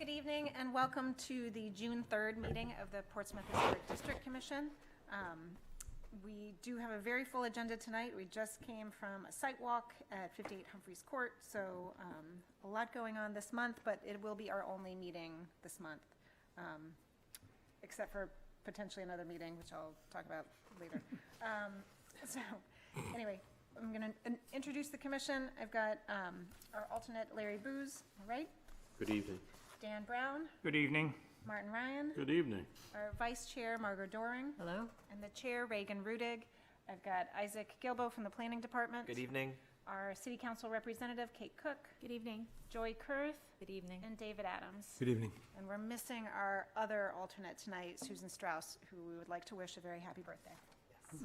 Good evening and welcome to the June 3rd meeting of the Portsmouth Historic District Commission. We do have a very full agenda tonight. We just came from a site walk at 58 Humphreys Court, so a lot going on this month, but it will be our only meeting this month, except for potentially another meeting, which I'll talk about later. So anyway, I'm going to introduce the commission. I've got our alternate, Larry Booz, all right? Good evening. Dan Brown. Good evening. Martin Ryan. Good evening. Our vice chair, Margot Doring. Hello. And the chair, Reagan Rudig. I've got Isaac Gilbo from the planning department. Good evening. Our city council representative, Kate Cook. Good evening. Joy Kurth. Good evening. And David Adams. Good evening. And we're missing our other alternate tonight, Susan Strauss, who we would like to wish a very happy birthday. Yes.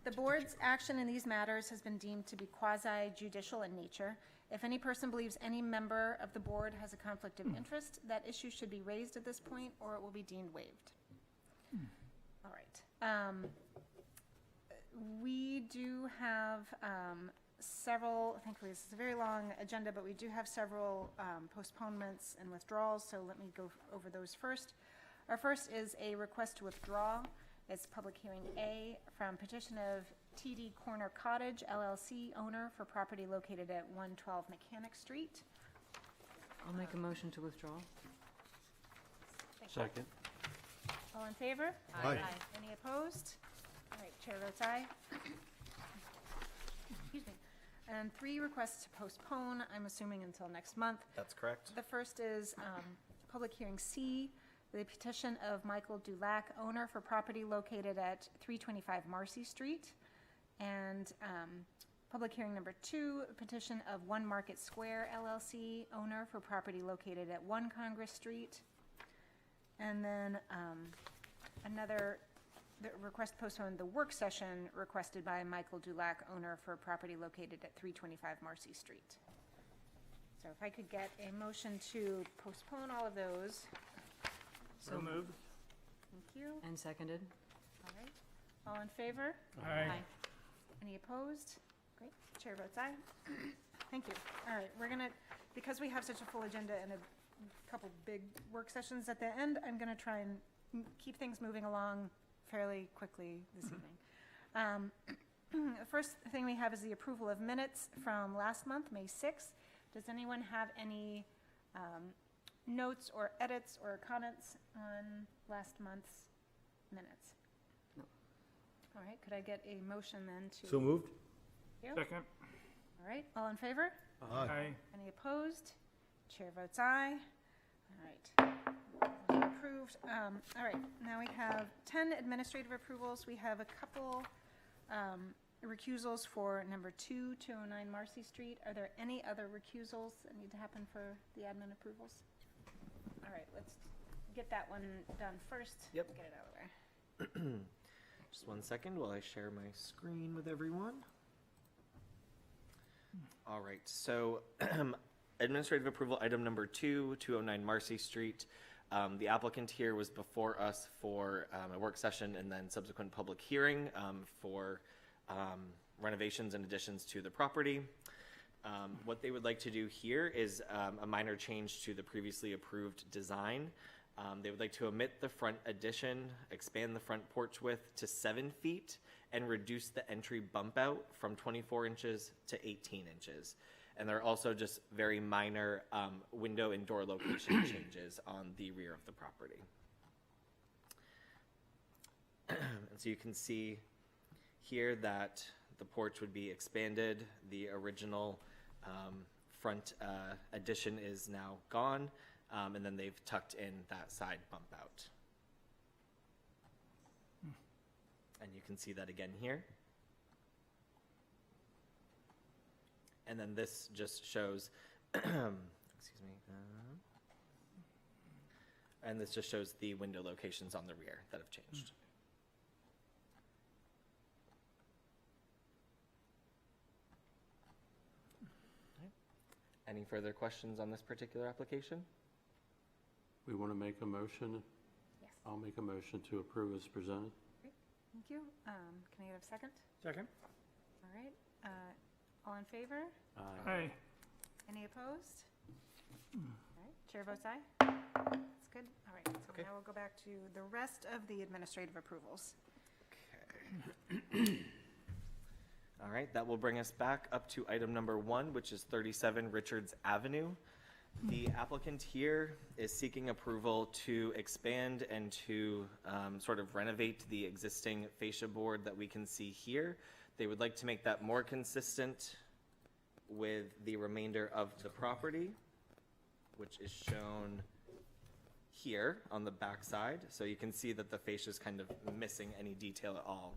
The board's action in these matters has been deemed to be quasi-judicial in nature. If any person believes any member of the board has a conflict of interest, that issue should be raised at this point or it will be deemed waived. All right. We do have several, I think this is a very long agenda, but we do have several postponements and withdrawals, so let me go over those first. Our first is a request to withdraw. It's public hearing A from petition of TD Corner Cottage LLC, owner for property located at 112 Mechanic Street. I'll make a motion to withdraw. Second. All in favor? Aye. Any opposed? All right, chair votes aye. Excuse me. And 3 requests to postpone, I'm assuming until next month. That's correct. The first is public hearing C, the petition of Michael Dulac, owner for property located at 325 Marcy Street. And public hearing number 2, petition of One Market Square LLC, owner for property located at 1 Congress Street. And then the request to postpone the work session requested by Michael Dulac, owner for property located at 325 Marcy Street. So if I could get a motion to postpone all of those. So moved. Thank you. And seconded. All right. All in favor? Aye. Any opposed? Great. Chair votes aye. Thank you. All right, we're gonna, because we have such a full agenda and a couple big work sessions at the end, I'm gonna try and keep things moving along fairly quickly this evening. The first thing we have is the approval of minutes from last month, May 6th. Does anyone have any notes or edits or comments on last month's minutes? No. All right, could I get a motion then to? So moved? Thank you. Second. All right, all in favor? Aye. Any opposed? Chair votes aye. All right. Approved. All right, now we have 10 administrative approvals. We have a couple recusals for number 2, 209 Marcy Street. Are there any other recusals that need to happen for the admin approvals? All right, let's get that one done first. Yep. Get it out of the way. Just 1 second while I share my screen with everyone. All right, so administrative approval item number 2, 209 Marcy Street. The applicant here was before us for a work session and then subsequent public hearing for renovations and additions to the property. What they would like to do here is a minor change to the previously approved design. They would like to omit the front addition, expand the front porch width to 7 feet, and reduce the entry bump out from 24 inches to 18 inches. And there are also just very minor window and door location changes on the rear of the property. And so you can see here that the porch would be expanded. The original front addition is now gone, and then they've tucked in that side bump out. And you can see that again here. And then this just shows, excuse me, and this just shows the window locations on the rear that have changed. Any further questions on this particular application? We want to make a motion. Yes. I'll make a motion to approve as presented. Great. Thank you. Can I get a second? Second. All right. All in favor? Aye. Any opposed? All right. Chair votes aye. That's good. All right, so Okay. now we'll go back to the rest of the administrative approvals. All right, that will bring us back up to item number 1, which is 37 Richards Avenue. The applicant here is seeking approval to expand and to sort of renovate the existing fascia board that we can see here. They would like to make that more consistent with the remainder of the property, which is shown here on the back side. So you can see that the fascia is kind of missing any detail at all.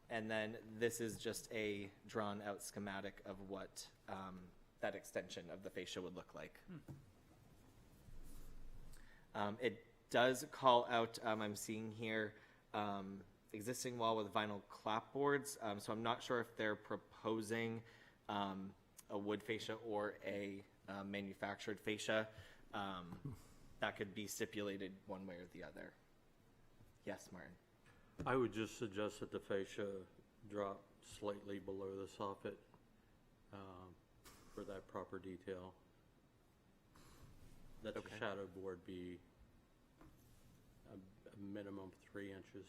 And then this is just a drawn out schematic of what that extension of the fascia would look like. It does call out, I'm seeing here, existing wall with vinyl clapboards. So I'm not sure if they're proposing a wood fascia or a manufactured fascia. That could be stipulated one way or the other. Yes, Martin. I would just suggest that the fascia drop slightly below the soffit for that proper detail. That the Okay. shadow board be a minimum 3 inches.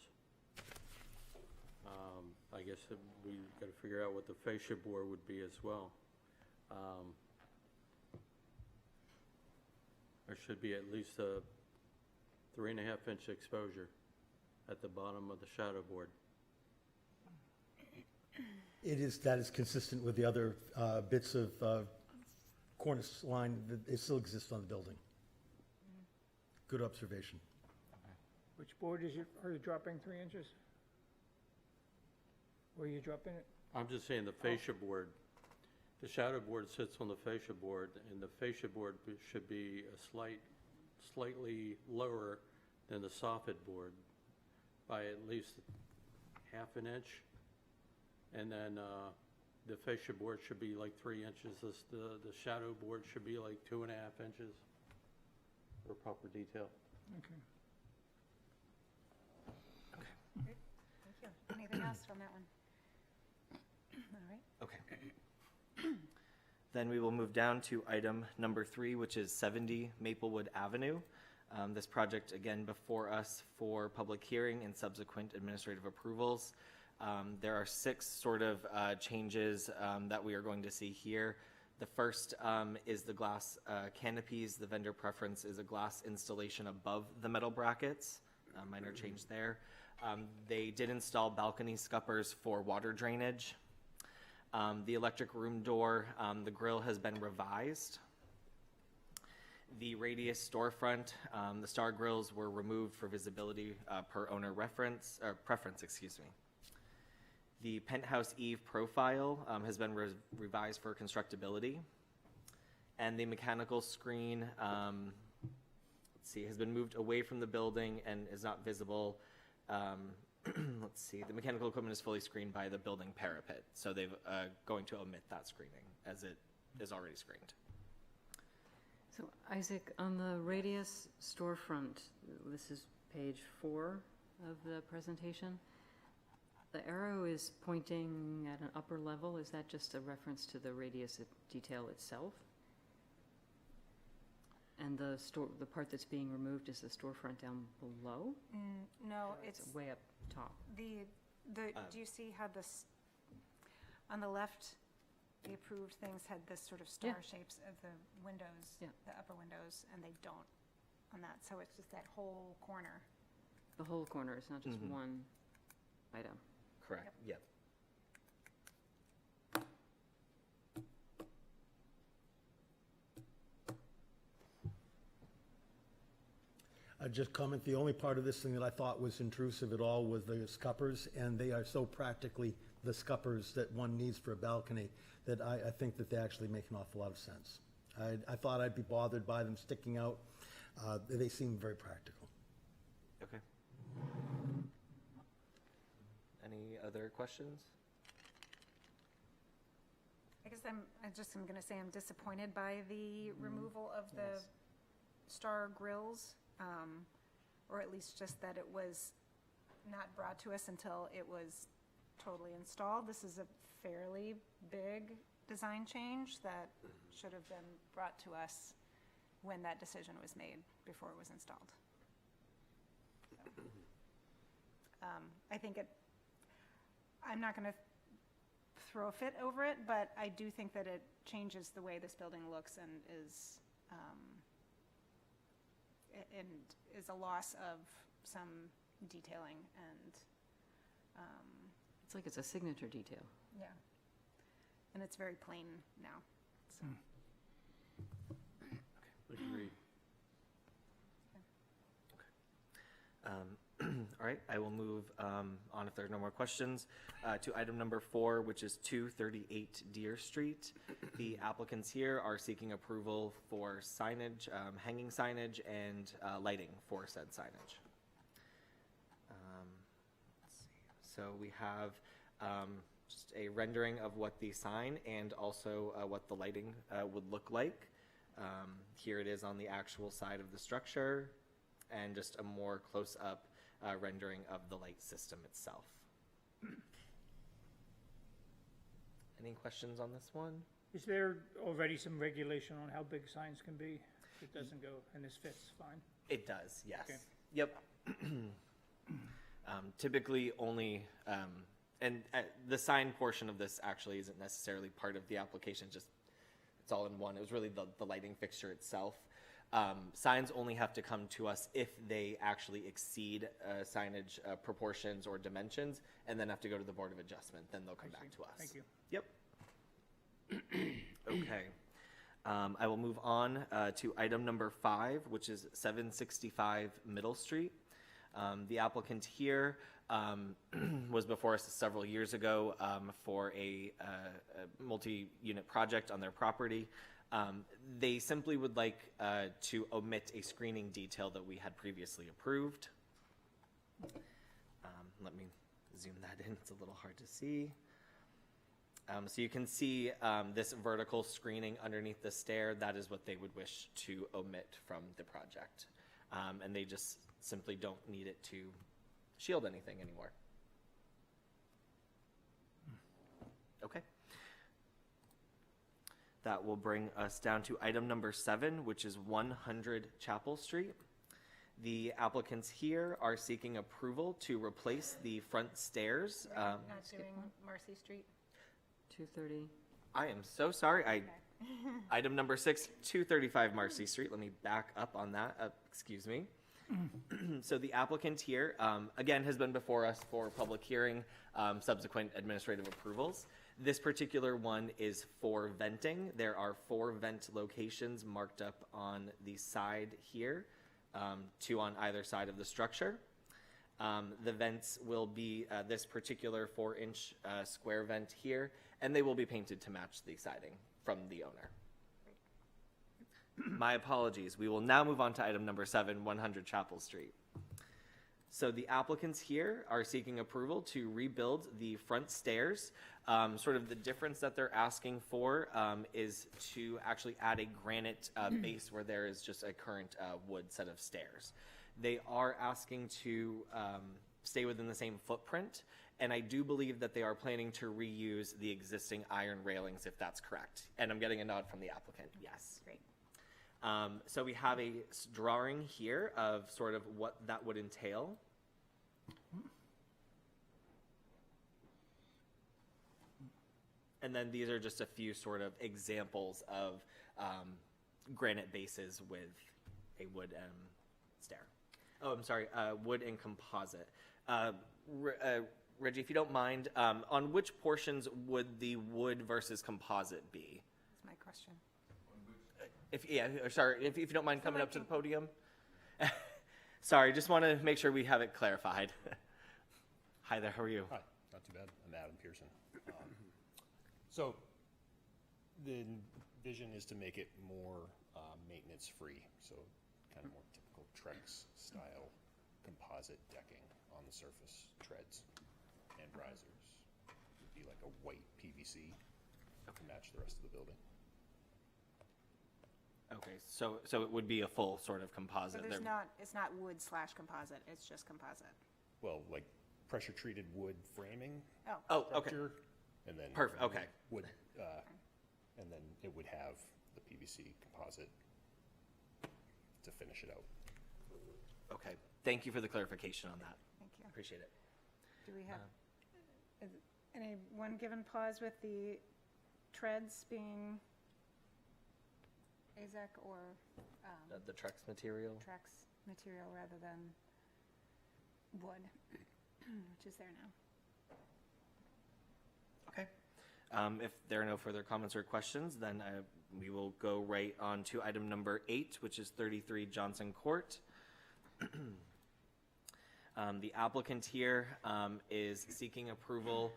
I guess that we got to figure out what the fascia board would be as well. There should be at least a 3.5 inch exposure at the bottom of the shadow board. That is consistent with the other bits of cornice line that it still exists on the building. Good observation. Which board are you dropping 3 inches? Where are you dropping it? I'm just saying the fascia board, the shadow board sits on the fascia board, and the fascia board should be slightly lower than the soffit board by at least 1/2 inch. And then the fascia board should be like 3 inches. The shadow board should be like 2.5 inches for proper detail. Okay. Thank you. Anything else from that one? All right. Okay. Then we will move down to item number 3, which is 70 Maplewood Avenue. This project, again, before us for public hearing and subsequent administrative approvals. There are 6 sort of changes that we are going to see here. The first is the glass canopies. The vendor preference is a glass installation above the metal brackets. Minor change there. They did install balcony scuppers for water drainage. The electric room door, the grill has been revised. The radius storefront, the star grills were removed for visibility per owner preference, excuse me. The penthouse eave profile has been revised for constructability. And the mechanical screen, has been moved away from the building and is not visible. Let's see, the mechanical equipment is fully screened by the building parapet. So they've going to omit that screening as it is already screened. So Isaac, on the radius storefront, this is page 4 of the presentation. The arrow is pointing at an upper level. Is that just a reference to the radius detail itself? And the part that's being removed is the storefront down below? No, it's Way up top. do you see how this, on the left, the approved things had this sort of star Yeah. shapes of the windows, Yeah. the upper windows, and they don't on that. So it's just that whole corner. The whole corner, it's not just Mhm. one item. Correct, yep. I'd just comment, the only part of this thing that I thought was intrusive at all was the scuppers, and they are so practically the scuppers that one needs for a balcony that I think that they actually make an awful lot of sense. I thought I'd be bothered by them sticking out. They seem very practical. Okay. Any other questions? I guess I'm going to say I'm disappointed by the removal of the Yes. star grills, or at least just that it was not brought to us until it was totally installed. This is a fairly big design change that should have been brought to us when that decision was made before it was installed. So, I think I'm not going to throw a fit over it, but I do think that it changes the way this building looks and is a loss of some detailing and, It's like it's a signature detail. yeah. And it's very plain now, so. Agreed. All right, I will move on if there are no more questions to item number 4, which is 238 Deer Street. The applicants here are seeking approval for signage, hanging signage, and lighting for said signage. Let's see. So we have just a rendering of what the sign and also what the lighting would look like. Here it is on the actual side of the structure, and just a more close-up rendering of the light system itself. Any questions on this one? Is there already some regulation on how big signs can be? It doesn't go, and this fits fine. It does, yes. Okay. Yep. Typically only, and the sign portion of this actually isn't necessarily part of the application, just it's all in one. It was really the lighting fixture itself. Signs only have to come to us if they actually exceed signage proportions or dimensions, and then have to go to the Board of Adjustment. Then they'll come back to us. Thank you. Yep. Okay. I will move on to item number 5, which is 765 Middle Street. The applicant here was before us several years ago for a multi-unit project on their property. They simply would like to omit a screening detail that we had previously approved. Let me zoom that in, it's a little hard to see. So you can see this vertical screening underneath the stair. That is what they would wish to omit from the project. And they just simply don't need it to shield anything anymore. Okay. That will bring us down to item number 7, which is 100 Chapel Street. The applicants here are seeking approval to replace the front stairs. Not doing Marcy Street? 230. I am so sorry. Item number 6, 235 Marcy Street. Let me back up on that. Excuse me. So the applicant here, again, has been before us for public hearing, subsequent administrative approvals. This particular one is for venting. There are 4 vent locations marked up on the side here, 2 on either side of the structure. The vents will be this particular 4-inch square vent here, and they will be painted to match the siding from the owner. My apologies. We will now move on to item number 7, 100 Chapel Street. So the applicants here are seeking approval to rebuild the front stairs. Sort of the difference that they're asking for is to actually add a granite base where there is just a current wood set of stairs. They are asking to stay within the same footprint, and I do believe that they are planning to reuse the existing iron railings, if that's correct. And I'm getting a nod from the applicant, yes. Great. So we have a drawing here of sort of what that would entail. And then these are just a few sort of examples of granite bases with a wood stair. Oh, I'm sorry, wood and composite. Reggie, if you don't mind, on which portions would the wood versus composite be? That's my question. If you don't mind coming up to the podium. Sorry, just want to make sure we have it clarified. Hi there, how are you? Hi, not too bad. I'm Adam Pearson. So the vision is to make it more maintenance-free, so kind of more typical Trex style composite decking on the surface, treads and risers. It would be like a white PVC to match the rest of the building. Okay, so it would be a full sort of composite. So it's not wood/composite, it's just composite. Well, like pressure-treated wood framing Oh, okay. structure, and then Perfect, okay. wood, and then it would have the PVC composite to finish it out. Okay, thank you for the clarification on that. Thank you. Appreciate it. Do we have anyone given pause with the treads being AZAC or The Trex material? Trex material rather than wood, which is there now? Okay. If there are no further comments or questions, then we will go right on to item number 8, which is 33 Johnson Court. The applicant here is seeking approval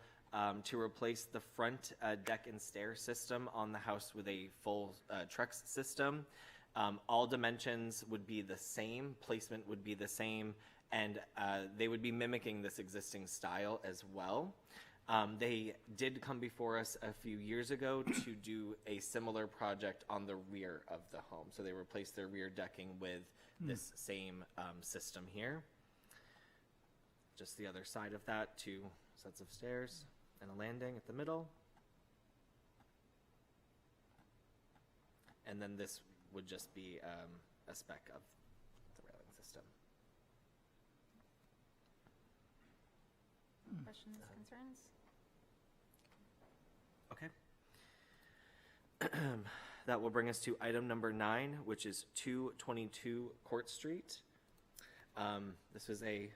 to replace the front deck and stair system on the house with a full Trex system. All dimensions would be the same, placement would be the same, and they would be mimicking this existing style as well. They did come before us a few years ago to do a similar project on the rear of the home. So they replaced their rear decking with this same system here. Just the other side of that, 2 sets of stairs and a landing at the middle. And then this would just be a spec of the railing system. Questions, concerns? Okay. That will bring us to item number 9, which is 222 Court Street. This was a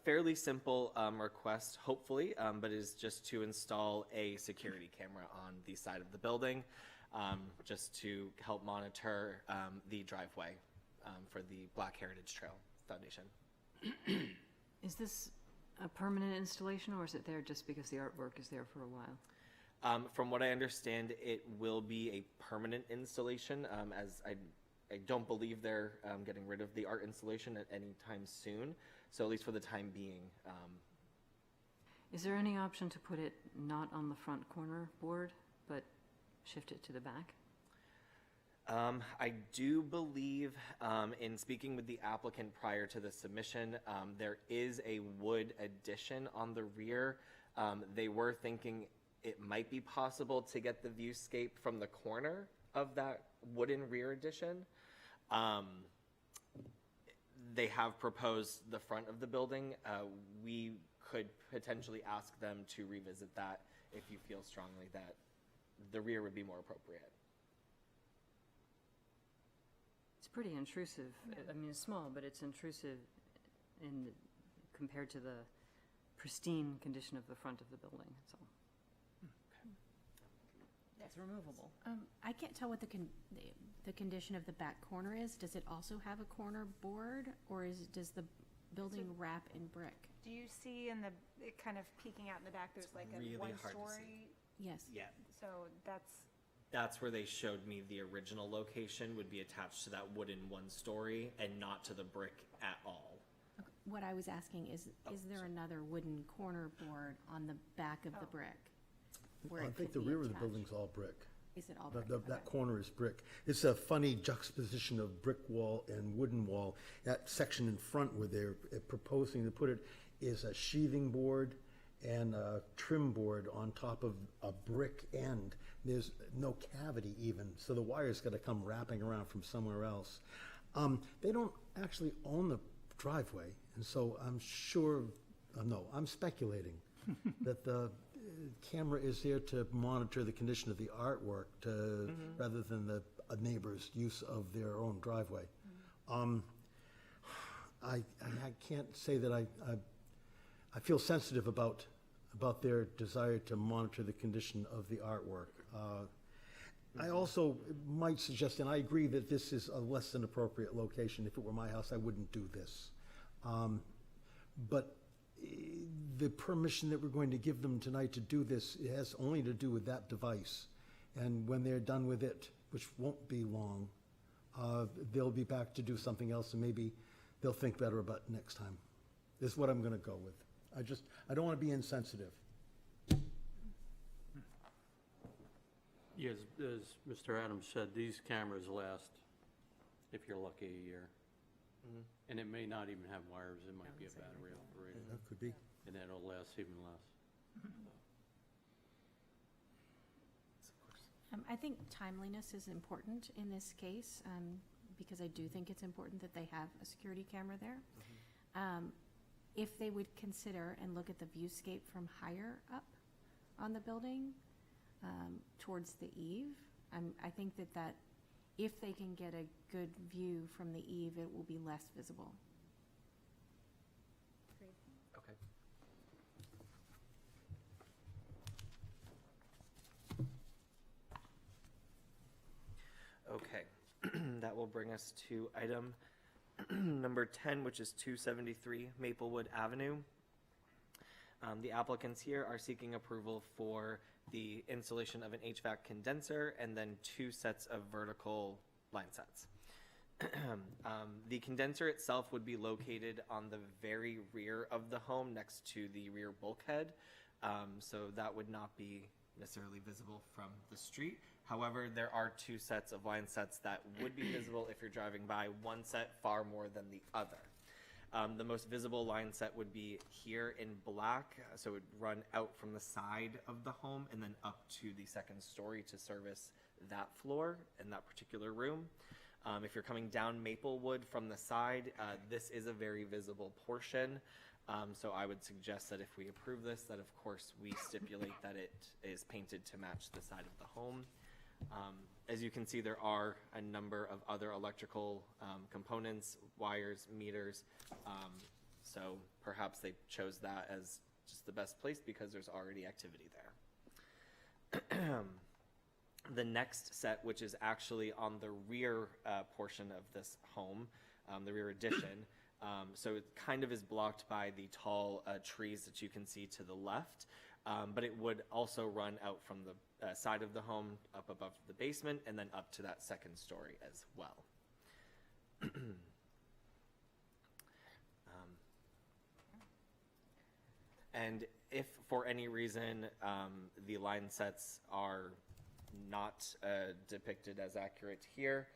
fairly simple request, hopefully, but it is just to install a security camera on the side of the building, just to help monitor the driveway for the Black Heritage Trail Foundation. Is this a permanent installation, or is it there just because the artwork is there for a while? From what I understand, it will be a permanent installation, as I don't believe they're getting rid of the art installation at any time soon. So at least for the time being. Is there any option to put it not on the front corner board, but shift it to the back? I do believe, in speaking with the applicant prior to the submission, there is a wood addition on the rear. They were thinking it might be possible to get the viewscape from the corner of that wooden rear addition. They have proposed the front of the building. We could potentially ask them to revisit that if you feel strongly that the rear would be more appropriate. It's pretty intrusive. I mean, it's small, but it's intrusive compared to the pristine condition of the front of the building, so. It's removable. I can't tell what the condition of the back corner is. Does it also have a corner board, or does the building wrap in brick? Do you see in it kind of peeking out in the back, there's like really a hard to one-story? Yes. Yeah. So That's where they showed me the original location would be attached to that wooden 1-story and not to the brick at all. Okay. What I was asking is there another wooden corner board on the back of the brick? where I it think could the be rear of the attached? building's all brick. Is it all brick? That corner is brick. It's a funny juxtaposition of brick wall and wooden wall. That section in front where they're proposing to put it is a sheathing board and a trim board on top of a brick end. There's no cavity even, so the wire's got to come wrapping around from somewhere else. They don't actually own the driveway, and so I'm sure, no, I'm speculating that the camera is there to monitor the condition of the artwork rather than the neighbor's use of their own driveway. I can't say that I feel sensitive about their desire to monitor the condition of the artwork. I also might suggest, and I agree that this is a less than appropriate location. If it were my house, I wouldn't do this. But the permission that we're going to give them tonight to do this, it has only to do with that device. And when they're done with it, which won't be long, they'll be back to do something else, and maybe they'll think better about it next time. This is what I'm going to go with. I don't want to be insensitive. Yes, as Mr. Adams said, these cameras last, if you're lucky, a year. And it may not even have wires, it might be a battery operated, That could be. and then it'll last even less. I think timeliness is important in this case, because I do think it's important that they have a security camera there. If they would consider and look at the viewscape from higher up on the building, towards the eave, I think that if they can get a good view from the eave, it will be less visible. Okay. Okay, that will bring us to item number 10, which is 273 Maplewood Avenue. The applicants here are seeking approval for the installation of an HVAC condenser and then 2 sets of vertical line sets. The condenser itself would be located on the very rear of the home next to the rear bulkhead, so that would not be necessarily visible from the street. However, there are 2 sets of line sets that would be visible if you're driving by, one set far more than the other. The most visible line set would be here in black, so it would run out from the side of the home and then up to the 2nd story to service that floor in that particular room. If you're coming down Maplewood from the side, this is a very visible portion. So I would suggest that if we approve this, that of course we stipulate that it is painted to match the side of the home. As you can see, there are a number of other electrical components, wires, meters. So perhaps they chose that as just the best place because there's already activity there. The next set, which is actually on the rear portion of this home, the rear addition, so it kind of is blocked by the tall trees that you can see to the left, but it would also run out from the side of the home up above the basement and then up to that 2nd story as well. And if for any reason the line sets are not depicted as accurate here,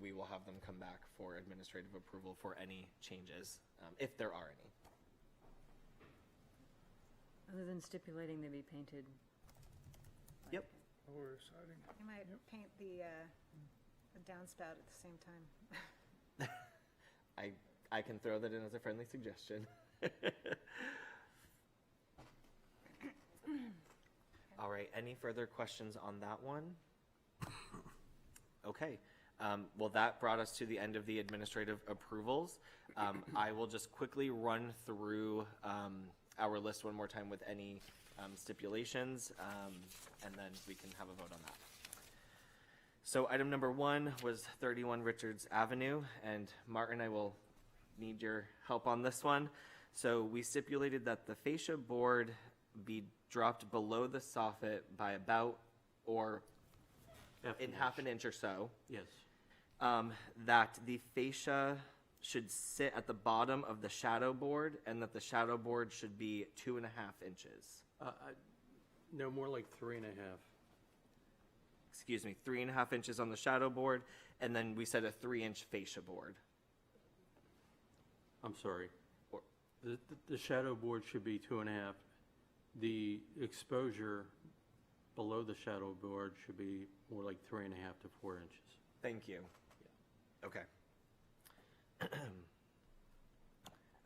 we will have them come back for administrative approval for any changes, if there are any. Other than stipulating they be painted. Yep. Or siding. You might paint the downspout at the same time. I can throw that in as a friendly suggestion. All right, any further questions on that one? Okay, well, that brought us to the end of the administrative approvals. I will just quickly run through our list one more time with any stipulations, and then we can have a vote on that. So item number 1 was 31 Richards Avenue, and Martin, I will need your help on this one. So we stipulated that the fascia board be dropped below the soffit by about, or in half an inch or so. Yes. That the fascia should sit at the bottom of the shadow board, and that the shadow board should be 2.5 inches. No, more like 3.5. Excuse me, 3.5 inches on the shadow board, and then we said a 3-inch fascia board. I'm sorry. The shadow board should be 2.5. The exposure below the shadow board should be more like 3.5 to 4 inches. Thank you. Okay.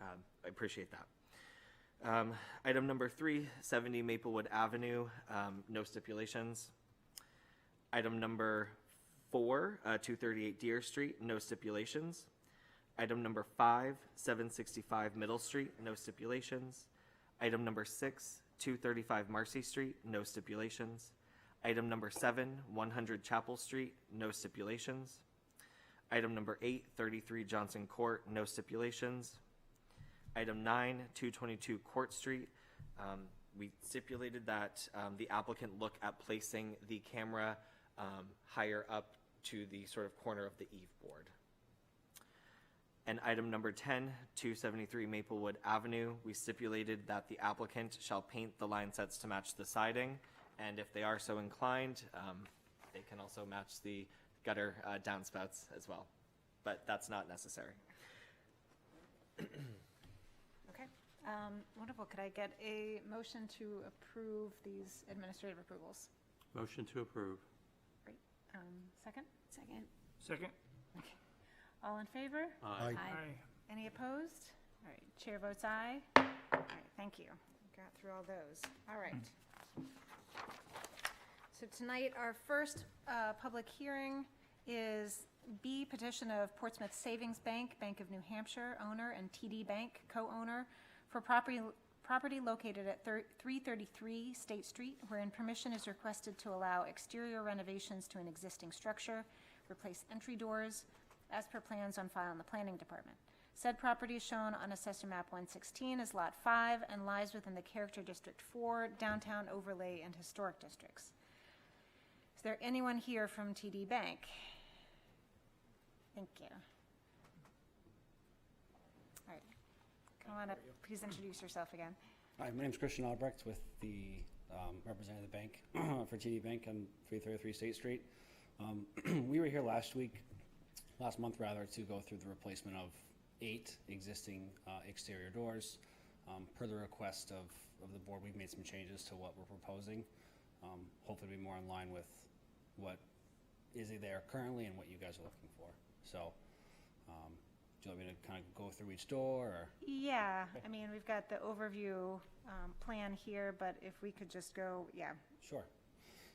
I appreciate that. Item number 3, 70 Maplewood Avenue, no stipulations. Item number 4, 238 Deer Street, no stipulations. Item number 5, 765 Middle Street, no stipulations. Item number 6, 235 Marcy Street, no stipulations. Item number 7, 100 Chapel Street, no stipulations. Item number 8, 33 Johnson Court, no stipulations. Item 9, 222 Court Street. We stipulated that the applicant look at placing the camera higher up to the sort of corner of the eave board. And item number 10, 273 Maplewood Avenue, we stipulated that the applicant shall paint the line sets to match the siding, and if they are so inclined, they can also match the gutter downspouts as well, but that's not necessary. Okay, wonderful. Could I get a motion to approve these administrative approvals? Motion to approve. Great. Second? Second. Second? All in favor? Aye. Aye. Any opposed? All right, chair votes aye. All right, thank you. Got through all those. All right. So tonight, our first public hearing is B, petition of Portsmouth Savings Bank, Bank of New Hampshire, owner, and TD Bank, co-owner, for property located at 333 State Street, wherein permission is requested to allow exterior renovations to an existing structure, replace entry doors, as per plans on file in the Planning Department. Said property is shown on Assessor Map 116 as Lot 5 and lies within the Character District 4, Downtown Overlay, and Historic Districts. Is there anyone here from TD Bank? Thank you. All right, come on up, please introduce yourself again. Hi, my name's Christian Albrecht with the representative bank for TD Bank on 333 State Street. We were here last month rather, to go through the replacement of 8 existing exterior doors. Per the request of the board, we've made some changes to what we're proposing. Hopefully be more in line with what is there currently and what you guys are looking for. So, do you want me to kind of go through each door, or? Yeah, I mean, we've got the overview plan here, but if we could just go, yeah, Sure.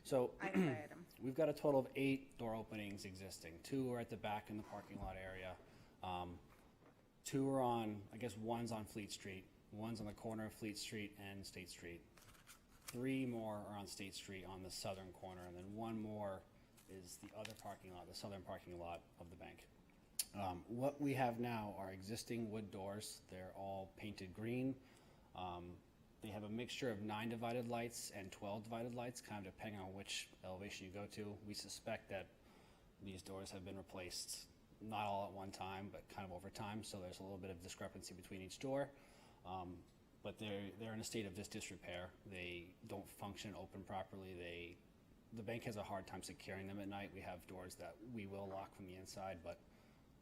So, item by item. we've got a total of 8 door openings existing. 2 are at the back in the parking lot area. 2 are on, I guess one's on Fleet Street, one's on the corner of Fleet Street and State Street. 3 more are on State Street on the southern corner, and then 1 more is the other parking lot, the southern parking lot of the bank. What we have now are existing wood doors. They're all painted green. They have a mixture of 9 divided lights and 12 divided lights, kind of depending on which elevation you go to. We suspect that these doors have been replaced not all at one time, but kind of over time, so there's a little bit of discrepancy between each door. But they're in a state of disrepair. They don't function open properly. The bank has a hard time securing them at night. We have doors that we will lock from the inside, but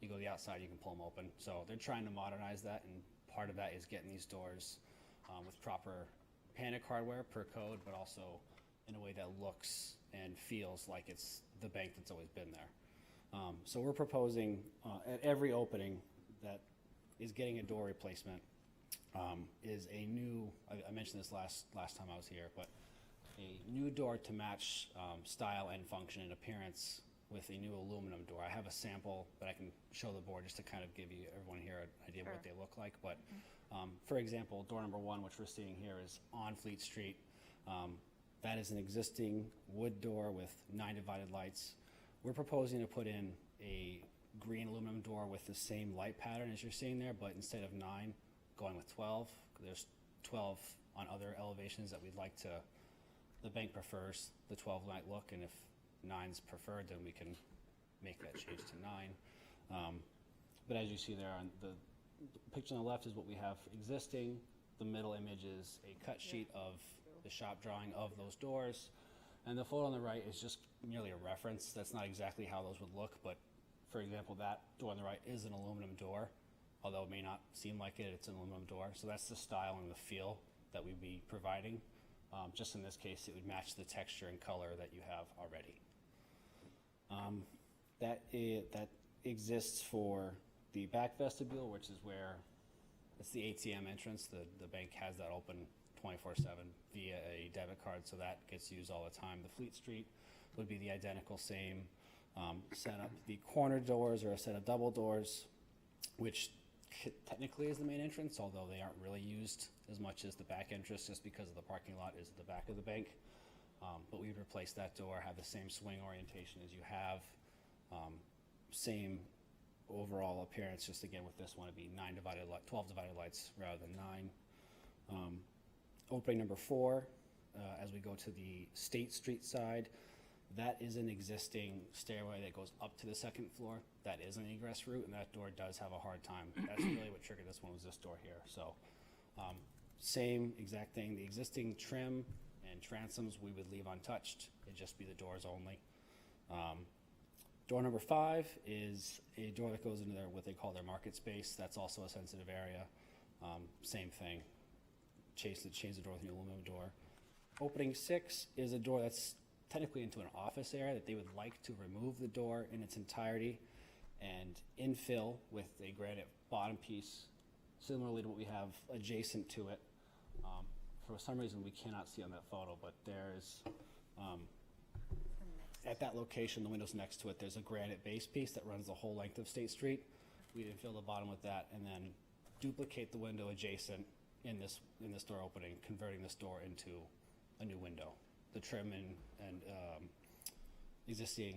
you go to the outside, you can pull them open. So they're trying to modernize that, and part of that is getting these doors with proper panic hardware per code, but also in a way that looks and feels like it's the bank that's always been there. So we're proposing at every opening that is getting a door replacement is a new, I mentioned this last time I was here, but a new door to match style and function and appearance with a new aluminum door. I have a sample that I can show the board just to kind of give everyone here an idea of what they look like. But for example, door number 1, which we're seeing here, is on Fleet Street. That is an existing wood door with 9 divided lights. We're proposing to put in a green aluminum door with the same light pattern as you're seeing there, but instead of 9, going with 12. There's 12 on other elevations that we'd like to, the bank prefers the 12 light look, and if 9's preferred, then we can make that change to 9. But as you see there on the picture on the left is what we have existing. The middle image is a cut sheet of the shop drawing of those doors. And the photo on the right is just merely a reference. That's not exactly how those would look, but for example, that door on the right is an aluminum door. Although it may not seem like it, it's an aluminum door. So that's the style and the feel that we'd be providing. Just in this case, it would match the texture and color that you have already. That exists for the back vestibule, which is where it's the ATM entrance. The bank has that open 24/7 via a debit card, so that gets used all the time. The Fleet Street would be the identical same setup. The corner doors are a set of double doors, which technically is the main entrance, although they aren't really used as much as the back entrance just because of the parking lot is at the back of the bank. But we would replace that door, have the same swing orientation as you have, same overall appearance, just again with this one, it'd be 12 divided lights rather than 9. Opening number 4, as we go to the State Street side, that is an existing stairway that goes up to the 2nd floor. That is an egress route, and that door does have a hard time. That's really what triggered this one, was this door here. So same exact thing. The existing trim and transoms we would leave untouched. It'd just be the doors only. Door number 5 is a door that goes into what they call their market space. That's also a sensitive area. Same thing. Change the door with an aluminum door. Opening 6 is a door that's technically into an office area that they would like to remove the door in its entirety and infill with a granite bottom piece, similarly to what we have adjacent to it. For some reason, we cannot see on that photo, but there's, at that location, the windows next to it, there's a granite base piece that runs the whole length of State Street. We infill the bottom with that and then duplicate the window adjacent in this door opening, converting this door into a new window. The trim and existing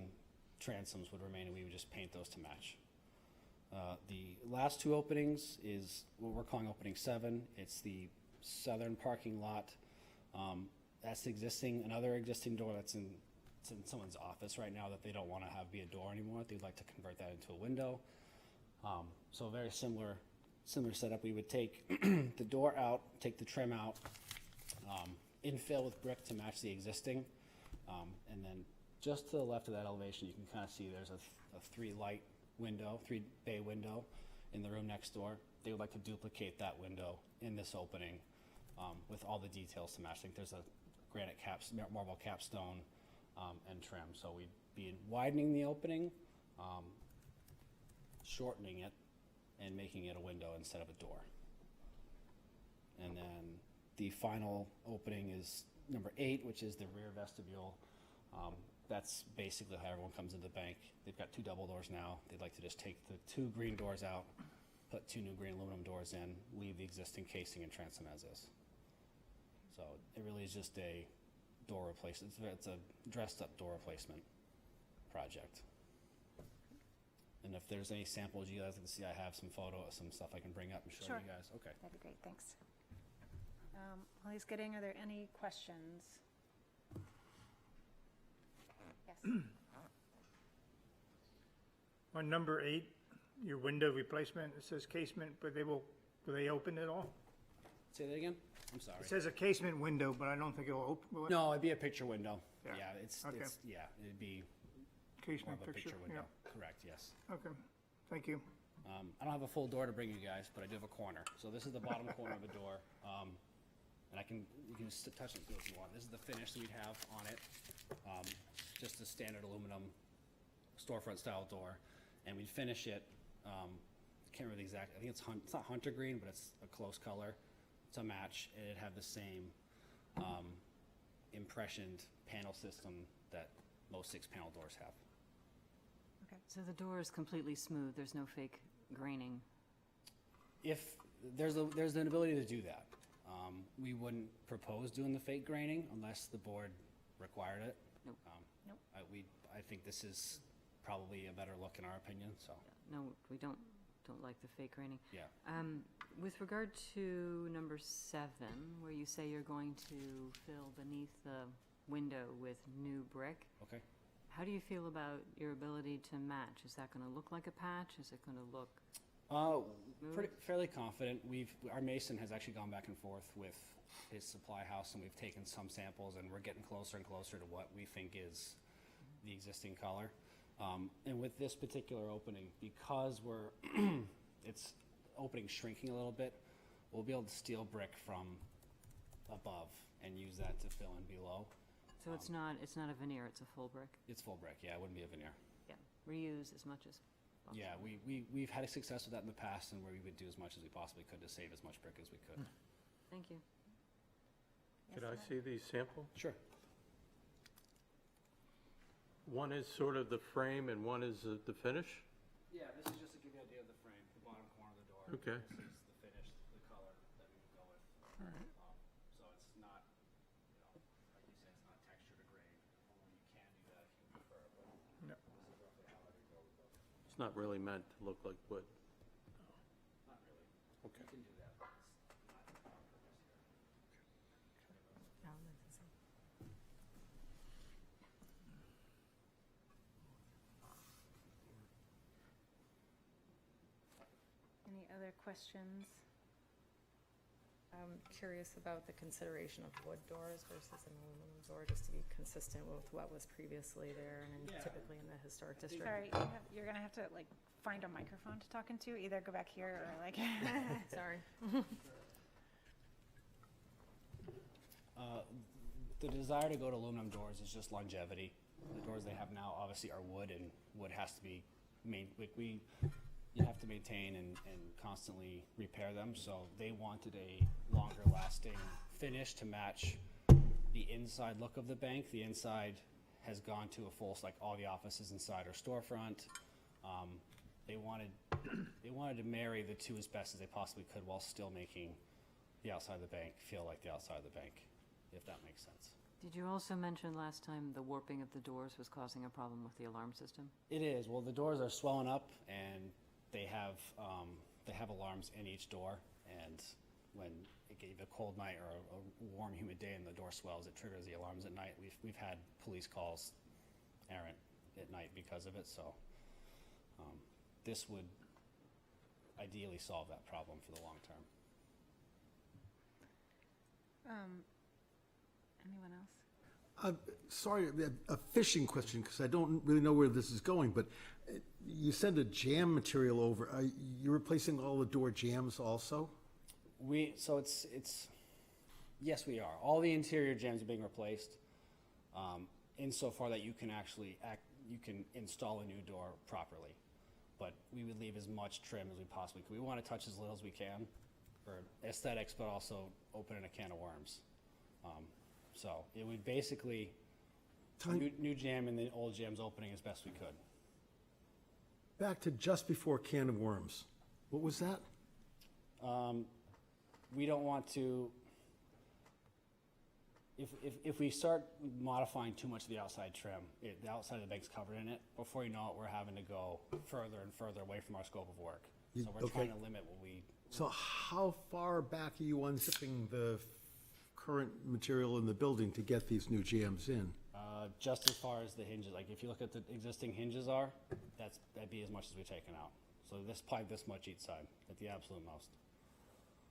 transoms would remain, and we would just paint those to match. The last two openings is what we're calling opening 7. It's the southern parking lot. That's another existing door it's in someone's office right now that they don't want to have be a door anymore. They'd like to convert that into a window. So a very similar setup. We would take the door out, take the trim out, infill with brick to match the existing, and then just to the left of that elevation, you can kind of see there's a 3-bay window in the room next door. They would like to duplicate that window in this opening with all the details to match. I think there's a granite marble capstone and trim. So we'd be widening the opening, shortening it, and making it a window instead of a door. And then the final opening is number 8, which is the rear vestibule. That's basically how everyone comes into the bank. They've got 2 double doors now. They'd like to just take the 2 green doors out, put 2 new green aluminum doors in, leave the existing casing and transom as is. So it really is just a door replacement. It's a dressed up door replacement project. And if there's any samples you guys can see, I have some stuff I can bring up and show Sure. you guys. Okay. That'd be great, thanks. While he's getting, are there any questions? Yes. On number 8, your window replacement, it says casement, but will they open it all? Say that again? I'm sorry. It says a casement window, but I don't think it'll open, will it? No, it'd be a picture window. Yeah. Yeah, it's Okay. it'd be more Casement of a picture window. yeah. Correct, yes. Okay, thank you. I don't have a full door to bring you guys, but I do have a corner. So this is the bottom corner of the door. And you can just touch it if you want. This is the finish that we'd have on it. Just a standard aluminum storefront style door. And we'd finish it, can't remember the exact, I think it's not hunter green, but it's a close color to match. And it'd have the same impressioned panel system that most 6-panel doors have. So the door is completely smooth, there's no fake graining? If there's an ability to do that. We wouldn't propose doing the fake graining unless the board required it. Nope. Nope. I think this is probably a better look in our opinion, so, No, we don't like the fake graining. yeah. With regard to number 7, where you say you're going to fill beneath the window with new brick, Okay. how do you feel about your ability to match? Is that going to look like a patch? Is it going to look? Fairly confident. Our mason has actually gone back and forth with his supply house, and we've taken some samples, and we're getting closer and closer to what we think is the existing color. And with this particular opening, because it's opening shrinking a little bit, we'll be able to steal brick from above and use that to fill in below. So it's not a veneer, it's a full brick? It's full brick, yeah, it wouldn't be a veneer. Yeah, reuse as much as possible. Yeah, we've had success with that in the past, and where we would do as much as we possibly could to save as much brick as we could. Thank you. Could I see the sample? Sure. One is sort of the frame and one is the finish? Yeah, this is just to give you an idea of the frame, the bottom corner of the door. Okay. This is the finish, the color that we would go with. So it's not, like you said, it's not texture to grade, although you can do that if you prefer, but No. this is roughly how I would go with those. It's not really meant to look like wood. Not really. Okay. You can do that, but it's not on purpose here. Any other questions? I'm curious about the consideration of wood doors versus an aluminum door, just to be consistent with what was previously there and Yeah. typically in the historic district. Sorry, you're gonna have to like find a microphone to talk into, either go back here or like. Sorry. The desire to go to aluminum doors is just longevity. The doors they have now obviously are wood, and wood has to be you have to maintain and constantly repair them, so they wanted a longer lasting finish to match the inside look of the bank. The inside has gone to a full, like all the offices inside our storefront. They wanted to marry the two as best as they possibly could while still making the outside of the bank feel like the outside of the bank, if that makes sense. Did you also mention last time the warping of the doors was causing a problem with the alarm system? It is. Well, the doors are swelling up, and they have alarms in each door. And when it gave a cold night or a warm, humid day, and the door swells, it triggers the alarms at night. We've had police calls errant at night because of it. So this would ideally solve that problem for the long term. Anyone else? Sorry, a fishing question, because I don't really know where this is going, but you sent a jam material over. Are you replacing all the door jams also? Yes, we are. All the interior jams are being replaced, insofar that you can actually you can install a new door properly. But we would leave as much trim as we possibly could. We want to touch as little as we can for aesthetics, but also opening a can of worms. So it would basically, new jam and the old jam's opening as best we could. Back to just before can of worms. What was that? We don't want to, if we start modifying too much of the outside trim, the outside of the bank's covered in it, before you know it, we're having to go further and further away from our scope of work. So we're trying to limit what we. So how far back are you unzipping the current material in the building to get these new jams in? Just as far as the hinges, like if you look at the existing hinges are, that'd be as much as we've taken out. So probably this much each side, at the absolute most.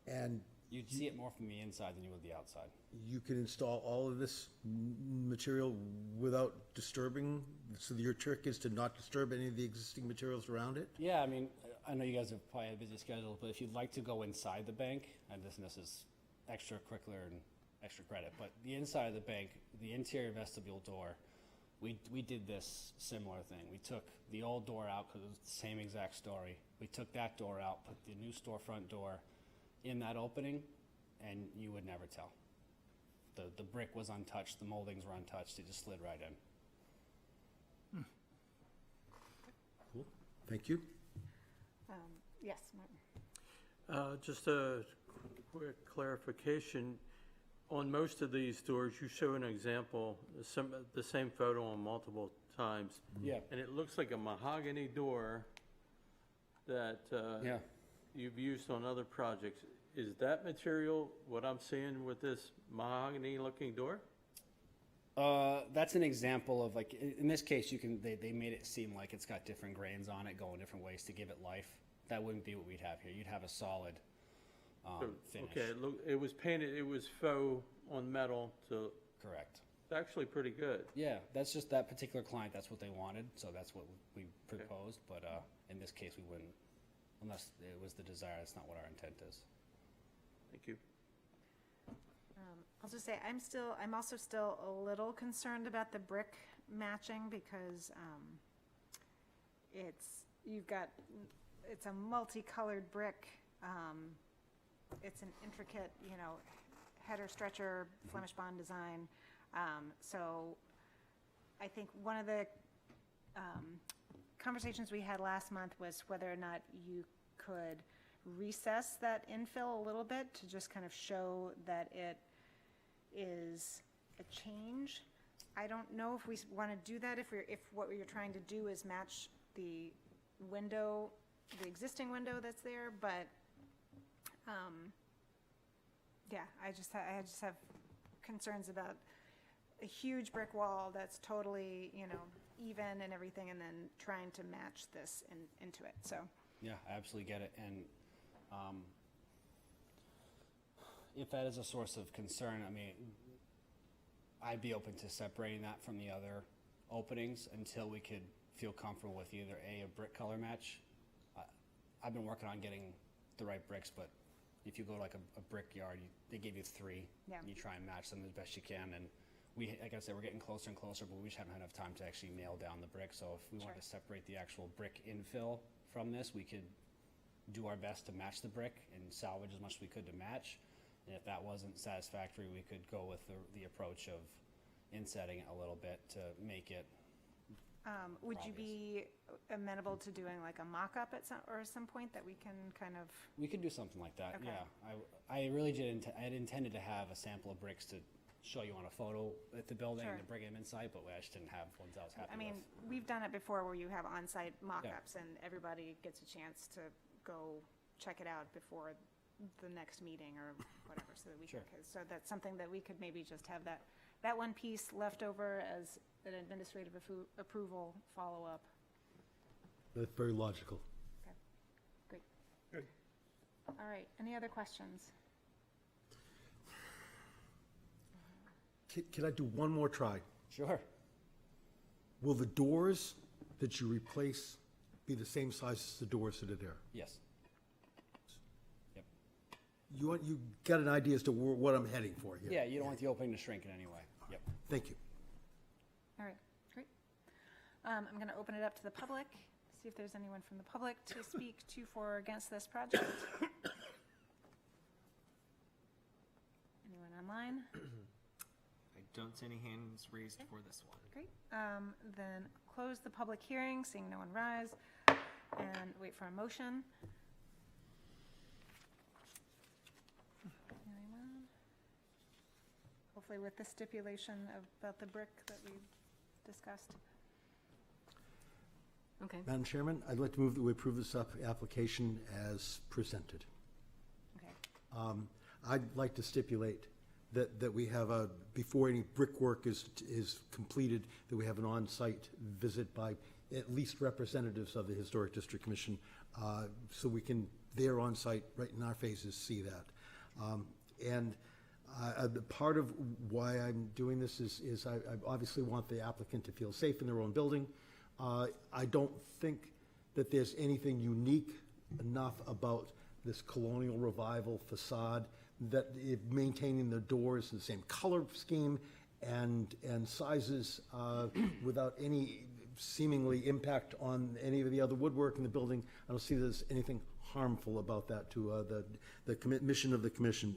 And You'd see it more from the inside than you would the outside. you can install all of this material without disturbing, so your trick is to not disturb any of the existing materials around it? Yeah, I mean, I know you guys have probably a busy schedule, but if you'd like to go inside the bank, and this is extracurricular and extra credit, but the inside of the bank, the interior vestibule door, we did this similar thing. We took the old door out because it was the same exact story. We took that door out, put the new storefront door in that opening, and you would never tell. The brick was untouched, the moldings were untouched, it just slid right in. Cool, thank you. Yes, Martin. Just a quick clarification. On most of these doors, you show an example, the same photo on multiple times. Yeah. And it looks like a mahogany door that Yeah. you've used on other projects. Is that material what I'm seeing with this mahogany-looking door? That's an example of, like, in this case, they made it seem like it's got different grains on it, going different ways to give it life. That wouldn't be what we'd have here. You'd have a solid finish. Okay, it was painted, it was faux on metal, so Correct. it's actually pretty good. Yeah, that's just that particular client, that's what they wanted, so that's what we proposed, but in this case, we wouldn't, unless it was the desire, that's not what our intent is. Thank you. I'll just say, I'm also still a little concerned about the brick matching because it's a multicolored brick. It's an intricate, header stretcher, Flemish bond design. So I think one of the conversations we had last month was whether or not you could recess that infill a little bit to just kind of show that it is a change. I don't know if we want to do that, if what you're trying to do is match the window, the existing window that's there, but yeah, I just have concerns about a huge brick wall that's totally, even and everything, and then trying to match this into it, so. Yeah, I absolutely get it, and if that is a source of concern, I mean, I'd be open to separating that from the other openings until we could feel comfortable with either a brick color match. I've been working on getting the right bricks, but if you go to like a brick yard, they give you 3. Yeah. And you try and match them as best you can, and like I said, we're getting closer and closer, but we just haven't had enough time to actually nail down the brick. So if we wanted to separate the actual brick infill from this, we could do our best to match the brick and salvage as much as we could to match. And if that wasn't satisfactory, we could go with the approach of insetting it a little bit to make it. Would you be amenable to doing like a mock-up at some point that we can kind of, We could do something like that, Okay. yeah. I really did, I had intended to have a sample of bricks to show you on a photo at the building Sure. to bring them inside, but I just didn't have ones I was happy I mean, with. we've done it before where you have on-site mock-ups and everybody gets a chance to go check it out before the next meeting or whatever, so that we can, Sure. so that's something that we could maybe just have that one piece left over as an administrative approval follow-up. That's very logical. Great. Good. All right, any other questions? Can I do one more try? Sure. Will the doors that you replace be the same size as the doors that are there? Yes. Yep. You got an idea as to what I'm heading for here? Yeah, you don't want the opening to shrink in any way. Yep. Thank you. All right, great. I'm going to open it up to the public, see if there's anyone from the public to speak to, for, or against this project. Anyone online? I don't see any hands raised for this one. Great. Then close the public hearing, seeing no one rise, and wait for a motion. Anyone? Hopefully with the stipulation about the brick that we discussed. Okay. Madam Chairman, I'd like to move that we approve this application as presented. Okay. I'd like to stipulate that we have before any brickwork is completed, that we have an on-site visit by at least representatives of the Historic District Commission, so we can, there on-site, right in our faces, see that. The part of why I'm doing this is I obviously want the applicant to feel safe in their own building. I don't think that there's anything unique enough about this colonial revival facade that maintaining the doors in the same color scheme and sizes without any seemingly impact on any of the other woodwork in the building. I don't see there's anything harmful about that to the mission of the commission.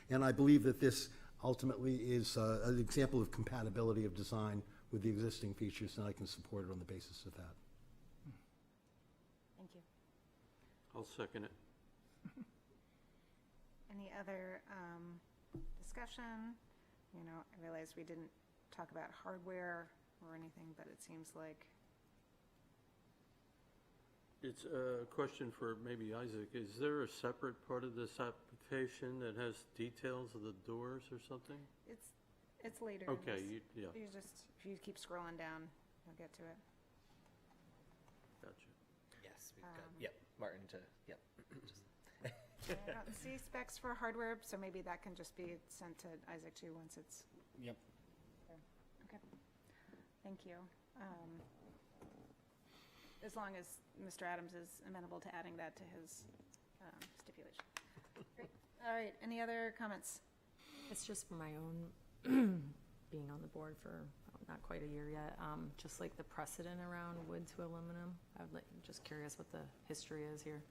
And I believe that this ultimately is an example of compatibility of design with the existing features, and I can support it on the basis of that. Thank you. I'll second it. Any other discussion? You know, I realize we didn't talk about hardware or anything, but it seems like, It's a question for maybe Isaac. Is there a separate part of this application that has details of the doors or something? it's later. in Okay, this. yeah, You just, if you keep scrolling down, you'll get to it. gotcha. Yes, we've got, Um, yep, Martin to, yep. I don't see specs for hardware, so maybe that can just be sent to Isaac too, once it's, Yep. okay. Thank you. As long as Mr. Adams is amenable to adding that to his stipulation. Great. All right, any other comments? It's just for my own, being on the board for not quite a year yet, just like the precedent around wood to aluminum. I would like, just curious what the history is here.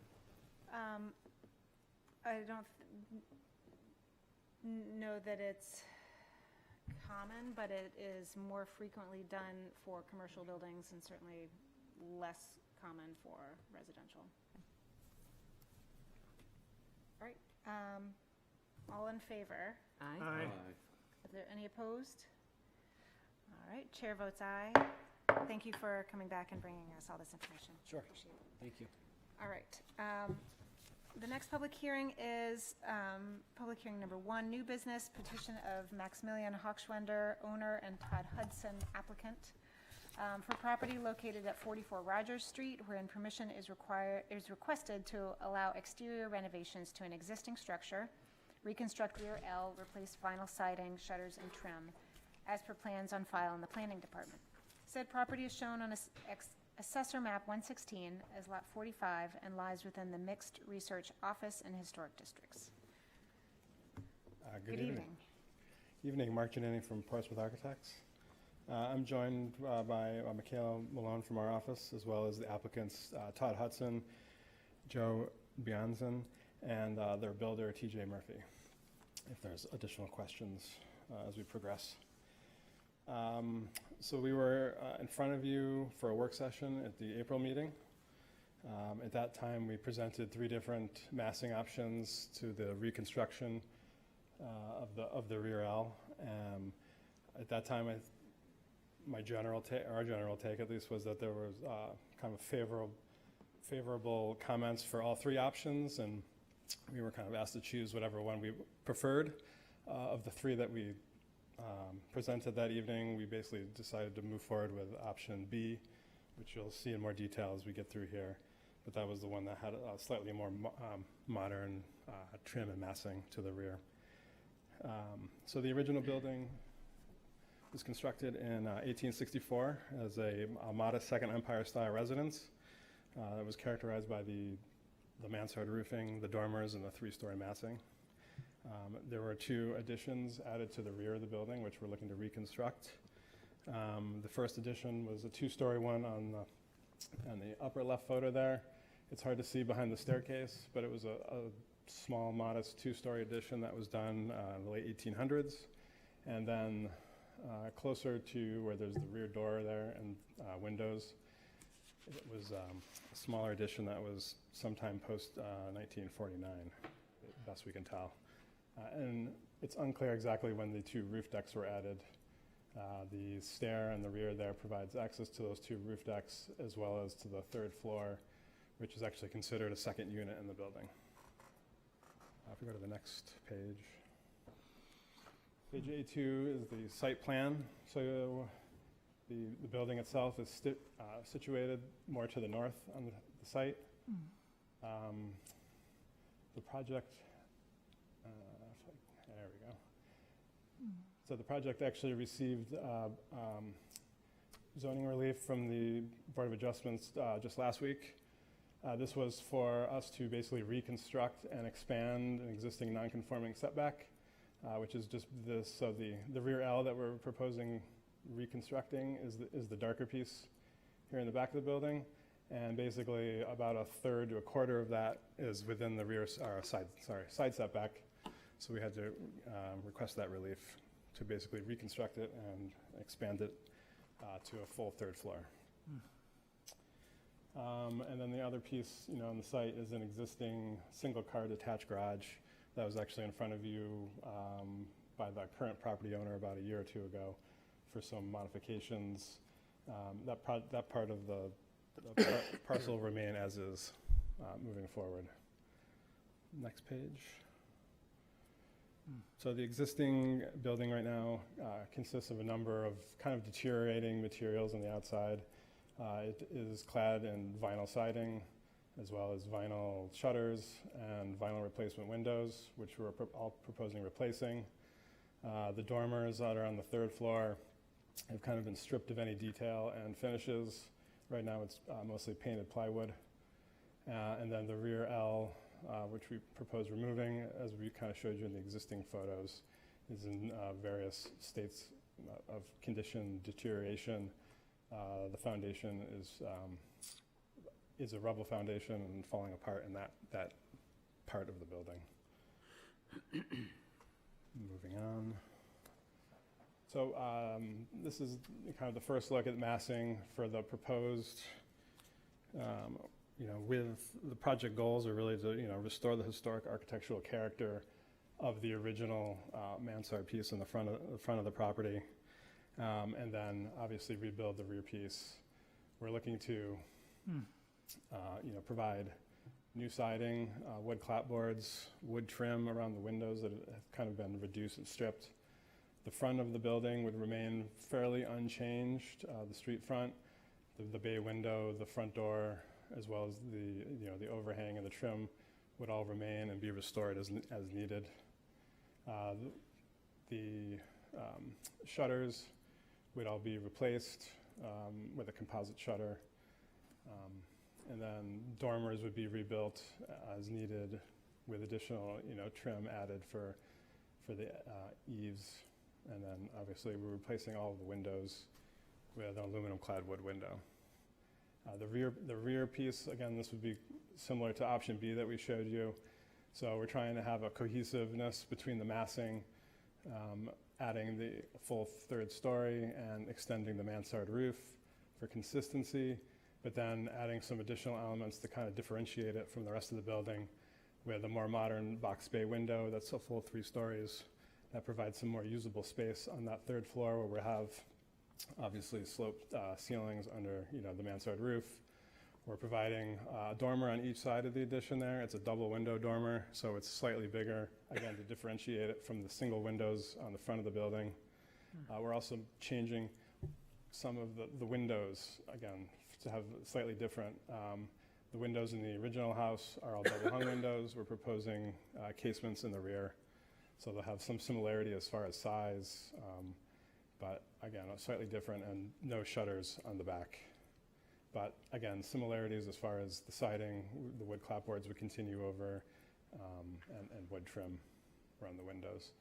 I don't know that it's common, but it is more frequently done for commercial buildings and certainly less common for residential. All right, all in favor? Aye. Aye. Are there any opposed? All right, chair votes aye. Thank you for coming back and bringing us all this information. Sure. Appreciate it. Thank you. All right. The next public hearing is public hearing number 1, new business petition of Maximilian Hochschwender, owner, and Todd Hudson, applicant, for property located at 44 Rogers Street, wherein permission is requested to allow exterior renovations to an existing structure, reconstruct rear L, replace vinyl siding, shutters, and trim, as per plans on file in the planning department. Said property is shown on Assessor Map 116 as Lot 45 and lies within the Mixed Research Office and Historic Districts. Good evening. Evening, Mark Giannini from Portsmouth Architects. I'm joined by Michaela Malone from our office, as well as the applicants Todd Hudson, Joe Bianzan, and their builder, TJ Murphy, if there's additional questions as we progress. So we were in front of you for a work session at the April meeting. At that time, we presented 3 different massing options to the reconstruction of the rear L. At that time, our general take at least was that there was kind of favorable comments for all 3 options, and we were kind of asked to choose whatever one we preferred. Of the 3 that we presented that evening, we basically decided to move forward with option B, which you'll see in more detail as we get through here. But that was the one that had a slightly more modern trim and massing to the rear. So the original building was constructed in 1864 as a modest Second Empire-style residence. It was characterized by the mansard roofing, the dormers, and the 3-story massing. There were 2 additions added to the rear of the building, which we're looking to reconstruct. The first addition was a 2-story one on the upper left photo there. It's hard to see behind the staircase, but it was a small, modest 2-story addition that was done in the late 1800s. And then closer to where there's the rear door there and windows, it was a smaller addition that was sometime post 1949, best we can tell. And it's unclear exactly when the 2 roof decks were added. The stair in the rear there provides access to those 2 roof decks, as well as to the 3rd floor, which is actually considered a second unit in the building. If we go to the next page. Page A2 is the site plan. So the building itself is situated more to the north on the site. The project, there we go. So the project actually received zoning relief from the Board of Adjustments just last week. This was for us to basically reconstruct and expand an existing non-conforming setback, which is just this. So the rear L that we're proposing reconstructing is the darker piece here in the back of the building, and basically about 1/3 to 1/4 of that is within the rear side setback. So we had to request that relief to basically reconstruct it and expand it to a full 3rd floor. And then the other piece, on the site is an existing single-car detached garage that was actually in front of you by the current property owner about a year or 2 ago for some modifications. That part of the parcel will remain as is moving forward. Next page. So the existing building right now consists of a number of kind of deteriorating materials on the outside. It is clad in vinyl siding, as well as vinyl shutters and vinyl replacement windows, which we're all proposing replacing. The dormers that are on the 3rd floor have kind of been stripped of any detail and finishes. Right now it's mostly painted plywood. And then the rear L, which we propose removing, as we kind of showed you in the existing photos, is in various states of condition deterioration. The foundation is a rubble foundation and falling apart in that part of the building. Moving on. So this is kind of the first look at massing for the proposed, with the project goals are really to, restore the historic architectural character of the original mansard piece in the front of the property. And then obviously rebuild the rear piece. We're looking to, provide new siding, wood clapboards, wood trim around the windows that have kind of been reduced and stripped. The front of the building would remain fairly unchanged. The street front, the bay window, the front door, as well as the overhang and the trim would all remain and be restored as needed. The shutters would all be replaced with a composite shutter. And then dormers would be rebuilt as needed with additional, trim added for the eaves And then obviously we're replacing all of the windows with an aluminum clad wood window. The rear piece, again, this would be similar to option B that we showed you. So we're trying to have a cohesiveness between the massing, adding the full third story and extending the mansard roof for consistency, but then adding some additional elements to kind of differentiate it from the rest of the building with a more modern box bay window that's a full 3 stories that provides some more usable space on that 3rd floor where we have obviously sloped ceilings under the mansard roof. We're providing a dormer on each side of the addition there. It's a double window dormer, so it's slightly bigger, again, to differentiate it from the single windows on the front of the building. We're also changing some of the windows, again, to have slightly different. The windows in the original house are all double hung windows. We're proposing casements in the rear, so they'll have some similarity as far as size, but again, slightly different, and no shutters on the back. But again, similarities as far as the siding, the wood clapboards would continue over, and wood trim around the windows.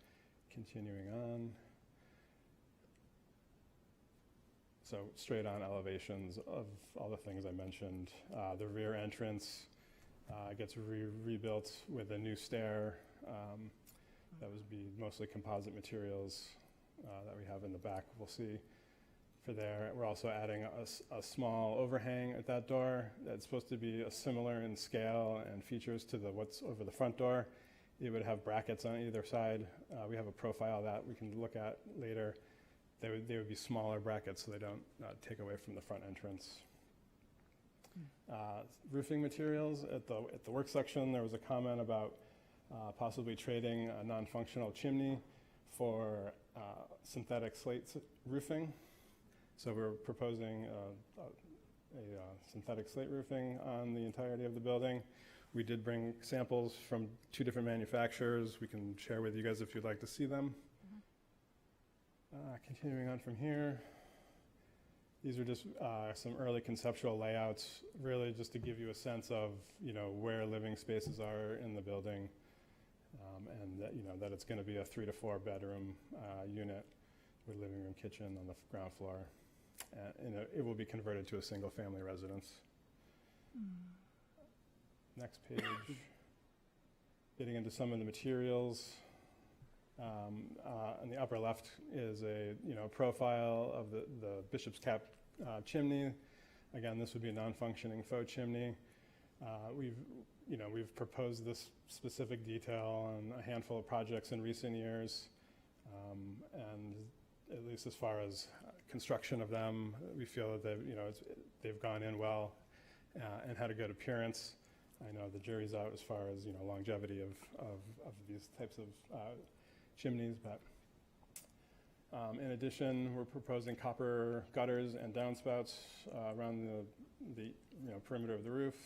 Continuing on. So straight on elevations of all the things I mentioned. The rear entrance gets rebuilt with a new stair that would be mostly composite materials that we have in the back. We'll see for there. We're also adding a small overhang at that door that's supposed to be similar in scale and features to what's over the front door. It would have brackets on either side. We have a profile that we can look at later. They would be smaller brackets so they don't take away from the front entrance. Roofing materials, at the work section, there was a comment about possibly trading a non-functional chimney for synthetic slate roofing. So we're proposing a synthetic slate roofing on the entirety of the building. We did bring samples from 2 different manufacturers. We can share with you guys if you'd like to see them. Continuing on from here, these are just some early conceptual layouts, really just to give you a sense of where living spaces are in the building, and that that it's going to be a 3 to 4 bedroom unit with living room, kitchen on the ground floor. And it will be converted to a single family residence. Next page. Getting into some of the materials. On the upper left is a profile of the Bishop's Cap chimney. Again, this would be a non-functioning faux chimney. We've proposed this specific detail on a handful of projects in recent years, and at least as far as construction of them, we feel that they've gone in well and had a good appearance. I know the jury's out as far as longevity of these types of chimneys, but in addition, we're proposing copper gutters and downspouts around the perimeter of the roof.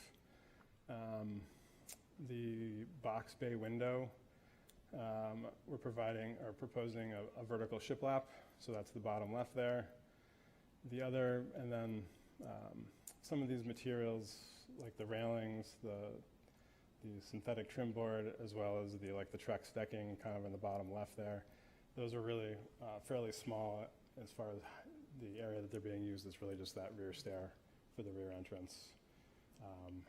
The box bay window, we're proposing a vertical shiplap, so that's the bottom left there. And then some of these materials, like the railings, the synthetic trim board, as well as the Trex decking kind of in the bottom left there. Those are really fairly small as far as the area that they're being used. Is really just that rear stair for the rear entrance.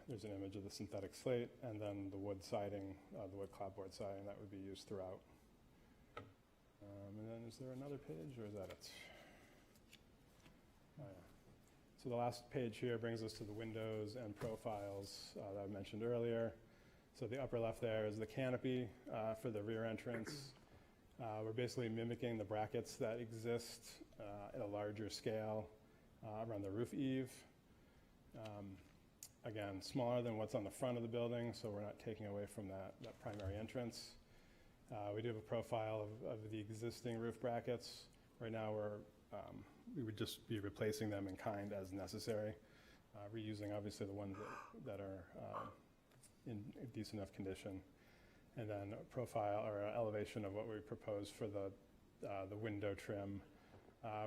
There's an image of the synthetic slate, and then the wood siding, the wood clapboard siding that would be used throughout. And then is there another page, or is that it? Oh, yeah. So the last page here brings us to the windows and profiles that I mentioned earlier. So the upper left there is the canopy for the rear entrance. We're basically mimicking the brackets that exist at a larger scale around the roof eave. Again, smaller than what's on the front of the building, so we're not taking away from that primary entrance. We do have a profile of the existing roof brackets. Right now, we would just be replacing them in kind as necessary, reusing obviously the ones that are in decent enough condition. And then a profile or an elevation of what we propose for the window trim.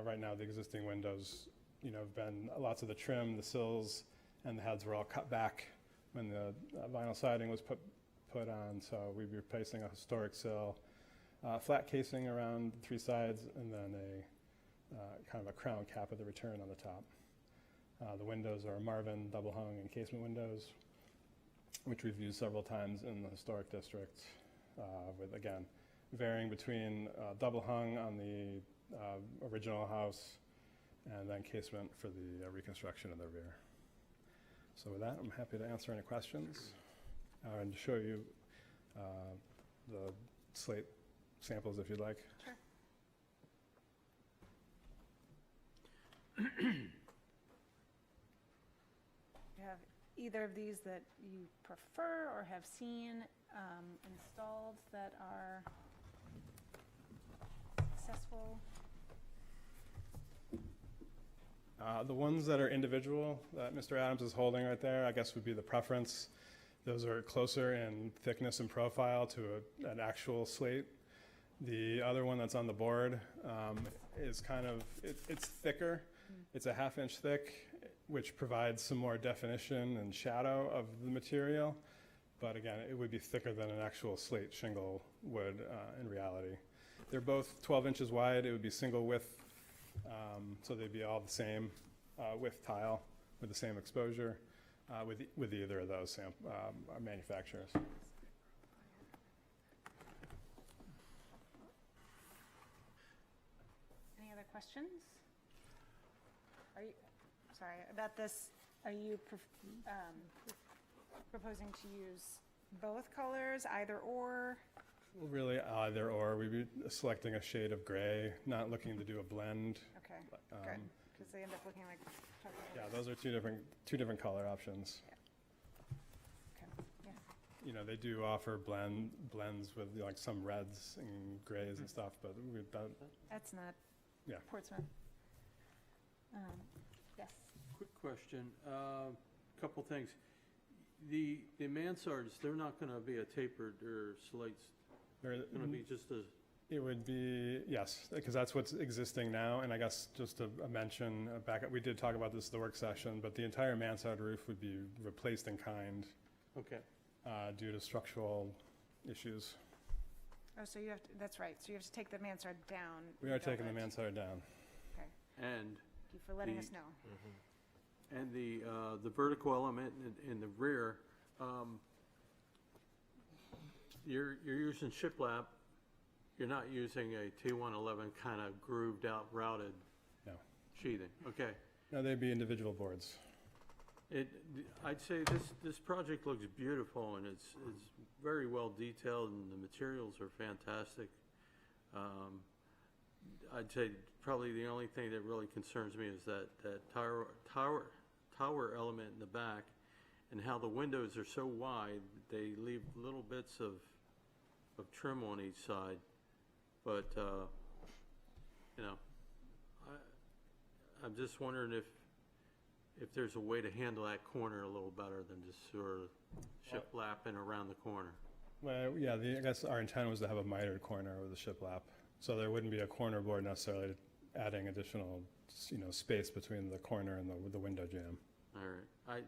Right now, the existing windows, have been lots of the trim, the sills, and the heads were all cut back when the vinyl siding was put on. So we'd be replacing a historic sill flat casing around 3 sides, and then a kind of a crown cap with a return on the top. The windows are Marvin double hung and casement windows, which we've used several times in the historic district, with, again, varying between double hung on the original house and then casement for the reconstruction of the rear. So with that, I'm happy to answer any questions and show you the slate samples if you'd like. Sure. You have either of these that you prefer or have seen installed that are successful? The ones that are individual that Mr. Adams is holding right there, I guess would be the preference. Those are closer in thickness and profile to an actual slate. The other one that's on the board is kind of, it's thicker. It's a 1/2 inch thick, which provides some more definition and shadow of the material. But again, it would be thicker than an actual slate shingle would in reality. They're both 12 inches wide. It would be single width, so they'd be all the same width tile with the same exposure with either of those manufacturers. Any other questions? Are you, sorry, about this, are you proposing to use both colors, either or? Well, really either or. We'd be selecting a shade of gray, not looking to do a blend. Okay, good, because they end up looking like chocolate. Yeah, those are two different color options. Okay, yeah. You know, they do offer blends with like some reds and grays and stuff, but we've done, That's not yeah. Portsmouth. Yes. Quick question, couple things. The mansards, they're not gonna be a tapered or slates, There- gonna be just a, It would be, yes, because that's what's existing now, and I guess just a mention, back up, we did talk about this at the work session, but the entire mansard roof would be replaced in kind okay. due to structural issues. Oh, so you have to, that's right, so you have to take the mansard down. We are taking the build it. mansard down. And, Thank you for letting us know. and the vertical element in the rear, you're using shiplap, you're not using a T111 kind of grooved out routed No. sheathing, okay. No, they'd be individual boards. I'd say this project looks beautiful and it's very well detailed and the materials are fantastic. I'd say probably the only thing that really concerns me is that tower element in the back and how the windows are so wide, they leave little bits of trim on each side. But, you know, I'm just wondering if there's a way to handle that corner a little better than just sort of shiplapping around the corner. Well, yeah, I guess our intent was to have a mitered corner with a shiplap, so there wouldn't be a corner board necessarily adding additional, space between the corner and the window jamb. All right.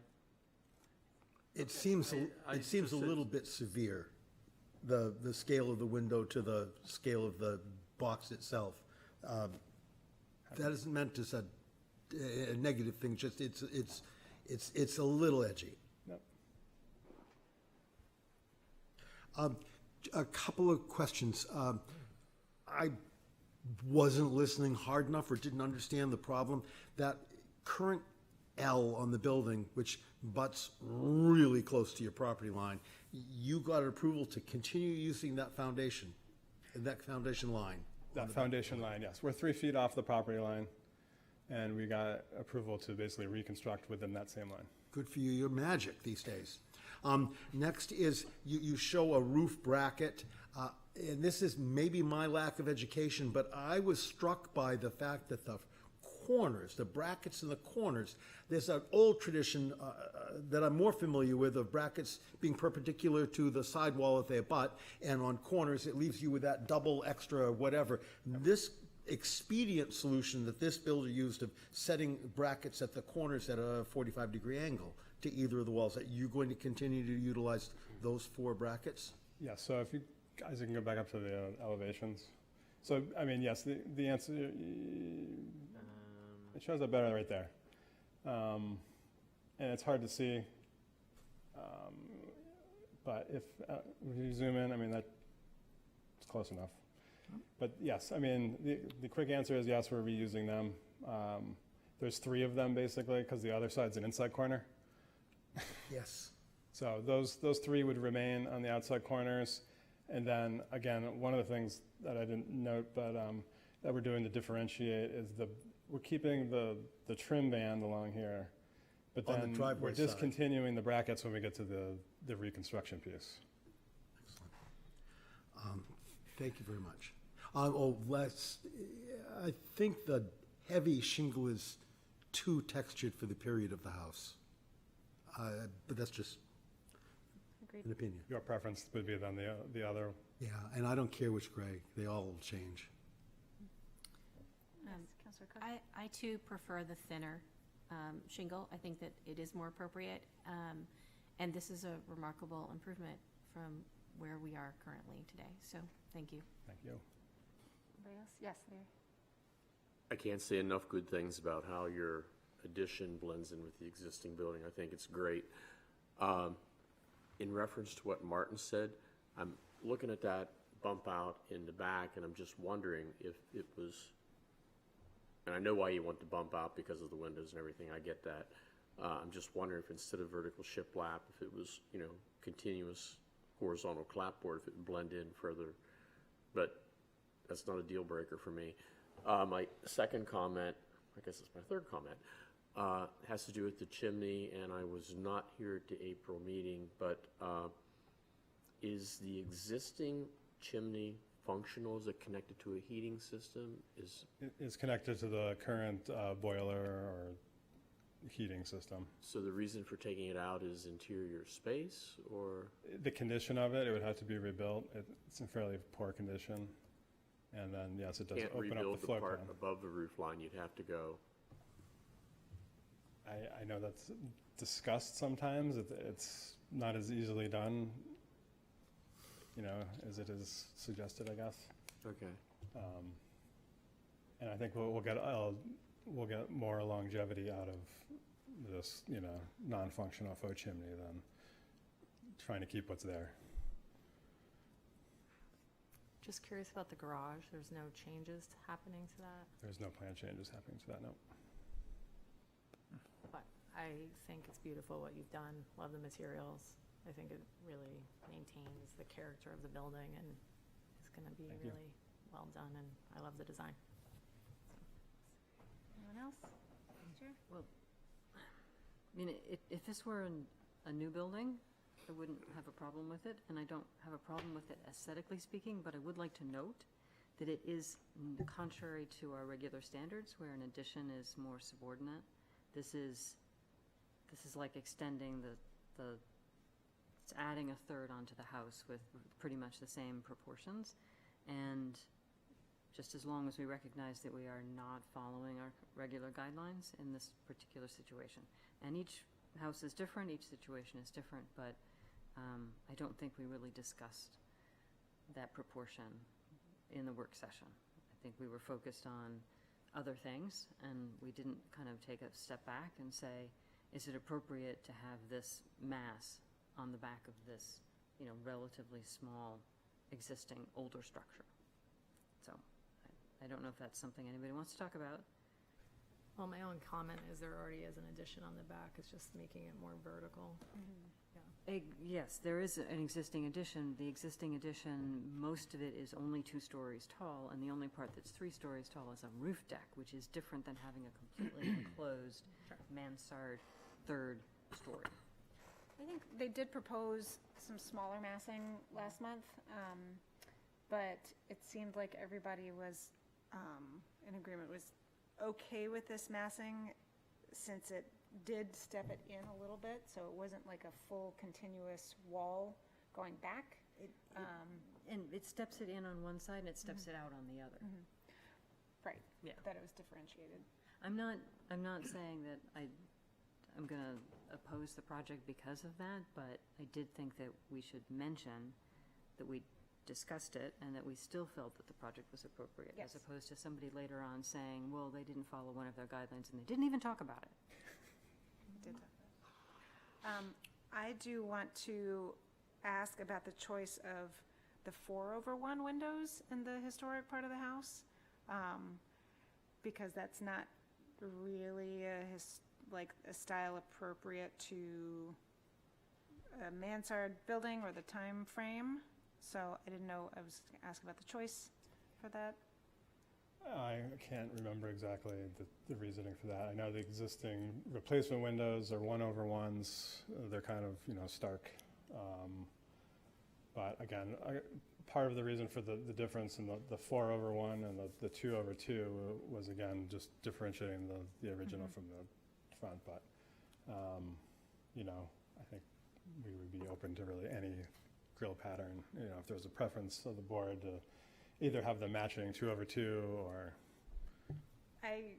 It seems, I it seems a just- little bit severe, the scale of the window to the scale of the box itself. That isn't meant to say a negative thing, just it's a little edgy. Yep. A couple of questions. I wasn't listening hard enough or didn't understand the problem. That current L on the building, which butts really close to your property line, you got approval to continue using that foundation line? That foundation line, yes. We're 3 feet off the property line, and we got approval to basically reconstruct within that same line. Good for you, you're magic these days. Next is, you show a roof bracket, and this is maybe my lack of education, but I was struck by the fact that the corners, the brackets in the corners, there's an old tradition that I'm more familiar with of brackets being perpendicular to the sidewall that they abut, and on corners, it leaves you with that double extra whatever. This expedient solution that this builder used of setting brackets at the corners at a 45-degree angle to either of the walls, are you going to continue to utilize those 4 brackets? Yeah, so if you guys, you can go back up to the elevations. So, I mean, yes, the answer, it shows up better right there. And it's hard to see. But if you zoom in, I mean, that's close enough. But yes, I mean, the quick answer is yes, we're reusing them. There's 3 of them basically, because the other side's an inside corner. Yes. So those 3 would remain on the outside corners. And then again, one of the things that I didn't note, but that we're doing to differentiate is we're keeping the trim band along here, but On the then driveway we're side. discontinuing the brackets when we get to the reconstruction piece. Thank you very much. I think the heavy shingle is too textured for the period of the house. But that's just Agreed. an opinion. Your preference would be then the other. Yeah, and I don't care which gray, they all change. Yes, Councilor Cook? I too prefer the thinner shingle. I think that it is more appropriate. And this is a remarkable improvement from where we are currently today. So, thank you. Thank you. Anybody else? Yes, Larry. I can't say enough good things about how your addition blends in with the existing building. I think it's great. In reference to what Martin said, I'm looking at that bump out in the back, and I'm just wondering if it was, and I know why you want the bump out because of the windows and everything, I get that. I'm just wondering if instead of vertical shiplap, if it was, continuous horizontal clapboard, if it would blend in further. But that's not a deal breaker for me. My second comment, I guess it's my third comment, has to do with the chimney, and I was not here at the April meeting, but is the existing chimney functional? Is it connected to a heating system? It's connected to the current boiler or heating system. So the reason for taking it out is interior space, or? The condition of it would have to be rebuilt. It's in fairly poor condition. And then, yes, it does Can't open up rebuild the the floor part plan. above the roof line, you'd have to go. I know that's discussed sometimes. It's not as easily done, as it is suggested, I guess. Okay. And I think we'll get more longevity out of this, non-functional faux chimney than trying to keep what's there. Just curious about the garage. There's no changes happening to that, There's no plan changes happening to that, no. but I think it's beautiful what you've done. Love the materials. I think it really maintains the character of the building and it's going to be Thank you. really well done, and I love the design. Anyone else? Sure. Well, I mean, if this were a new building, I wouldn't have a problem with it, and I don't have a problem with it aesthetically speaking, but I would like to note that it is contrary to our regular standards, where an addition is more subordinate. This is like extending it's adding a third onto the house with pretty much the same proportions, and just as long as we recognize that we are not following our regular guidelines in this particular situation. And each house is different, each situation is different, but I don't think we really discussed that proportion in the work session. I think we were focused on other things, and we didn't kind of take a step back and say, is it appropriate to have this mass on the back of this, relatively small existing older structure? So I don't know if that's something anybody wants to talk about. Well, my own comment is there already is an addition on the back. It's just making it more vertical. Yes, there is an existing addition. The existing addition, most of it is only 2 stories tall, and the only part that's 3 stories tall is a roof deck, which is different than having a completely enclosed mansard 3rd story. I think they did propose some smaller massing last month, but it seemed like everybody was in agreement, was okay with this massing, since it did step it in a little bit, so it wasn't like a full continuous wall going back. And it steps it in on one side and it steps it out on the other. Right, Yeah. that it was differentiated. I'm not saying that I'm going to oppose the project because of that, but I did think that we should mention that we discussed it and that we still felt that the project was appropriate, as Yes. opposed to somebody later on saying, well, they didn't follow one of their guidelines and they didn't even talk about it. Did that. I do want to ask about the choice of the 4/1 windows in the historic part of the house, because that's not really a style appropriate to a mansard building or the time frame. So I didn't know, I was going to ask about the choice for that. I can't remember exactly the reasoning for that. I know the existing replacement windows are 1/1s. They're kind of, stark. But again, part of the reason for the difference in the 4/1 and the 2/2 was, again, just differentiating the original from the front. But, I think we would be open to really any grill pattern, if there was a preference of the board to either have the matching 2/2 or. I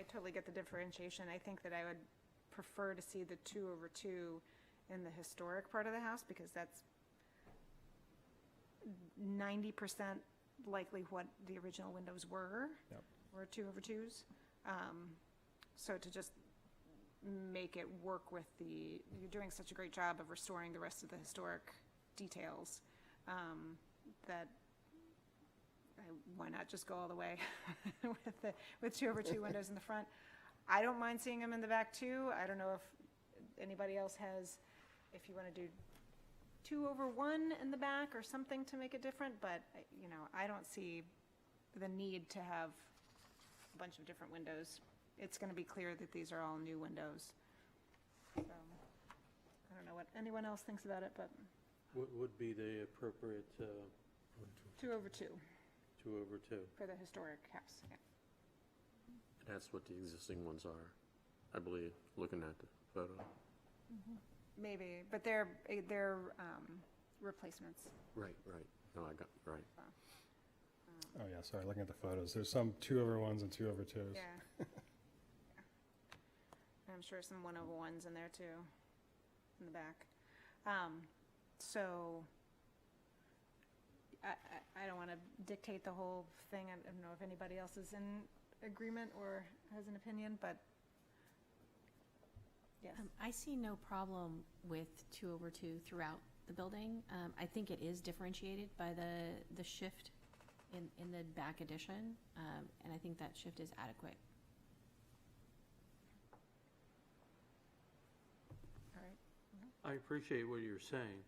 totally get the differentiation. I think that I would prefer to see the 2/2 in the historic part of the house, because that's 90% likely what the original windows were. Yep. Were 2/2s. So to just make it work with you're doing such a great job of restoring the rest of the historic details, that why not just go all the way with 2/2 windows in the front? I don't mind seeing them in the back too. I don't know if anybody else has, if you want to do 2/1 in the back or something to make it different, but I don't see the need to have a bunch of different windows. It's going to be clear that these are all new windows. So I don't know what anyone else thinks about it, but What would be the appropriate 2/2 2/2? for the historic house. Yeah. That's what the existing ones are, I believe, looking at the photo. Maybe, but they're replacements. Right. No, I got, right. Oh, yeah, sorry, looking at the photos. There's some 2/1s and 2/2s. Yeah. Yeah. I'm sure some 1/1s in there too, in the back. So I don't want to dictate the whole thing. I don't know if anybody else is in agreement or has an opinion, but yes. I see no problem with 2/2 throughout the building. I think it is differentiated by the shift in the back addition, and I think that shift is adequate. All right. I appreciate what you're saying.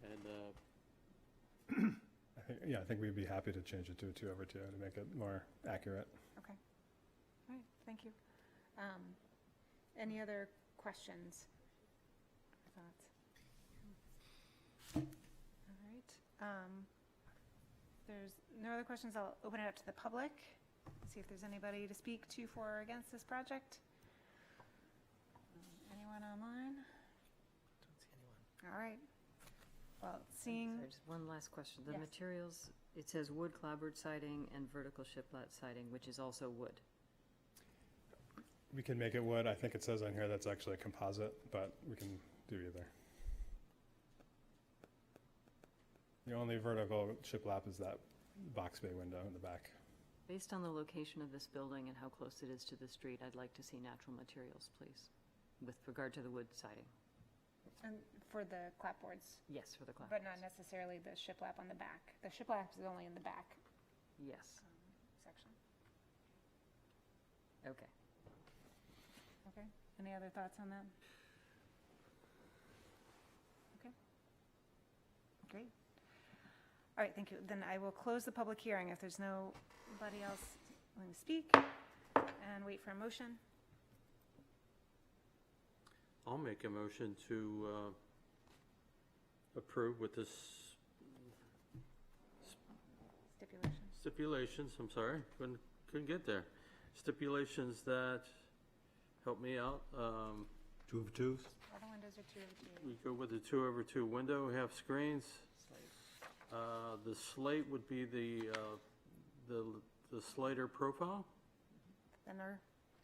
And I think we'd be happy to change it to a 2/2 to make it more accurate. Okay. All right, thank you. Any other questions or thoughts? All right. There's no other questions. I'll open it up to the public. See if there's anybody to speak to for or against this project. Anyone online? Don't see anyone. All right. Well, seeing, Sorry, just one last question. The Yes. materials, it says wood clapboard siding and vertical shiplap siding, which is also wood. We can make it wood. I think it says on here that's actually a composite, but we can do either. The only vertical shiplap is that box bay window in the back. Based on the location of this building and how close it is to the street, I'd like to see natural materials, please, with regard to the wood siding. and for the clapboards, Yes, for the clapboards. but not necessarily the shiplap on the back. The shiplap is only in the back Yes, section. okay. Okay. Any other thoughts on that? Okay. Great. All right, thank you. Then I will close the public hearing if there's nobody else willing to speak, and wait for a motion. I'll make a motion to approve with this Stipulations. stipulations, I'm sorry, couldn't get there. Stipulations that, help me out, 2/2s? All the windows are 2/2. we go with the 2/2 window, half screens. The slate would be the slider profile. Thinner.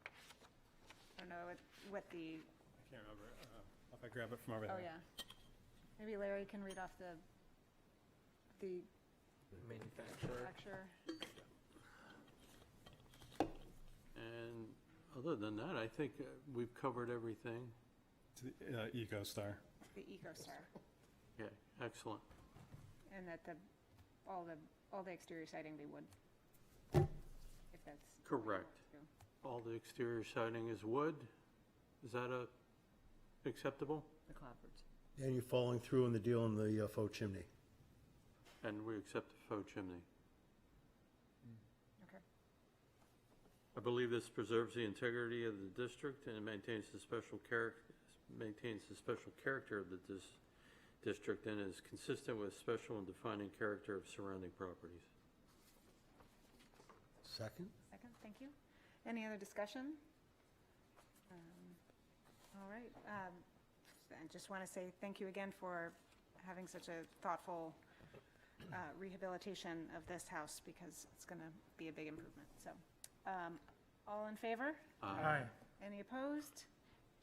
I don't know what the, I can't remember. If I grab it from over oh there. yeah. Maybe Larry can read off the the Manufacturer. manufacturer. And other than that, I think we've covered everything. To the EcoStar. The EcoStar, Okay, excellent. and that all the exterior siding be wood. If that's. Correct. All the exterior siding is wood. Is that acceptable? The clapboards. And you're following through on the deal on the faux chimney. And we accept the faux chimney. Okay. I believe this preserves the integrity of the district and maintains the special character of the district and is consistent with special and defining character of surrounding properties. Second? Second, thank you. Any other discussion? All right. I just want to say thank you again for having such a thoughtful rehabilitation of this house, because it's going to be a big improvement. So, all in favor? Aye. Any opposed?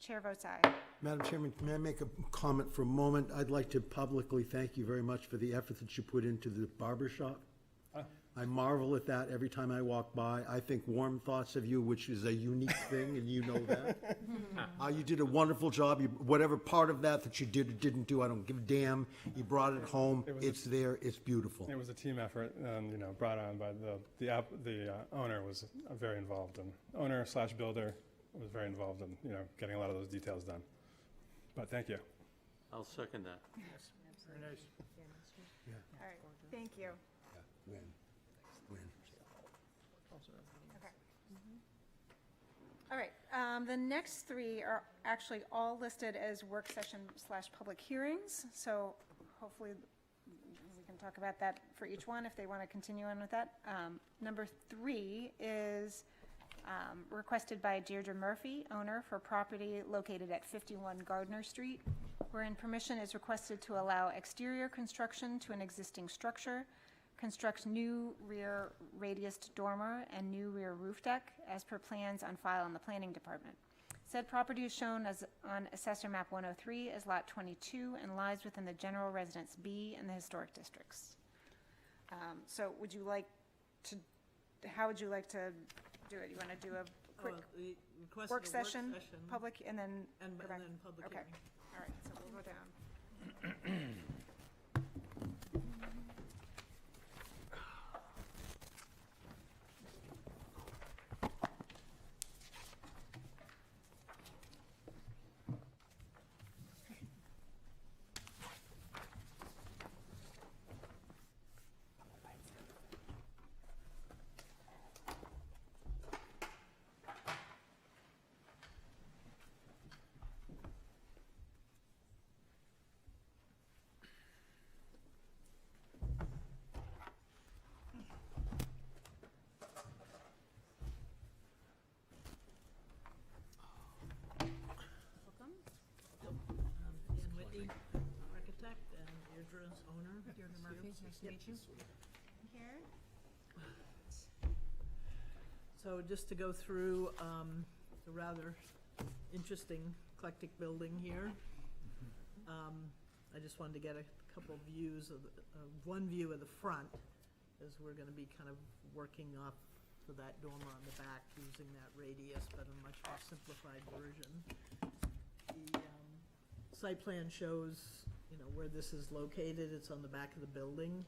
Chair votes aye. Madam Chairman, may I make a comment for a moment? I'd like to publicly thank you very much for the effort that you put into the barber shop. I marvel at that every time I walk by. I think warm thoughts of you, which is a unique thing, and you know that. You did a wonderful job. Whatever part of that you did or didn't do, I don't give a damn. You brought it home. It's there. It's beautiful. It was a team effort, and brought on by the owner was very involved, and owner/builder was very involved in getting a lot of those details done. But thank you. I'll second that. Yes, very nice. All right, thank you. Win. Win. Okay. All right, the next three are actually all listed as work session / public hearings, so hopefully we can talk about that for each one if they want to continue on with that. Number 3 is requested by Deirdre Murphy, owner, for property located at 51 Gardner Street, wherein permission is requested to allow exterior construction to an existing structure, construct new rear radiused dormer and new rear roof deck as per plans on file in the planning department. Said property is shown as on Assessor Map 103 as Lot 22 and lies within the general residence B in the historic districts. So would you like to, how would you like to do it? You want to do a quick work session, public, and then And go back? then public Okay. hearing. All right, so we'll go down. Ian Whitney, architect, and Deirdre's owner. Deirdre Murphy, nice to meet you. Here. So just to go through the rather interesting eclectic building here. I just wanted to get a couple views of, one view of the front, as we're gonna be kind of working off of that dormer on the back, using that radius, but a much more simplified version. The site plan shows, where this is located. It's on the back of the building.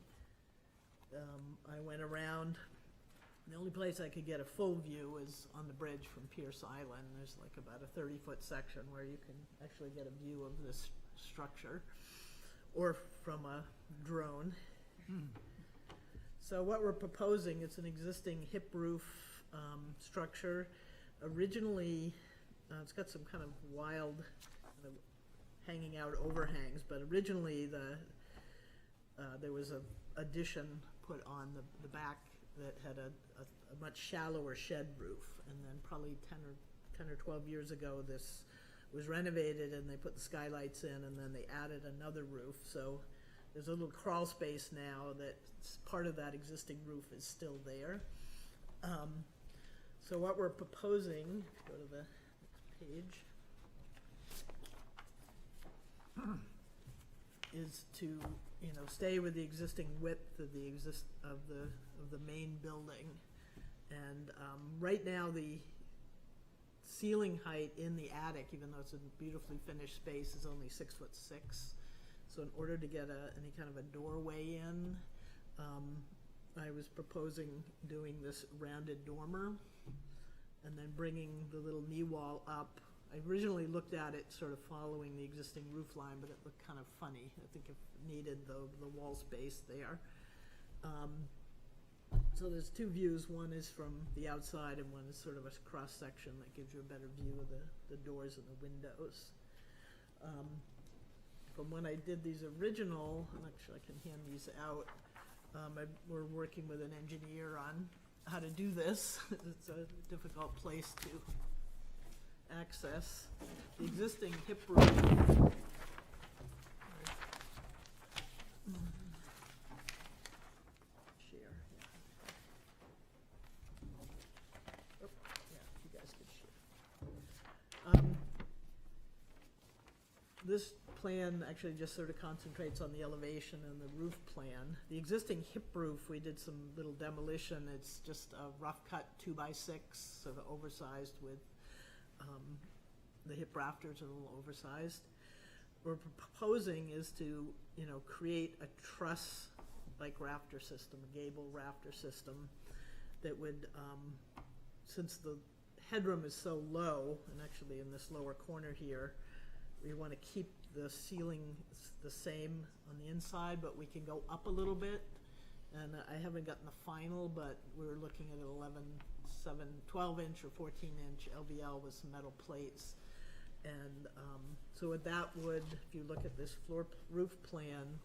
I went around. The only place I could get a full view is on the bridge from Pierce Island. There's like about a 30-foot section where you can actually get a view of this structure, or from a drone. So what we're proposing, it's an existing hip roof structure. Originally, it's got some kind of wild hanging out overhangs, but originally there was a addition put on the back that had a much shallower shed roof, and then probably 10 or 12 years ago this was renovated and they put the skylights in, and then they added another roof. So there's a little crawl space now that part of that existing roof is still there. So what we're proposing, go to the next page, is to stay with the existing width of the main building. And right now, the ceiling height in the attic, even though it's a beautifully finished space, is only 6'6". So in order to get any kind of a doorway in, I was proposing doing this rounded dormer and then bringing the little knee wall up. I originally looked at it sort of following the existing roof line, but it looked kind of funny. I think it needed the wall space there. So there's two views. One is from the outside and one is sort of a cross section that gives you a better view of the doors and the windows. From when I did these original, and actually I can hand these out, we're working with an engineer on how to do this. It's a difficult place to access. The existing hip roof. Share, yeah. Oh, yeah, you guys can share. This plan actually just sort of concentrates on the elevation and the roof plan. The existing hip roof, we did some little demolition. It's just a rough cut 2x6, sort of oversized with the hip rafters are a little oversized. What we're proposing is to, create a truss-like rafter system, a gable rafter system that would, since the headroom is so low, and actually in this lower corner here, we want to keep the ceiling the same on the inside, but we can go up a little bit. And I haven't gotten the final, but we're looking at an 12-inch or 14-inch LVL with some metal plates. And so what that would, if you look at this roof plan,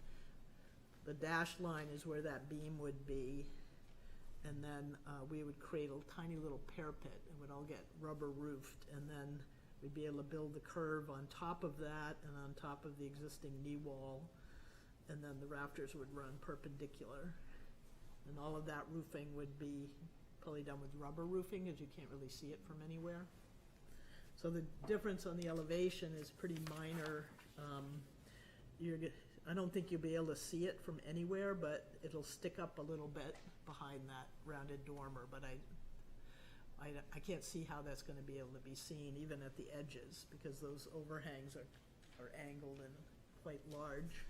the dashed line is where that beam would be. And then we would create a tiny little parapet. It would all get rubber roofed. And then we'd be able to build the curve on top of that and on top of the existing knee wall. And then the rafters would run perpendicular. And all of that roofing would be probably done with rubber roofing, as you can't really see it from anywhere. So the difference on the elevation is pretty minor. I don't think you'll be able to see it from anywhere, but it'll stick up a little bit behind that rounded dormer. But I can't see how that's going to be able to be seen even at the edges, because those overhangs are angled and quite large.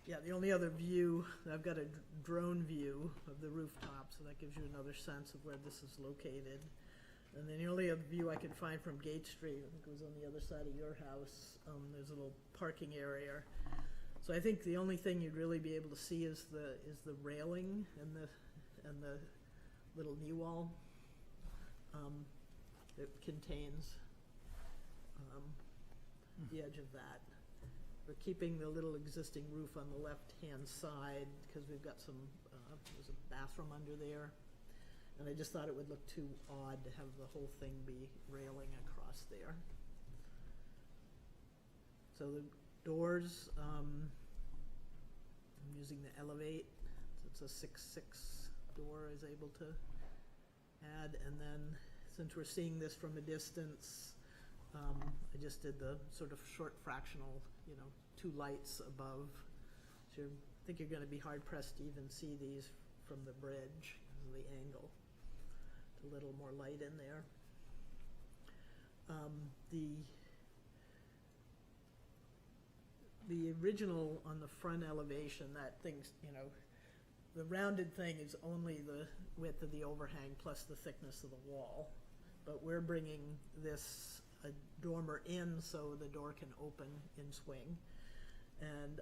Yeah, the only other view, I've got a drone view of the rooftop, so that gives you another sense of where this is located. And then the only other view I could find from Gate Street, I think it was on the other side of your house, there's a little parking area. So I think the only thing you'd really be able to see is the railing and the little knee wall that contains the edge of that. We're keeping the little existing roof on the left-hand side because we've got some, there's a bathroom under there. And I just thought it would look too odd to have the whole thing be railing across there. So the doors, I'm using the Elevate. So it's a 6'6" door I was able to add. And then since we're seeing this from a distance, I just did the sort of short fractional, 2 lights above. So I think you're going to be hard pressed to even see these from the bridge because of the angle. A little more light in there. The original on the front elevation, that thing's, the rounded thing is only the width of the overhang plus the thickness of the wall. But we're bringing this dormer in so the door can open in swing. And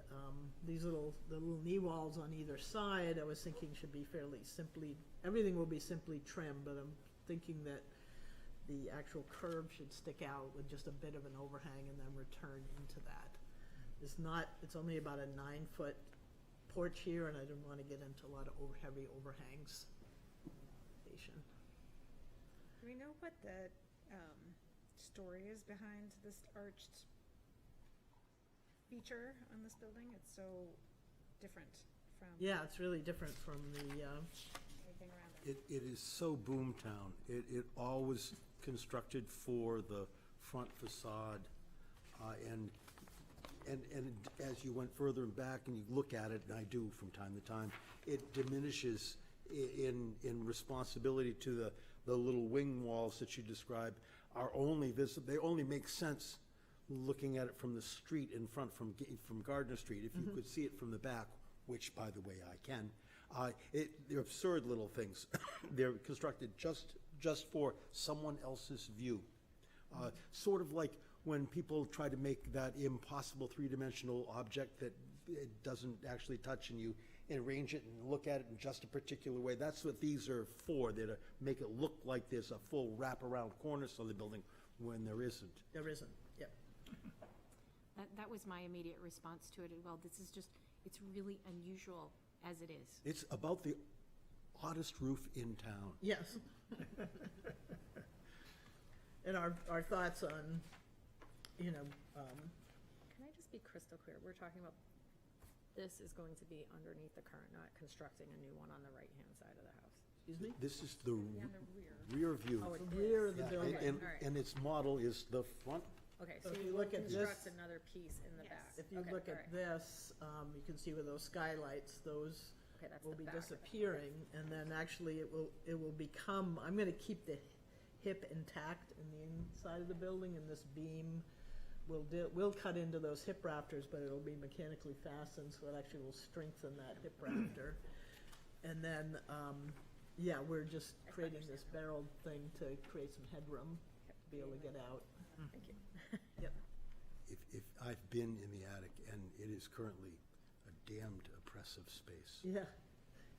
the little knee walls on either side, I was thinking should be fairly simply, everything will be simply trimmed, but I'm thinking that the actual curve should stick out with just a bit of an overhang and then return into that. It's only about a 9-foot porch here, and I didn't want to get into a lot of heavy overhangs. Do we know what the story is behind this arched feature on this building? It's so different from Yeah, it's really different from the, anything around it. It is so boomtown. It all was constructed for the front facade, and as you went further back and you look at it, and I do from time to time, it diminishes in responsibility to the little wing walls that you described are only visible, they only make sense looking at it from the street in front from Gardner Street. If you could see it from the back, which, by the way, I can, they're absurd little things. They're constructed just for someone else's view. Sort of like when people try to make that impossible three-dimensional object that it doesn't actually touch, and you arrange it and look at it in just a particular way. That's what these are for. They're to make it look like there's a full wraparound cornice on the building when there isn't. There isn't, yep. That was my immediate response to it as well. This is just, it's really unusual as it is. It's about the oddest roof in town. Yes. And our thoughts on, you know, Can I just be crystal clear? We're talking about, this is going to be underneath the current, not constructing a new one on the right-hand side of the house. excuse me? This is the On the rear. rear view. Oh, it The rear of the Yeah, building. and- All right. And its model is the front. Okay, So so if you you will look at construct this- another piece in the Yes. back. If you Okay, look all at right. this, you can see where those skylights, those Okay, that's will the be back of it. disappearing, and then actually it will become, I'm gonna keep the hip intact in the inside of the building, and this beam will cut into those hip rafters, but it'll be mechanically fastened, so it actually will strengthen that hip rafter. And then, yeah, we're just creating this barrel thing to create some headroom, to be able to get out. Thank you. Yep. If I've been in the attic, and it is currently a damned oppressive space. Yeah,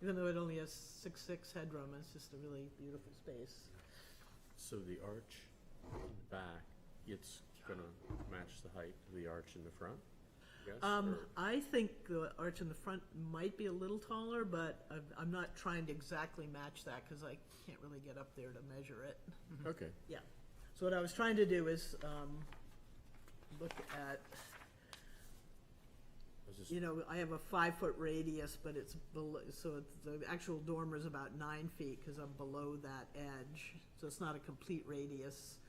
even though it only has 6'6" headroom, it's just a really beautiful space. So the arch in the back, it's gonna match the height of the arch in the front, I guess? or- I think the arch in the front might be a little taller, but I'm not trying to exactly match that, because I can't really get up there to measure it. Okay. Yeah, so what I was trying to do is, look at, I was just- you know, I have a 5-foot radius, but it's below, so the actual dormer is about 9 feet, because I'm below that edge, so it's not a complete radius.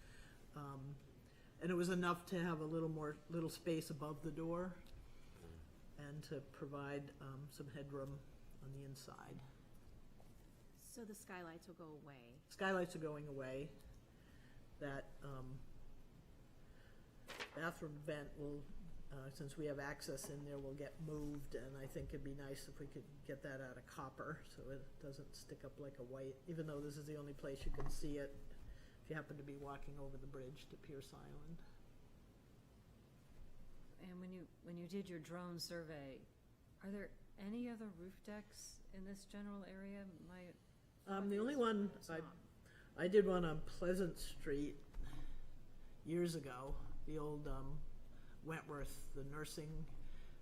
And it was enough to have a little space above the door, and to provide, some headroom on the inside. So the skylights will go away. Skylights are going away. That, bathroom vent will, since we have access in there, will get moved, and I think it'd be nice if we could get that out of copper, so it doesn't stick up like a white, even though this is the only place you can see it, if you happen to be walking over the bridge to Pierce Island. And when you did your drone survey, are there any other roof decks in this general area? The only one, It's not. I did one on Pleasant Street years ago, the old Wentworth, the nursing,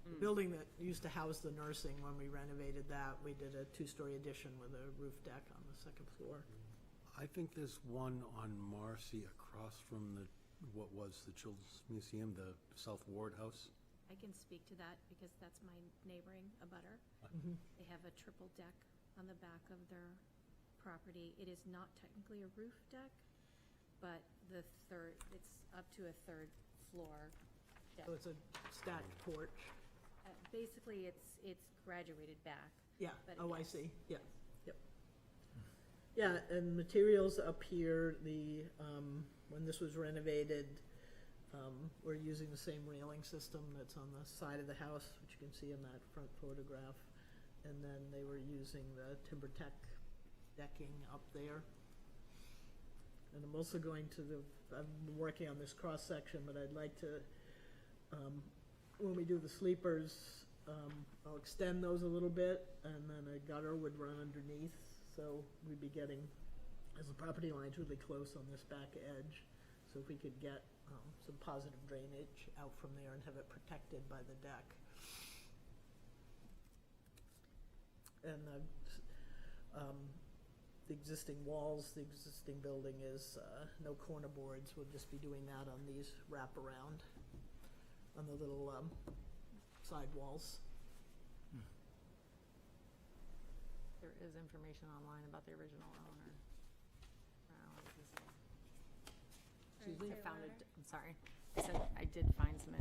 the building that used to house the nursing. When we renovated that, we did a 2-story addition with a roof deck on the 2nd floor. I think there's one on Marcy across from what was the Children's Museum, the South Ward House. I can speak to that because that's my neighboring abutter. They have a triple deck on the back of their property. It is not technically a roof deck, but it's up to a 3rd floor deck. So it's a stacked porch. Basically, it's graduated back. Yeah, But oh, I yes. see, yeah, yep. Yeah, and materials up here, when this was renovated, we're using the same railing system that's on the side of the house, which you can see in that front photograph. And then they were using the TimberTech decking up there. And I'm also going to I've been working on this cross-section, but I'd like to, when we do the sleepers, I'll extend those a little bit, and then a gutter would run underneath, so we'd be getting, as the property line's really close on this back edge, so if we could get some positive drainage out from there and have it protected by the deck. And the existing walls, the existing building is no corner boards. We'll just be doing that on these wraparound, on the little side walls. There is information online about the original owner. I found it, I'm sorry. I said I did find some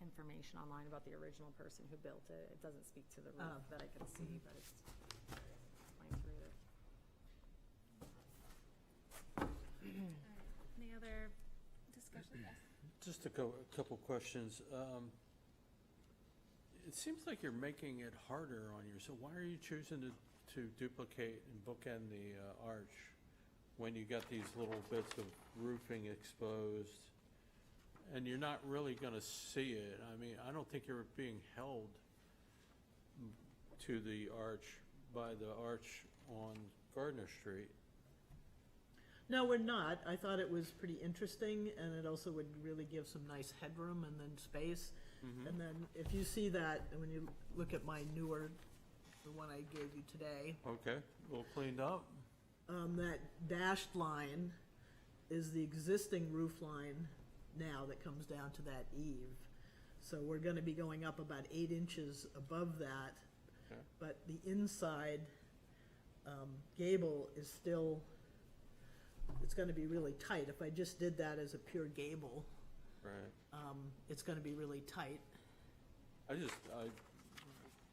information online about the original person who built it. It doesn't speak to the roof that I can see, but it's explained through it. Any other discussion? Yes. Just a couple questions. It seems like you're making it harder on yourself. Why are you choosing to duplicate and bookend the arch when you got these little bits of roofing exposed? And you're not really gonna see it. I mean, I don't think you're being held to the arch by the arch on Gardner Street. No, we're not. I thought it was pretty interesting, and it also would really give some nice headroom and then space. And then if you see that, and when you look at my newer, the one I gave you today, Okay, a little cleaned up. that dashed line is the existing roof line now that comes down to that eave. So we're gonna be going up about 8 inches above that. Okay. But the inside gable is still, it's gonna be really tight. If I just did that as a pure gable, Right. it's gonna be really tight.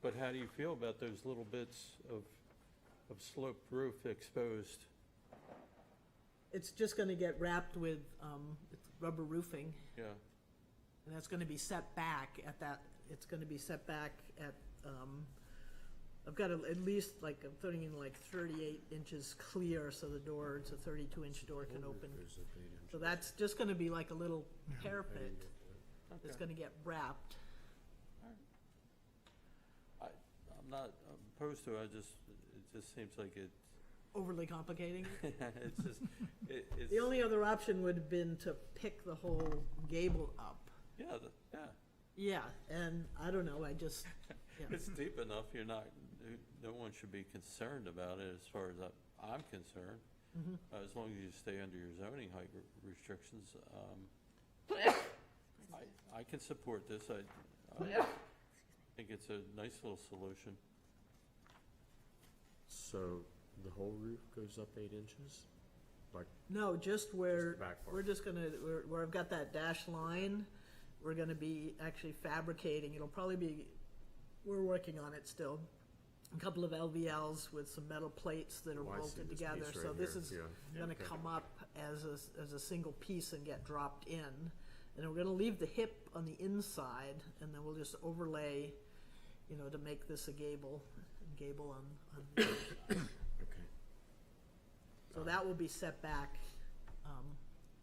But how do you feel about those little bits of sloped roof exposed? It's just gonna get wrapped with rubber roofing, Yeah, and that's gonna be set back at that, it's gonna be set back at, I've got at least like, I'm thinking like 38 inches clear, so the door, it's a 32-inch door can open. So that's just gonna be like a little parapet that's gonna get wrapped. I'm not opposed to it, it just seems like it, Overly complicating. it's just, it's. The only other option would have been to pick the whole gable up. Yeah, yeah. Yeah, and I don't know, I just, yeah. It's deep enough, no one should be concerned about it as far as I'm concerned. As long as you stay under your zoning height restrictions. I can support this. I think it's a nice little solution. So the whole roof goes up 8 inches? Like, No, just where, Just the back part. we're just gonna, where I've got that dashed line, we're gonna be actually fabricating, it'll probably be, we're working on it still. A couple of LVLs with some metal plates that are Oh, I see bolted this together, piece so right this here, is yeah. gonna Okay. come up as a single piece and get dropped in. And we're gonna leave the hip on the inside, and then we'll just overlay, to make this a gable on. Okay. So that will be set back,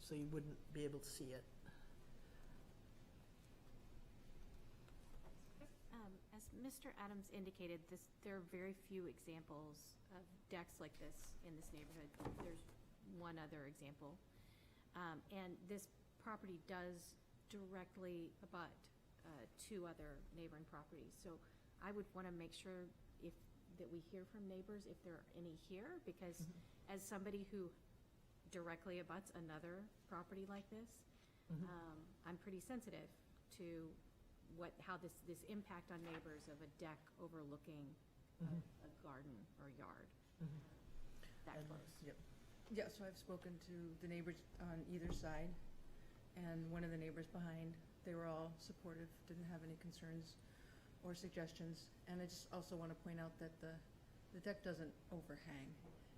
so you wouldn't be able to see it. As Mr. Adams indicated, there are very few examples of decks like this in this neighborhood. There's one other example. And this property does directly abut two other neighboring properties. So I would want to make sure that we hear from neighbors if there are any here, because as somebody who directly abuts another property like this, I'm pretty sensitive to how this impact on neighbors of a deck overlooking a garden or yard. That close. Yep. Yeah, so I've spoken to the neighbors on either side, and one of the neighbors behind, they were all supportive, didn't have any concerns or suggestions. And I just also want to point out that the deck doesn't overhang.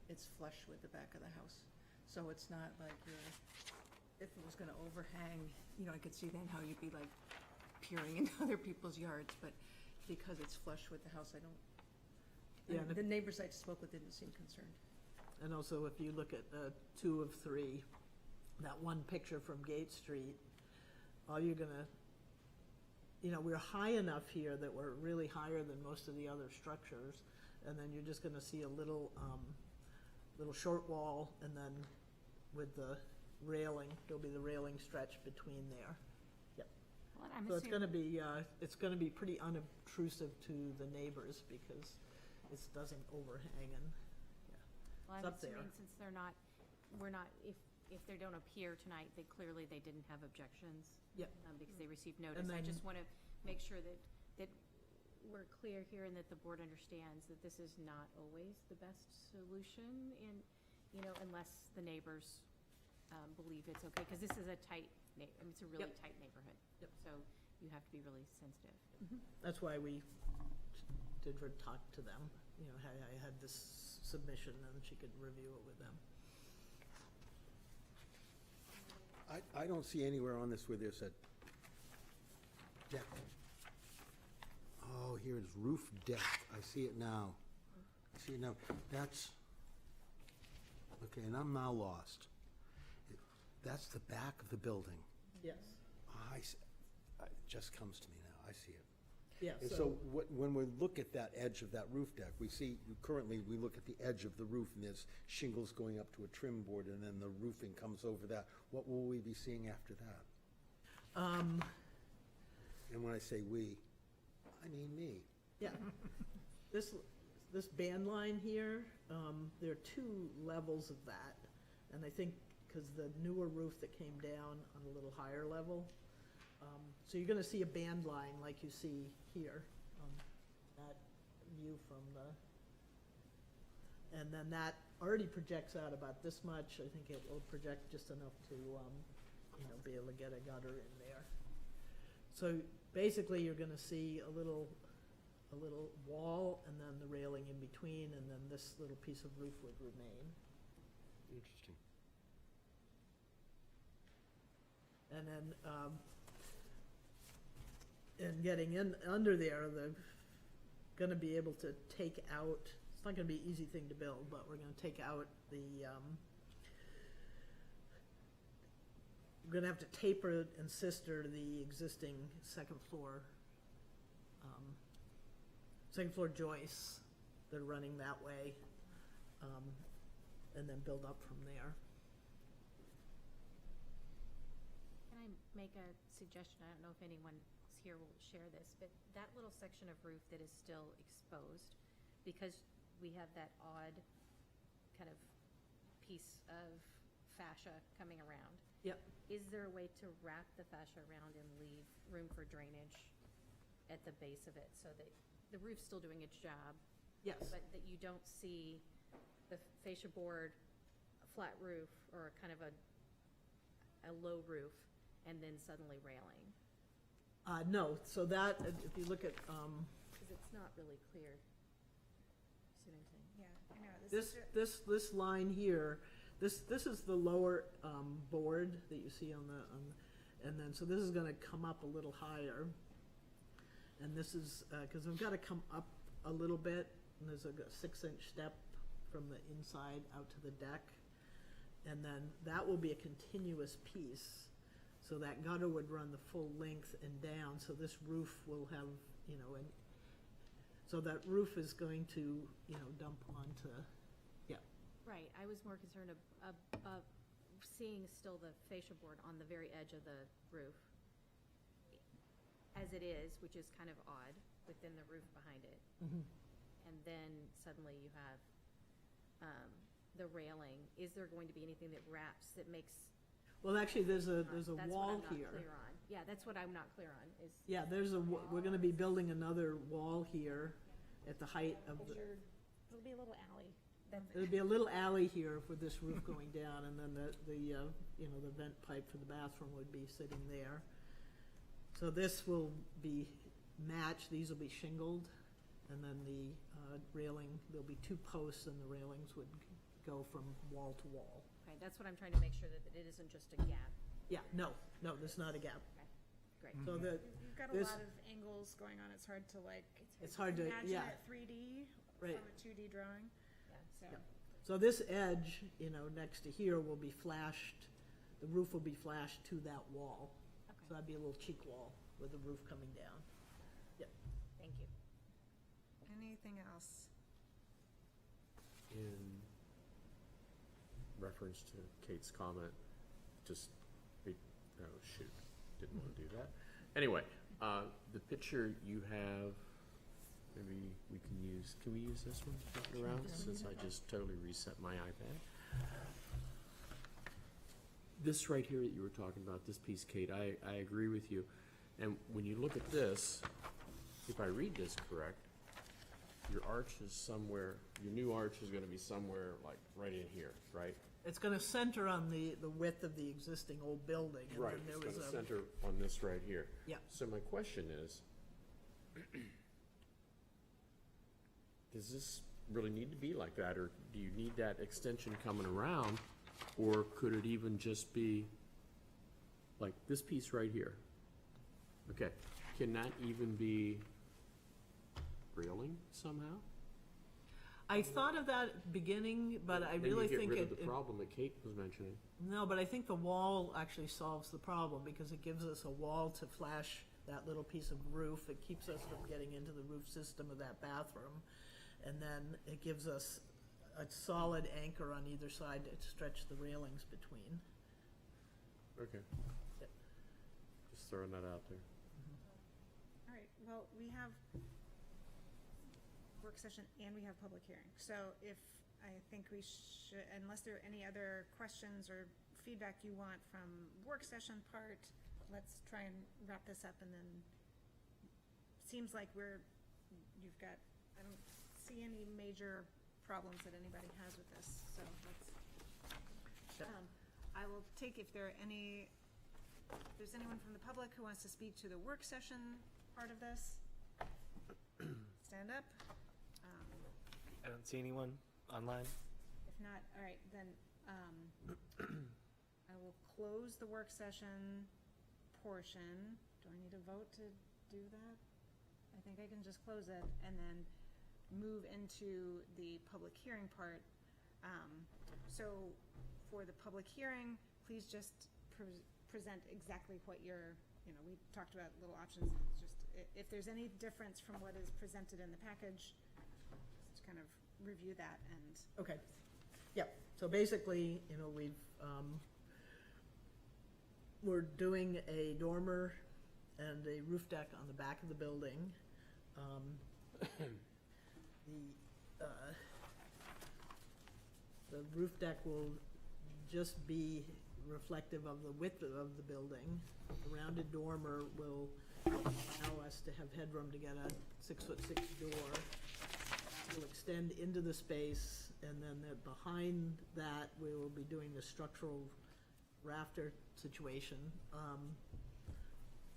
It's flush with the back of the house. So it's not like if it was going to overhang, I could see then how you'd be like peering into other people's yards, but because it's flush with the house, I don't, Yeah, the neighbors I spoke with didn't seem concerned. And also, if you look at 2 of 3, that one picture from Gate Street, all you're gonna, we're high enough here that we're really higher than most of the other structures, and then you're just gonna see a little short wall, and then with the railing, there'll be the railing stretch between there. Yep. Well, I'm So assuming, it's gonna be pretty unobtrusive to the neighbors, because it doesn't overhang and. well, it's I'm up there. assuming since if they don't appear tonight, they didn't have objections. Yep. Because they received notice. I then- just want to make sure that we're clear here and that the board understands that this is not always the best solution unless the neighbors believe it's okay, because this is a tight, I mean, it's a really Yep. tight neighborhood. Yep. So you have to be really sensitive. That's why we did talk to them, you know, I had this submission and she could review it with them. I don't see anywhere on this where there's a deck. Oh, here it is, roof deck. I see it now. I see it now. That's, okay, and I'm now lost. That's the back of the building. Yes. It just comes to me now. I see it. Yeah, And so when we look at that edge of that roof deck, we see, currently, we look at the edge of the roof, and there's shingles going up to a trim board, and then the roofing comes over that. What will we be seeing after that? And when I say we, I mean me. Yeah. This band line here, there are 2 levels of that. And I think because the newer roof that came down on a little higher level, so you're gonna see a band line like you see here, that view from the, and then that already projects out about this much. I think it will project just enough to, you know, be able to get a gutter in there. So basically, you're gonna see a little wall, and then the railing in between, and then this little piece of roof would remain. Interesting. And then, and getting in, under there, they're gonna be able to take out, it's not gonna be an easy thing to build, but we're gonna take out the, we're gonna have to taper and sister the existing second floor joists that are running that way, and then build up from there. Can I make a suggestion? I don't know if anyone here will share this, but that little section of roof that is still exposed, because we have that odd kind of piece of fascia coming around. Yep. Is there a way to wrap the fascia around and leave room for drainage at the base of it so that the roof's still doing its job? Yes. But that you don't see the fascia board, a flat roof, or kind of a low roof, and then suddenly railing? No, so that, if you look at, Because it's not really clear. See what I'm saying? Yeah, I know. this line here, this is the lower, board that you see on and then, so this is gonna come up a little higher. And this is, cause we've gotta come up a little bit, and there's a 6-inch step from the inside out to the deck. And then that will be a continuous piece. So that gutter would run the full length and down, so this roof will have, you know, and so that roof is going to, you know, dump onto, yeah. Right, I was more concerned of seeing still the fascia board on the very edge of the roof as it is, which is kind of odd within the roof behind it. And then suddenly you have the railing. Is there going to be anything that wraps, that makes? Well, actually, there's a That's what wall I'm not here. clear on. Yeah, that's what I'm not clear on, is. Yeah, we're gonna be building another wall here at the height of the, It'll be a little alley. there'll be a little alley here for this roof going down, and then the you know, the vent pipe for the bathroom would be sitting there. So this will be matched, these will be shingled, and then the railing, there'll be 2 posts, and the railings would go from wall to wall. Okay, that's what I'm trying to make sure that it isn't just a gap. Yeah, no, there's not a gap. Great. So that, You've got a this, lot of angles going on, it's hard to like. It's hard to- imagine yeah. it 3D Right. from a 2D drawing, so. Yeah. So this edge, you know, next to here will be flashed, the roof will be flashed to that wall. So that'd be a little cheek wall with the roof coming down. Yep. Thank you. Anything else? In reference to Kate's comment, oh shoot, didn't want to do that. Anyway, the picture you have, maybe we can we use this one to flip it around, since I just totally reset my iPad? This right here that you were talking about, this piece, Kate, I agree with you. And when you look at this, if I read this correct, your arch is somewhere, your new arch is gonna be somewhere like right in here, right? It's gonna center on the width of the existing old building. And Right, then there it's was gonna a center on this right here. Yeah. So my question is, does this really need to be like that, or do you need that extension coming around? Or could it even just be like this piece right here? Okay, can that even be railing somehow? I thought of that at the beginning, but I Then really you think get rid of it, the problem that Kate was mentioning. no, but I think the wall actually solves the problem, because it gives us a wall to flash that little piece of roof. It keeps us from getting into the roof system of that bathroom. And then it gives us a solid anchor on either side to stretch the railings between. Okay. Yep. Just throwing that out there. All right, well, we have work session and we have public hearing. So if, I think we should, unless there are any other questions or feedback you want from work session part, let's try and wrap this up, and then, seems like you've got, I don't see any major problems that anybody has with this, so let's, I will take, if there's anyone from the public who wants to speak to the work session part of this, stand up. I don't see anyone online. If not, all right, then, I will close the work session portion. Do I need a vote to do that? I think I can just close it and then move into the public hearing part. So for the public hearing, please just present exactly what you're, we talked about little options. Just if there's any difference from what is presented in the package, just kind of review that and. Okay, yeah, so basically, we're doing a dormer and a roof deck on the back of the building. The roof deck will just be reflective of the width of the building. The rounded dormer will allow us to have headroom to get a 6'6" door. We'll extend into the space, and then behind that, we will be doing the structural rafter situation.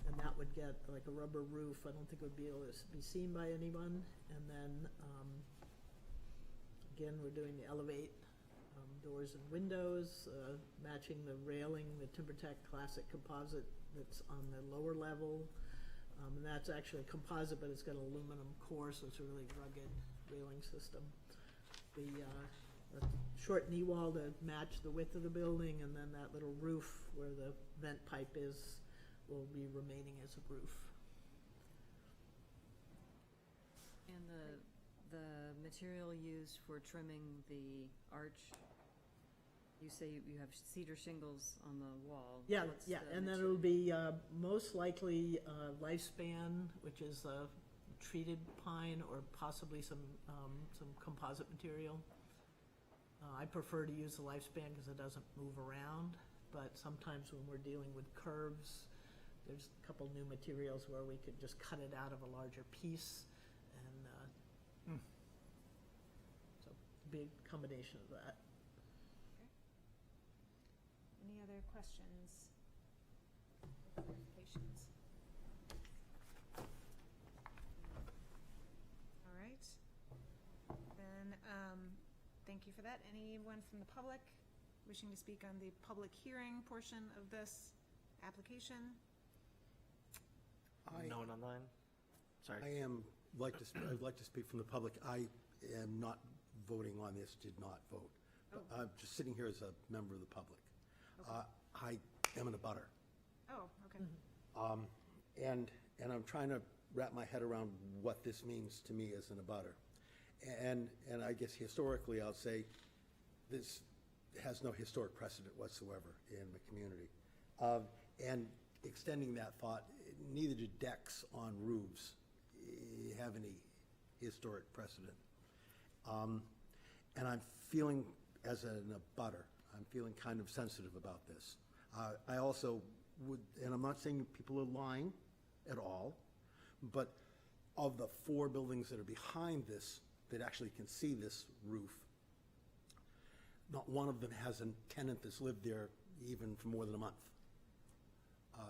And that would get like a rubber roof. I don't think it would be able to be seen by anyone. And then, again, we're doing the elevate doors and windows, matching the railing, the TimberTech Classic composite that's on the lower level. And that's actually a composite, but it's got an aluminum core, so it's a really rugged railing system. The short knee wall to match the width of the building, and then that little roof where the vent pipe is will be remaining as a roof. And the material used for trimming the arch, you say you have cedar shingles on the wall. Yeah, What's yeah, the and then material? it'll be most likely Lifespan, which is treated pine, or possibly some composite material. I prefer to use the Lifespan because it doesn't move around, but sometimes when we're dealing with curves, there's a couple new materials where we could just cut it out of a larger piece, and so big combination of that. Any other questions? Clarifications? All right. Then, thank you for that. Anyone from the public wishing to speak on the public hearing portion of this application? No one online? Sorry. I'd like to speak from the public. I am not voting on this, did not vote. I'm just sitting here as a member of the public. I am in a butter. Oh, okay. And I'm trying to wrap my head around what this means to me as an abutter. And I guess historically, I'll say this has no historic precedent whatsoever in the community. And extending that thought, neither do decks on roofs have any historic precedent. And I'm feeling, as an abutter, I'm feeling kind of sensitive about this. I also would, and I'm not saying people are lying at all, but of the 4 buildings that are behind this, that actually can see this roof, not one of them has a tenant that's lived there even for more than a month.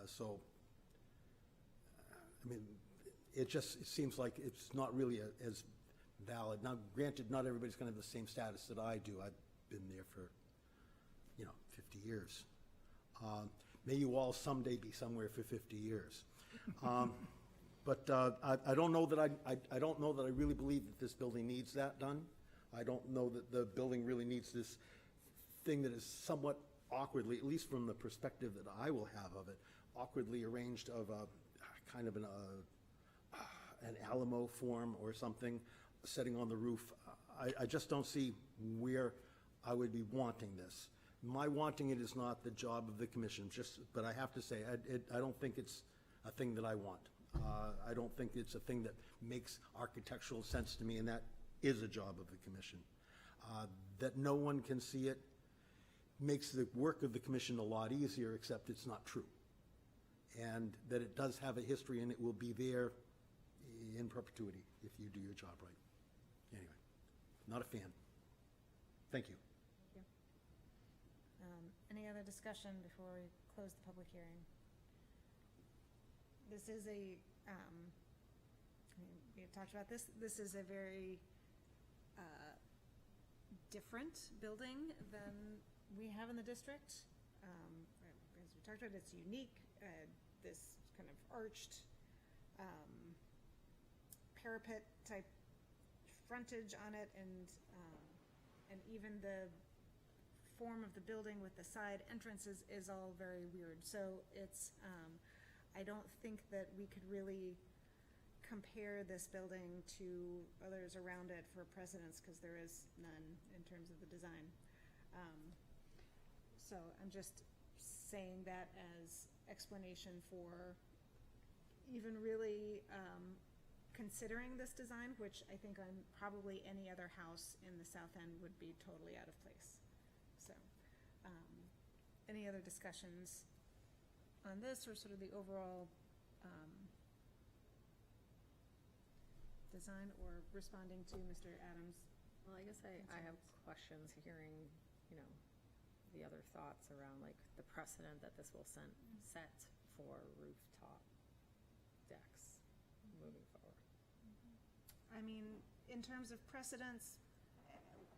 So, I mean, it seems like it's not really as valid. Now, granted, not everybody's going to have the same status that I do. I've been there for, 50 years. May you all someday be somewhere for 50 years. But I don't know that I don't know that I really believe that this building needs that done. I don't know that the building really needs this thing that is somewhat awkwardly, at least from the perspective that I will have of it, awkwardly arranged of a kind of an Alamo form or something setting on the roof. I just don't see where I would be wanting this. My wanting it is not the job of the commission, but I have to say, I don't think it's a thing that I want. I don't think it's a thing that makes architectural sense to me, and that is a job of the commission. That no one can see it makes the work of the commission a lot easier, except it's not true. And that it does have a history, and it will be there in perpetuity if you do your job right. Anyway, not a fan. Thank you. Any other discussion before we close the public hearing? This is we had talked about this. This is a very different building than we have in the district. As we talked about, it's unique. This kind of arched parapet type frontage on it, and even the form of the building with the side entrances is all very weird. So it's, I don't think that we could really compare this building to others around it for precedence, because there is none in terms of the design. So I'm just saying that as explanation for even really considering this design, which I think on probably any other house in the South End would be totally out of place. So, any other discussions on this, or sort of the overall design, or responding to Mr. Adams? Well, I guess I have questions hearing, the other thoughts around like the precedent that this will set for rooftop decks moving forward. I mean, in terms of precedence,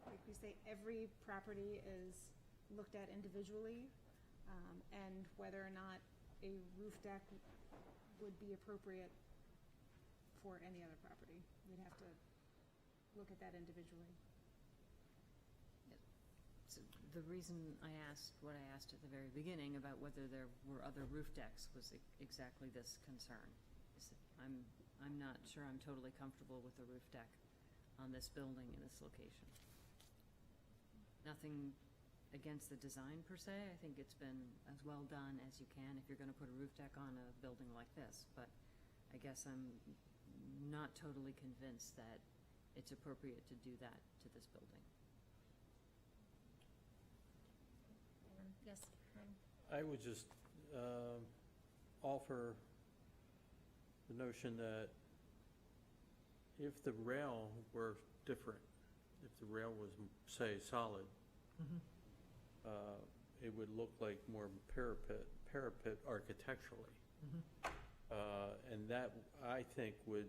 like we say, every property is looked at individually, and whether or not a roof deck would be appropriate for any other property. We'd have to look at that individually. So the reason I asked what I asked at the very beginning about whether there were other roof decks was exactly this concern. Is that I'm not sure I'm totally comfortable with a roof deck on this building in this location. Nothing against the design per se. I think it's been as well done as you can if you're going to put a roof deck on a building like this. But I guess I'm not totally convinced that it's appropriate to do that to this building. Yes. I would just offer the notion that if the rail were different, if the rail was, say, solid, it would look like more parapet architecturally. And that, I think, would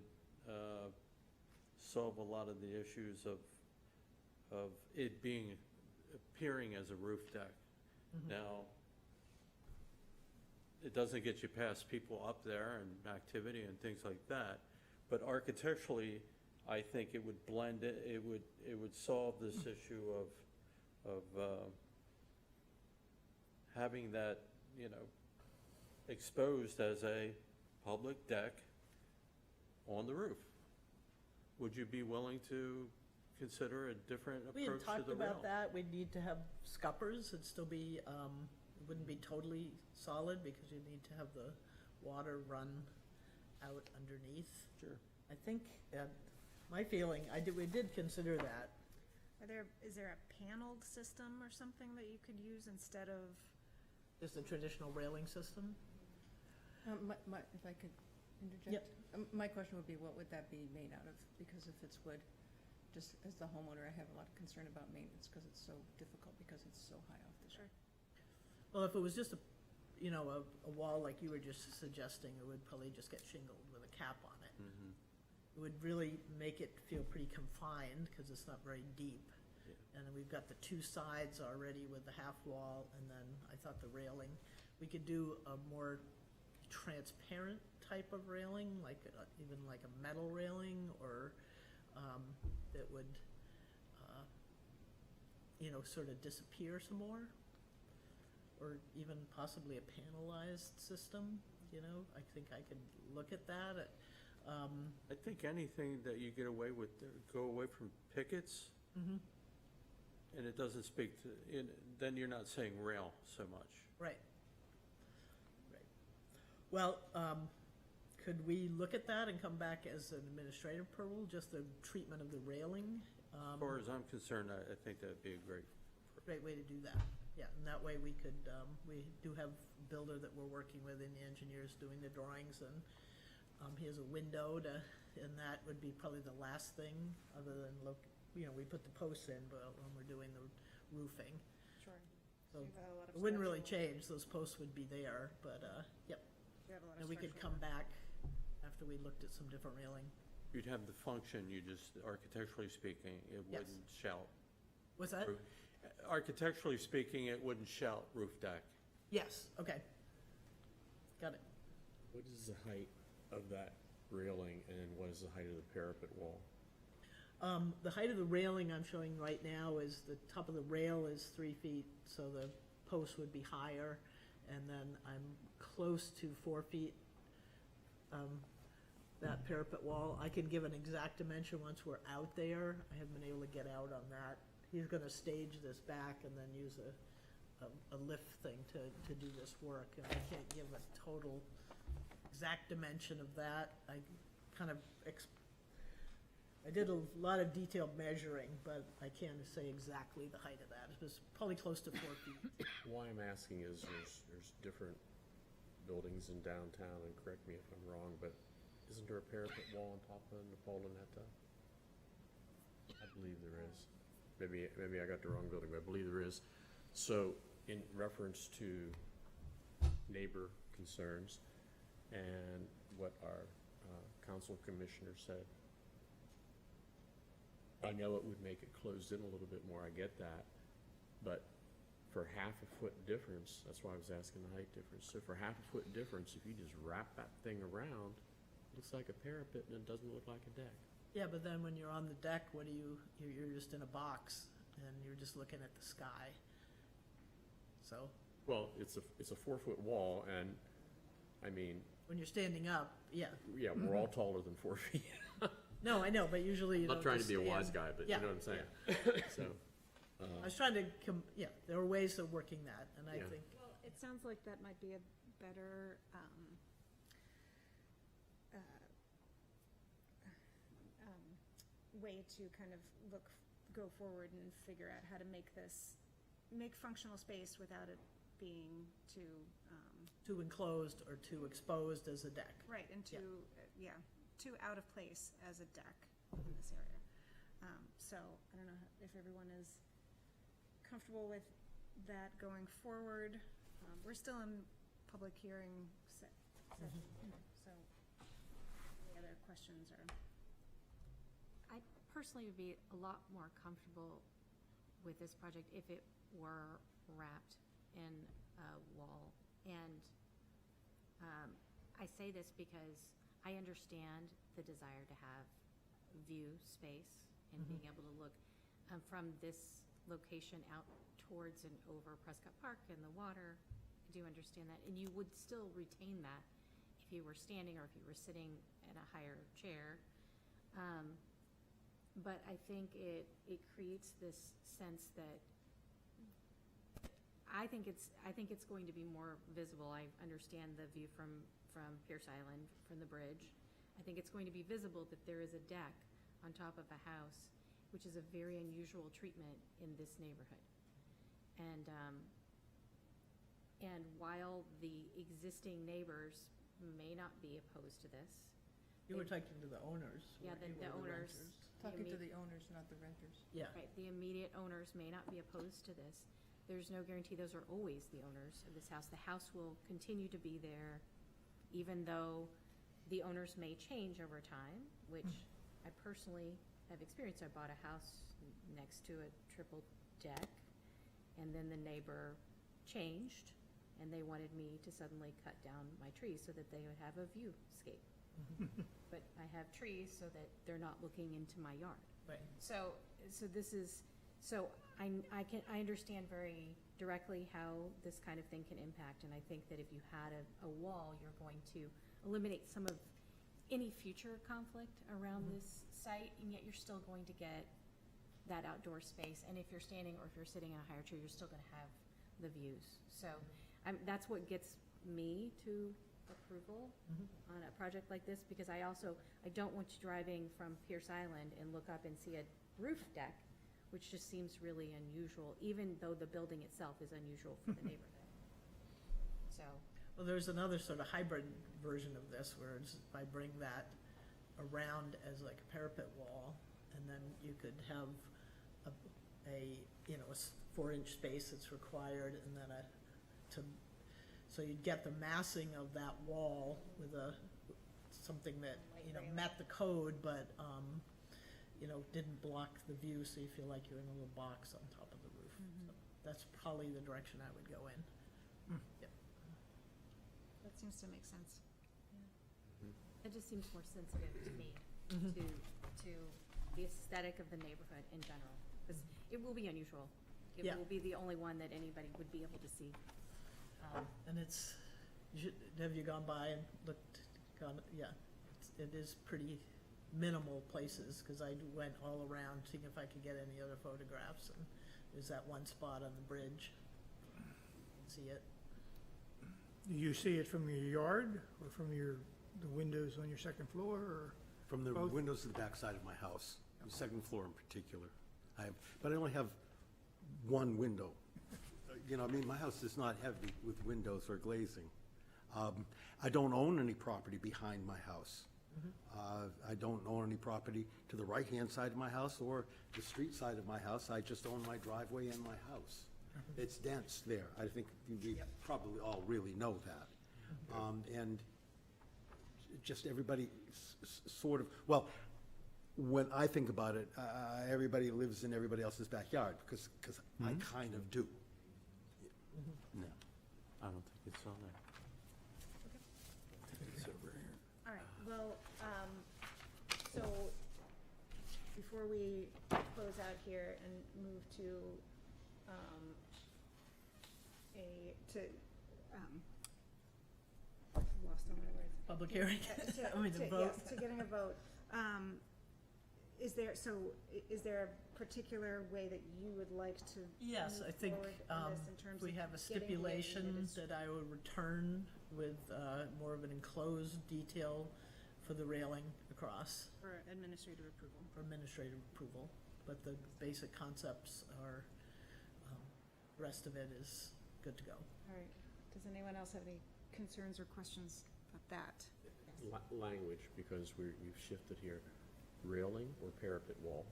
solve a lot of the issues of it appearing as a roof deck. Now, it doesn't get you past people up there and activity and things like that, but architecturally, I think it would blend it. It would solve this issue of having that, exposed as a public deck on the roof. Would you be willing to consider a different We approach had to talked the rail? about that. We'd need to have scuppers. It'd still be, it wouldn't be totally solid because you need to have the water run out underneath. Sure. I think, my feeling, we did consider that. Is there a paneled system or something that you could use instead of? Just a traditional railing system? If I could interject? Yep. My question would be, what would that be made out of? Because if it's wood, just as the homeowner, I have a lot of concern about maintenance because it's so difficult because it's so high off the deck. Well, if it was just a wall like you were just suggesting, it would probably just get shingled with a cap on it. Mhm. It would really make it feel pretty confined because it's not very deep. Yeah. And then we've got the two sides already with the half wall, and then I thought the railing. We could do a more transparent type of railing, like even like a metal railing, or that would, sort of disappear some more. Or even possibly a panelized system, I think I could look at that. I think anything that you get away with, go away from pickets, Mhm. and it doesn't speak to, then you're not saying rail so much. Right. Well, could we look at that and come back as an administrative approval, just the treatment of the railing? As far as I'm concerned, I think that'd be a great. Great way to do that. Yeah, and that way we could, we do have a builder that we're working with and the engineers doing the drawings, and he has a window and that would be probably the last thing, other than we put the posts in, but when we're doing the roofing. Sure. So You've got a lot of it wouldn't really structural- change, those posts would be there, but, yep. You have a lot of And we could structural come back after we looked at some different railing. You'd have the function, you just, architecturally speaking, it Yes. wouldn't shout. What's that? Architecturally speaking, it wouldn't shout roof deck. Yes, okay. Got it. What is the height of that railing, and what is the height of the parapet wall? The height of the railing I'm showing right now is, the top of the rail is 3 feet, so the post would be higher, and then I'm close to 4 feet. That parapet wall, I can give an exact dimension once we're out there. I haven't been able to get out on that. He's gonna stage this back and then use a lift thing to do this work, and I can't give a total exact dimension of that. I kind of I did a lot of detailed measuring, but I can't say exactly the height of that. It was probably close to 4 feet. Why I'm asking is there's different buildings in downtown, and correct me if I'm wrong, but isn't there a parapet wall on top of Napoleonetta? I believe there is. Maybe I got the wrong building, but I believe there is. So in reference to neighbor concerns and what our council commissioner said, I know it would make it closed in a little bit more, I get that, but for half a foot difference, that's why I was asking the height difference, so for half a foot difference, if you just wrap that thing around, it looks like a parapet and it doesn't look like a deck. Yeah, but then when you're on the deck, you're just in a box, and you're just looking at the sky. So, Well, it's a 4-foot wall, and, I mean, when you're standing up, yeah. yeah, we're all taller than 4 feet. No, I know, but usually you don't Not trying to just be a wise stand. guy, but you Yeah, know what I'm saying? So, I was trying to there are ways of working that, and I Yeah. think, Well, it sounds like that might be a better, way to kind of go forward and figure out how to make functional space without it being too, too enclosed or too exposed as a deck. right, and Yeah. too out of place as a deck in this area. So, I don't know if everyone is comfortable with that going forward. We're still in public hearing session, so any other questions or? I personally would be a lot more comfortable with this project if it were wrapped in a wall. And I say this because I understand the desire to have view space and being able to look from this location out towards and over Prescott Park and the water. I do understand that. And you would still retain that if you were standing or if you were sitting in a higher chair. But I think it creates this sense that I think it's going to be more visible. I understand the view from Pierce Island, from the bridge. I think it's going to be visible that there is a deck on top of a house, which is a very unusual treatment in this neighborhood. And while the existing neighbors may not be opposed to this. You were talking to the owners. Yeah, weren't you, the or owners. renters? Talking to the owners. owners, not the renters. Yeah. Right, the immediate owners may not be opposed to this. There's no guarantee those are always the owners of this house. The house will continue to be there, even though the owners may change over time, which I personally have experienced. I bought a house next to a triple deck, and then the neighbor changed, and they wanted me to suddenly cut down my trees so that they would have a viewscape. But I have trees so that they're not looking into my yard. Right. So this is, so I understand very directly how this kind of thing can impact, and I think that if you had a wall, you're going to eliminate some of any future conflict around this site, and yet you're still going to get that outdoor space. And if you're standing or if you're sitting in a higher tree, you're still gonna have the views. So that's what gets me to approval on a project like this, because I don't want you driving from Pierce Island and look up and see a roof deck, which just seems really unusual, even though the building itself is unusual for the neighborhood. So, Well, there's another sort of hybrid version of this where it's, if I bring that around as like a parapet wall, and then you could have a 4-inch space that's required, and then so you'd get the massing of that wall with something that, met the code, but, didn't block the view, so you feel like you're in a little box on top of the roof. So that's probably the direction I would go in. Yep. That seems to make sense. it just seems more sensitive to me, to the aesthetic of the neighborhood in general. Because it will be unusual. It Yeah. will be the only one that anybody would be able to see. And have you gone by and looked, yeah, it is pretty minimal places, because I went all around seeing if I could get any other photographs, and there's that one spot on the bridge. You can see it. Do you see it from your yard or from the windows on your second floor, or? From the Both? windows to the backside of my house, the second floor in particular. But I only have one window. My house is not heavy with windows or glazing. I don't own any property behind my house. I don't own any property to the right-hand side of my house or the street side of my house. I just own my driveway and my house. It's dense there. I think we probably all really know that. And just everybody sort of, well, when I think about it, everybody lives in everybody else's backyard, because I kind of do. No, I don't think it's on there. All right, well, so before we close out here and move to, lost all my words. Public hearing? I mean, to vote? Yes, to getting a vote. Is there a particular way that you would like to Yes, move I think forward in this in terms we of have a getting the way stipulation needed? that I would return with more of an enclosed detail for the railing across For administrative approval. for administrative approval, but the basic concepts are, rest of it is good to go. All right, does anyone else have any concerns or questions about that? Language, because we've shifted here, railing or parapet wall?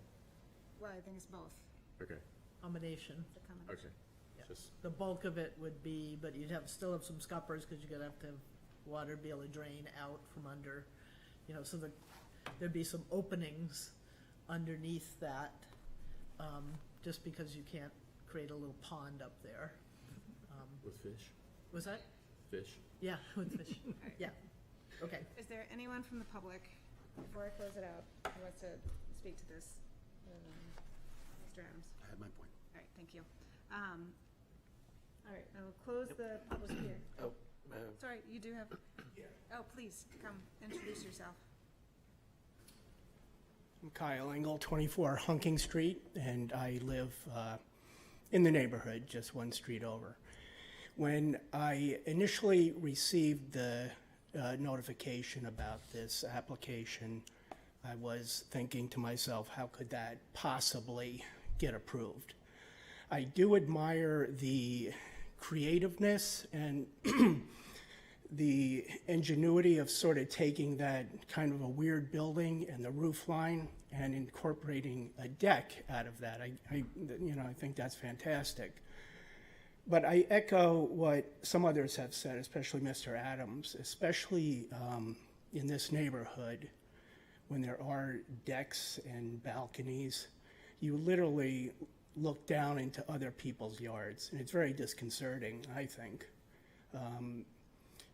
Well, I think it's both. Okay, Combination. It's a combination. okay. Yeah. Just, The bulk of it would be, but you'd still have some scuppers, because you're gonna have to have water be able to drain out from under, so there'd be some openings underneath that, just because you can't create a little pond up there. with fish? Was that? Fish? Yeah, with fish, yeah, okay. Is there anyone from the public, before I close it out, who wants to speak to this? Mr. Adams? I had my point. All right, thank you. All right, I will close the public hearing. Oh, Sorry, you do have, oh, please, come, introduce yourself. I'm Kyle Engel, 24 Hunking Street, and I live in the neighborhood, just one street over. When I initially received the notification about this application, I was thinking to myself, how could that possibly get approved? I do admire the creativeness and the ingenuity of sort of taking that kind of a weird building and the roof line and incorporating a deck out of that. I think that's fantastic. But I echo what some others have said, especially Mr. Adams, especially in this neighborhood, when there are decks and balconies, you literally look down into other people's yards, and it's very disconcerting, I think.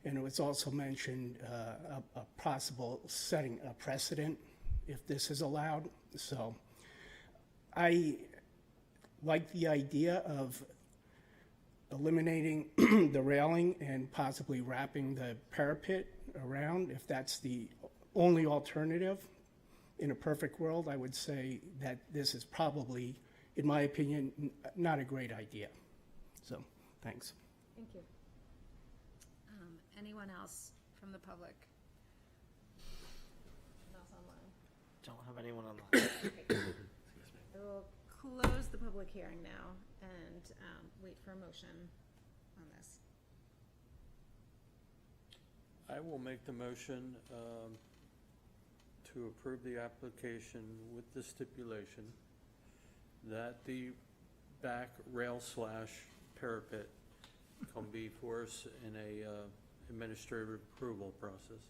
And it was also mentioned a possible setting a precedent if this is allowed. So I like the idea of eliminating the railing and possibly wrapping the parapet around, if that's the only alternative. In a perfect world, I would say that this is probably, in my opinion, not a great idea. So, thanks. Thank you. Anyone else from the public? Else online? Don't have anyone online. I will close the public hearing now and wait for a motion on this. I will make the motion to approve the application with the stipulation that the back rail / parapet come before us in a administrative approval process.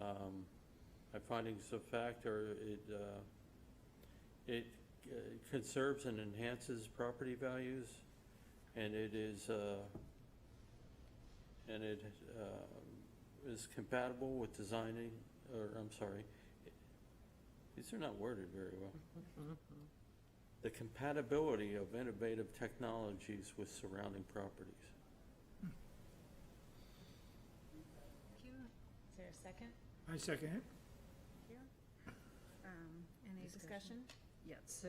My findings of fact are it conserves and enhances property values, and it is compatible with designing, or I'm sorry, these are not worded very well. The compatibility of innovative technologies with surrounding properties. Thank you. Is there a second? I second it. Thank you. Any discussion? Yeah, so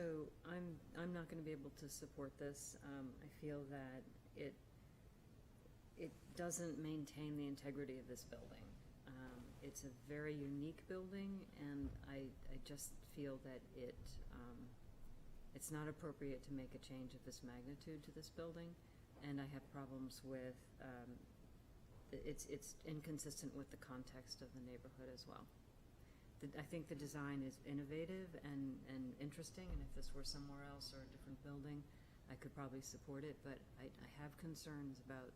I'm not going to be able to support this. I feel that it doesn't maintain the integrity of this building. It's a very unique building, and I just feel that it's not appropriate to make a change of this magnitude to this building, and I have problems with it's inconsistent with the context of the neighborhood as well. I think the design is innovative and interesting, and if this were somewhere else or a different building, I could probably support it, but I have concerns about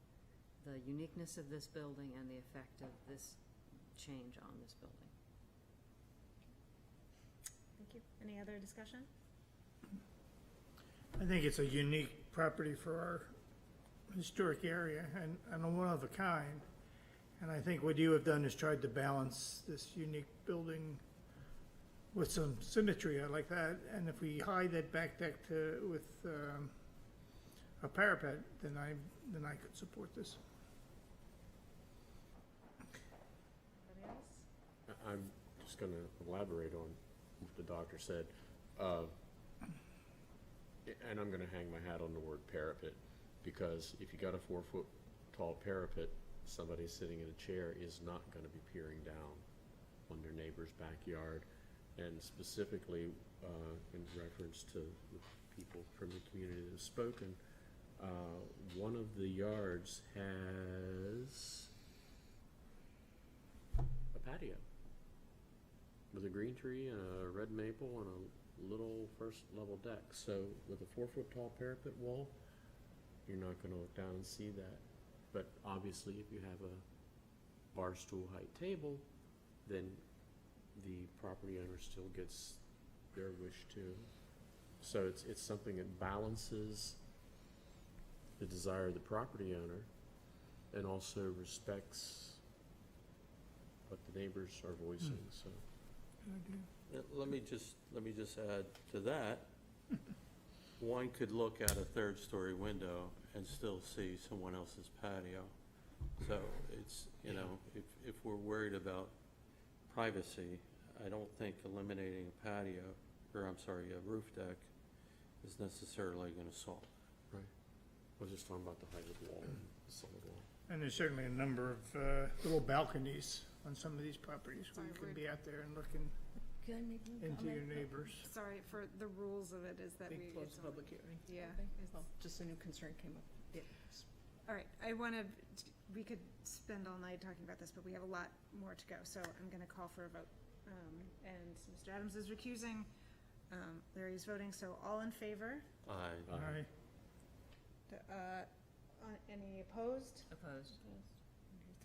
the uniqueness of this building and the effect of this change on this building. Thank you. Any other discussion? I think it's a unique property for our historic area and a one of a kind. And I think what you have done is tried to balance this unique building with some symmetry. I like that. And if we hide that back deck with a parapet, then I could support this. Anybody else? I'm just going to elaborate on what the doctor said. And I'm going to hang my hat on the word parapet, because if you got a 4-foot tall parapet, somebody sitting in a chair is not going to be peering down on their neighbor's backyard. And specifically, in reference to the people from the community that have spoken, one of the yards has a patio with a green tree and a red maple and a little first level deck. So with a 4-foot tall parapet wall, you're not going to look down and see that. But obviously, if you have a bar stool height table, then the property owner still gets their wish too. So it's something that balances the desire of the property owner and also respects what the neighbors are voicing. So Let me just add to that. One could look at a third-story window and still see someone else's patio. So it's, if we're worried about privacy, I don't think eliminating a patio, or I'm sorry, a roof deck is necessarily going to solve it. right. I was just talking about the height of the wall, the solid wall. And there's certainly a number of little balconies on some of these properties where you can be out there and looking Can I make one into your comment? neighbors. Sorry, for the rules of it is that We close the public hearing. Yeah. Okay. Well, just a new concern came up. Yeah. All right, we could spend all night talking about this, but we have a lot more to go, so I'm gonna call for a vote. And Mr. Adams is recusing. Larry's voting, so all in favor? Aye. Aye. Any opposed? Opposed.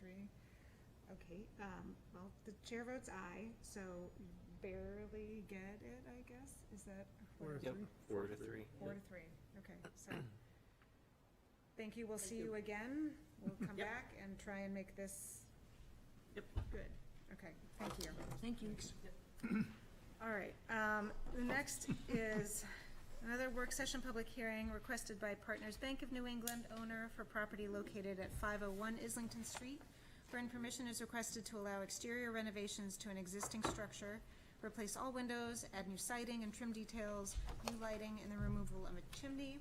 3. Okay, well, the chair votes aye, so you barely get it, I guess? Is that? 4 to Yep. 3. 4 to 3. 4 to 3, okay, so. Thank you, we'll see you again. We'll come back and try and make this. Yep. Good, okay, thank you. Thank you. All right, the next is another work session public hearing requested by Partners Bank of New England, owner for property located at 501 Islington Street. Written permission is requested to allow exterior renovations to an existing structure, replace all windows, add new siding and trim details, new lighting, and the removal of a chimney,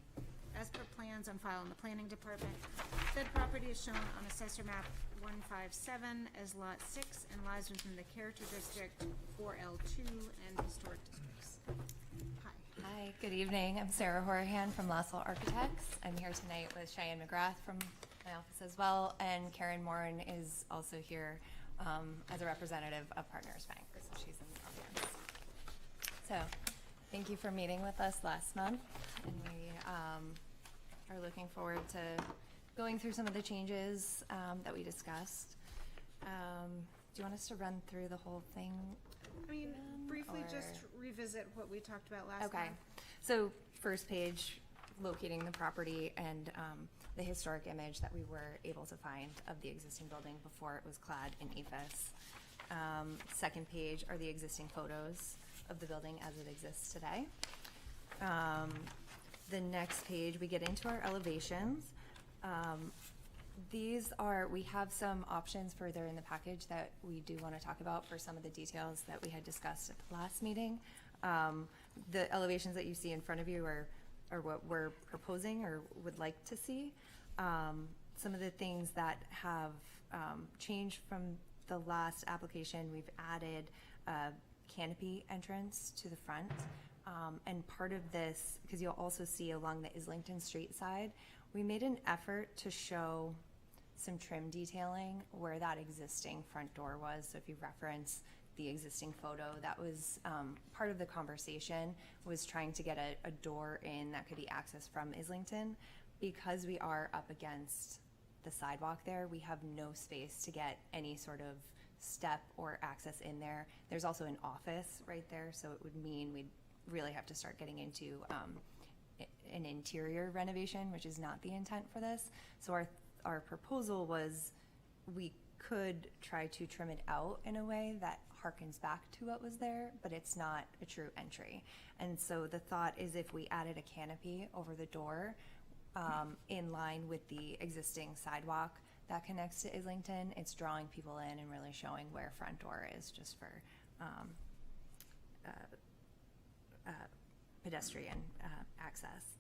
as per plans on file in the planning department. Said property is shown on Assessor Map 157 as Lot 6 and lies within the Character District 4L2 and Historic Districts. Hi. Hi, good evening. I'm Sarah Horahan from Lassell Architects. I'm here tonight with Cheyenne McGrath from my office as well, and Karen Morin is also here as a representative of Partners Bank, so she's in the audience. So, thank you for meeting with us last month, and we are looking forward to going through some of the changes that we discussed. Do you want us to run through the whole thing? I mean, briefly or- just revisit what we talked about last Okay, month. so first page, locating the property and the historic image that we were able to find of the existing building before it was clad in EFS. Second page are the existing photos of the building as it exists today. The next page, we get into our elevations. We have some options further in the package that we do want to talk about for some of the details that we had discussed at the last meeting. The elevations that you see in front of you are what we're proposing or would like to see. Some of the things that have changed from the last application, we've added a canopy entrance to the front. And part of this, because you'll also see along the Islington Street side, we made an effort to show some trim detailing where that existing front door was. So if you reference the existing photo, that was part of the conversation, was trying to get a door in that could be accessed from Islington. Because we are up against the sidewalk there, we have no space to get any sort of step or access in there. There's also an office right there, so it would mean we'd really have to start getting into an interior renovation, which is not the intent for this. So our proposal was we could try to trim it out in a way that harkens back to what was there, but it's not a true entry. And so the thought is if we added a canopy over the door in line with the existing sidewalk that connects to Islington, it's drawing people in and really showing where front door is, just for pedestrian access.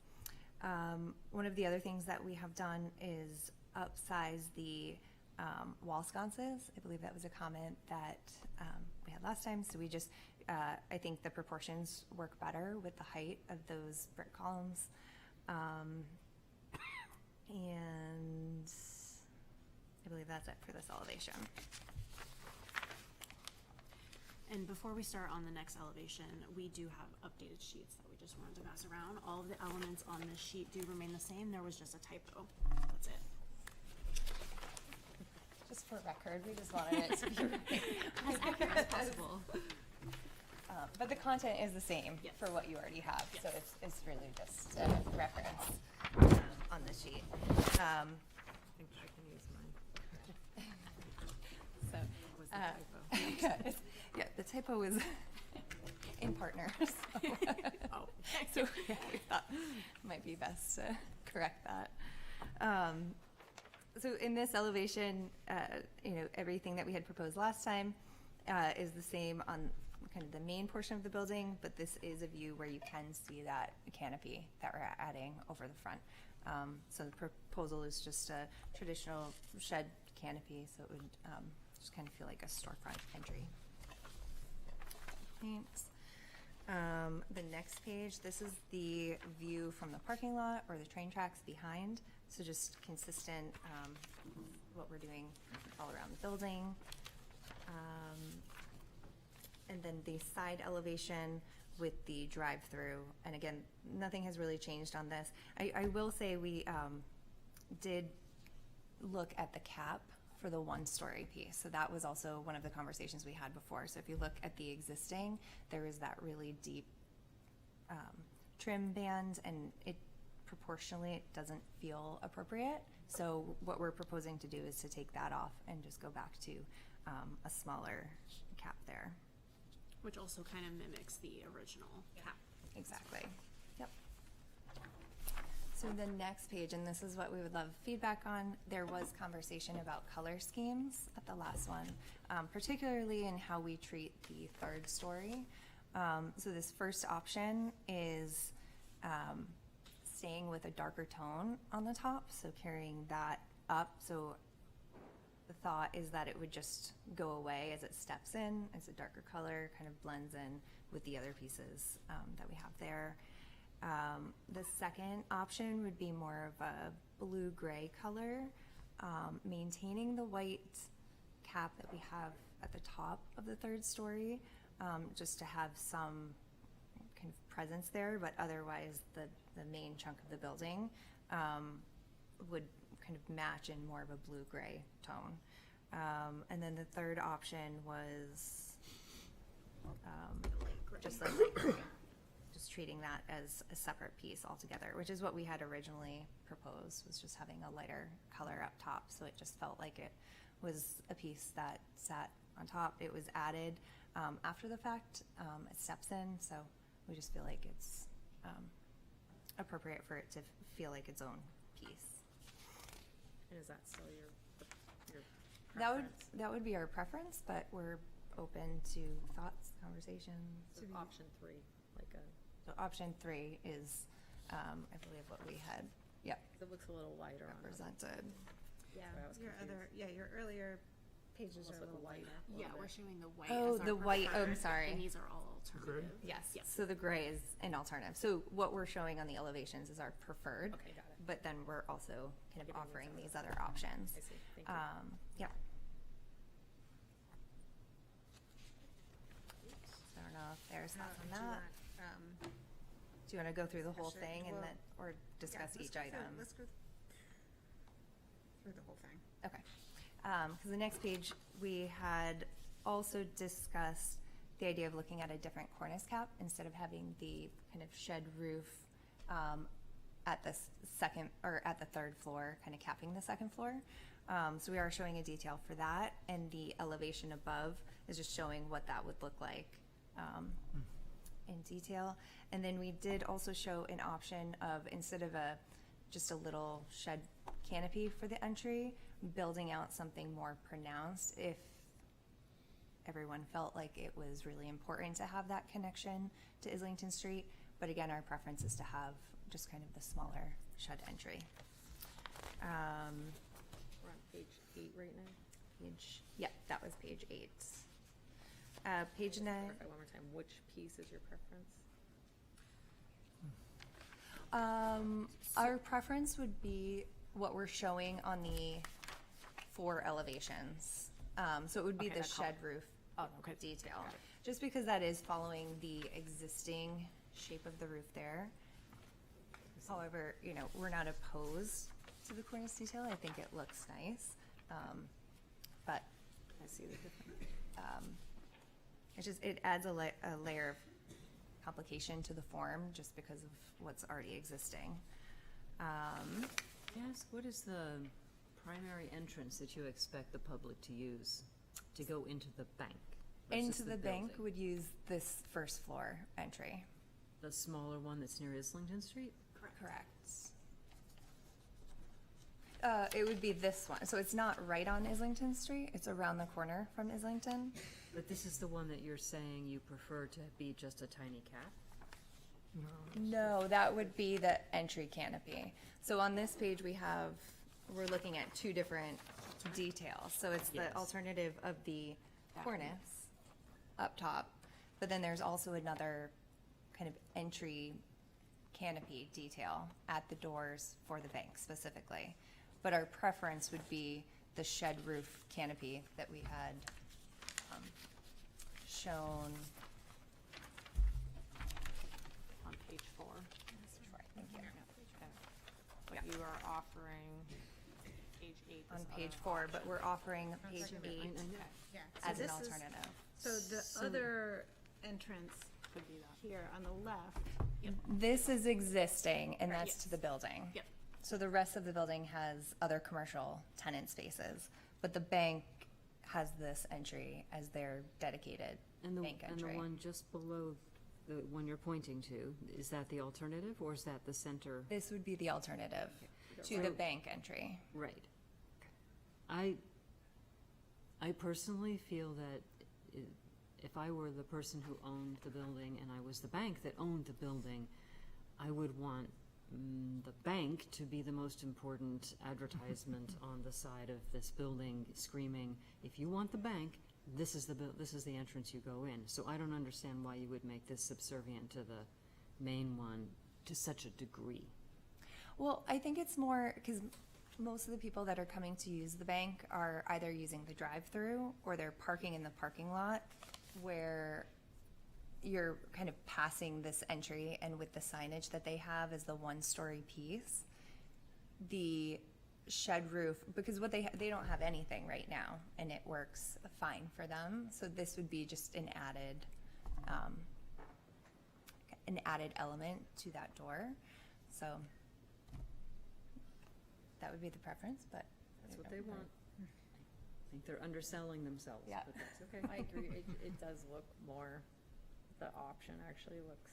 One of the other things that we have done is upsize the wall sconces. I believe that was a comment that we had last time, so we just, I think the proportions work better with the height of those brick columns. And I believe that's it for this elevation. And before we start on the next elevation, we do have updated sheets that we just wanted to pass around. All of the elements on this sheet do remain the same. There was just a typo. That's it. Just for record, we just wanted it to be As accurate as possible. but the content is the same Yes. for what you already have, so Yes. it's really just a reference on the sheet. I think I can use mine. So, Was the typo. yeah, the typo was in Partners. Oh. So we thought it might be best to correct that. So in this elevation, everything that we had proposed last time is the same on kind of the main portion of the building, but this is a view where you can see that canopy that we're adding over the front. So the proposal is just a traditional shed canopy, so it would just kind of feel like a storefront entry. Thanks. The next page, this is the view from the parking lot or the train tracks behind. So just consistent what we're doing all around the building. and then the side elevation with the drive-through. And again, nothing has really changed on this. I will say we did look at the cap for the one-story piece. So that was also one of the conversations we had before. So if you look at the existing, there is that really deep trim band, and it proportionally, it doesn't feel appropriate. So what we're proposing to do is to take that off and just go back to a smaller cap there. Which also kind of mimics the original cap. Exactly. Yep. So the next page, and this is what we would love feedback on, there was conversation about color schemes at the last one, particularly in how we treat the third story. So this first option is staying with a darker tone on the top, so carrying that up. So the thought is that it would just go away as it steps in. It's a darker color, kind of blends in with the other pieces that we have there. The second option would be more of a blue-gray color, maintaining the white cap that we have at the top of the third story, just to have some kind of presence there, but otherwise the main chunk of the building would kind of match in more of a blue-gray tone. And then the third option was just like light gray, just treating that as a separate piece altogether, which is what we had originally proposed, was just having a lighter color up top. So it just felt like it was a piece that sat on top. It was added after the fact. It steps in, so we just feel like it's appropriate for it to feel like its own piece. And is that still your That would be our preference, but we're open to thoughts, conversations. So option 3, like a. So option 3 is, I believe, what we had. Yep. It looks a little lighter represented. Yeah, Sorry, I was confused. your earlier pages Almost are a like little a lighter. Yeah, we're showing the white Oh, as our the white, oh, I'm preferred, sorry. And these are all alternative. Yes. Yep. So the gray is an alternative. So what we're showing on the elevations is our preferred. Okay, got it. But then we're also kind of Giving offering these these other options. I see, thank you. Yeah. So I don't know if there's thoughts on that. Do you want to go through the whole thing and then, or discuss each item? Let's go through the whole thing. Okay. Because the next page, we had also discussed the idea of looking at a different cornice cap instead of having the kind of shed roof at the second or at the third floor, kind of capping the second floor. So we are showing a detail for that, and the elevation above is just showing what that would look like in detail. And then we did also show an option of, instead of just a little shed canopy for the entry, building out something more pronounced if everyone felt like it was really important to have that connection to Islington Street. But again, our preference is to have just kind of the smaller shed entry. We're on page 8 right now. Yeah, that was page 8. Page 9. Clarify one more time, which piece is your preference? Our preference would be what we're showing on the 4 elevations. So it would be Okay, the that color. shed roof okay. detail. Just because that is following the existing shape of the roof there. However, you know, we're not opposed to the cornice detail. I think it looks nice. But I see the difference. it adds a layer of complication to the form just because of what's already existing. Yes, what is the primary entrance that you expect the public to use to go into the bank? versus Into the bank building? would use this first floor entry. The smaller one that's near Islington Street? Correct. It would be this one. So it's not right on Islington Street. It's around the corner from Islington. But this is the one that you're saying you prefer to be just a tiny cap? No, that would be the entry canopy. So on this page, we're looking at 2 different details. So it's Yes. the alternative of the cornice up top, but then there's also another kind of entry canopy detail at the doors for the bank specifically. But our preference would be the shed roof canopy that we had shown, On page 4. thank you, But you are offering page 8. on page 4, but we're offering page 8 Yeah. as an this is- alternative. So the other entrance here on the left, This is existing, and Right, that's yes. to the building. Yep. So the rest of the building has other commercial tenant spaces, but the bank has this entry as their dedicated And the, bank and the entry. one just below the one you're pointing to, is that the alternative, or is that the center? This would be the alternative to the bank entry. Right. I personally feel that if I were the person who owned the building and I was the bank that owned the building, I would want the bank to be the most important advertisement on the side of this building, screaming, if you want the bank, this is the entrance you go in. So I don't understand why you would make this subservient to the main one to such a degree. Well, I think it's more because most of the people that are coming to use the bank are either using the drive-through or they're parking in the parking lot where you're kind of passing this entry, and with the signage that they have as the one-story piece, the shed roof, because what they don't have anything right now, and it works fine for them. So this would be just an added element to that door. So that would be the preference, but That's what they want. I think they're underselling themselves, Yeah. but that's okay. I agree, it does look more, the option actually looks,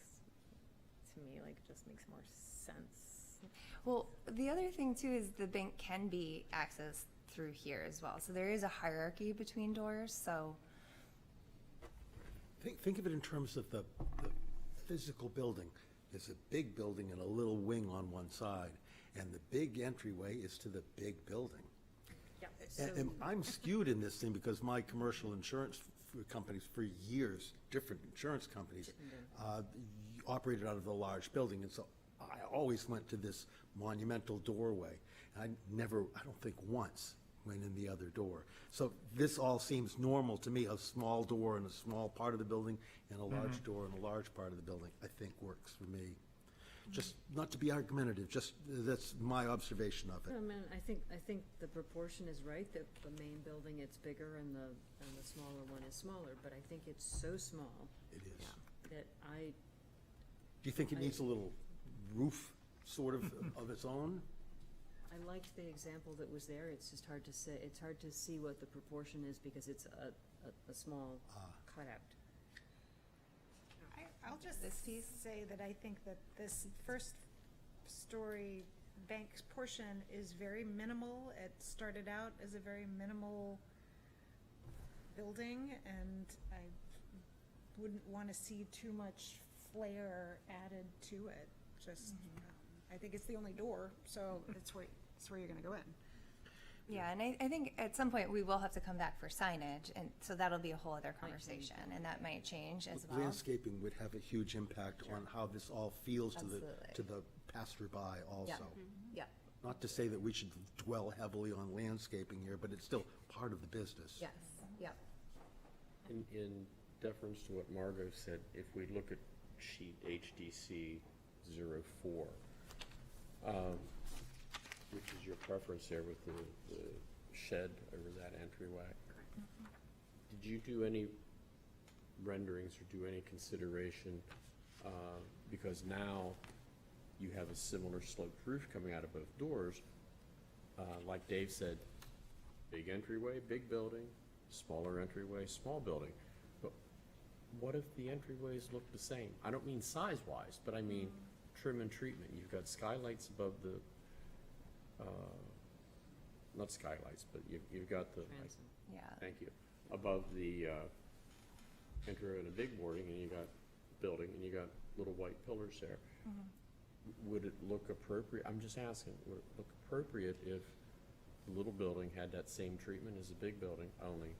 to me, like, just makes more sense. Well, the other thing too is the bank can be accessed through here as well. So there is a hierarchy between doors. So Think of it in terms of the physical building. There's a big building and a little wing on one side, and the big entryway is to the big building. And I'm skewed in this thing because my commercial insurance companies for years, different insurance companies, operated out of the large building. And so I always went to this monumental doorway. And I don't think once went in the other door. So this all seems normal to me. A small door in a small part of the building and a large door in a large part of the building, I think works for me. Just not to be argumentative, just that's my observation of it. I mean, I think the proportion is right, that the main building, it's bigger and the smaller one is smaller, but I think it's so small. It is. That Do you think it needs a little roof sort of its own? I liked the example that was there. It's just hard to say, it's hard to see what the proportion is because it's a small cutout. I'll just say that I think that this first story bank portion is very minimal. It started out as a very minimal building, and I wouldn't want to see too much flair added to it. Just, I think it's the only door, so it's where you're going to go in. yeah, and I think at some point we will have to come back for signage, and so that'll be a whole other conversation, and that might change as well. Landscaping would have a huge impact on how this all feels to Absolutely. the passerby also. Yeah. Yeah. Not to say that we should dwell heavily on landscaping here, but it's still part of the business. Yes. Yep. In deference to what Margot said, if we look at sheet HDC 04, which is your preference there with the shed over that entryway, did you do any renderings or do any consideration? Because now you have a similar sloped roof coming out of both doors. Like Dave said, big entryway, big building, smaller entryway, small building. But what if the entryways look the same? I don't mean size-wise, but I mean trim and treatment. You've got skylights above the, not skylights, but you've got the, Yeah. thank you, above the enter in a big boarding, and you got building, and you got little white pillars there. Would it look appropriate? I'm just asking, would it look appropriate if the little building had that same treatment as the big building, only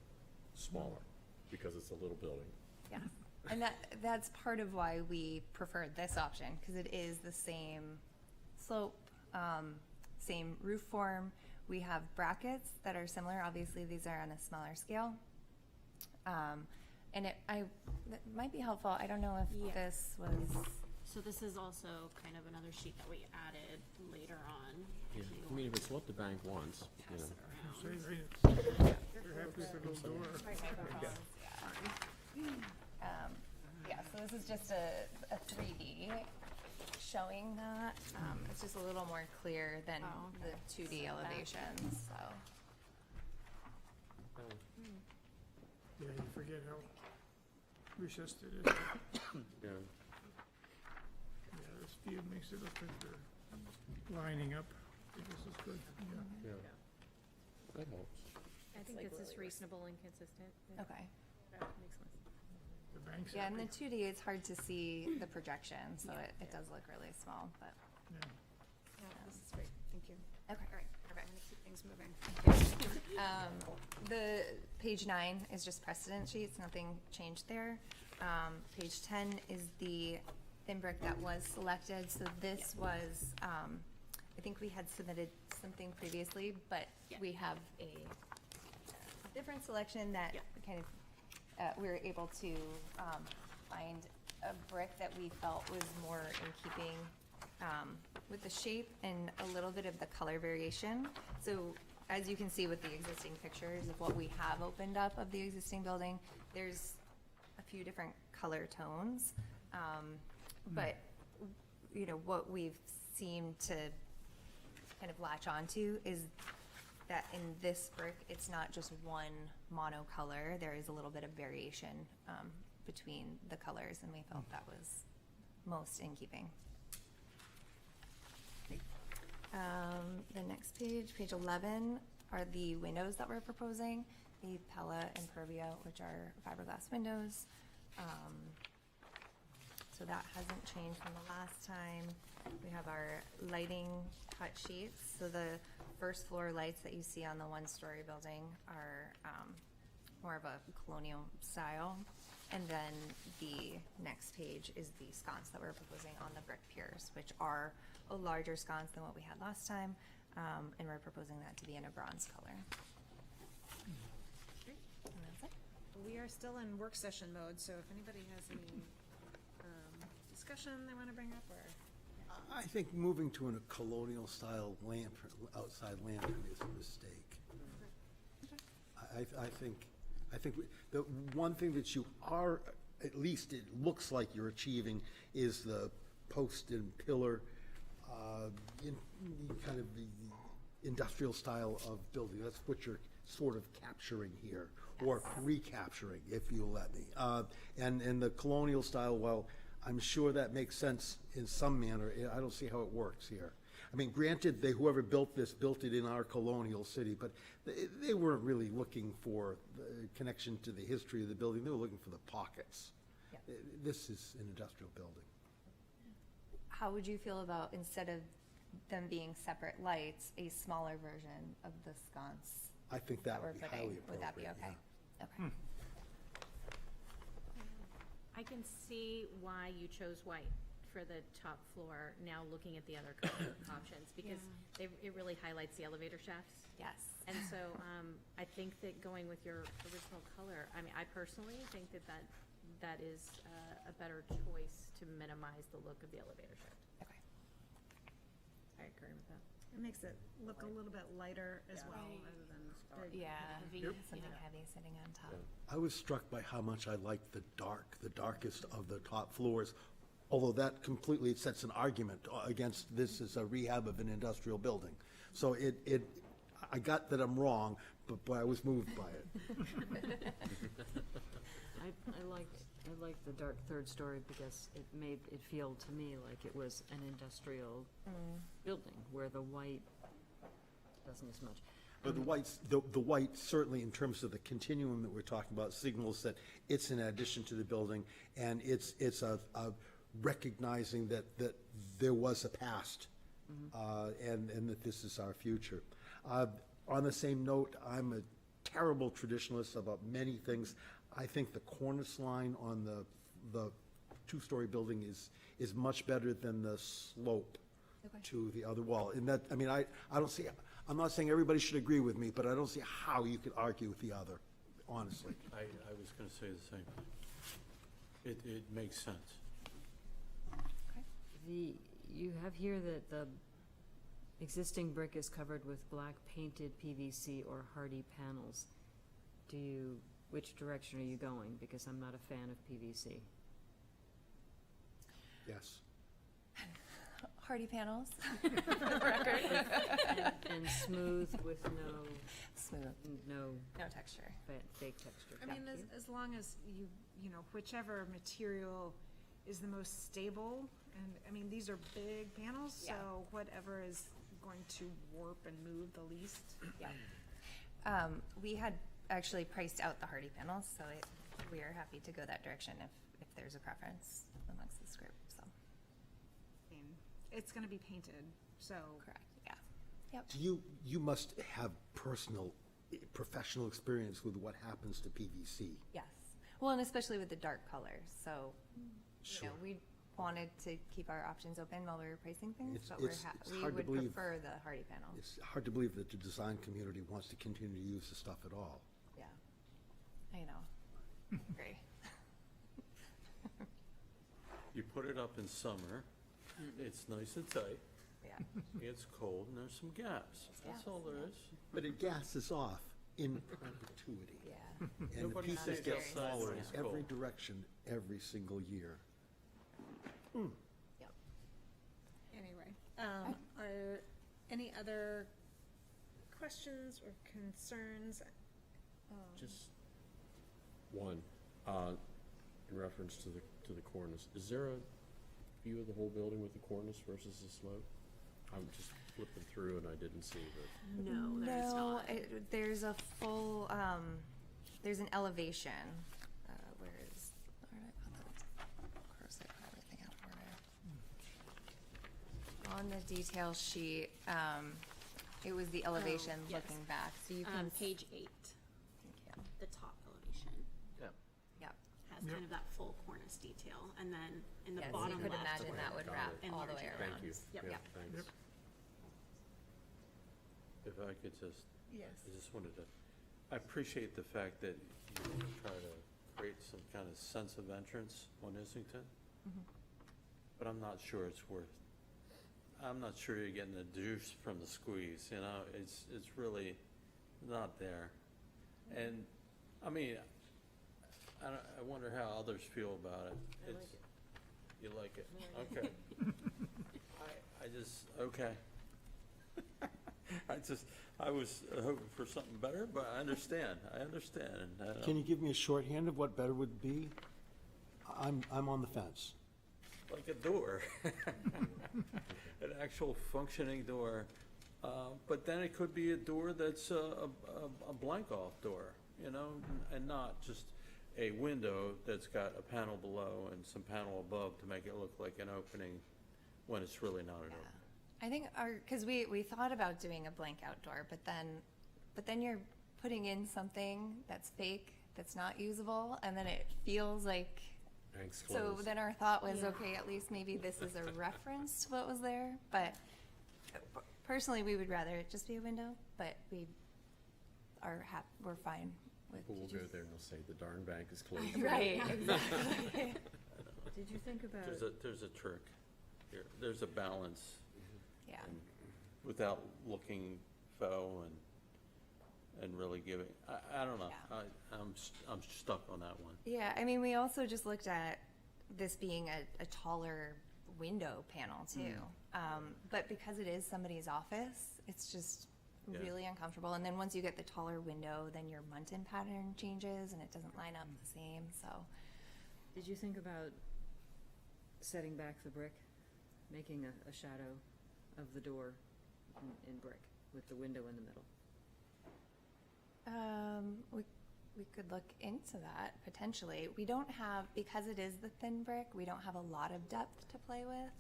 smaller, because it's a little building? Yeah. And that's part of why we preferred this option, because it is the same slope, same roof form. We have brackets that are similar. Obviously, these are on a smaller scale. And it might be helpful, I don't know if Yeah. this was, So this is also kind of another sheet that we added later on. Yeah, I mean, if it's what the bank wants, you Pass know. it around. So you're happy with the little door? yeah, so this is just a 3D showing that. It's just a little more clear than Oh, the 2D elevations, so. Yeah, you forget how recessed it is. Yeah. Yeah, this view makes it look like they're lining up. I think this is good, yeah. Yeah. That helps. I think this is reasonable and consistent. Yeah. Okay. That makes sense. The bank's Yeah, in the happy. 2D, it's hard to see the projection, so it does look really small, but, Yeah. Yeah, this is great, thank you. okay. All right, perfect, I'm gonna keep things moving. The page 9 is just precedent sheets, nothing changed there. Page 10 is the thin brick that was selected, so this was, I think we had submitted something previously, but we have a different selection that kind of, we were able to find a brick that we felt was more in keeping with the shape and a little bit of the color variation. So as you can see with the existing pictures of what we have opened up of the existing building, there's a few different color tones. But, you know, what we've seemed to kind of latch onto is that in this brick, it's not just one monocolor. There is a little bit of variation between the colors, and we felt that was most in keeping. The next page, page 11, are the windows that we're proposing, the Pella and Pervia, which are fiberglass windows. So that hasn't changed from the last time. We have our lighting cut sheets. So the first floor lights that you see on the one-story building are more of a colonial style. And then the next page is the sconce that we're proposing on the brick piers, which are a larger sconce than what we had last time. And we're proposing that to be in a bronze color. And that's it. We are still in work session mode, so if anybody has any discussion they want to bring up, or? I think moving to a colonial style lamp, outside lantern is a mistake. I think the one thing that you are, at least it looks like you're achieving, is the post and pillar, in kind of the industrial style of building. That's what you're sort of capturing here, or recapturing, if you'll let me. And the colonial style, well, I'm sure that makes sense in some manner. I don't see how it works here. I mean, granted, whoever built this built it in our colonial city, but they weren't really looking for the connection to the history of the building. They were looking for the pockets. Yeah. This is an industrial building. How would you feel about, instead of them being separate lights, a smaller version of the sconce? I think that we're would be putting? highly appropriate. Would that be okay? yeah. Okay. I can see why you chose white for the top floor, now looking at the other color options, because it really highlights the elevator shafts. Yes. And so, I think that going with your original color, I mean, I personally think that is a better choice to minimize the look of the elevator shaft. Okay. I agree with that. It makes it look a little bit lighter as well, rather than Yeah, Heavy. something heavy sitting on top. I was struck by how much I liked the darkest of the top floors, although that completely sets an argument against this as a rehab of an industrial building. So I got that I'm wrong, but boy, I was moved by it. I liked the dark third story because it made it feel to me like it was an industrial building, where the white doesn't as much. But the white certainly, in terms of the continuum that we're talking about, signals that it's an addition to the building, and it's a recognizing that there was a past, and that this is our future. On the same note, I'm a terrible traditionalist about many things. I think the cornice line on the two-story building is much better than the slope to the other wall. And that, I mean, I don't see. I'm not saying everybody should agree with me, but I don't see how you could argue with the other honestly. I was gonna say the same thing. It makes sense. You have here that the existing brick is covered with black painted PVC or hardy panels. Which direction are you going? Because I'm not a fan of PVC. Yes. Hardy panels. And smooth with Smooth. no No texture. fake texture. I mean, as long as you know, whichever material is the most stable, and, I mean, these are big panels, Yeah. so whatever is going to warp and move the least. Yeah. We had actually priced out the hardy panels, so we are happy to go that direction if there's a preference amongst this group, so. I mean, it's gonna be painted, so. Correct, yeah. Yep. You must have professional experience with what happens to PVC. Yes. Well, and especially with the dark colors, so, you know, Sure. we wanted to keep our options open while we were pricing things, It's- but it's we hard to would believe. prefer the hardy panels. It's hard to believe that the design community wants to continue to use the stuff at all. Yeah. I know. Agree. You put it up in summer, it's nice and tight, Yeah. it gets cold, and there's some gaps. That's all there is. But it gases off in perpetuity. Yeah. And the Nobody pieces says get outside smaller when in it's every cold. direction, every single year. Yep. Anyway, are any other questions or concerns? Just one, in reference to the cornice. Is there a view of the whole building with the cornice versus the slope? I'm just flipping through and I didn't see, but. No, there is No, not. there's a full, there's an elevation. Where did I put that? Of course, I put everything out of order. On the detail sheet, it was the elevation yes. looking back, so you can. Page 8, Thank you. the top elevation, Yep. has kind of that full cornice detail, and then in the Yes, bottom you could left. imagine that would wrap in all the larger way around. Thank you. Yep. Yeah, Yep. thanks. If I could just, Yes. I just wanted to, I appreciate the fact that you try to create some kind of sense of entrance on Islington, but I'm not sure it's I'm not sure you're getting the juice from the squeeze, you know, it's really not there. And, I mean, I wonder how others feel about it. I It's- like it. You like it? Okay. I just, okay. I was hoping for something better, but I understand. Can you give me a shorthand of what better would be? I'm on the fence. Like a door. An actual functioning door. But then it could be a door that's a blank-off door, you know, and not just a window that's got a panel below and some panel above to make it look like an opening when it's really not an opening. I think because we thought about doing a blank outdoor, but then you're putting in something that's fake, that's not usable, and then it feels like. Thanks, So close. then our thought was, okay, at least maybe this is a reference to what was there, but personally, we would rather it just be a window, but we're fine with. People will go there and they'll say, the darn bank is closed. Right, exactly. Did you think about? There's a trick here. There's a balance. Yeah. And without looking faux and really giving, I don't know. Yeah. I'm stuck on that one. Yeah, I mean, we also just looked at this being a taller window panel too. But because it is somebody's office, it's just Yeah. really uncomfortable. And then once you get the taller window, then your muntin pattern changes and it doesn't line up the same, so. Did you think about setting back the brick, making a shadow of the door in brick with the window in the middle? We could look into that potentially. We don't have, because it is the thin brick, we don't have a lot of depth to play with.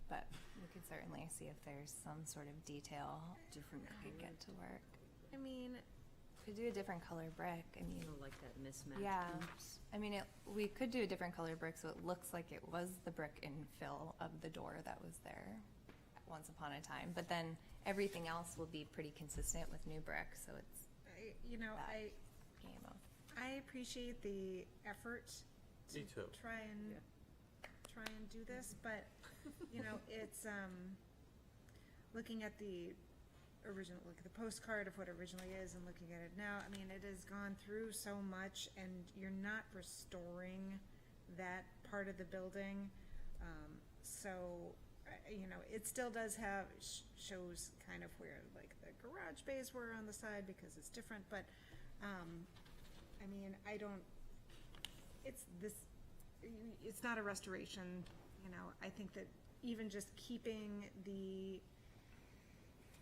But we could certainly see if there's some sort of detail Different we could get to work. I mean, Could do a different color brick. I mean, You know, like that mismatch. yeah. Oops. I mean, we could do a different color brick so it looks like it was the brick infill of the door that was there once upon a time. But then everything else will be pretty consistent with new brick, so it's. you know, that game of. I appreciate the effort to Me too. try and do this, but, you know, it's, looking at the original, look at the postcard of what it originally is and looking at it now, I mean, it has gone through so much and you're not restoring that part of the building. So, you know, it still does have, shows kind of where like the garage bays were on the side because it's different, but, I mean, I don't, it's not a restoration, you know, I think that even just keeping the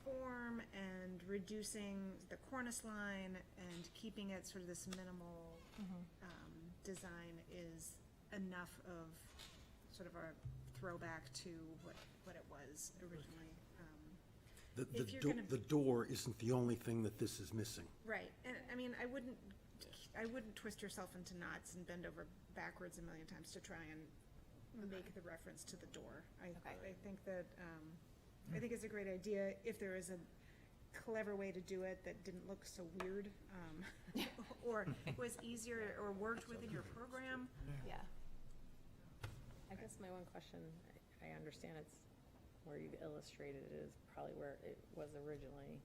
form and reducing the cornice line and keeping it sort of this minimal, design is enough of sort of a throwback to what it was originally. If you're gonna- The door isn't the only thing that this is missing. Right, and I mean, I wouldn't twist yourself into knots and bend over backwards a million times to try and make the reference to the door. I think that, I think it's a great idea if there is a clever way to do it that didn't look so weird, or was easier or worked within your program. Yeah. I guess my one question, I understand it's where you've illustrated it is probably where it was originally.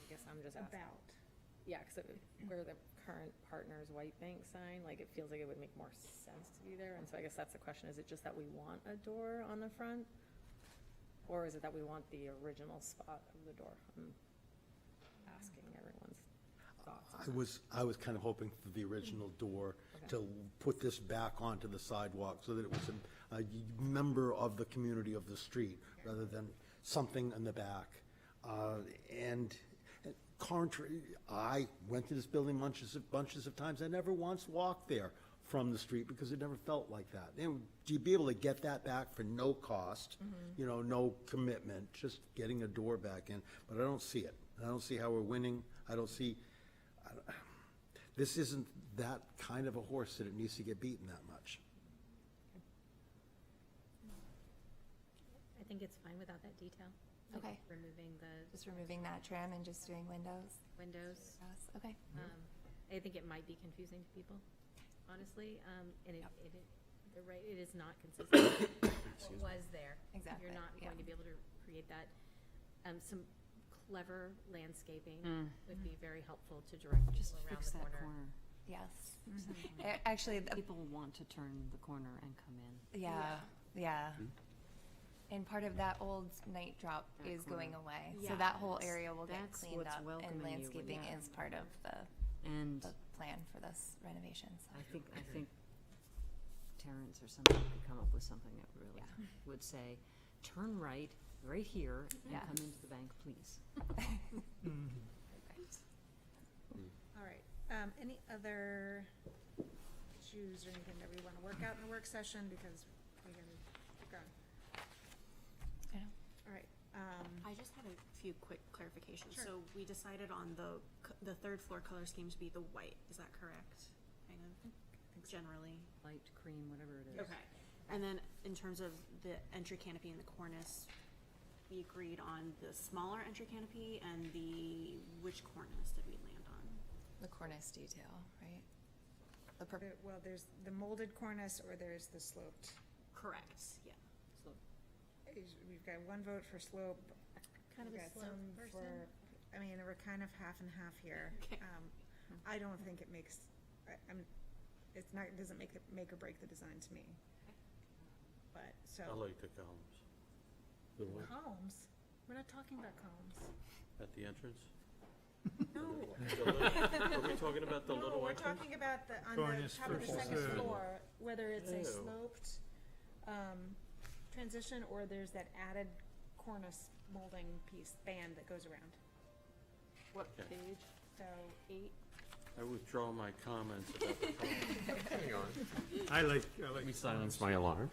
I guess I'm just asking. About. Yeah, because where the current partner's white bank sign, like, it feels like it would make more sense to be there. And so I guess that's the question, is it just that we want a door on the front? Or is it that we want the original spot of the door? I'm asking everyone's thoughts. I was kind of hoping for the original door to put this back onto the sidewalk so that it was a member of the community of the street rather than something in the back. And contrary, I went to this building bunches of times. I never once walked there from the street because it never felt like that. And to be able to get that back for no cost, you know, no commitment, just getting a door back in, but I don't see it. I don't see how we're winning. I don't see, this isn't that kind of a horse that it needs to get beaten that much. I think it's fine without that detail. like Okay. Removing the. Just removing that trim and just doing windows? Windows. Okay. I think it might be confusing to people, honestly, and you're right, it is not consistent. What was there. Exactly, You're not yeah. going to be able to create that. Some clever landscaping would be very helpful to direct Just people around fix the that corner. corner. Yes. Mhm. Actually, People want to turn the corner and come in. yeah. And part of that old night drop That is going corner. away. Yeah. So that whole area will get That's cleaned what's up, welcoming and you when landscaping you is part of the And plan for this renovation. So. I think Terrence or somebody could come up with something that really would say, turn right here and Yeah. come into the bank, please. All right, any other issues or anything that we want to work out in the work session, because we're gonna keep going. Yeah. All right, I just had a few quick clarifications. Sure. So we decided on the third floor color scheme to be the white, is that correct? Kind of, generally? Light cream, whatever it is. Okay. And then in terms of the entry canopy and the cornice, we agreed on the smaller entry canopy and which cornice did we land on? The cornice detail, right? well, there's the molded cornice or there's the sloped. Correct, yeah. We've got one vote for slope. Kind of We've a got slope some person. for, I mean, we're kind of half and half here. Okay. I don't think it makes, it's not, it doesn't make or break the design to me. But, so. I like the columns. The one Columns? We're not talking about columns. at the entrance? No. Are we talking about the No, little we're entrance? talking about on the Cornice top of the second versus, floor, whether it's a Ew. sloped, transition or there's that added cornice molding piece band that goes around. What Okay. page? So 8. I withdraw my comments about the columns. Hang on. I like. Let me silence my alarm.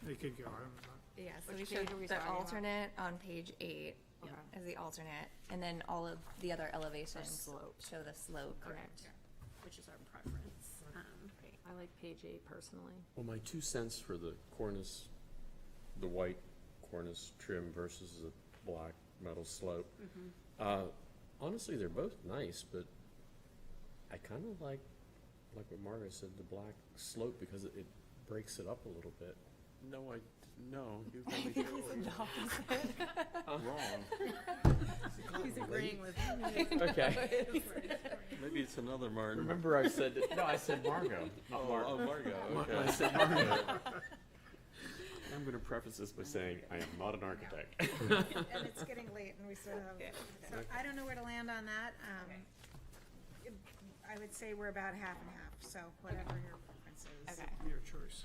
They could go, I'm not. Yeah, so Which we page showed are we the talking about? alternate on page 8 as the alternate, and then all of the other elevations slopes. show the slope. Correct. Which is our preference. I like page 8 personally. Well, my 2 cents for the cornice, the white cornice trim versus the black metal slope. Mm-hmm. Honestly, they're both nice, but I kind of like what Margaret said, the black slope, because it breaks it up a little bit. No, you I think he said the opposite. Wrong. He's agreeing with me. Okay. Maybe it's another Martin. Remember I said, no, I said Margot, not Martin. Oh, Margot, okay. I said Margot. I'm going to preface this by saying I am not an architect. And it's getting late and we still have, so I don't know where to land on that. I would say we're about half and half, so whatever your preference is. Okay. Your choice.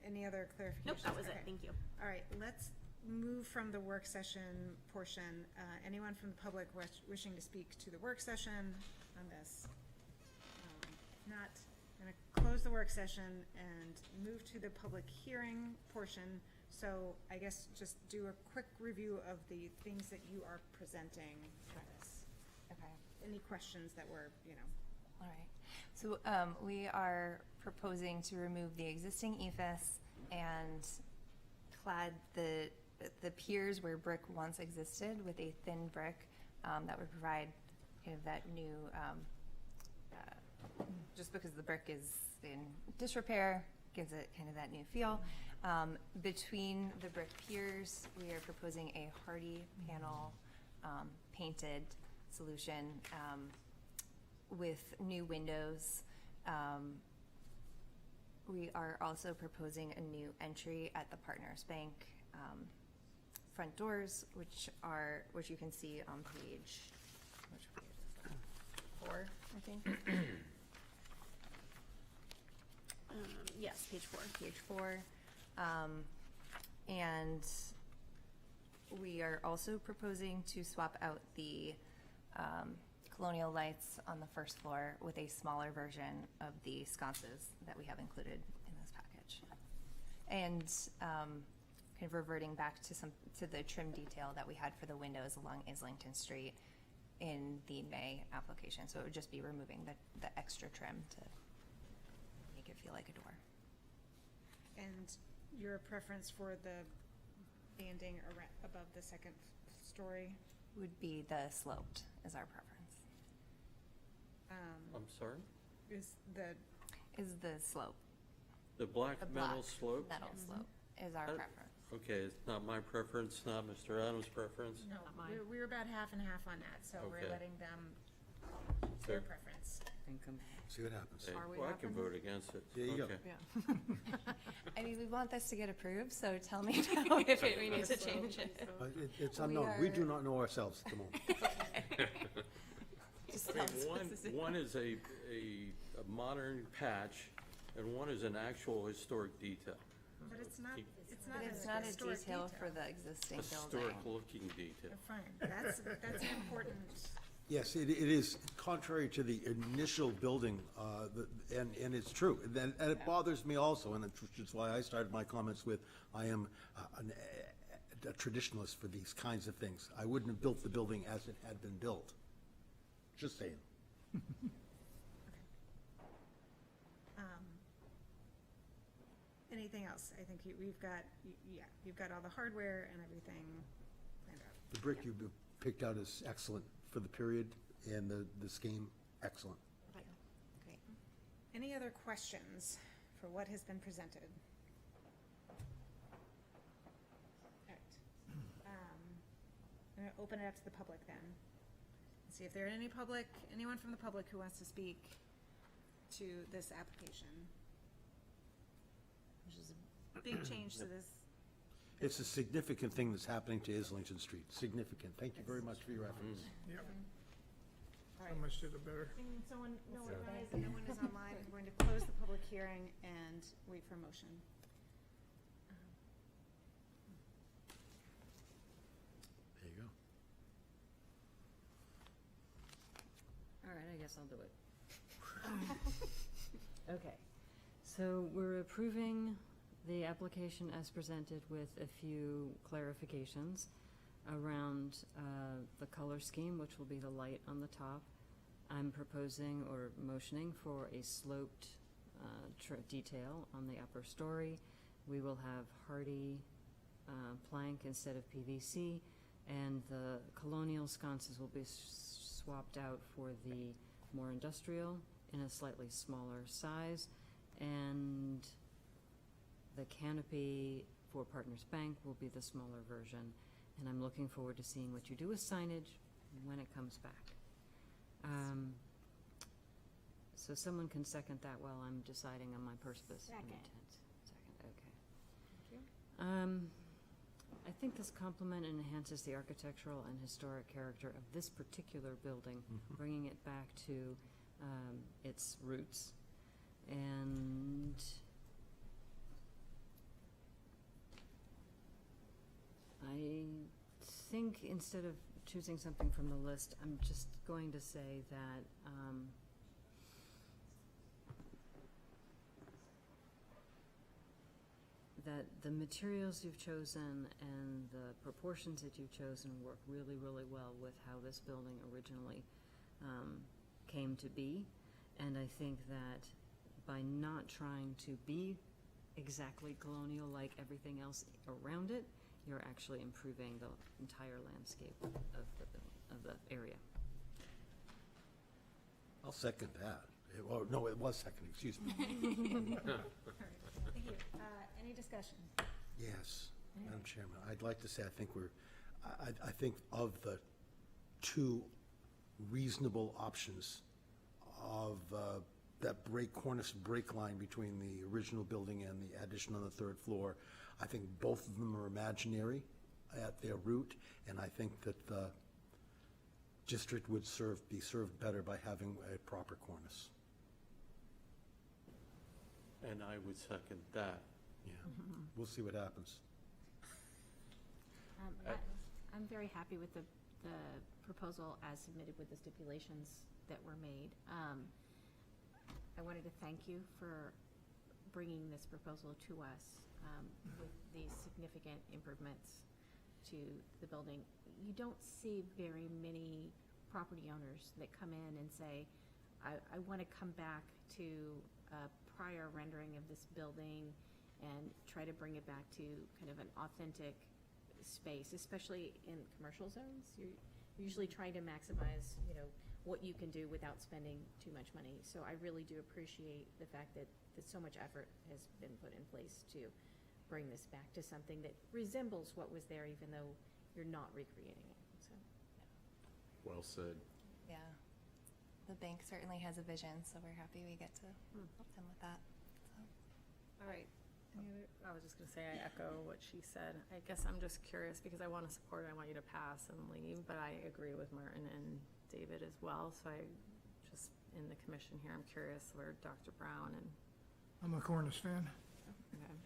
Any other clarifications? Nope, that was it, Okay. thank you. All right, let's move from the work session portion. Anyone from the public wishing to speak to the work session on this? Not, gonna close the work session and move to the public hearing portion. So I guess just do a quick review of the things that you are presenting for this. Okay. Any questions that were, All right. So we are proposing to remove the existing ephes and clad the piers where brick once existed with a thin brick that would provide kind of that new, just because the brick is in disrepair, gives it kind of that new feel. Between the brick piers, we are proposing a hardy panel painted solution with new windows. We are also proposing a new entry at the Partners Bank front doors, which you can see on page, which page is that? 4, I think. Yes, page 4. Page 4. And we are also proposing to swap out the colonial lights on the first floor with a smaller version of the sconces that we have included in this package. And kind of reverting back to the trim detail that we had for the windows along Islington Street in the May application. So it would just be removing the extra trim to make it feel like a door. and your preference for the banding above the second story? Would be the sloped is our preference. I'm sorry? Is the slope. The black The metal black slope? metal slope is our preference. Okay, it's not my preference, not Mr. Adams' preference? No, we're about half and half on that, so we're Okay. letting them, their preference. See what happens. Okay, Are we well, I can happy? vote against it. There you go. Okay. I mean, we want this to get approved, so tell me now if we need to change it. It's We unknown. We do are- not know ourselves at the moment. Just I tell mean, us. one is a modern patch, and one is an actual historic detail. But it's not, it's But not it's a not a historic detail for the existing building. Historic-looking detail. Fine, that's an important, Yes, it is contrary to the initial building, and it's true. And it bothers me also, and which is why I started my comments with, I am a traditionalist for these kinds of things. I wouldn't have built the building as it had been built. Just saying. anything else? I think we've got, you've got all the hardware and everything planned out. The brick you picked out is excellent for the period, and the scheme, excellent. Great. Any other questions for what has been presented? All right. I'm gonna open it up to the public then. See if there are anyone from the public who wants to speak to this application. Which is a big change to this. It's a significant thing that's happening to Islington Street, significant. Thank you very much for your efforts. Yep, All so right. much to the better. Someone, no one is online. I'm going to close the public hearing and wait for motion. There you go. All right, I guess I'll do it. Okay, so we're approving the application as presented with a few clarifications around the color scheme, which will be the light on the top. I'm proposing or motioning for a sloped detail on the upper story. We will have hardy plank instead of PVC, and the colonial sconces will be swapped out for the more industrial in a slightly smaller size, and the canopy for Partners Bank will be the smaller version, and I'm looking forward to seeing what you do with signage when it comes back. So someone can second that while I'm deciding on my purpose and Second. intent. Second, okay. Thank you. I think this complement and enhances the architectural and historic character of this particular building, bringing it back to its roots. And I think instead of choosing something from the list, I'm just going to say that that the materials you've chosen and the proportions that you've chosen work really, really well with how this building originally came to be. And I think that by not trying to be exactly colonial like everything else around it, you're actually improving the entire landscape of the area. I'll second that. No, it was second, excuse me. All right, thank you. Any discussion? Yes, Madam Chairman, I'd like to say, I think of the two reasonable options of that cornice break line between the original building and the addition on the third floor, I think both of them are imaginary at their root, and I think that the district would be served better by having a proper cornice. And I would second that. Yeah, we'll see what happens. I'm very happy with the proposal as submitted with the stipulations that were made. I wanted to thank you for bringing this proposal to us with these significant improvements to the building. You don't see very many property owners that come in and say, I want to come back to a prior rendering of this building and try to bring it back to kind of an authentic space, especially in commercial zones. You're usually trying to maximize, what you can do without spending too much money. So I really do appreciate the fact that so much effort has been put in place to bring this back to something that resembles what was there, even though you're not recreating it. So, Well said. Yeah. The bank certainly has a vision, so we're happy we get to help them with that. So. All right. I was just gonna say, I echo what she said. I guess I'm just curious, because I want to support it, I want you to pass and leave, but I agree with Martin and David as well, so I just, in the commission here, I'm curious where Dr. Brown and, I'm a cornice fan. okay,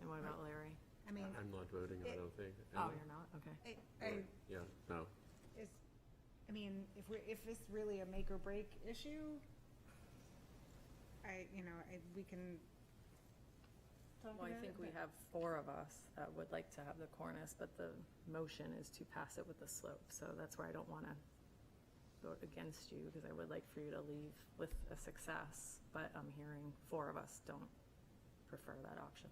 and what about Larry? I mean, I'm not voting, I don't think. Oh, you're not? Okay. Yeah, no. If it's really a make or break issue, we can talk Well, about I think it, we but- have 4 of us that would like to have the cornice, but the motion is to pass it with the slope, so that's where I don't want to vote against you, because I would like for you to leave with a success, but I'm hearing 4 of us don't prefer that option.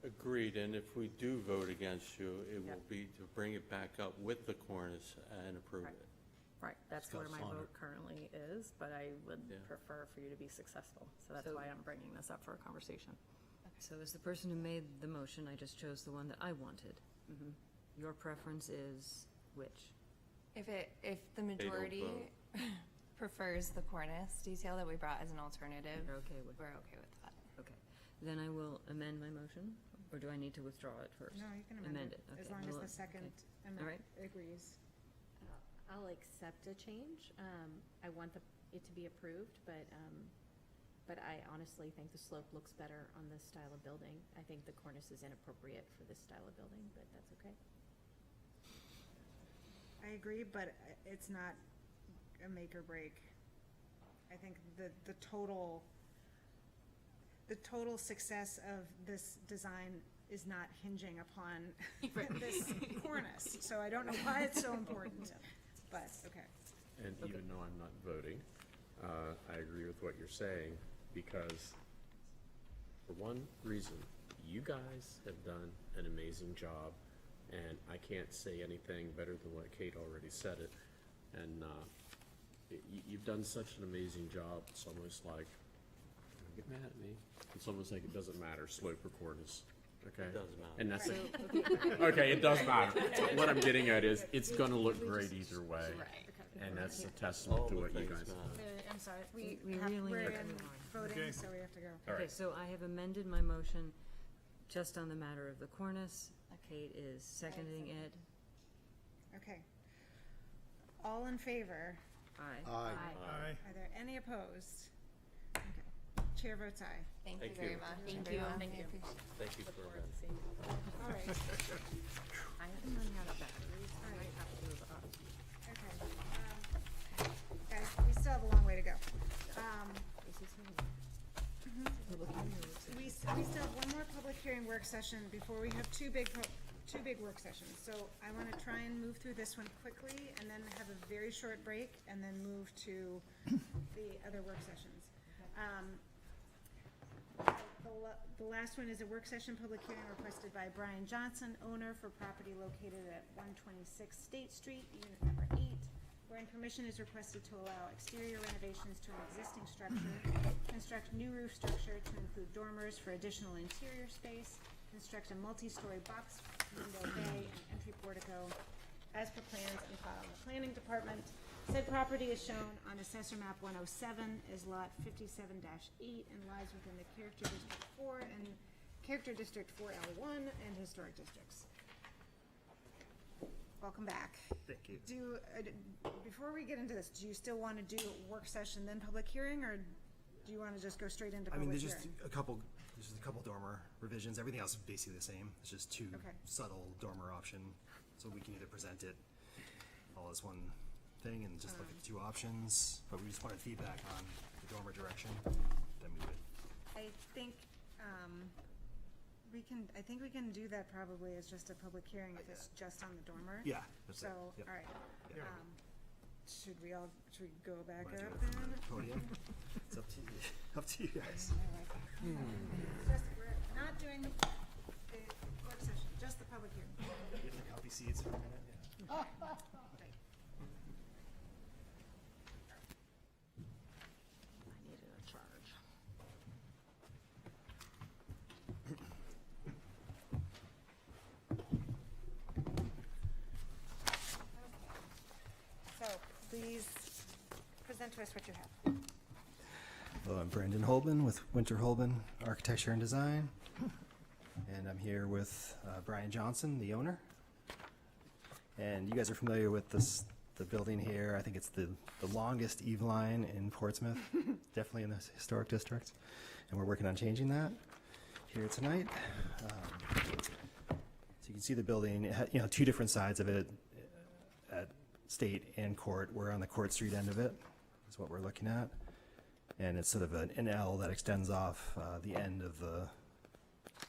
Agreed, and if we do vote against you, it Yeah. will be to bring it back up with the cornice and approve Right. it. Right, that's Scott where my Slaughter. vote currently is, but I would Yeah. prefer for you to be successful, so that's So- why I'm bringing this up for a conversation. So as the person who made the motion, I just chose the one that I wanted. Your preference is which? If the majority prefers the cornice detail that we brought as an alternative, You're okay with? we're okay with that. Okay. Then I will amend my motion, or do I need to withdraw it first? No, you can amend it, as Okay, long as well, the second All right. amendment agrees. I'll accept a change. I want it to be approved, but I honestly think the slope looks better on this style of building. I think the cornice is inappropriate for this style of building, but that's okay. I agree, but it's not a make or break. I think the total success of this design is not hinging upon this cornice. So I don't know why it's so important, but, okay. And even though I'm not voting, I agree with what you're saying, because for one reason, you guys have done an amazing job and I can't say anything better than what Kate already said it. And you've done such an amazing job. It's almost like, don't get mad at me. It's almost like it doesn't matter, slope or cornice. Okay. It does matter. And that's it. Okay, it does matter. What I'm getting at is, it's gonna look great either way. And that's a testament to what you guys. I'm sorry, We we're really in have to move on. voting, Okay. so we have to go. Okay, so I have amended my motion just on the matter of the cornice. Kate is seconding it. Okay. All in favor? Aye. Aye. Are there any opposed? Okay. Chair votes aye. Thank you Thank very you. much. Thank you. everyone. Thank you. We appreciate Thank you for that. All right. I haven't run out of batteries. I might have to move up. Okay. Guys, we still have a long way to go. We still have one more public hearing work session before we have two big work sessions. So I want to try and move through this one quickly and then have a very short break and then move to the other work sessions. The last one is a work session public hearing requested by Brian Johnson, owner for property located at 126 State Street, unit number 8, wherein permission is requested to allow exterior renovations to an existing structure, construct new roof structure to include dormers for additional interior space, construct a multi-story box window bay and entry portico as per plans and filed in the planning department. Said property is shown on Assessor Map 107 as Lot 57-8 and lies within the Character District 4 and Character District 4L1 and Historic Districts. Welcome back. Thank you. Before we get into this, do you still want to do a work session then public hearing, or do you want to just go straight into I public mean, hearing? there's just a couple dormer revisions. Everything else is basically the same. It's just two Okay. subtle dormer option. So we can either present it all as one thing and just look at the two options, but we just wanted feedback on the dormer direction, then we would. I think, I think we can do that probably as just a public hearing if it's just on the dormer. Yeah, that's So, it. all Yep. right. Yeah. Should we go back Wanna do up it from then? the podium? It's up to you, up to you guys. Just, we're not doing the work session, just the public hearing. Get the comfy seats for a minute, yeah. Right. I needed a charge. So, please present to us what you have. Hello, I'm Brandon Holben with Winter Holben Architecture and Design. And I'm here with Brian Johnson, the owner. And you guys are familiar with the building here. I think it's the longest eave line in Portsmouth, definitely in the historic district. And we're working on changing that here tonight. So you can see the building, it had, two different sides of it at State and Court. We're on the Court Street end of it, is what we're looking at. And it's sort of an L that extends off the end of the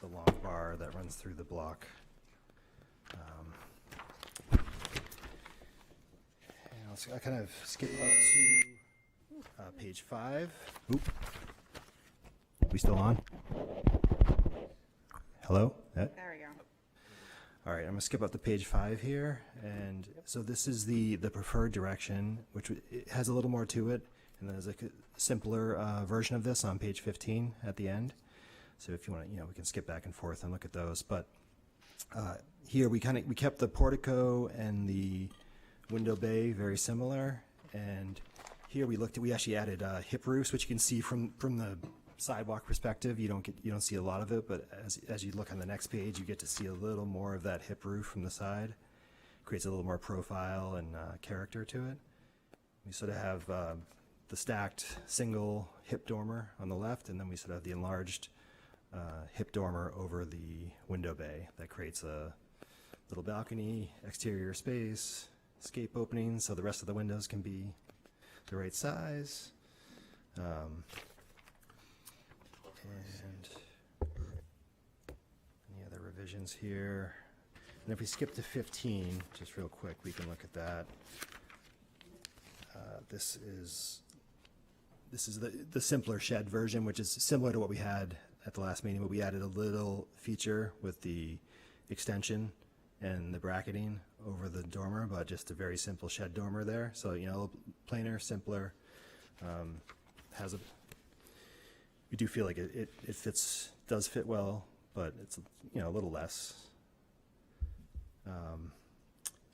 long bar that runs through the block. And I'll kind of skip up to page 5. Oop. We still on? Hello? There we go. All right, I'm gonna skip up to page 5 here, and so this is the preferred direction, which it has a little more to it, and then there's a simpler version of this on page 15 at the end. So if you want to, we can skip back and forth and look at those. But here we kept the portico and the window bay very similar, and here we actually added hip roofs, which you can see from the sidewalk perspective. You don't see a lot of it, but as you look on the next page, you get to see a little more of that hip roof from the side. Creates a little more profile and character to it. We sort of have the stacked single hip dormer on the left, and then we sort of have the enlarged hip dormer over the window bay that creates a little balcony, exterior space, escape opening, so the rest of the windows can be the right size. And any other revisions here? And if we skip to 15, just real quick, we can look at that. This is the simpler shed version, which is similar to what we had at the last meeting, but we added a little feature with the extension and the bracketing over the dormer, but just a very simple shed dormer there. So, plainer, simpler, has a, we do feel like it does fit well, but it's, a little less.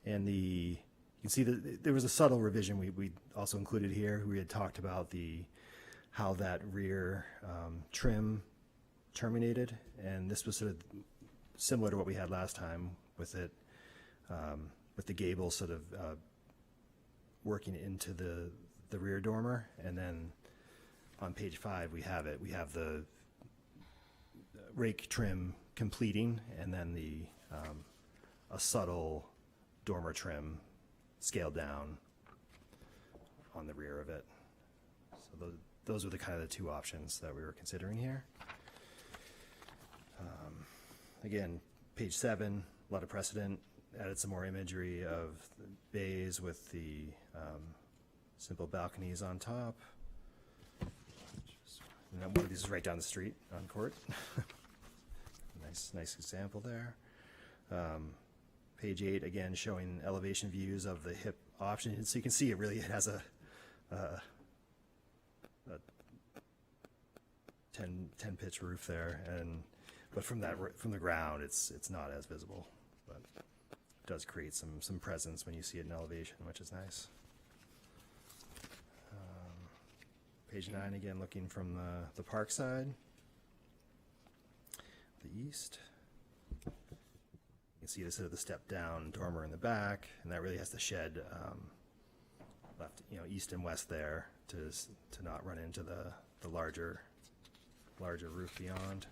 And you can see that there was a subtle revision we also included here. We had talked about how that rear trim terminated, and this was sort of similar to what we had last time with it, with the gable sort of working into the rear dormer, and then on page 5 we have the rake trim completing, and then a subtle dormer trim scaled down on the rear of it. So those were the kind of the two options that we were considering here. Again, page 7, a lot of precedent, added some more imagery of the bays with the simple balconies on top. And then one of these is right down the street on Court. Nice example there. Page 8, again, showing elevation views of the hip option. So you can see it has a 10 pitch roof there, but from the ground it's not as visible, but it does create some presence when you see it in elevation, which is nice. Page 9, again, looking from the park side, the east. You can see the sort of the step down dormer in the back, and that really has the shed left, east and west there to not run into the larger roof beyond.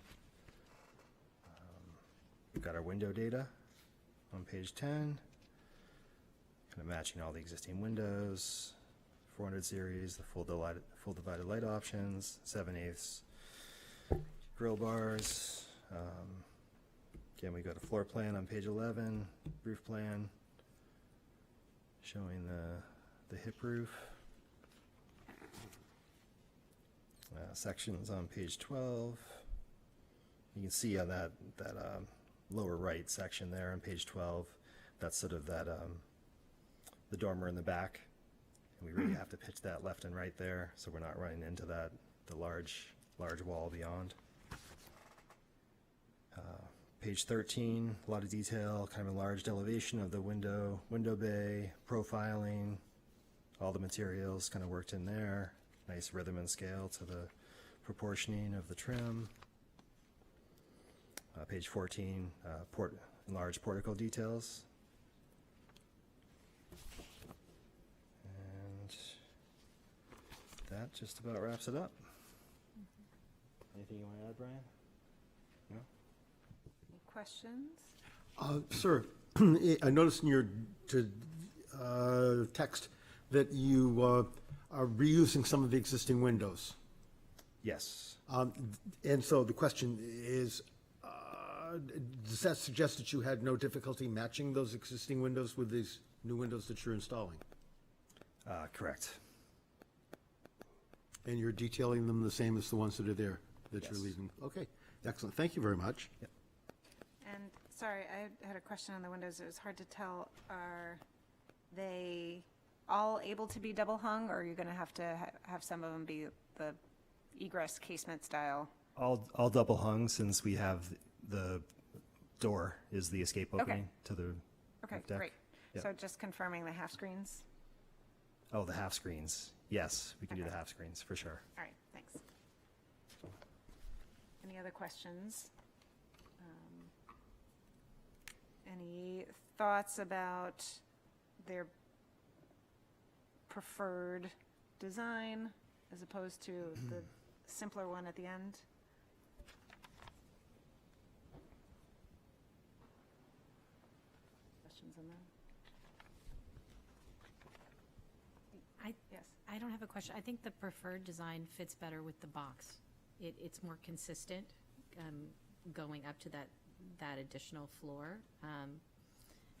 We've got our window data on page 10, kind of matching all the existing windows, 400 series, the full divided light options, 7/8 grill bars. Again, we got a floor plan on page 11, roof plan showing the hip roof. Sections on page 12. You can see on that lower right section there on page 12, that's sort of the dormer in the back. And we really have to pitch that left and right there, so we're not running into the large wall beyond. Page 13, a lot of detail, kind of enlarged elevation of the window bay, profiling, all the materials kind of worked in there. Nice rhythm and scale to the proportioning of the trim. Page 14, enlarged portico details. And that just about wraps it up. Anything you want to add, Brian? No? Any questions? Sir, I noticed in your text that you are reusing some of the existing windows. Yes. And so the question is, does that suggest that you had no difficulty matching those existing windows with these new windows that you're installing? Correct. And you're detailing them the same as the ones that are there that Yes. you're leaving? Okay, excellent. Thank you very much. Yep. And sorry, I had a question on the windows. It was hard to tell. Are they all able to be double hung, or are you going to have to have some of them be the egress casement style? All double hung, since we have the door is the escape opening to the Okay, roof deck. great. Yep. So just confirming the half screens? Oh, the half screens. Yes, we can do the Okay. half screens for sure. All right, thanks. Any other questions? Any thoughts about their preferred design as opposed to the simpler one at the end? Questions on that? Yes. I don't have a question. I think the preferred design fits better with the box. It's more consistent, going up to that additional floor.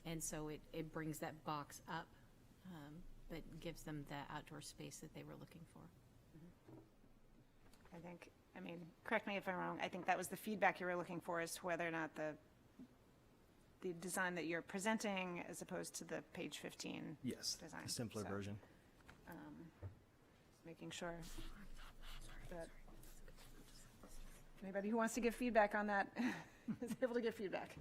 And so it brings that box up, but gives them the outdoor space that they were looking for. I think, correct me if I'm wrong, I think that was the feedback you were looking for, as to whether or not the design that you're presenting as opposed to the page 15 Yes, design. a simpler So, version. Making sure that anybody who wants to give feedback on that is able to give feedback.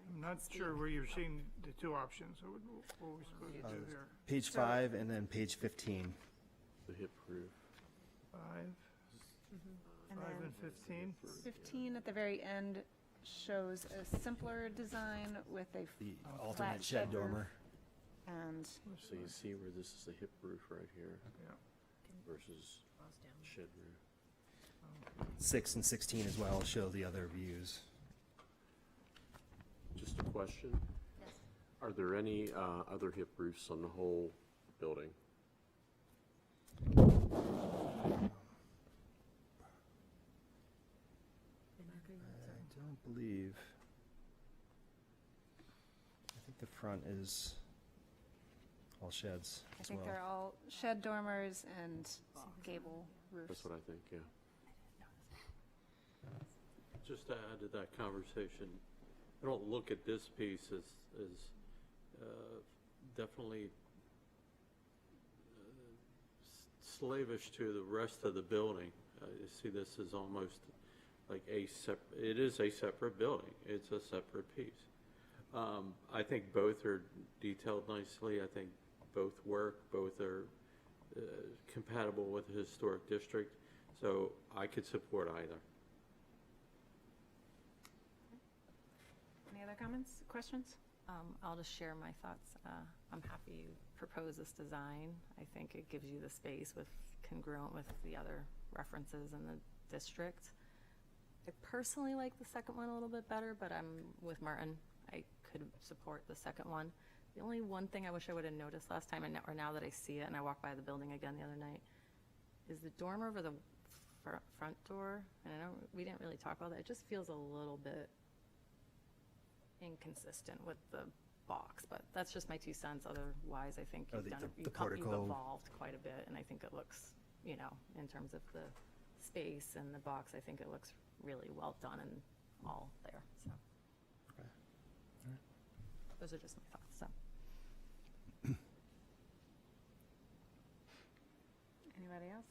I'm not sure where you're seeing the two options. So what are we supposed to do here? Page 5 and then page 15. The hip roof. 5, And 5 then and 15. 15 at the very end shows a simpler design with a The flat alternate shed roof. dormer. And So you see where this is the hip roof right here Yeah. versus shed roof. 6 and 16 as well show the other views. Just a question. Yes. Are there any other hip roofs on the whole building? I don't believe. I think the front is all sheds I as think well. they're all shed dormers and gable roofs. That's what I think, yeah. Just to add to that conversation, I don't look at this piece as definitely slavish to the rest of the building. You see this as almost like it is a separate building. It's a separate piece. I think both are detailed nicely. I think both work. Both are compatible with the historic district. So I could support either. Any other comments, questions? I'll just share my thoughts. I'm happy you propose this design. I think it gives you the space with congruent with the other references in the district. I personally like the second one a little bit better, but I'm with Martin. I could support the second one. The only one thing I wish I would have noticed last time, or now that I see it and I walked by the building again the other night, is the dormer over the front door. And I know we didn't really talk about that. It just feels a little bit inconsistent with the box, but that's just my 2 cents. Otherwise, I think Oh, you've the done the portico. you've evolved quite a bit, and I think it looks, in terms of the space and the box, I think it looks really well done and all there. So those are just my thoughts. So Anybody else?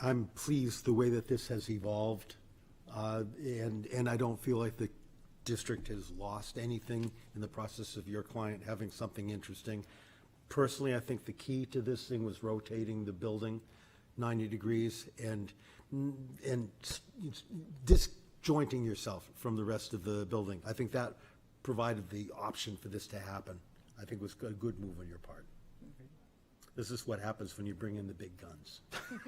I'm pleased the way that this has evolved, and I don't feel like the district has lost anything in the process of your client having something interesting. Personally, I think the key to this thing was rotating the building 90 degrees and disjointing yourself from the rest of the building. I think that provided the option for this to happen. I think it was a good move on your part. This is what happens when you bring in the big guns. All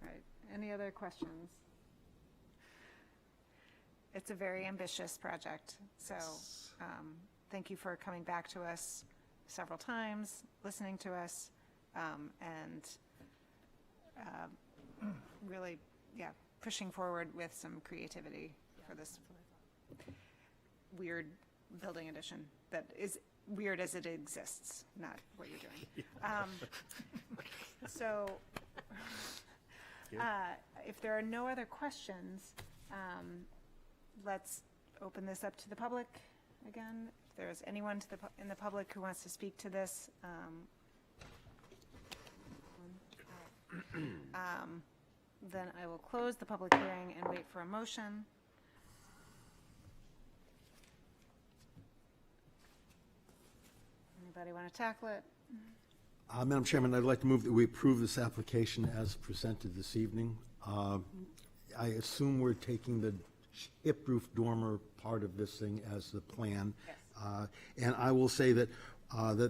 right, any other questions? It's a very ambitious project, so thank you for coming back to us several times, listening to us, and really, pushing forward with some creativity for this weird building addition that is weird as it exists, not what you're doing. So, if there are no other questions, let's open this up to the public again. If there's anyone in the public who wants to speak to this, then I will close the public hearing and wait for a motion. Anybody want to tackle it? Madam Chairman, I'd like to move that we approve this application as presented this evening. I assume we're taking the hip roof dormer part of this thing as the plan. Yes. And I will say that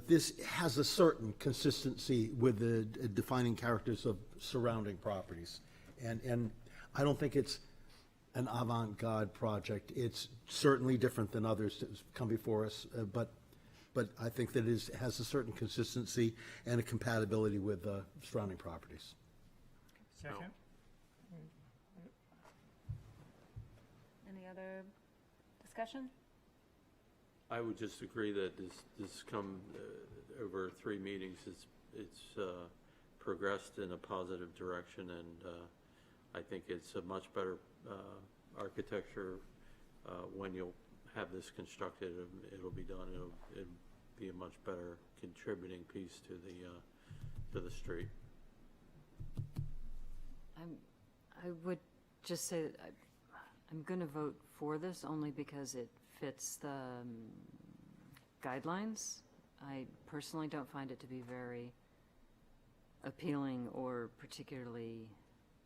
this has a certain consistency with the defining characters of surrounding properties. And I don't think it's an avant-garde project. It's certainly different than others that have come before us, but I think that it has a certain consistency and a compatibility with surrounding properties. Second? Any other discussion? I would just agree that this come over 3 meetings. It's progressed in a positive direction, and I think it's a much better architecture when you'll have this constructed. It'll be done. It'll be a much better contributing piece to the street. I would just say that I'm going to vote for this only because it fits the guidelines. I personally don't find it to be very appealing or particularly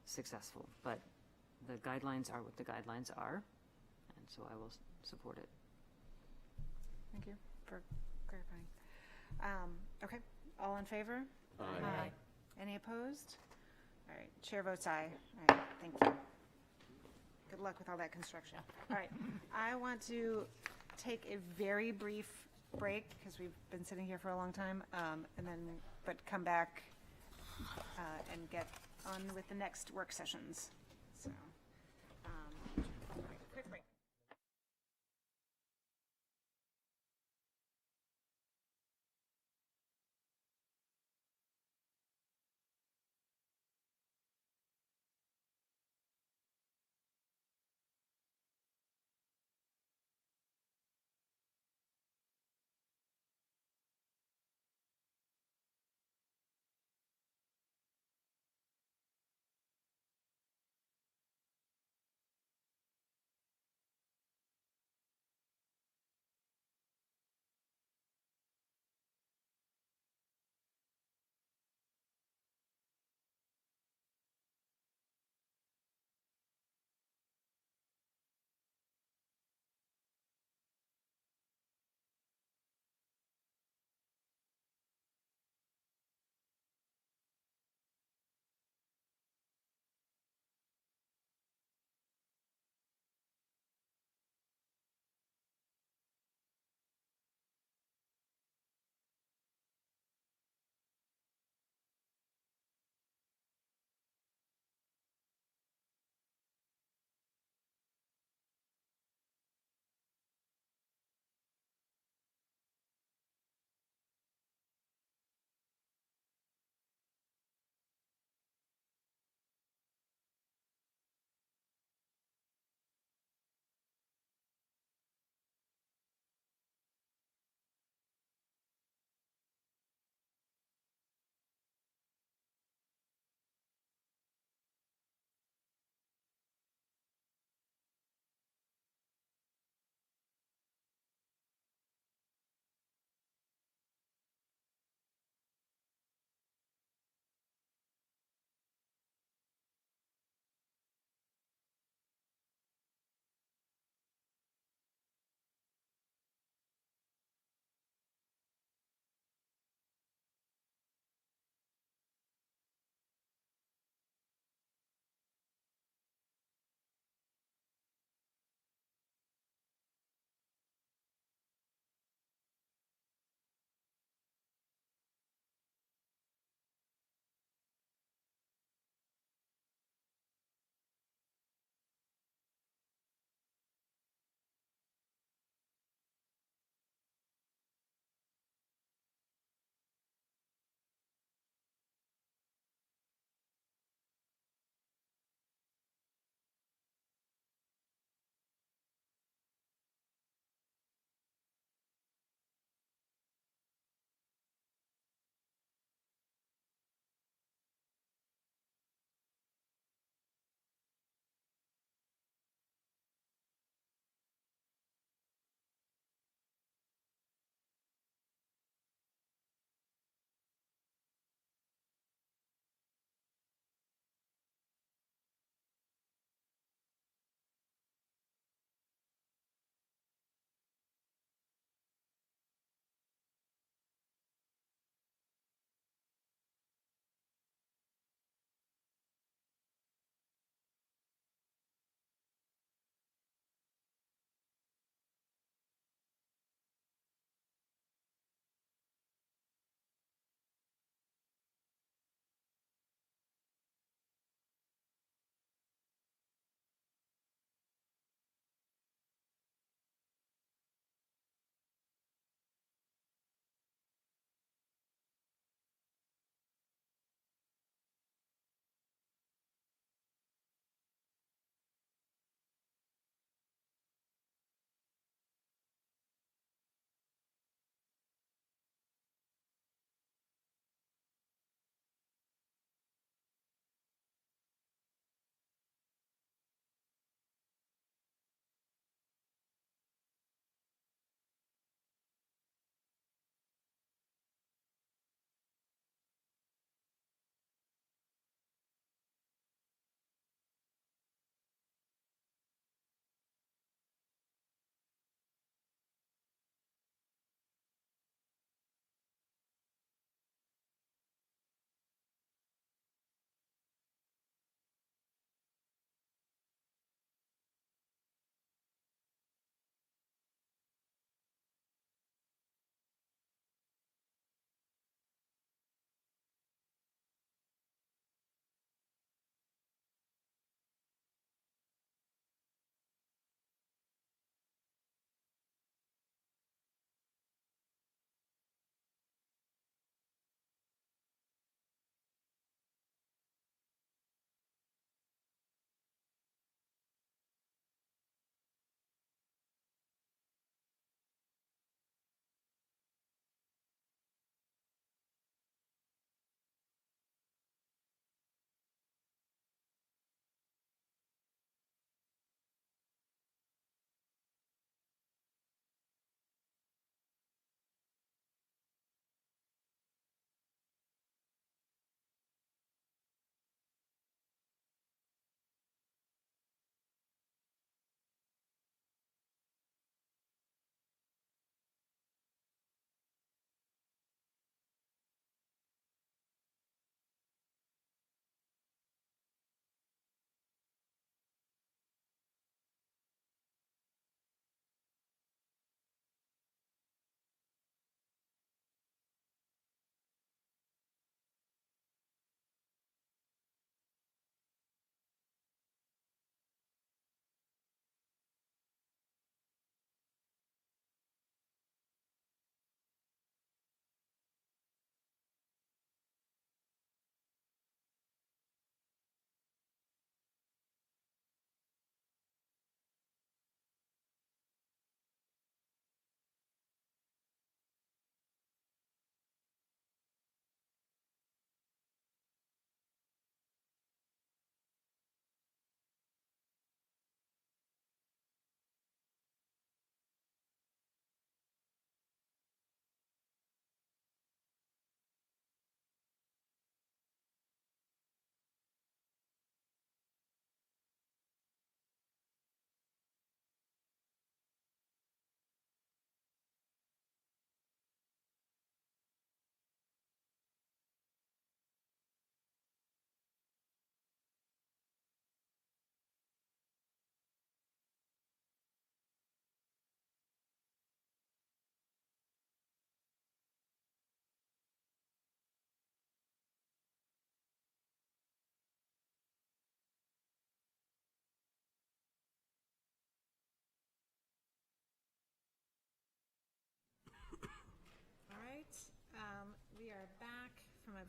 successful, but the guidelines are what the guidelines are, and so I will support it. Thank you for clarifying. Okay, all in favor? Aye. Any opposed? All right, chair votes aye. All right, thank you. Good luck with all that construction. All right, I want to take a very brief break because we've been sitting here for a long time, but come back and get on with the next work sessions. So.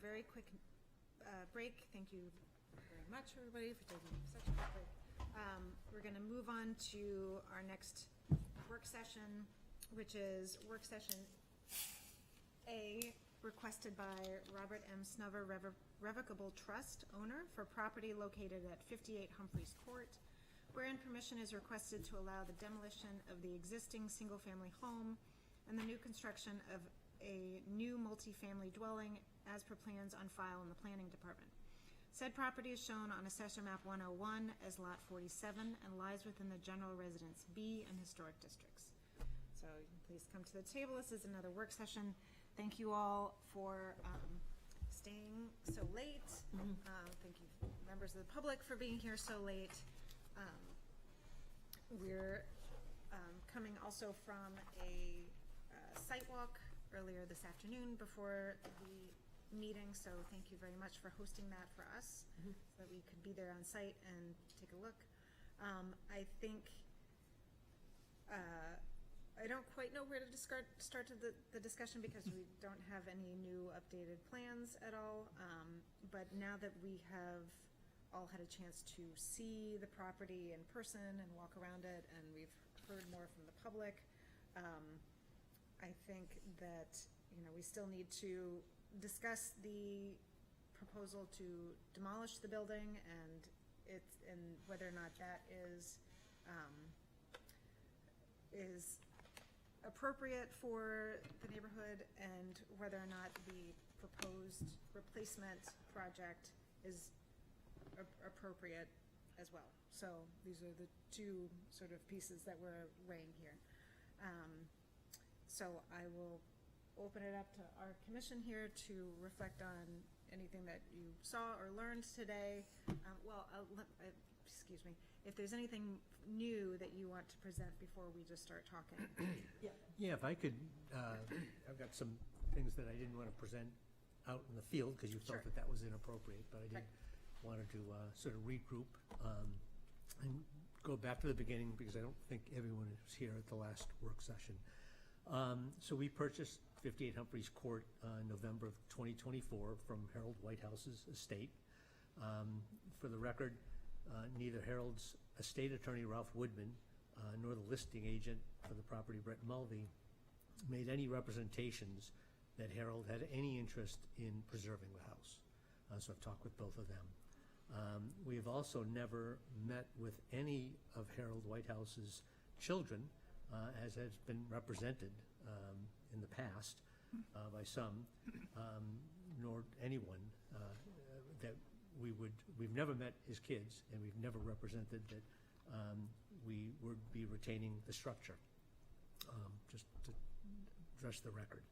very quick break. Thank you very much, everybody, for taking such a quick break. We're going to move on to our next work session, which is work session A, requested by Robert M. Snover, Revocable Trust owner for property located at 58 Humphreys Court, wherein permission is requested to allow the demolition of the existing single-family home and the new construction of a new multifamily dwelling as per plans on file in the planning department. Said property is shown on Assessor Map 101 as Lot 47 and lies within the General Residence B and Historic Districts. So please come to the table. This is another work session. Thank you all for staying so late. Thank you, members of the public, for being here so late. We're coming also from a site walk earlier this afternoon before the meeting, so thank you very much for hosting that for us, so that we could be there on site and take a look. I think I don't quite know where to start the discussion because we don't have any new updated plans at all, but now that we have all had a chance to see the property in person and walk around it, and we've heard more from the public, I think that, you know, we still need to discuss the proposal to demolish the building and whether or not that is appropriate for the neighborhood, and whether or not the proposed replacement project is appropriate as well. So these are the two sort of pieces that we're weighing here. So I will open it up to our commission here to reflect on anything that you saw or learned today. Excuse me, if there's anything new that you want to present before we just start talking. Yeah, if I could, I've got some things that I didn't want to present out in the field because you felt that was inappropriate, but I did wanted to sort of regroup and go back to the beginning because I don't think everyone was here at the last work session. So we purchased 58 Humphreys Court in November of 2024 from Harold Whitehouse's estate. For the record, neither Harold's estate attorney, Ralph Woodman, nor the listing agent for the property, Brett Mulvey, made any representations that Harold had any interest in preserving the house. So I've talked with both of them. We have also never met with any of Harold Whitehouse's children, as has been represented in the past by some, nor anyone that we've never met his kids, and we've never represented that we would be retaining the structure, just to address the record.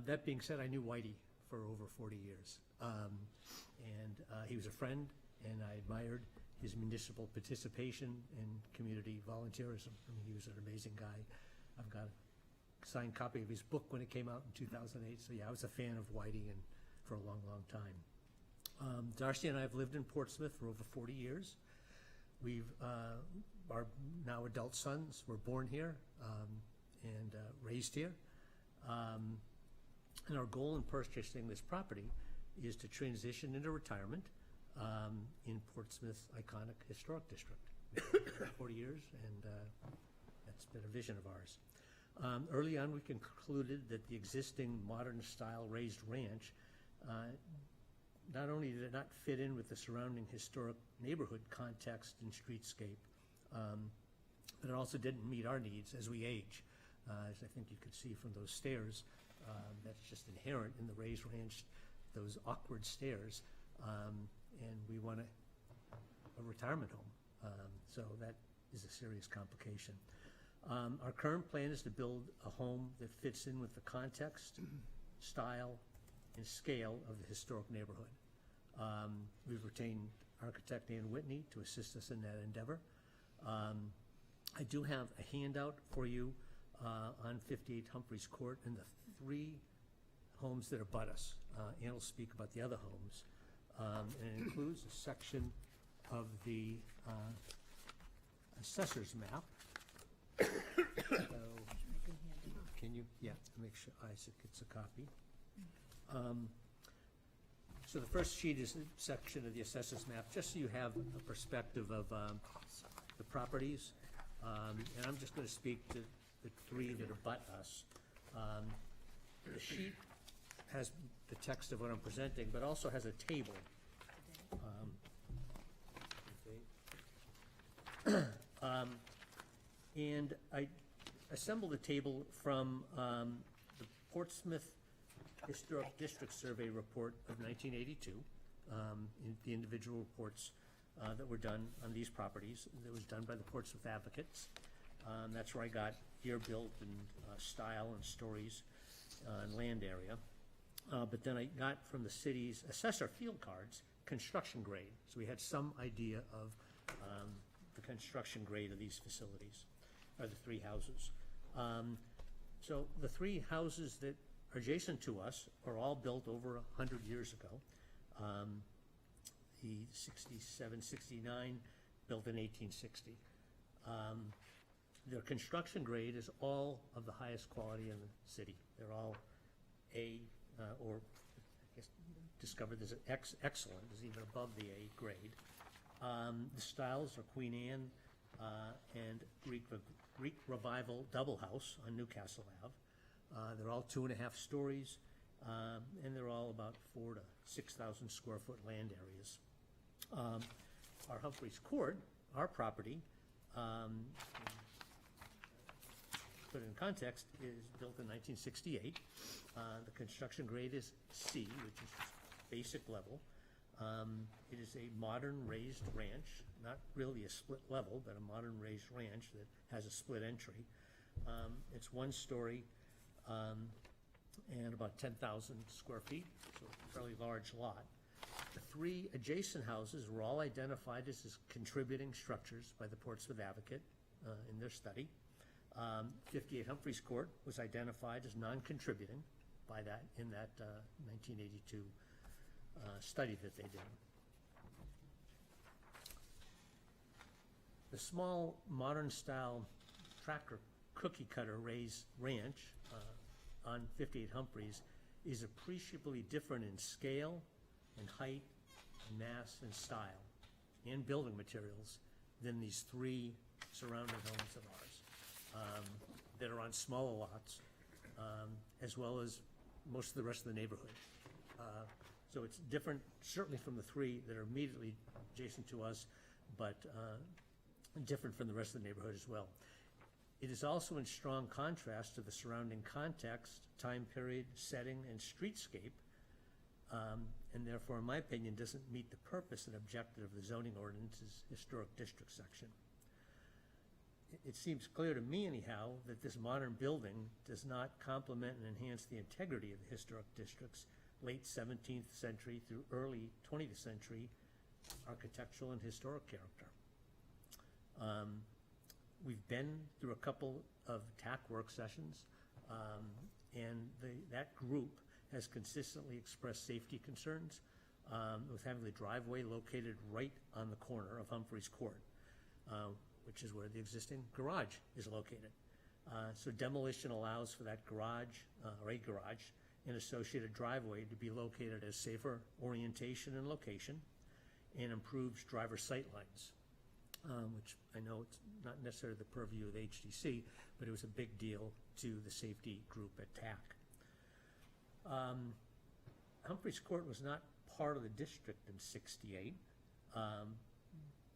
That being said, I knew Whitey for over 40 years, and he was a friend, and I admired his municipal participation in community volunteerism. I mean, he was an amazing guy. I've got a signed copy of his book when it came out in 2008, so yeah, I was a fan of Whitey and for a long, long time. Darcy and I have lived in Portsmouth for over 40 years. Our now adult sons were born here and raised here. And our goal in purchasing this property is to transition into retirement in Portsmouth's iconic historic district. 40 years, and that's been a vision of ours. Early on, we concluded that the existing modern-style raised ranch not only did it not fit in with the surrounding historic neighborhood context and streetscape, but it also didn't meet our needs as we age. As I think you could see from those stairs, that's just inherent in the raised ranch, those awkward stairs, and we want a retirement home. So that is a serious complication. Our current plan is to build a home that fits in with the context, style, and scale of the historic neighborhood. We've retained architect Ann Whitney to assist us in that endeavor. I do have a handout for you on 58 Humphreys Court and the 3 homes that abut us. Ann will speak about the other homes. And it includes a section of the assessor's map. So, can you, make sure Isaac gets a copy. So the first sheet is a section of the assessors map, just so you have a perspective of the properties. And I'm just going to speak to the three that abut us. The sheet has the text of what I'm presenting, but also has a table. And I assembled a table from the Portsmouth Historic District Survey Report of 1982, in the individual reports that were done on these properties. That was done by the Portsmouth Advocates. That's where I got year built and style and stories and land area. But then I got from the city's assessor field cards construction grade. So we had some idea of the construction grade of these facilities, or the three houses. So the three houses that are adjacent to us are all built over 100 years ago. The 67, 69, built in 1860. Their construction grade is all of the highest quality in the city. They're all A, or I guess discovered as excellent, is even above the A grade. The styles are Queen Anne and Greek Revival double house on Newcastle Ave. They're all 2.5 stories, and they're all about 4,000 to 6,000 square foot land areas. Our Humphreys Court, our property, put in context, is built in 1968. The construction grade is C, which is basic level. It is a modern raised ranch, not really a split level, but a modern raised ranch that has a split entry. It's 1 story and about 10,000 square feet, so a fairly large lot. The 3 adjacent houses were all identified as contributing structures by the Portsmouth Advocate in their study. 58 Humphreys Court was identified as non-contributing by that in that 1982 study that they did. The small modern style tractor cookie cutter raised ranch on 58 Humphreys is appreciably different in scale and height and mass and style and building materials than these 3 surrounding homes of ours that are on smaller lots, as well as most of the rest of the neighborhood. So it's different, certainly from the 3 that are immediately adjacent to us, but different from the rest of the neighborhood as well. It is also in strong contrast to the surrounding context, time period, setting, and streetscape, and therefore, in my opinion, doesn't meet the purpose and objective of the zoning ordinance's historic district section. It seems clear to me anyhow that this modern building does not complement and enhance the integrity of the historic district's late 17th century through early 20th century architectural and historic character. We've been through a couple of TAC work sessions, and that group has consistently expressed safety concerns with having the driveway located right on the corner of Humphreys Court, which is where the existing garage is located. So demolition allows for that garage, or a garage, and associated driveway to be located as safer orientation and location, and improves driver sight lines, which I know it's not necessarily the purview of the HDC, but it was a big deal to the safety group at TAC. Humphreys Court was not part of the district in '68,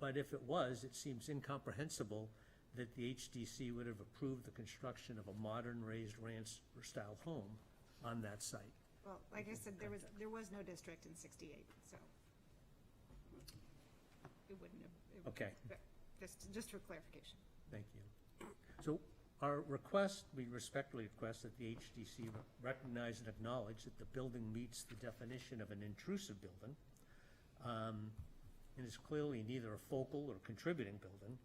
but if it was, it seems incomprehensible that the HDC would have approved the construction of a modern raised ranch-style home on that site. Well, like I said, there was no district in '68, so it wouldn't have. Okay. Just for clarification. Thank you. So our request, we respectfully request that the HDC recognize and acknowledge that the building meets the definition of an intrusive building, and is clearly neither a focal or contributing building,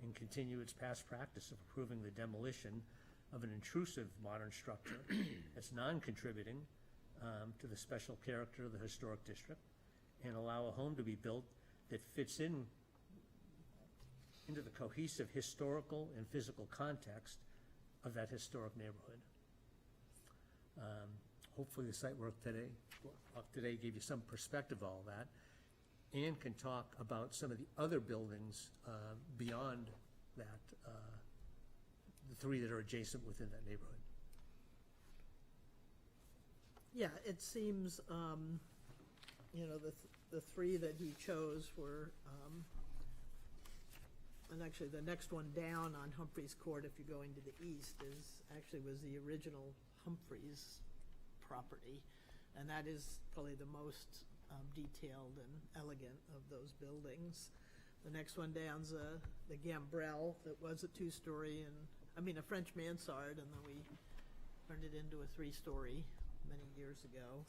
and continue its past practice of approving the demolition of an intrusive modern structure that's non-contributing to the special character of the historic district, and allow a home to be built that fits into the cohesive historical and physical context of that historic neighborhood. hopefully the site work today gave you some perspective of all that, and can talk about some of the other buildings beyond that, the three that are adjacent within that neighborhood. Yeah, it seems, the three that he chose were, and actually the next one down on Humphreys Court, if you're going to the east, was the original Humphreys property. And that is probably the most detailed and elegant of those buildings. The next one down's the Gambrel, that was a two-story, a French mansard, and then we turned it into a three-story many years ago.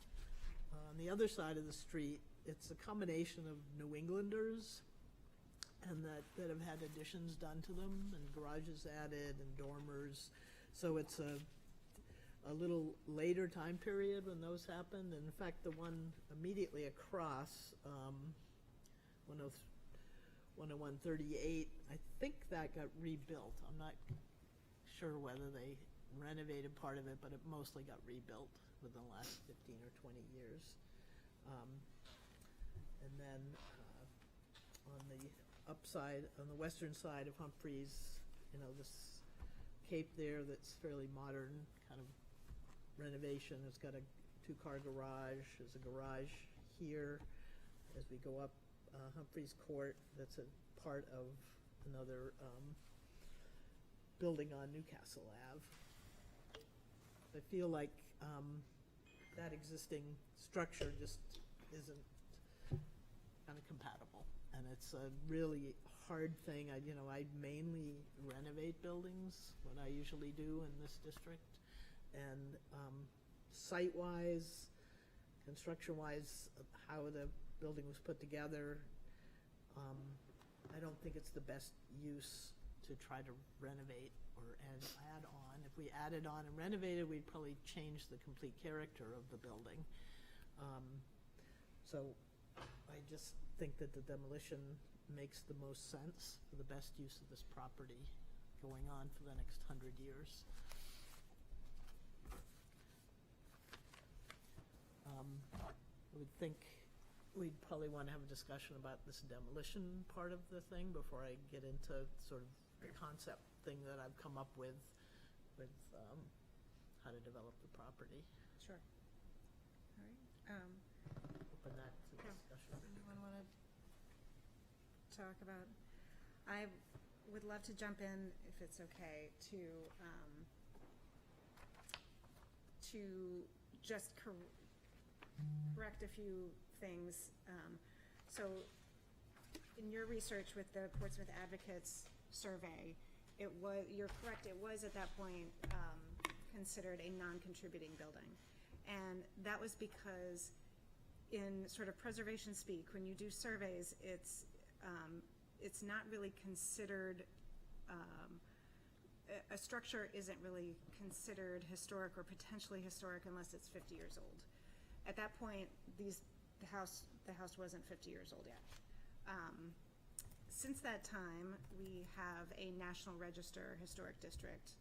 On the other side of the street, it's a combination of New Englanders and that have had additions done to them, and garages added, and dormers. So it's a little later time period when those happened. And in fact, the one immediately across, 10138, I think that got rebuilt. I'm not sure whether they renovated part of it, but it mostly got rebuilt within the last 15 or 20 years. And then on the upside, on the western side of Humphreys, this cape there that's fairly modern, kind of renovation. It's got a two-car garage. There's a garage here as we go up Humphreys Court. That's a part of another building on Newcastle Ave. I feel like that existing structure just isn't kind of compatible, and it's a really hard thing. I mainly renovate buildings, what I usually do in this district, and site-wise, construction-wise, how the building was put together, I don't think it's the best use to try to renovate or add on. If we added on and renovated, we'd probably change the complete character of the building. So I just think that the demolition makes the most sense for the best use of this property going on for the next 100 years. I would think we'd probably want to have a discussion about this demolition part of the thing before I get into sort of the concept thing that I've come up with how to develop the property. Sure. All right. Open that to discussion. Anyone want to talk about? I would love to jump in, if it's okay, to just correct a few things. So in your research with the Portsmouth Advocates survey, you're correct, it was at that point considered a non-contributing building. And that was because in sort of preservation speak, when you do surveys, it's not really considered, a structure isn't really considered historic or potentially historic unless it's 50 years old. At that point, the house wasn't 50 years old yet. Since that time, we have a National Register Historic District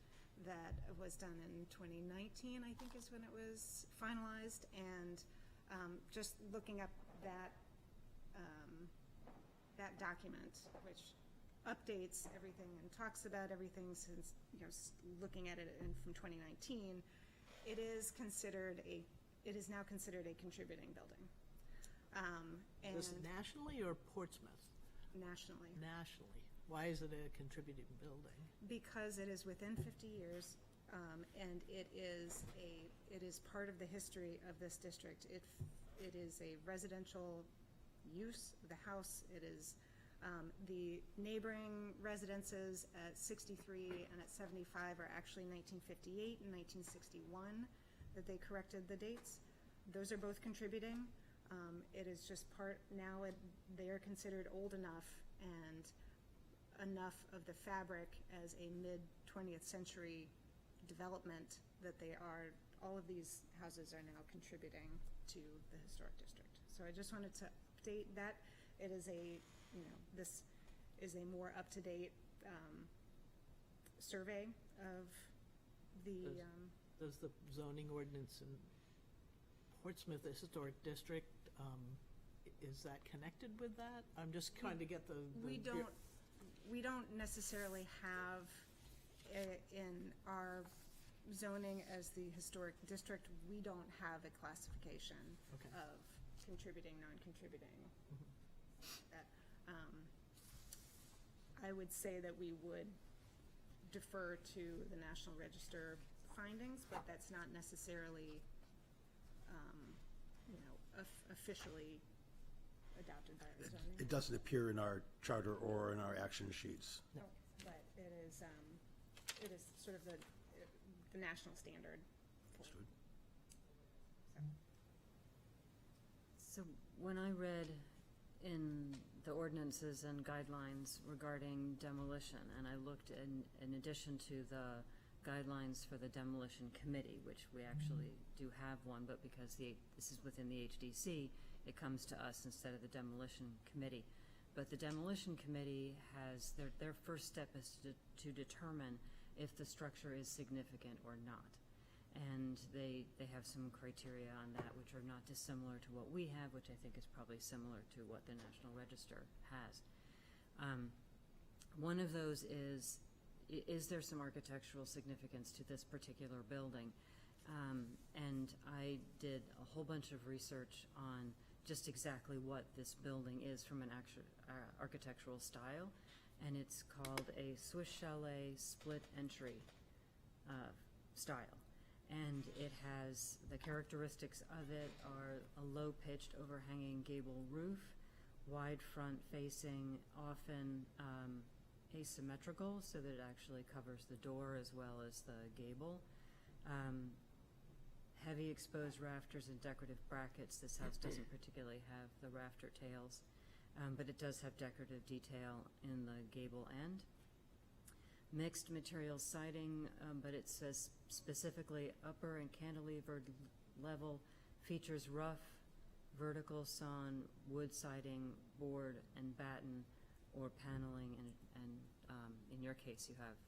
that was done in 2019, I think is when it was finalized, and just looking up that document, which updates everything and talks about everything since, looking at it from 2019, it is now considered a contributing building. Is this nationally or Portsmouth? Nationally. Nationally. Why is it a contributing building? Because it is within 50 years, and it is part of the history of this district. It is a residential use of the house. It is the neighboring residences at 63 and at 75 are actually 1958 and 1961 that they corrected the dates. Those are both contributing. It is just they are considered old enough and enough of the fabric as a mid-20th century development that all of these houses are now contributing to the historic district. So I just wanted to update that. It is this is a more up-to-date survey of the. Does the zoning ordinance Portsmouth Historic District, is that connected with that? I'm just trying to get the. We don't necessarily have in our zoning as the historic district, we don't have a classification Okay. of contributing, non-contributing. I would say that we would defer to the National Register findings, but that's not necessarily, officially adopted by our zoning. It doesn't appear in our charter or in our action sheets. No, but it is sort of the national standard. So when I read in the ordinances and guidelines regarding demolition, and I looked in addition to the guidelines for the demolition committee, which we actually do have one, but because this is within the HDC, it comes to us instead of the demolition committee. But the demolition committee has, their first step is to determine if the structure is significant or not. And they have some criteria on that which are not dissimilar to what we have, which I think is probably similar to what the National Register has. One of those is there some architectural significance to this particular building? And I did a whole bunch of research on just exactly what this building is from an architectural style, and it's called a Swiss Chalet split entry style. And it has, the characteristics of it are a low-pitched overhanging gable roof, wide front facing, often asymmetrical, so that it actually covers the door as well as the gable. Heavy exposed rafters and decorative brackets. This house doesn't particularly have the rafter tails, but it does have decorative detail in the gable end. Mixed materials siding, but it says specifically upper and cantilevered level, features rough, vertical sawn wood siding, board and batten, or paneling, and in your case you have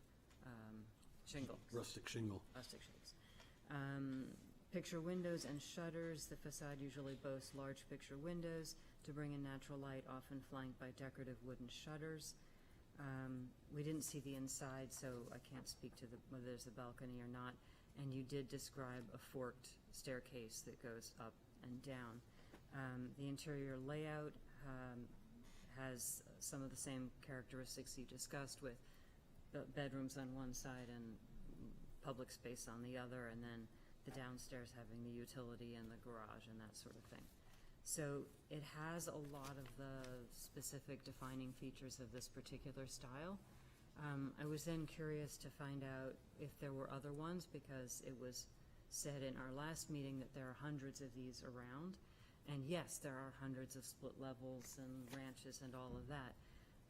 shingle. Rustic shingle. Rustic shingles. Picture windows and shutters. The facade usually boasts large picture windows to bring in natural light, often flanked by decorative wooden shutters. We didn't see the inside, so I can't speak to whether there's a balcony or not. And you did describe a forked staircase that goes up and down. The interior layout has some of the same characteristics you discussed, with the bedrooms on one side and public space on the other, and then the downstairs having the utility and the garage and that sort of thing. So it has a lot of the specific defining features of this particular style. I was then curious to find out if there were other ones, because it was said in our last meeting that there are hundreds of these around. And yes, there are hundreds of split levels and ranches and all of that.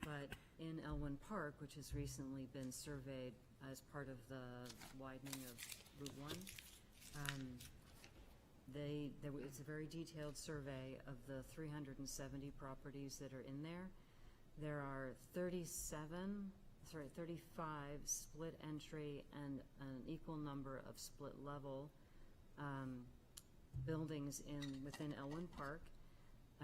But in Elwyn Park, which has recently been surveyed as part of the widening of Route 1, it's a very detailed survey of the 370 properties that are in there. There are 35 split entry and an equal number of split level buildings within Elwyn Park.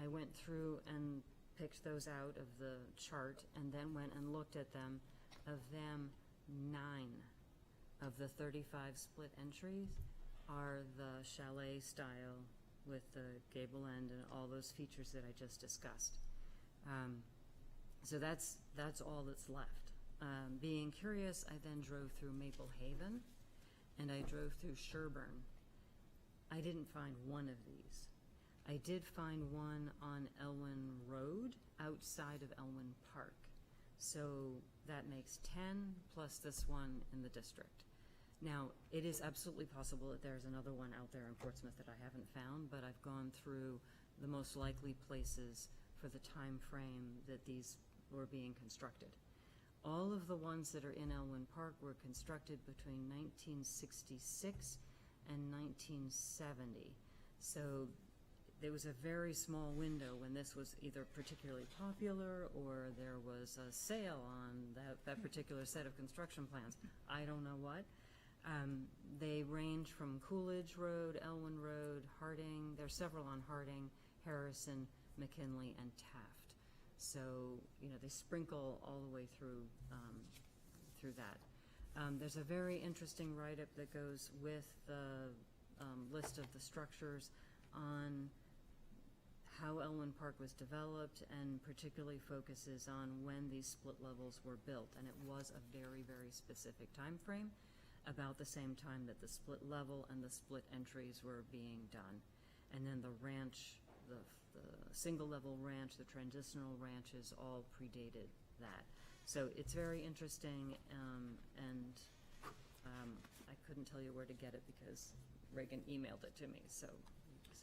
I went through and picked those out of the chart and then went and looked at them. Of them, 9 of the 35 split entries are the chalet style with the gable end and all those features that I just discussed. So that's all that's left. Being curious, I then drove through Maple Haven and I drove through Sherburne. I didn't find one of these. I did find one on Elwyn Road outside of Elwyn Park. So that makes 10 plus this one in the district. Now, it is absolutely possible that there's another one out there in Portsmouth that I haven't found, but I've gone through the most likely places for the time frame that these were being constructed. All of the ones that are in Elwyn Park were constructed between 1966 and 1970. So there was a very small window when this was either particularly popular or there was a sale on that particular set of construction plans. I don't know what. They range from Coolidge Road, Elwyn Road, Harding. There's several on Harding, Harrison, McKinley, and Taft. So, you know, they sprinkle all the way through that. There's a very interesting write-up that goes with the list of the structures on how Elwyn Park was developed, and particularly focuses on when these split levels were built. And it was a very, very specific time frame, about the same time that the split level and the split entries were being done. And then the ranch, the single-level ranch, the transitional ranches all predated that. So it's very interesting, and I couldn't tell you where to get it because Reagan emailed it to me, so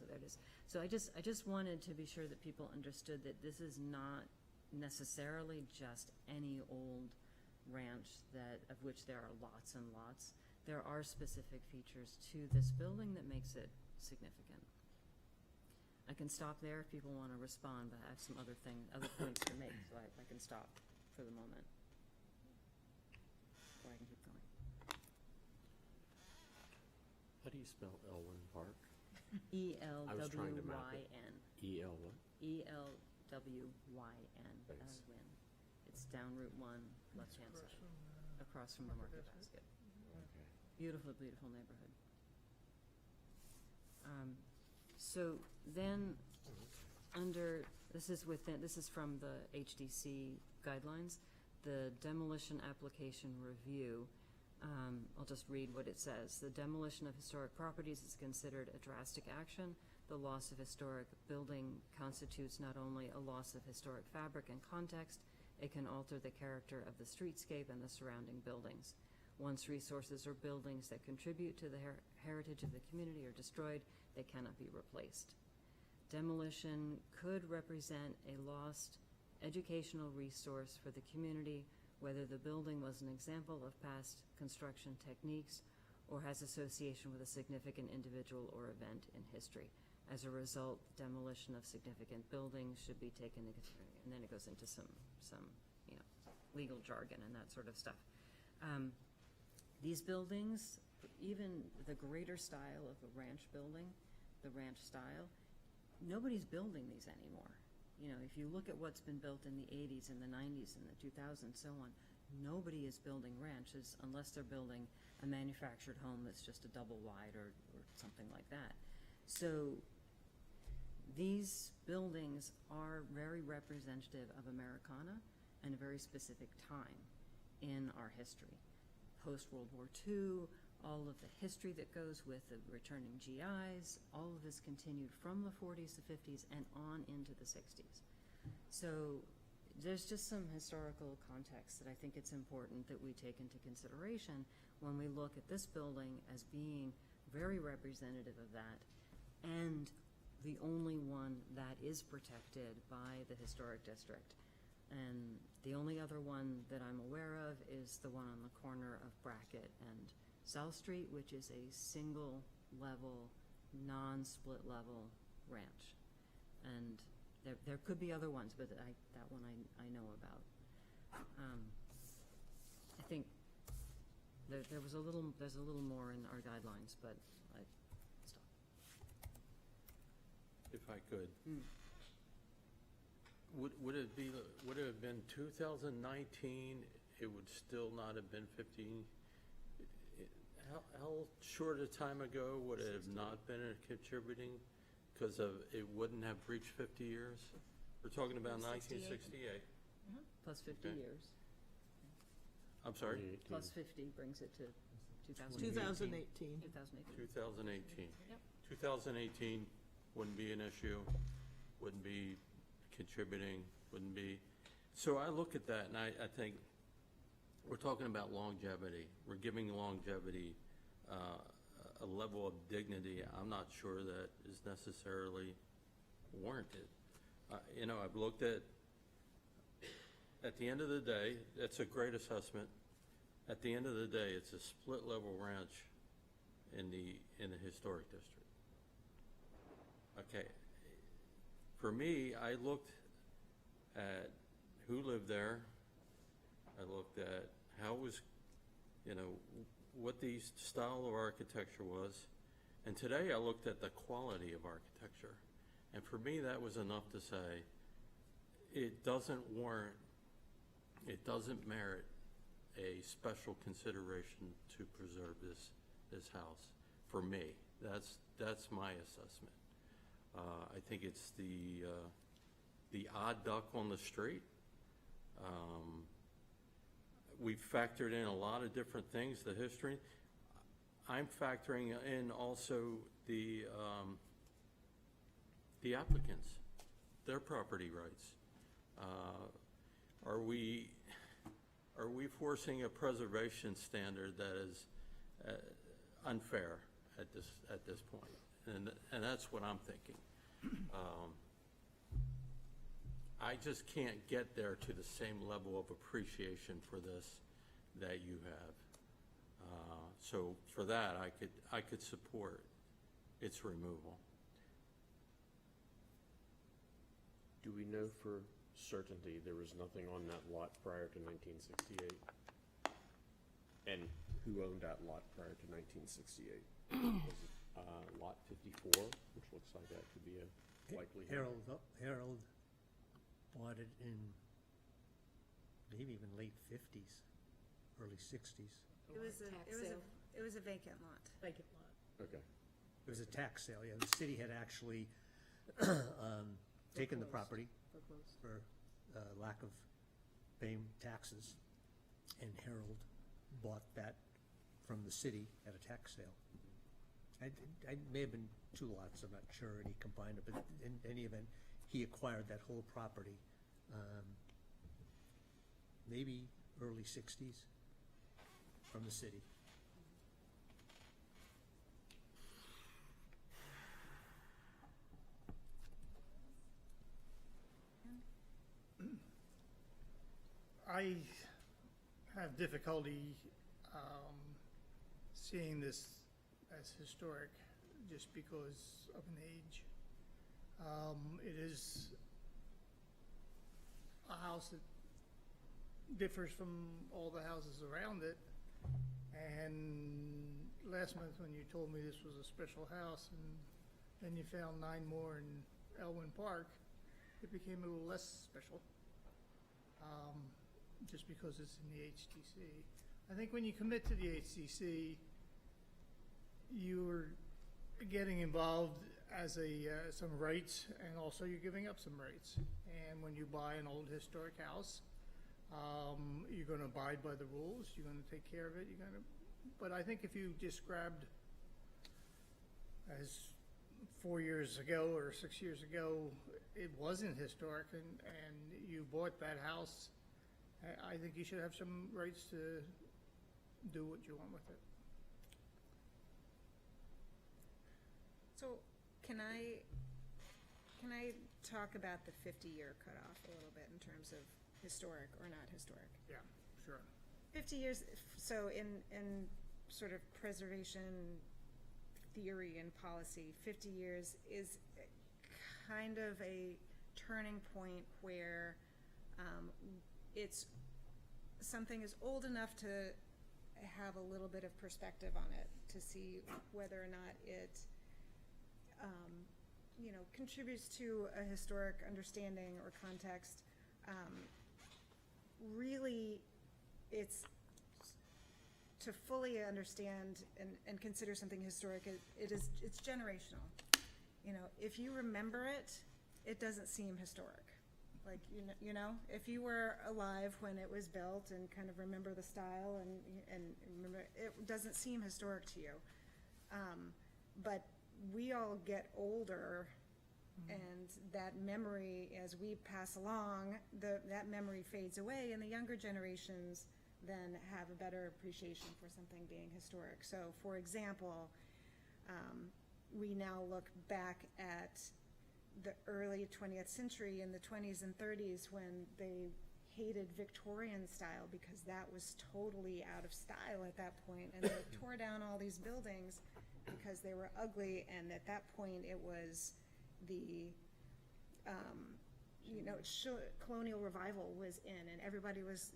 there it is. So I just wanted to be sure that people understood that this is not necessarily just any old ranch of which there are lots and lots. There are specific features to this building that makes it significant. I can stop there if people want to respond, but I have some other points to make, so I can stop for the moment. Or I can keep going. How do you spell Elwyn Park? E-L-W-Y-N. E-L what? E-L-W-Y-N. Thanks. Elwyn. It's down Route 1, left-hand side, across from the Market Basket. Okay. Beautiful, beautiful neighborhood. So then, this is from the HDC guidelines, the demolition application review. I'll just read what it says. The demolition of historic properties is considered a drastic action. The loss of historic building constitutes not only a loss of historic fabric and context, it can alter the character of the streetscape and the surrounding buildings. Once resources or buildings that contribute to the heritage of the community are destroyed, they cannot be replaced. Demolition could represent a lost educational resource for the community, whether the building was an example of past construction techniques or has association with a significant individual or event in history. As a result, demolition of significant buildings should be taken into consideration. And then it goes into some legal jargon and that sort of stuff. These buildings, even the greater style of a ranch building, the ranch style, nobody's building these anymore. You know, if you look at what's been built in the 80s and the 90s and the 2000s, so on, nobody is building ranches unless they're building a manufactured home that's just a double wide or something like that. So these buildings are very representative of Americana and a very specific time in our history. Post-World War II, all of the history that goes with the returning GIs, all of this continued from the 40s, the 50s, and on into the 60s. So there's just some historical context that I think it's important that we take into consideration when we look at this building as being very representative of that, and the only one that is protected by the historic district. And the only other one that I'm aware of is the one on the corner of Brackett and South Street, which is a single level, non-split level ranch. And there could be other ones, but that one I know about. I think there's a little more in our guidelines, but I stop. If I could. Would it have been 2019, it would still not have been 15? How short a time ago would it have not been contributing because it wouldn't have reached 50 years? We're talking about 1968. Plus 50 Okay. years. I'm sorry? Plus 50 brings it to 2018. 2018. Yep. 2018 wouldn't be an issue, wouldn't be contributing, wouldn't be. So I look at that and I think we're talking about longevity. We're giving longevity a level of dignity I'm not sure that is necessarily warranted. I've looked at the end of the day, that's a great assessment. At the end of the day, it's a split level ranch in the historic district. Okay. For me, I looked at who lived there. I looked at how was, what the style of architecture was, and today I looked at the quality of architecture. And for me, that was enough to say, it doesn't warrant, it doesn't merit a special consideration to preserve this house. For me, that's my assessment. I think it's the odd duck on the street. We've factored in a lot of different things, the history. I'm factoring in also the applicants, their property rights. Are we forcing a preservation standard that is unfair at this point? And that's what I'm thinking. I just can't get there to the same level of appreciation for this that you have. So for that, I could support its removal. Do we know for certainty there was nothing on that lot prior to 1968? And who owned that lot prior to 1968? Was it lot 54, which looks like that could be a likelihood? Harold bought it in maybe even late 50s, early 60s. It was a vacant lot. Vacant lot. Okay. It was a tax sale, yeah. The city had actually taken the property for lack of paying taxes, and Harold bought that from the city at a tax sale. I may have been 2 lots, I'm not sure, and he combined it, but in any event, he acquired that whole property, maybe early 60s, from the city. I have difficulty seeing this as historic just because of an age. It is a house that differs from all the houses around it. And last month when you told me this was a special house and then you found 9 more in Elwyn Park, it became a little less special. Just because it's in the HTC. I think when you commit to the HTC, you're getting involved as some rights, and also you're giving up some rights. And when you buy an old historic house, you're going to abide by the rules. You're going to take care of it. But I think if you just grabbed, as 4 years ago or 6 years ago, it wasn't historic, and you bought that house, I think you should have some rights to do what you want with it. So can I talk about the 50-year cutoff a little bit in terms of historic or not historic? Yeah, sure. 50 years, so in sort of preservation theory and policy, 50 years is kind of a turning point where something is old enough to have a little bit of perspective on it, to see whether or not it contributes to a historic understanding or context. Really, it's to fully understand and consider something historic, it's generational. If you remember it, it doesn't seem historic. Like, if you were alive when it was built and kind of remember the style and remember, it doesn't seem historic to you. But we all get older, and that memory, as we pass along, that memory fades away, and the younger generations then have a better appreciation for something being historic. So, for example, we now look back at the early 20th century in the 20s and 30s when they hated Victorian style because that was totally out of style at that point, and they tore down all these buildings because they were ugly, and at that point it was the colonial revival was in, and everybody was,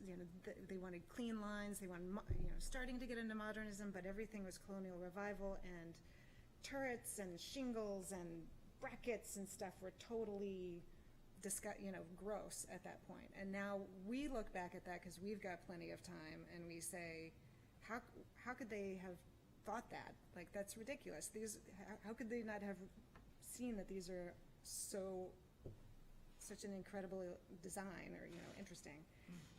they wanted clean lines, they wanted, starting to get into modernism, but everything was colonial revival, and turrets and shingles and brackets and stuff were totally gross at that point. And now we look back at that because we've got plenty of time, and we say, how could they have thought that? Like, that's ridiculous. How could they not have seen that these are such an incredible design, or interesting?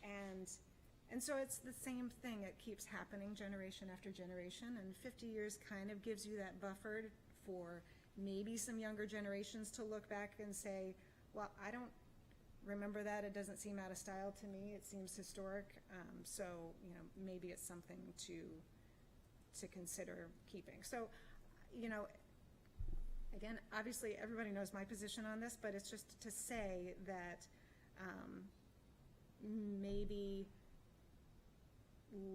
And so it's the same thing. It keeps happening generation after generation, and 50 years kind of gives you that buffer for maybe some younger generations to look back and say, well, I don't remember that. It doesn't seem out of style to me. It seems historic. So maybe it's something to consider keeping. So, again, obviously everybody knows my position on this, but it's just to say that maybe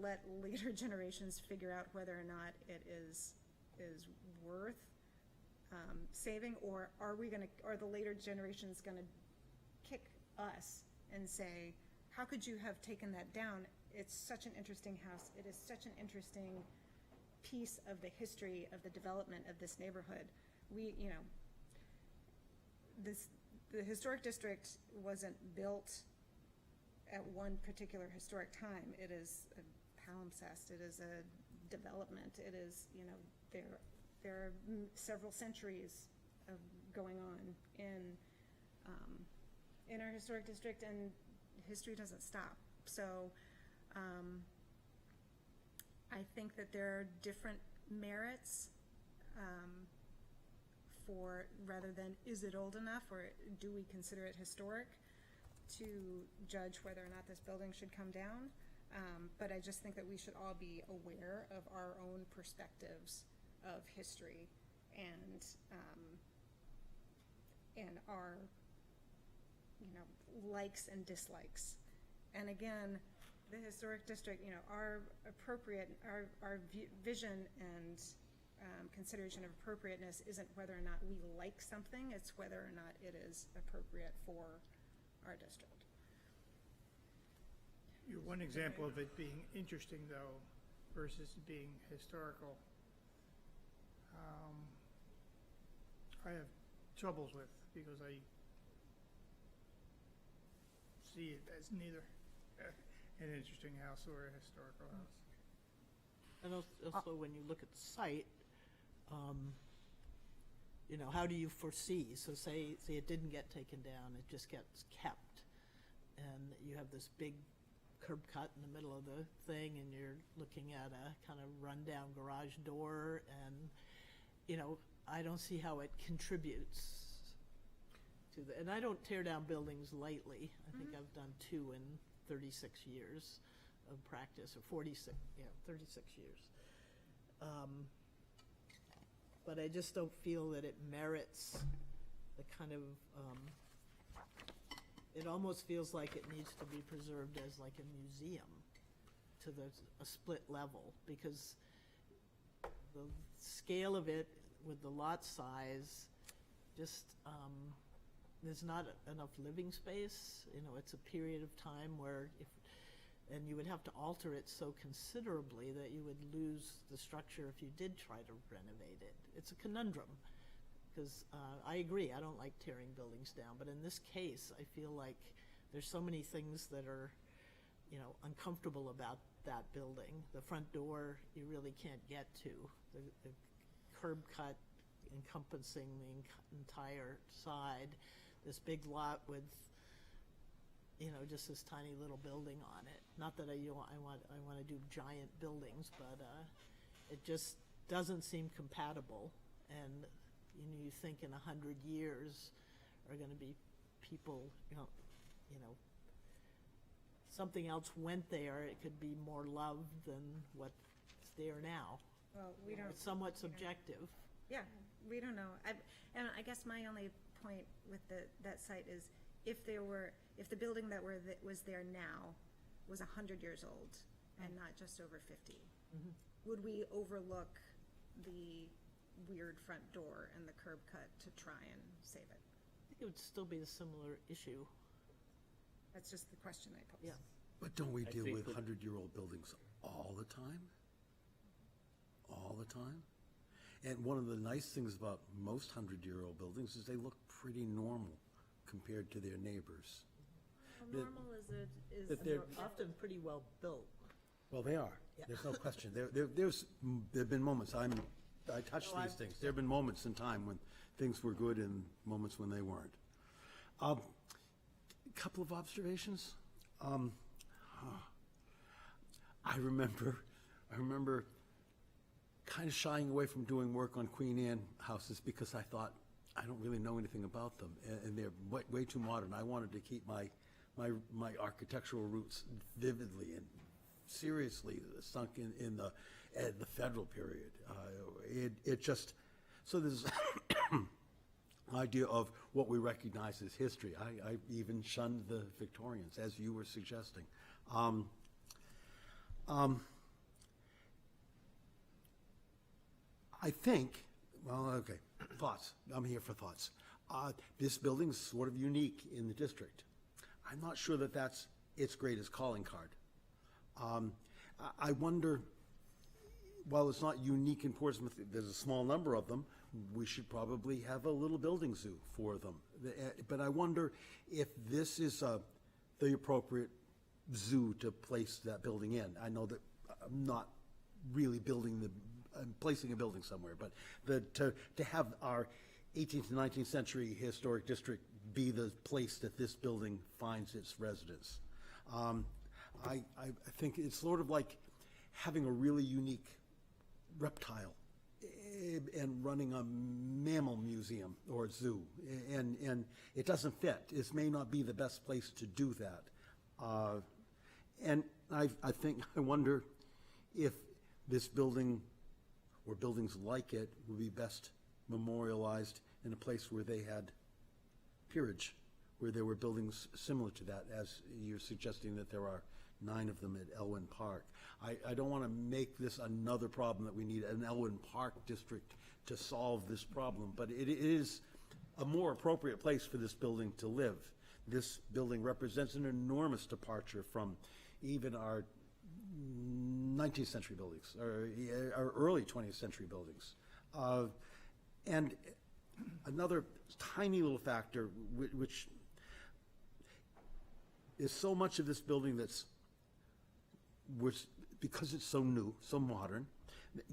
let later generations figure out whether or not it is worth saving, or are the later generations gonna kick us and say, how could you have taken that down? It's such an interesting house. It is such an interesting piece of the history of the development of this neighborhood. The historic district wasn't built at one particular historic time. It is a palimpsest. It is a development. It is, there are several centuries of going on in our historic district, and history doesn't stop. So I think that there are different merits for, rather than is it old enough or do we consider it historic, to judge whether or not this building should come down. But I just think that we should all be aware of our own perspectives of history and our likes and dislikes. And again, the historic district, our vision and consideration of appropriateness isn't whether or not we like something, it's whether or not it is appropriate for our district. One example of it being interesting, though, versus being historical, I have troubles with, because I see it as neither an interesting house or a historical house. And also, when you look at the site, how do you foresee? So say it didn't get taken down, it just gets kept, and you have this big curb cut in the middle of the thing, and you're looking at a kind of rundown garage door, and I don't see how it contributes to the, and I don't tear down buildings lightly. I think I've done 2 in 36 years of practice, or 36 years. But I just don't feel that it merits the kind of, it almost feels like it needs to be preserved as like a museum to a split level, because the scale of it with the lot size, just, there's not enough living space. It's a period of time where and you would have to alter it so considerably that you would lose the structure if you did try to renovate it. It's a conundrum, because I agree, I don't like tearing buildings down, but in this case, I feel like there's so many things that are, uncomfortable about that building. The front door, you really can't get to. The curb cut encompassing the entire side, this big lot with just this tiny little building on it. Not that I want to do giant buildings, but it just doesn't seem compatible. And you think in 100 years are going to be people, something else went there. It could be more loved than what's there now. Well, we don't. It's somewhat subjective. Yeah, we don't know. And I guess my only point with that site is, if the building that was there now was 100 years old and not just over 50, would we overlook the weird front door and the curb cut to try and save it? I think it would still be a similar issue. That's just the question I posed. Yeah. But don't we I deal think with that- 100-year-old buildings all the time? All the time? And one of the nice things about most 100-year-old buildings is they look pretty normal compared to their neighbors. How That- normal is it, that they're- often pretty well built. Well, they are. Yeah. There's no question. There've been moments, I touch Oh, these I've- things. There have been moments in time when things were good and moments when they weren't. Couple of observations. I remember kind of shying away from doing work on Queen Anne houses because I thought, I don't really know anything about them, and they're way too modern. I wanted to keep my architectural roots vividly and seriously sunk in the federal period. It just, so there's idea of what we recognize as history. I even shunned the Victorians, as you were suggesting. I think, well, okay, thoughts. I'm here for thoughts. This building's sort of unique in the district. I'm not sure that that's its greatest calling card. I wonder, while it's not unique in Portsmouth, there's a small number of them, we should probably have a little building zoo for them. But I wonder if this is the appropriate zoo to place that building in. I know that I'm not really placing a building somewhere, but to have our 18th and 19th century historic district be the place that this building finds its residence. I think it's sort of like having a really unique reptile and running a mammal museum or zoo, and it doesn't fit. It may not be the best place to do that. And I wonder if this building or buildings like it would be best memorialized in a place where they had peerage, where there were buildings similar to that, as you're suggesting that there are 9 of them at Elwyn Park. I don't want to make this another problem that we need an Elwyn Park district to solve this problem, but it is a more appropriate place for this building to live. This building represents an enormous departure from even our 19th century buildings, or our early 20th century buildings. And another tiny little factor, which is so much of this building because it's so new, so modern,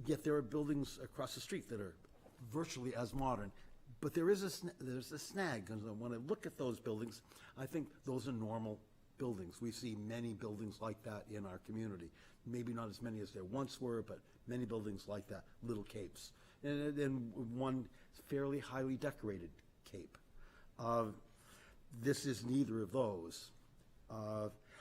yet there are buildings across the street that are virtually as modern. But there's a snag, and when I look at those buildings, I think those are normal buildings. We see many buildings like that in our community. Maybe not as many as there once were, but many buildings like that, little capes. And one fairly highly decorated cape. This is neither of those.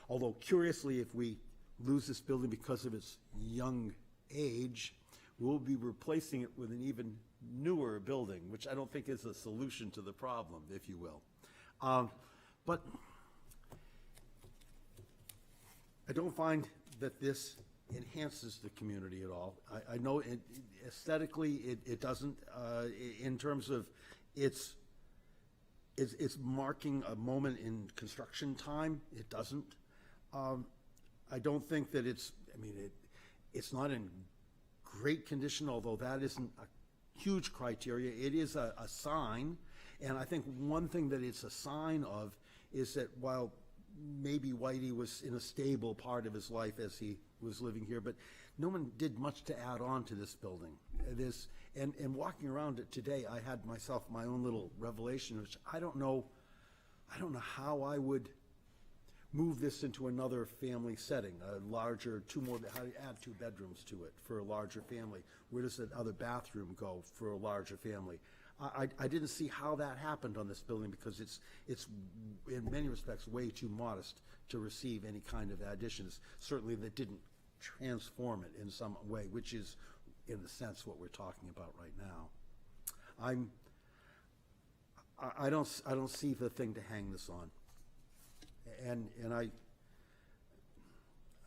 Although curiously, if we lose this building because of its young age, we'll be replacing it with an even newer building, which I don't think is a solution to the problem, if you will. But I don't find that this enhances the community at all. I know aesthetically it doesn't, in terms of it's marking a moment in construction time, it doesn't. I don't think that it's not in great condition, although that isn't a huge criteria. It is a sign, and I think one thing that it's a sign of is that while maybe Whitey was in a stable part of his life as he was living here, but no one did much to add on to this building. And walking around it today, I had myself my own little revelation, which I don't know how I would move this into another family setting, a larger, how do you add 2 bedrooms to it for a larger family? Where does that other bathroom go for a larger family? I didn't see how that happened on this building because it's in many respects way too modest to receive any kind of additions. Certainly that didn't transform it in some way, which is in a sense what we're talking about right now. I don't see the thing to hang this on. And I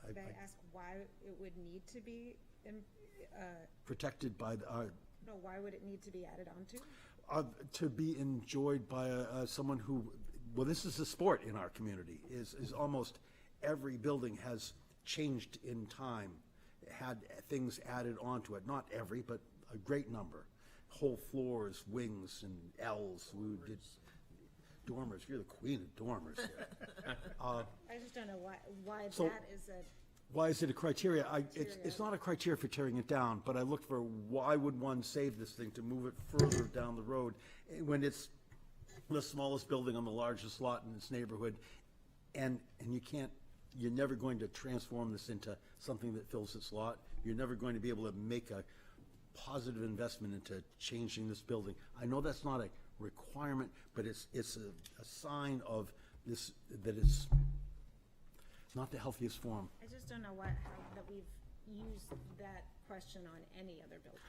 Could I ask why it would need to be protected by the no, why would it need to be added onto? to be enjoyed by someone who, well, this is a sport in our community, is almost every building has changed in time, had things added onto it, not every, but a great number. Whole floors, wings, and L's. We did dormers. You're the queen of dormers here. I just don't know why So- that is a, Why is it a criteria? It's not a criteria for tearing it down, but I look for why would one save this thing to move it further down the road when it's the smallest building on the largest lot in its neighborhood, and you're never going to transform this into something that fills its lot. You're never going to be able to make a positive investment into changing this building. I know that's not a requirement, but it's a sign of this, that it's not the healthiest form. I just don't know that we've used that question on any other building.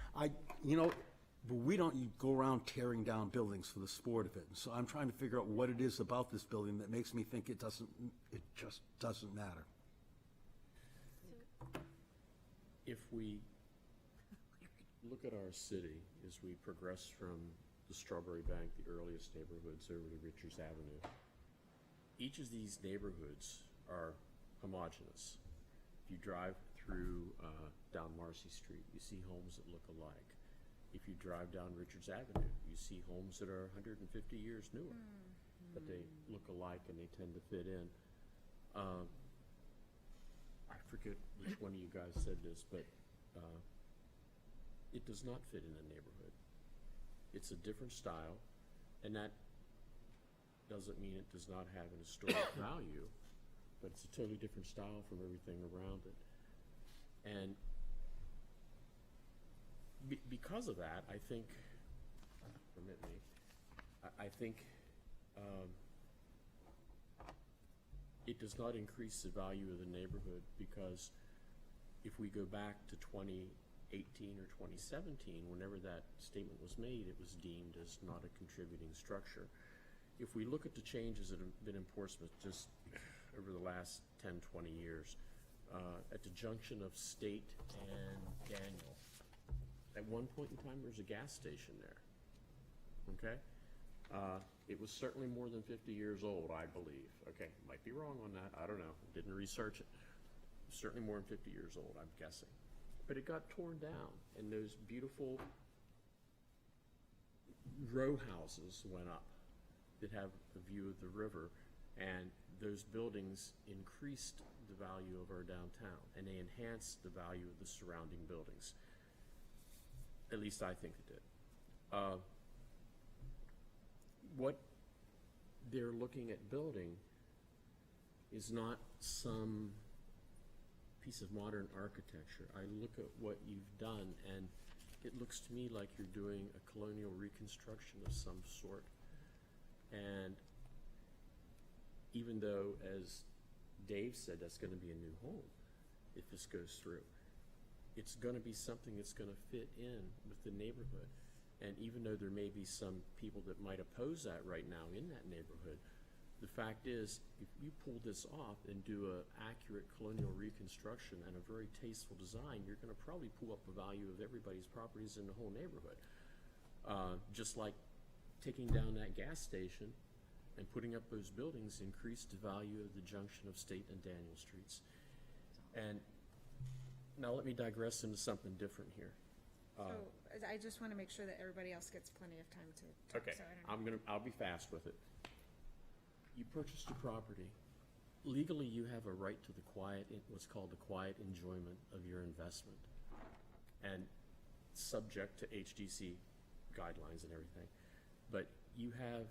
But we don't go around tearing down buildings for the sport of it. So I'm trying to figure out what it is about this building that makes me think it just doesn't matter. If we look at our city as we progress from the Strawberry Bank, the earliest neighborhoods, over to Richards Avenue, each of these neighborhoods are homogeneous. If you drive through down Marcy Street, you see homes that look alike. If you drive down Richards Avenue, you see homes that are 150 years newer, but they look alike and they tend to fit in. I forget which one of you guys said this, but it does not fit in a neighborhood. It's a different style, and that doesn't mean it does not have an historic value, but it's a totally different style from everything around it. And because of that, I think, permit me, I think it does not increase the value of the neighborhood, because if we go back to 2018 or 2017, whenever that statement was made, it was deemed as not a contributing structure. If we look at the changes that have been in Portsmouth just over the last 10, 20 years, at the junction of State and Daniel, at one point in time, there was a gas station there, okay? It was certainly more than 50 years old, I believe. Okay, might be wrong on that, I don't know, didn't research it. Certainly more than 50 years old, I'm guessing. But it got torn down, and those beautiful row houses went up that have a view of the river, and those buildings increased the value of our downtown, and they enhanced the value of the surrounding buildings. At least I think it did. What they're looking at building is not some piece of modern architecture. I look at what you've done, and it looks to me like you're doing a colonial reconstruction of some sort. And even though, as Dave said, that's going to be a new home if this goes through, it's going to be something that's going to fit in with the neighborhood. And even though there may be some people that might oppose that right now in that neighborhood, the fact is, if you pull this off and do an accurate colonial reconstruction and a very tasteful design, you're going to probably pull up the value of everybody's properties in the whole neighborhood. Just like taking down that gas station and putting up those buildings increased the value of the junction of State and Daniel Streets. And now let me digress into something different here. So I just want to make sure that everybody else gets plenty of time to talk. Okay, So I don't know. I'll be fast with it. You purchased a property. Legally, you have a right to what's called the quiet enjoyment of your investment, and subject to HDC guidelines and everything. But you have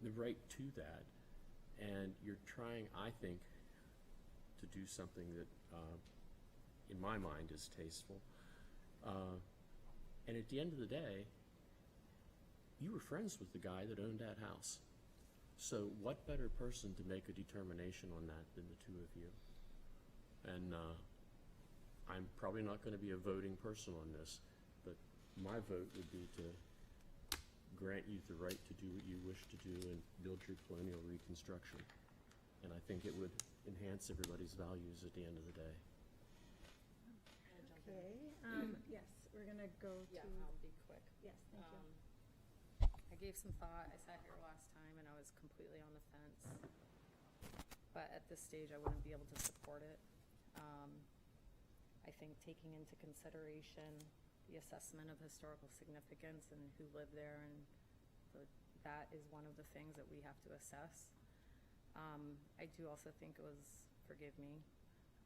the right to that, and you're trying, I think, to do something that, in my mind, is tasteful. And at the end of the day, you were friends with the guy that owned that house. So what better person to make a determination on that than the two of you? And I'm probably not going to be a voting person on this, but my vote would be to grant you the right to do what you wish to do and build your colonial reconstruction. And I think it would enhance everybody's values at the end of the day. Okay, yes, we're gonna go to. Yeah, I'll be quick. Yes, thank you. I gave some thought. I sat here last time and I was completely on the fence. But at this stage, I wouldn't be able to support it. I think taking into consideration the assessment of historical significance and who lived there, and that is one of the things that we have to assess. I do also think it was, forgive me,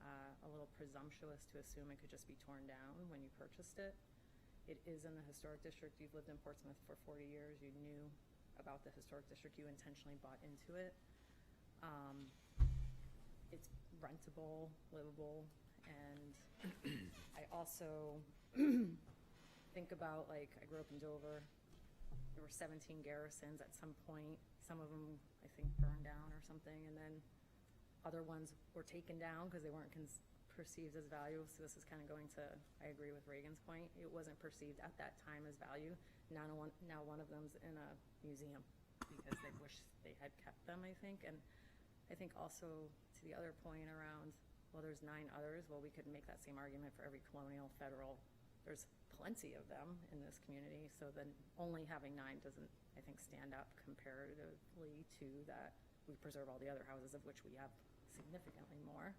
a little presumptuous to assume it could just be torn down when you purchased it. It is in the historic district. You've lived in Portsmouth for 40 years. You knew about the historic district. You intentionally bought into it. It's rentable, livable, and I also think about, like, I grew up in Dover. There were 17 garrisons at some point. Some of them, I think, burned down or something, and then other ones were taken down because they weren't perceived as value. So this is kind of going to, I agree with Reagan's point. It wasn't perceived at that time as value. Now one of them's in a museum because they wish they had kept them, I think. And I think also to the other point around, well, there's 9 others. Well, we could make that same argument for every colonial, federal. There's plenty of them in this community. So then only having 9 doesn't, I think, stand up comparatively to that we preserve all the other houses, of which we have significantly more.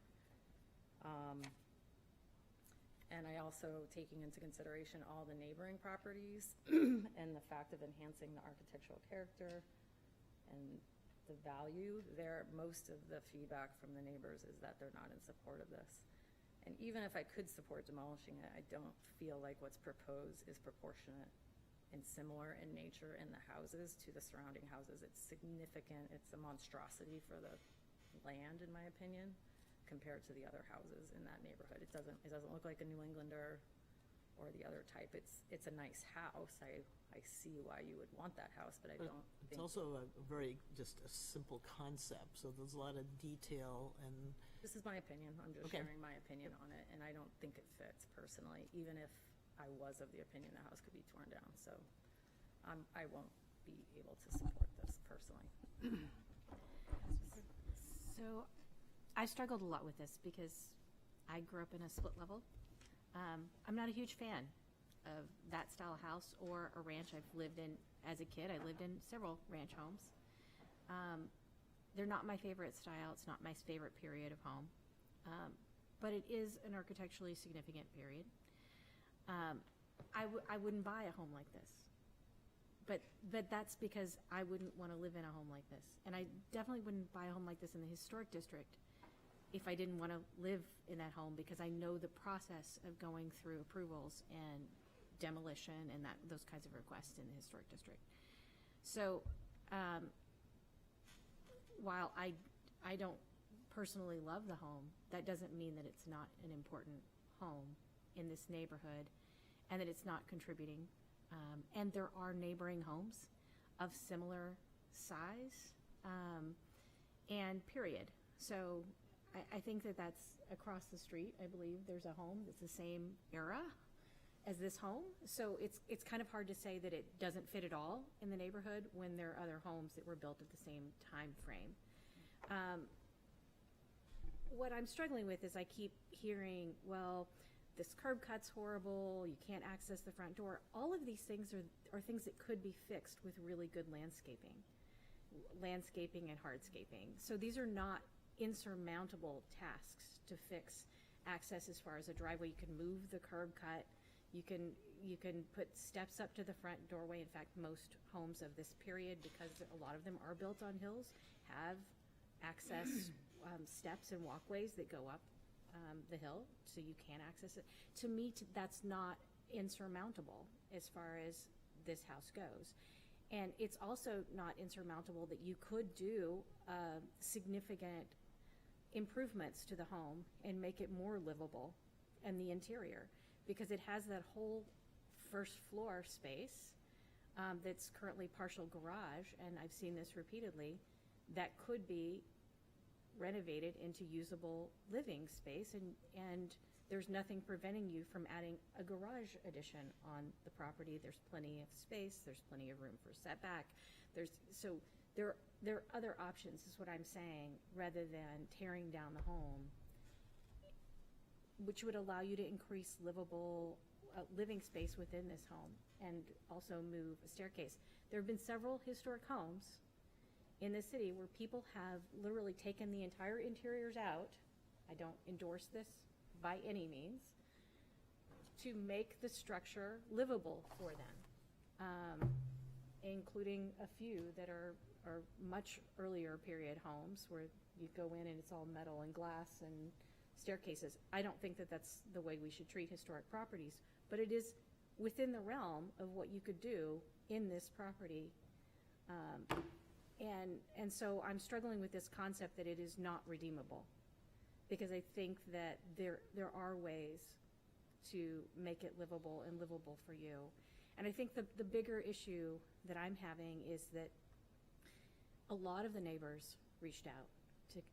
And I also, taking into consideration all the neighboring properties and the fact of enhancing the architectural character and the value there, most of the feedback from the neighbors is that they're not in support of this. And even if I could support demolishing it, I don't feel like what's proposed is proportionate and similar in nature in the houses to the surrounding houses. It's significant. It's a monstrosity for the land, in my opinion, compared to the other houses in that neighborhood. It doesn't look like a New Englander or the other type. It's a nice house. I see why you would want that house, but I don't think. It's also a very, just a simple concept, so there's a lot of detail and. This is my opinion. I'm just sharing my opinion on it, and I don't think it fits personally, even if I was of the opinion the house could be torn down. So I won't be able to support this personally. So I struggled a lot with this because I grew up in a split level. I'm not a huge fan of that style of house or a ranch I've lived in as a kid. I lived in several ranch homes. They're not my favorite style. It's not my favorite period of home. But it is an architecturally significant period. I wouldn't buy a home like this. But that's because I wouldn't want to live in a home like this. And I definitely wouldn't buy a home like this in the historic district if I didn't want to live in that home, because I know the process of going through approvals and demolition and those kinds of requests in the historic district. So while I don't personally love the home, that doesn't mean that it's not an important home in this neighborhood and that it's not contributing. And there are neighboring homes of similar size and period. So I think that that's across the street. I believe there's a home that's the same era as this home. So it's kind of hard to say that it doesn't fit at all in the neighborhood when there are other homes that were built at the same time frame. What I'm struggling with is I keep hearing, well, this curb cut's horrible, you can't access the front door. All of these things are things that could be fixed with really good landscaping and hardscaping. So these are not insurmountable tasks to fix access as far as a driveway. You can move the curb cut. You can put steps up to the front doorway. In fact, most homes of this period, because a lot of them are built on hills, have access steps and walkways that go up the hill, so you can access it. To me, that's not insurmountable as far as this house goes. And it's also not insurmountable that you could do significant improvements to the home and make it more livable and the interior, because it has that whole first floor space that's currently partial garage, and I've seen this repeatedly, that could be renovated into usable living space, and there's nothing preventing you from adding a garage addition on the property. There's plenty of space, there's plenty of room for setback. So there are other options, is what I'm saying, rather than tearing down the home, which would allow you to increase livable living space within this home and also move a staircase. There have been several historic homes in the city where people have literally taken the entire interiors out. I don't endorse this by any means, to make the structure livable for them, including a few that are much earlier period homes where you go in and it's all metal and glass and staircases. I don't think that that's the way we should treat historic properties, but it is within the realm of what you could do in this property. And so I'm struggling with this concept that it is not redeemable, because I think that there are ways to make it livable and livable for you. And I think the bigger issue that I'm having is that a lot of the neighbors reached out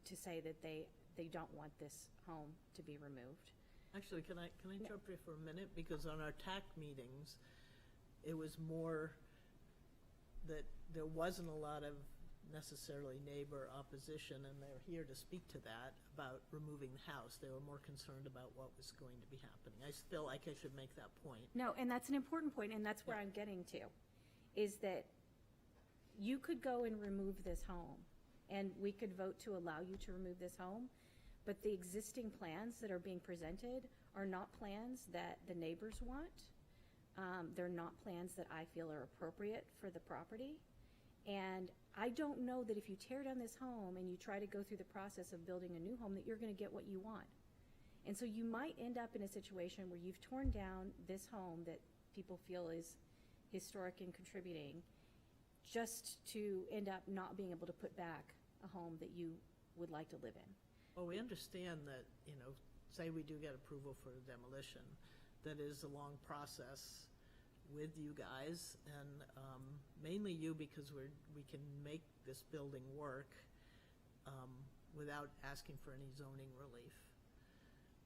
to say that they don't want this home to be removed. Actually, can I interrupt you for a minute? Because on our TAC meetings, it was more that there wasn't a lot of necessarily neighbor opposition, and they're here to speak to that, about removing the house. They were more concerned about what was going to be happening. I feel like I should make that point. No, and that's an important point, and that's where I'm getting to, is that you could go and remove this home, and we could vote to allow you to remove this home, but the existing plans that are being presented are not plans that the neighbors want. They're not plans that I feel are appropriate for the property. And I don't know that if you tear down this home and you try to go through the process of building a new home, that you're going to get what you want. And so you might end up in a situation where you've torn down this home that people feel is historic and contributing, just to end up not being able to put back a home that you would like to live in. Well, we understand that, say we do get approval for demolition, that is a long process with you guys, and mainly you, because we can make this building work without asking for any zoning relief.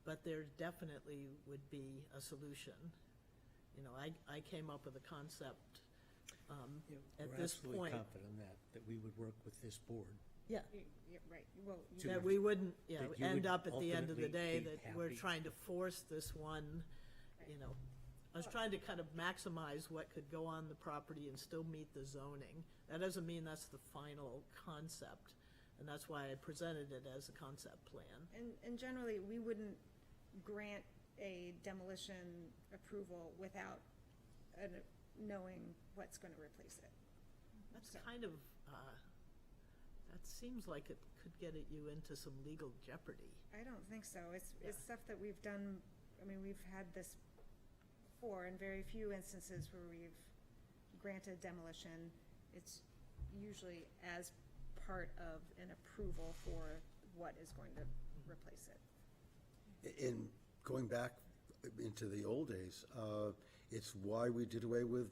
But there definitely would be a solution. I came up with a concept at this point. We're absolutely confident that we would work with this board. Yeah. Right, well, That we wouldn't, that you end would up at the end of the day ultimately that be we're happy. trying to force this one, I was trying to kind of maximize what could go on the property and still meet the zoning. That doesn't mean that's the final concept, and that's why I presented it as a concept plan. And generally, we wouldn't grant a demolition approval without knowing what's going to replace it. That's kind of, that seems like it could get at you into some legal jeopardy. I don't think so. It's stuff that we've done. I mean, we've had this before in very few instances where we've granted demolition. It's usually as part of an approval for what is going to replace it. In going back into the old days, it's why we did away with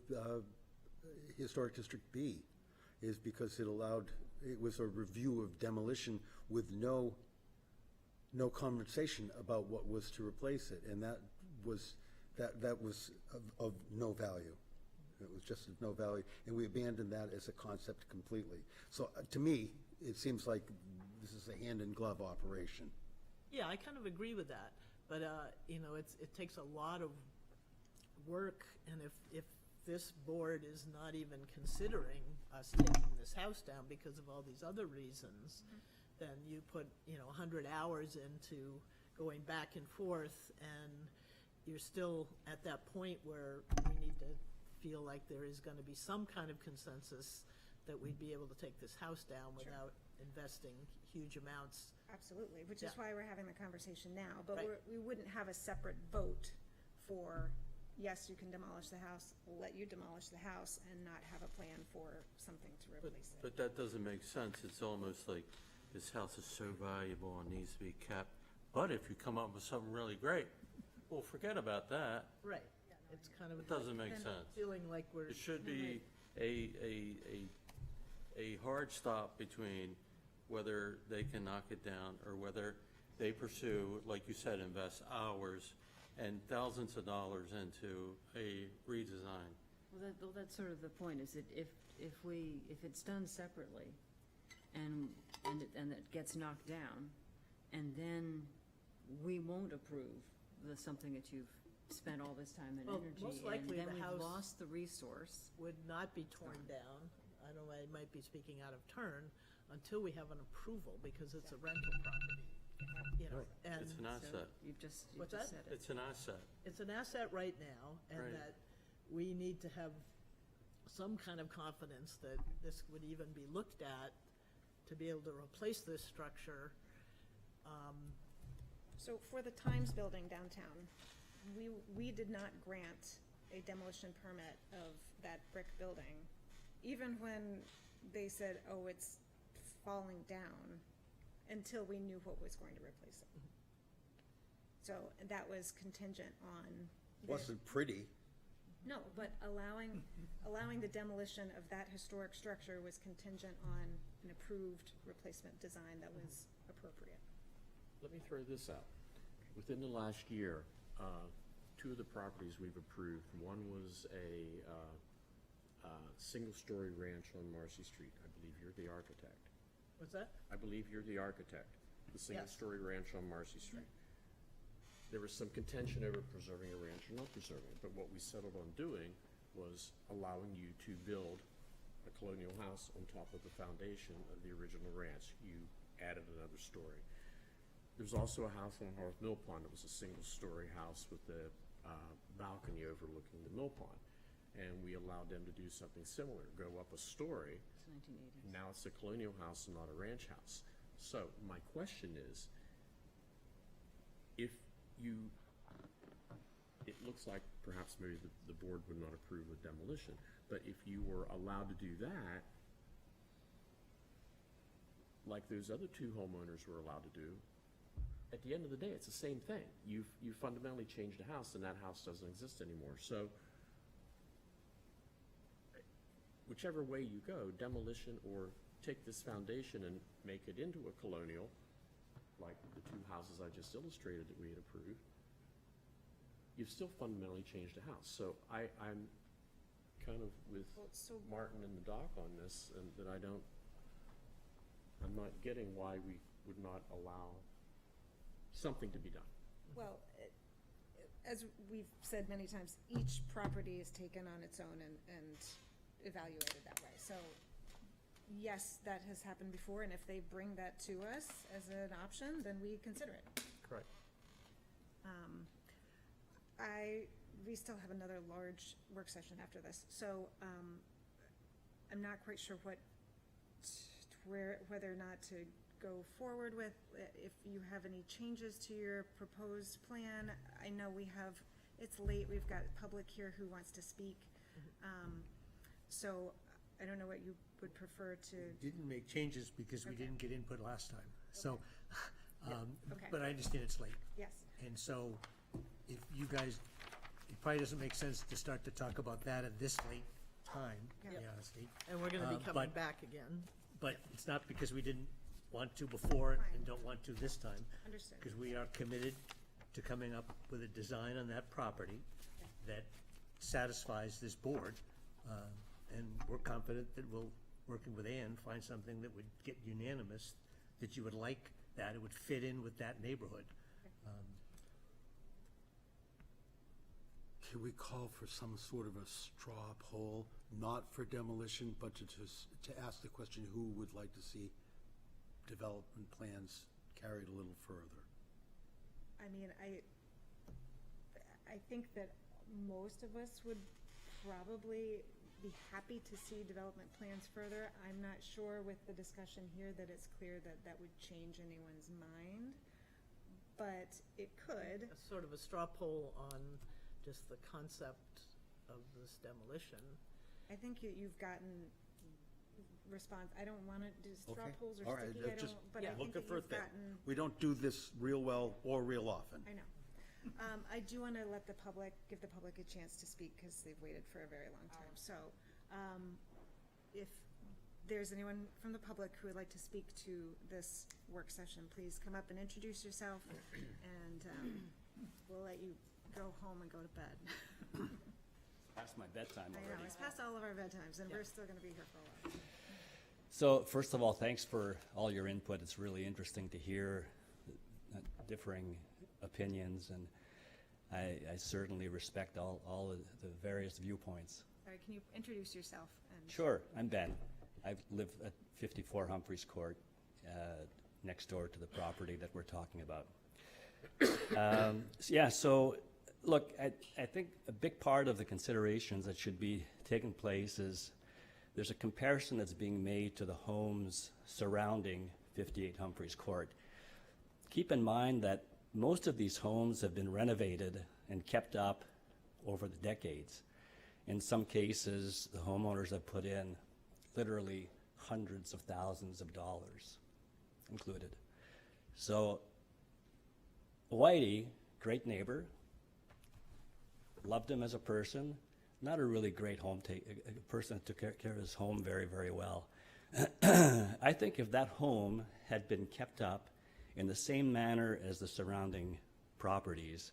Historic District B, is because it was a review of demolition with no conversation about what was to replace it, and that was of no value. It was just of no value, and we abandoned that as a concept completely. So to me, it seems like this is a hand-in-glove operation. Yeah, I kind of agree with that, but it takes a lot of work, and if this board is not even considering us taking this house down because of all these other reasons, then you put 100 hours into going back and forth, and you're still at that point where we need to feel like there is going to be some kind of consensus that we'd be able to take this house down without investing huge amounts. Absolutely, which is Yeah. why we're having the conversation now. But Right. we wouldn't have a separate vote for, yes, you can demolish the house, we'll let you demolish the house, and not have a plan for something to replace it. But that doesn't make sense. It's almost like this house is so valuable and needs to be kept. But if you come up with something really great, well, forget about that. Right. It's kind of It doesn't make kind of sense. feeling like we're. It should be a hard stop between whether they can knock it down or whether they pursue, like you said, invest hours and thousands of dollars into a redesign. Well, that's sort of the point, is that if it's done separately and it gets knocked down, and then we won't approve something that you've spent all this time and Well, energy, most and likely then the we've house lost the resource. would not be torn down. I know I might be speaking out of turn, until we have an approval, because it's a rental property. You know, and It's an asset. You've just What's said that? it. It's an asset. it's an asset right now, and Right. that we need to have some kind of confidence that this would even be looked at to be able to replace this structure. So for the Times Building downtown, we did not grant a demolition permit of that brick building, even when they said, oh, it's falling down, until we knew what was going to replace it. So that was contingent on. Wasn't pretty. No, but allowing the demolition of that historic structure was contingent on an approved replacement design that was appropriate. Let me throw this out. Within the last year, two of the properties we've approved, one was a single-story ranch on Marcy Street. I believe you're the architect. What's that? I believe you're the architect. The single-story ranch on Marcy Street. There was some contention over preserving a ranch or not preserving it, but what we settled on doing was allowing you to build a colonial house on top of the foundation of the original ranch. You added another story. There's also a house on North Mill Pond that was a single-story house with a balcony overlooking the mill pond. And we allowed them to do something similar, go up a story. It's 1980s. Now it's a colonial house and not a ranch house. So my question is, if you, it looks like perhaps maybe the board would not approve of demolition, but if you were allowed to do that, like those other two homeowners were allowed to do, at the end of the day, it's the same thing. You fundamentally changed a house, and that house doesn't exist anymore. So whichever way you go, demolition or take this foundation and make it into a colonial, like the two houses I just illustrated that we had approved, you've still fundamentally changed a house. So I'm kind of with Martin and the doc on this, and that I'm not getting why we would not allow something to be done. Well, as we've said many times, each property is taken on its own and evaluated that way. So, yes, that has happened before, and if they bring that to us as an option, then we consider it. Correct. We still have another large work session after this, so I'm not quite sure whether or not to go forward with. If you have any changes to your proposed plan, I know it's late, we've got public here who wants to speak. So I don't know what you would prefer to. Didn't make changes because we didn't get input last time, so, Okay. but I understand it's late. Yes. And so, if you guys, it probably doesn't make sense to start to talk about that at this late time, to be Yep. honest. And we're gonna be coming back again. But it's not because we didn't want to before and don't want to this time. Understood. Because we are committed to coming up with a design on that property that satisfies this board. And we're confident that we'll, working with Ann, find something that would get unanimous, that you would like that, it would fit in with that neighborhood. Can we call for some sort of a straw poll, not for demolition, but to ask the question, who would like to see development plans carried a little further? I mean, I think that most of us would probably be happy to see development plans further. I'm not sure with the discussion here that it's clear that that would change anyone's mind, but it could. A sort of a straw poll on just the concept of this demolition. I think you've gotten response. I don't want to do straw Okay. polls or All right, sticky, I just don't, but I think looking that for a you've thing. gotten. We don't do this real well or real often. I know. I do want to give the public a chance to speak because they've waited for a very long time. So, if there's anyone from the public who would like to speak to this work session, please come up and introduce yourself, and we'll let you go home and go to bed. Past my bedtime I already. know, it's past all of our bedtimes, and we're still going to be here for a while. So first of all, thanks for all your input. It's really interesting to hear differing opinions, and I certainly respect all of the various viewpoints. All right, can you introduce yourself? Sure, I'm Ben. I live at 54 Humphreys Court, next door to the property that we're talking about. So look, I think a big part of the considerations that should be taking place is there's a comparison that's being made to the homes surrounding 58 Humphreys Court. Keep in mind that most of these homes have been renovated and kept up over the decades. In some cases, the homeowners have put in literally hundreds of thousands of dollars included. So Whitey, great neighbor, loved him as a person, not a really great a person that took care of his home very, very well. I think if that home had been kept up in the same manner as the surrounding properties,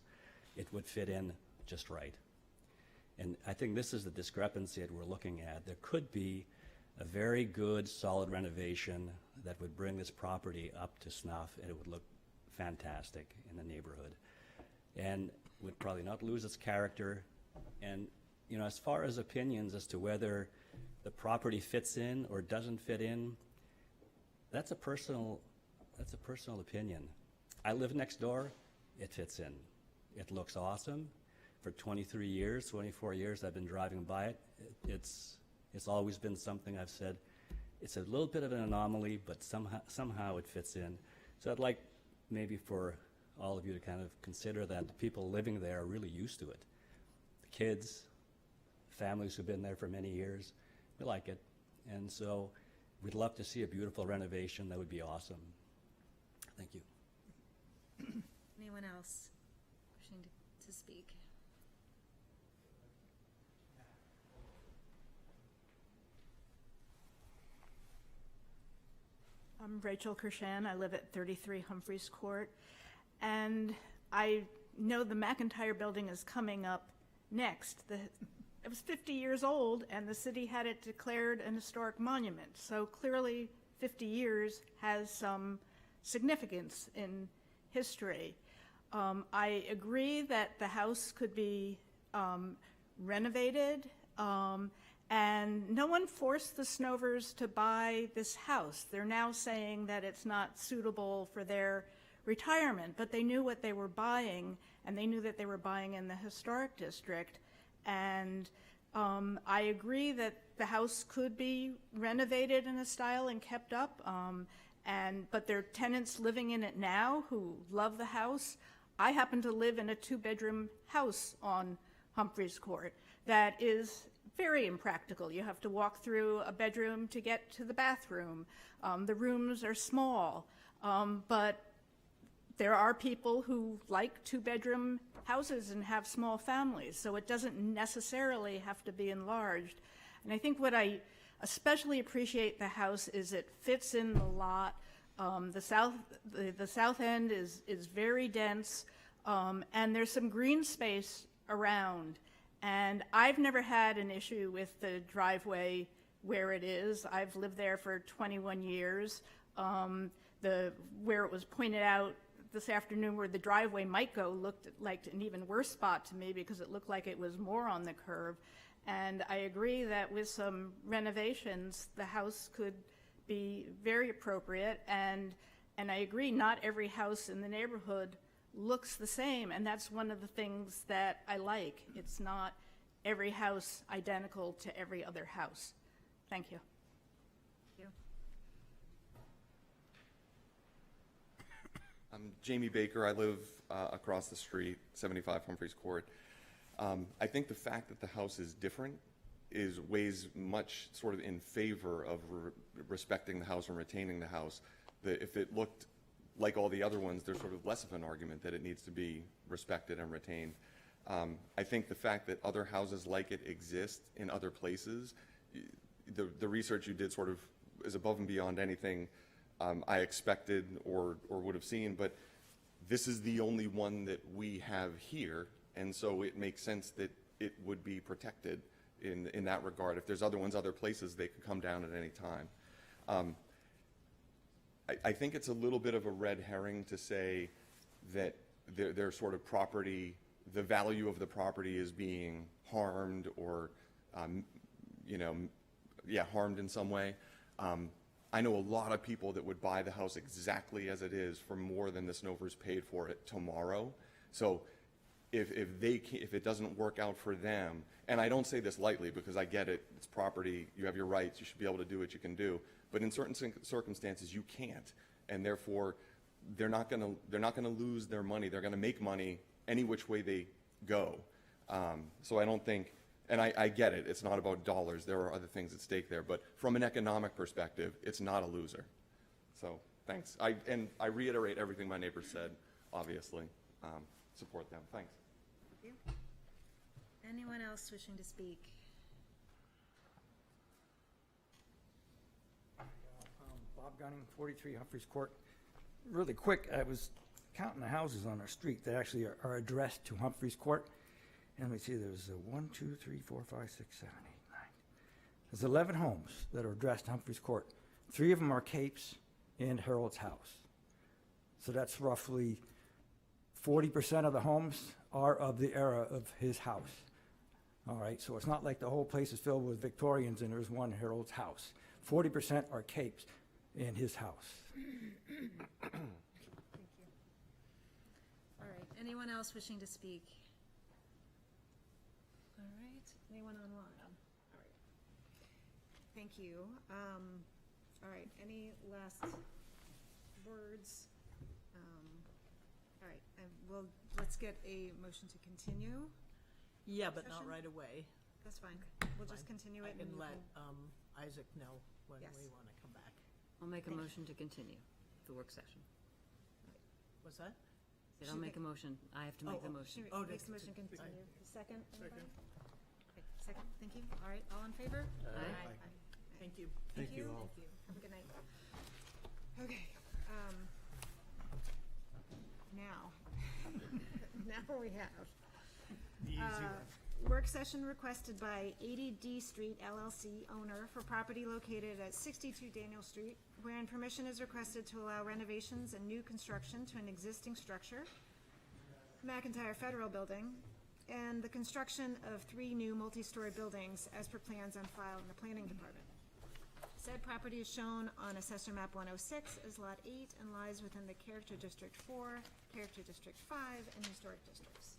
it would fit in just right. And I think this is the discrepancy that we're looking at. There could be a very good, solid renovation that would bring this property up to snuff, and it would look fantastic in the neighborhood. And would probably not lose its character. And, you know, as far as opinions as to whether the property fits in or doesn't fit in, that's a personal opinion. I live next door, it fits in. It looks awesome. For 23 years, 24 years I've been driving by it. It's always been something I've said, it's a little bit of an anomaly, but somehow it fits in. So I'd like maybe for all of you to kind of consider that the people living there are really used to it. The kids, families who've been there for many years, we like it. And so we'd love to see a beautiful renovation. That would be awesome. Thank you. Anyone else wishing to speak? I'm Rachel Kershan. I live at 33 Humphreys Court. And I know the McIntyre building is coming up next. It was 50 years old, and the city had it declared an historic monument. So clearly 50 years has some significance in history. I agree that the house could be renovated, and no one forced the Snovers to buy this house. They're now saying that it's not suitable for their retirement, but they knew what they were buying, and they knew that they were buying in the historic district. And I agree that the house could be renovated in a style and kept up, but there are tenants living in it now who love the house. I happen to live in a 2-bedroom house on Humphreys Court that is very impractical. You have to walk through a bedroom to get to the bathroom. The rooms are small, but there are people who like 2-bedroom houses and have small families, so it doesn't necessarily have to be enlarged. And I think what I especially appreciate the house is it fits in the lot. The south end is very dense, and there's some green space around. And I've never had an issue with the driveway where it is. I've lived there for 21 years. Where it was pointed out this afternoon where the driveway might go looked like an even worse spot to me because it looked like it was more on the curve. And I agree that with some renovations, the house could be very appropriate. And I agree, not every house in the neighborhood looks the same, and that's one of the things that I like. It's not every house identical to every other house. Thank you. Thank you. I'm Jamie Baker. I live across the street, 75 Humphreys Court. I think the fact that the house is different weighs much sort of in favor of respecting the house and retaining the house. That if it looked like all the other ones, there's sort of less of an argument that it needs to be respected and retained. I think the fact that other houses like it exist in other places, the research you did sort of is above and beyond anything I expected or would have seen, but this is the only one that we have here, and so it makes sense that it would be protected in that regard. If there's other ones, other places, they could come down at any time. I think it's a little bit of a red herring to say that they're sort of property the value of the property is being harmed or, harmed in some way. I know a lot of people that would buy the house exactly as it is for more than the Snovers paid for it tomorrow. So if it doesn't work out for them, and I don't say this lightly because I get it, it's property, you have your rights, you should be able to do what you can do, but in certain circumstances you can't, and therefore they're not going to lose their money. They're going to make money any which way they go. So I don't think, and I get it, it's not about dollars, there are other things at stake there, but from an economic perspective, it's not a loser. So thanks. I reiterate everything my neighbors said, obviously. Support them. Thanks. Thank you. Anyone else wishing to speak? Bob Gunning, 43 Humphreys Court. Really quick, I was counting the houses on our street that actually are addressed to Humphreys Court. And let me see, there's 1, 2, 3, 4, 5, 6, 7, 8, 9. There's 11 homes that are addressed to Humphreys Court. 3 of them are Capes and Harold's house. So that's roughly 40% of the homes are of the era of his house. All right, so it's not like the whole place is filled with Victorians and there's one Harold's house. 40% are Capes in his house. Thank you. All right, anyone else wishing to speak? All right, anyone online? All right. Thank you. All right, any last words? All right, let's get a motion to continue. Yeah, but not Session? right away. That's fine. We'll just continue it. I can and let we'll- Isaac know when Yes. we want to come back. I'll make a Thank you. motion to continue the work session. What's that? Said I'll make a motion. I have to make the motion. She makes the motion continue. Second, anybody? Okay, second, thank you. All right, all in favor? Aye. Thank you. Thank you. Thank you. Have a good night. Okay, now we have. Work session requested by 80 D Street LLC owner for property located at 62 Daniel Street, wherein permission is requested to allow renovations and new construction to an existing structure, McIntyre Federal Building, and the construction of 3 new multi-story buildings as per plans on file in the Planning Department. Said property is shown on Assessor Map 106 as Lot 8 and lies within the Character District 4, Character District 5, and Historic Districts.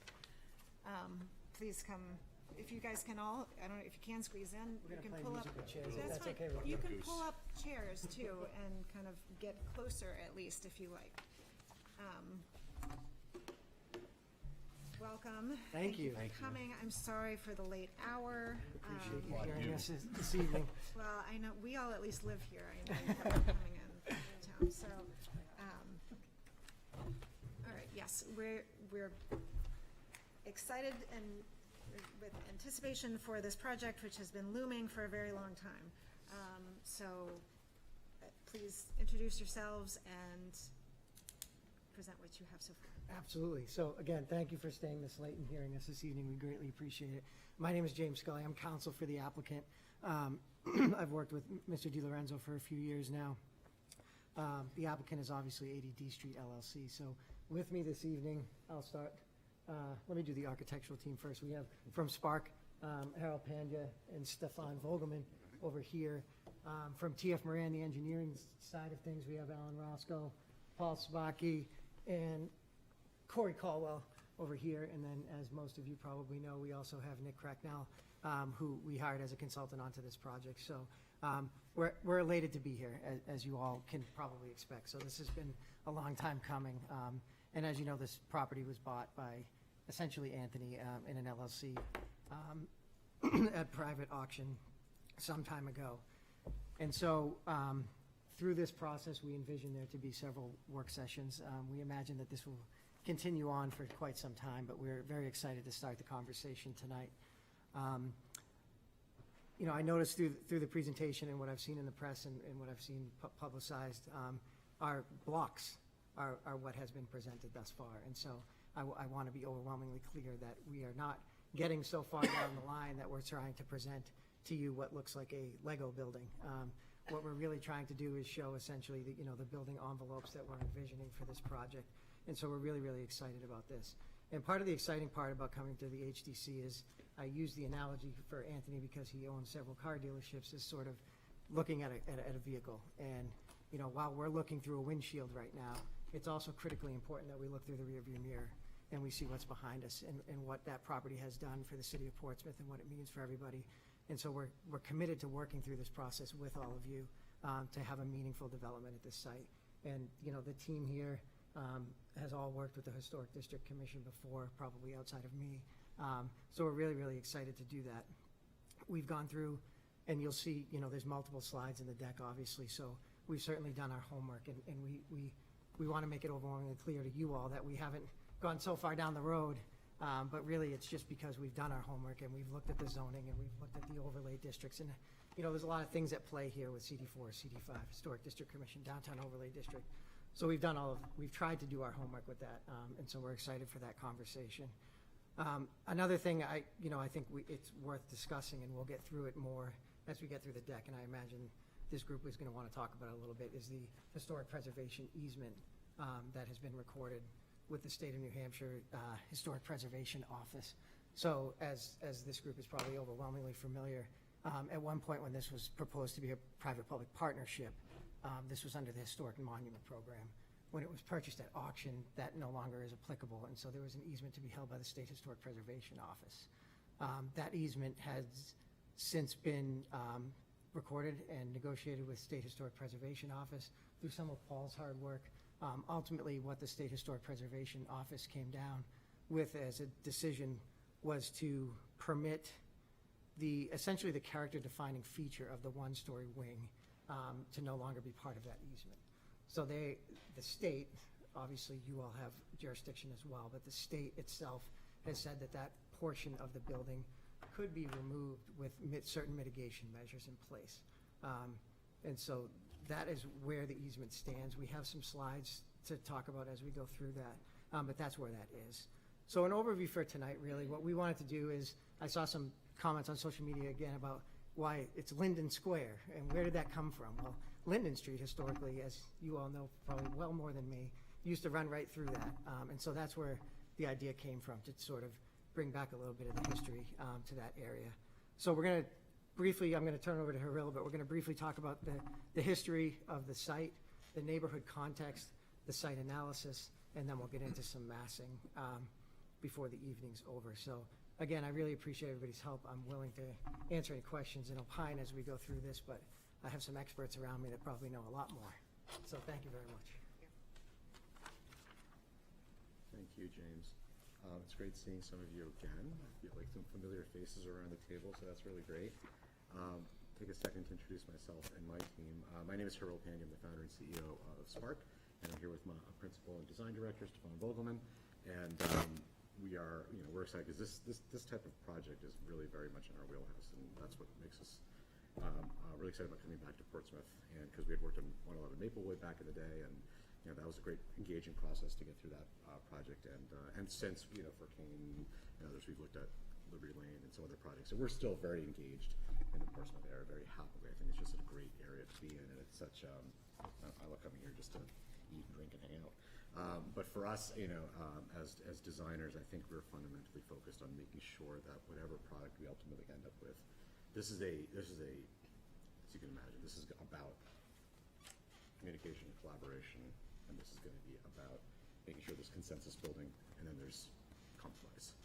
Please come, if you guys can all, I don't know, if you can squeeze in, you can pull up. That's fine. You can pull up chairs too and kind of get closer at least if you like. Welcome. Thank you. For coming. I'm sorry for the late hour. Appreciate you hearing us this evening. Well, I know, we all at least live here. I know you're coming in town, so, all right, yes, we're excited and with anticipation for this project, which has been looming for a very long time. So, please introduce yourselves and present what you have so far. Absolutely. So again, thank you for staying this late and hearing us this evening. We greatly appreciate it. My name is James Scully. I'm counsel for the applicant. I've worked with Mr. DiLorenzo for a few years now. The applicant is obviously 80 D Street LLC. So with me this evening, I'll start. Let me do the architectural team first. We have from Spark, Harold Pandya and Stefan Vogelman over here. From TF Moran, the engineering side of things, we have Alan Roscoe, Paul Sabaki, and Corey Caldwell over here. And then, as most of you probably know, we also have Nick Cracknell, who we hired as a consultant onto this project. So we're elated to be here, as you all can probably expect. So this has been a long time coming. And as you know, this property was bought by essentially Anthony in an LLC at private auction some time ago. And so through this process, we envision there to be several work sessions. We imagine that this will continue on for quite some time, but we're very excited to start the conversation tonight. You know, I noticed through the presentation and what I've seen in the press and what I've seen publicized, our blocks are what has been presented thus far. And so I want to be overwhelmingly clear that we are not getting so far down the line that we're trying to present to you what looks like a Lego building. What we're really trying to do is show essentially the building envelopes that we're envisioning for this project. And so we're really, really excited about this. And part of the exciting part about coming to the HDC is, I use the analogy for Anthony because he owns several car dealerships, is sort of looking at a vehicle. And, you know, while we're looking through a windshield right now, it's also critically important that we look through the rearview mirror and we see what's behind us and what that property has done for the city of Portsmouth and what it means for everybody. And so we're committed to working through this process with all of you to have a meaningful development at this site. And, you know, the team here has all worked with the Historic District Commission before, probably outside of me. So we're really, really excited to do that. We've gone through, and you'll see, you know, there's multiple slides in the deck, obviously, so we've certainly done our homework, and we want to make it overwhelmingly clear to you all that we haven't gone so far down the road, but really it's just because we've done our homework and we've looked at the zoning and we've looked at the overlay districts, and, you know, there's a lot of things at play here with CD4, CD5, Historic District Commission, Downtown Overlay District. So we've tried to do our homework with that, and so we're excited for that conversation. Another thing I think it's worth discussing, and we'll get through it more as we get through the deck, and I imagine this group is going to want to talk about it a little bit, is the historic preservation easement that has been recorded with the State of New Hampshire Historic Preservation Office. So as this group is probably overwhelmingly familiar, at one point when this was proposed to be a private-public partnership, this was under the Historic Monument Program. When it was purchased at auction, that no longer is applicable, and so there was an easement to be held by the State Historic Preservation Office. That easement has since been recorded and negotiated with State Historic Preservation Office through some of Paul's hard work. Ultimately, what the State Historic Preservation Office came down with as a decision was to permit essentially the character-defining feature of the one-story wing to no longer be part of that easement. So the state, obviously you all have jurisdiction as well, but the state itself has said that portion of the building could be removed with certain mitigation measures in place. And so that is where the easement stands. We have some slides to talk about as we go through that, but that's where that is. So an overview for tonight, really, what we wanted to do is, I saw some comments on social media again about why it's Linden Square, and where did that come from? Well, Linden Street historically, as you all know probably well more than me, used to run right through that. And so that's where the idea came from, to sort of bring back a little bit of the history to that area. So we're going to briefly, I'm going to turn it over to Haril, but we're going to briefly talk about the history of the site, the neighborhood context, the site analysis, and then we'll get into some massing before the evening's over. So again, I really appreciate everybody's help. I'm willing to answer any questions and opine as we go through this, but I have some experts around me that probably know a lot more. So thank you very much. Thank you, James. It's great seeing some of you again. I feel like some familiar faces around the table, so that's really great. Take a second to introduce myself and my team. My name is Haril Pandey. I'm the founder and CEO of Spark, and I'm here with my principal and design director, Stefan Vogelman. And we're excited because this type of project is really very much in our wheelhouse, and that's what makes us really excited about coming back to Portsmouth. And because we had worked on 111 Maplewood back in the day, and that was a great engaging process to get through that project. And since for Kane and others, we've looked at Liberty Lane and some other projects. So we're still very engaged in the Portsmouth area, very happily. I think it's just a great area to be in, and it's such. I love coming here just to eat and drink and hang out. But for us, as designers, I think we're fundamentally focused on making sure that whatever product we ultimately end up with, this is a, as you can imagine, this is about communication and collaboration, and this is going to be about making sure there's consensus building, and then there's compromise.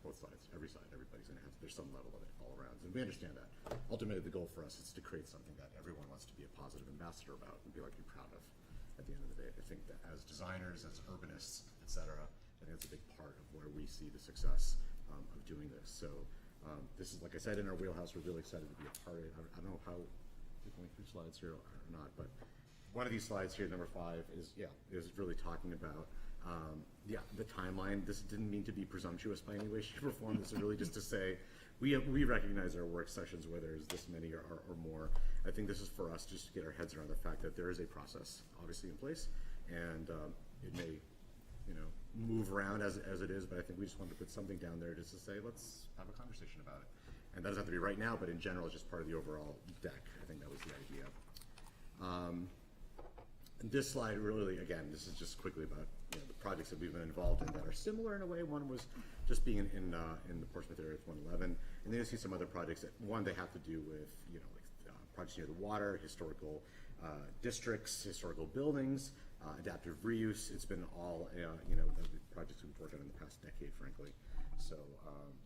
Both sides, every side, everybody's going to have, there's some level of it all around, and we understand that. Ultimately, the goal for us is to create something that everyone wants to be a positive ambassador about and be proud of. At the end of the day, I think that as designers, as urbanists, et cetera, I think that's a big part of where we see the success of doing this. So this is, like I said, in our wheelhouse. We're really excited to be a part of it. I don't know how we're going through slides here or not, but one of these slides here, number 5, is really talking about the timeline. This didn't mean to be presumptuous by any way, shape, or form. This is really just to say we recognize our work sessions where there's this many or more. I think this is for us just to get our heads around the fact that there is a process obviously in place, and it may move around as it is, but I think we just wanted to put something down there just to say let's have a conversation about it. And that doesn't have to be right now, but in general, it's just part of the overall deck. I think that was the idea. And this slide really, again, this is just quickly about the projects that we've been involved in that are similar in a way. One was just being in the Portsmouth area with 111, and then you see some other projects that, one, they have to do with, you know, like projects near the water, historical districts, historical buildings, adaptive reuse. It's been all, you know, the projects we've worked on in the past decade, frankly. So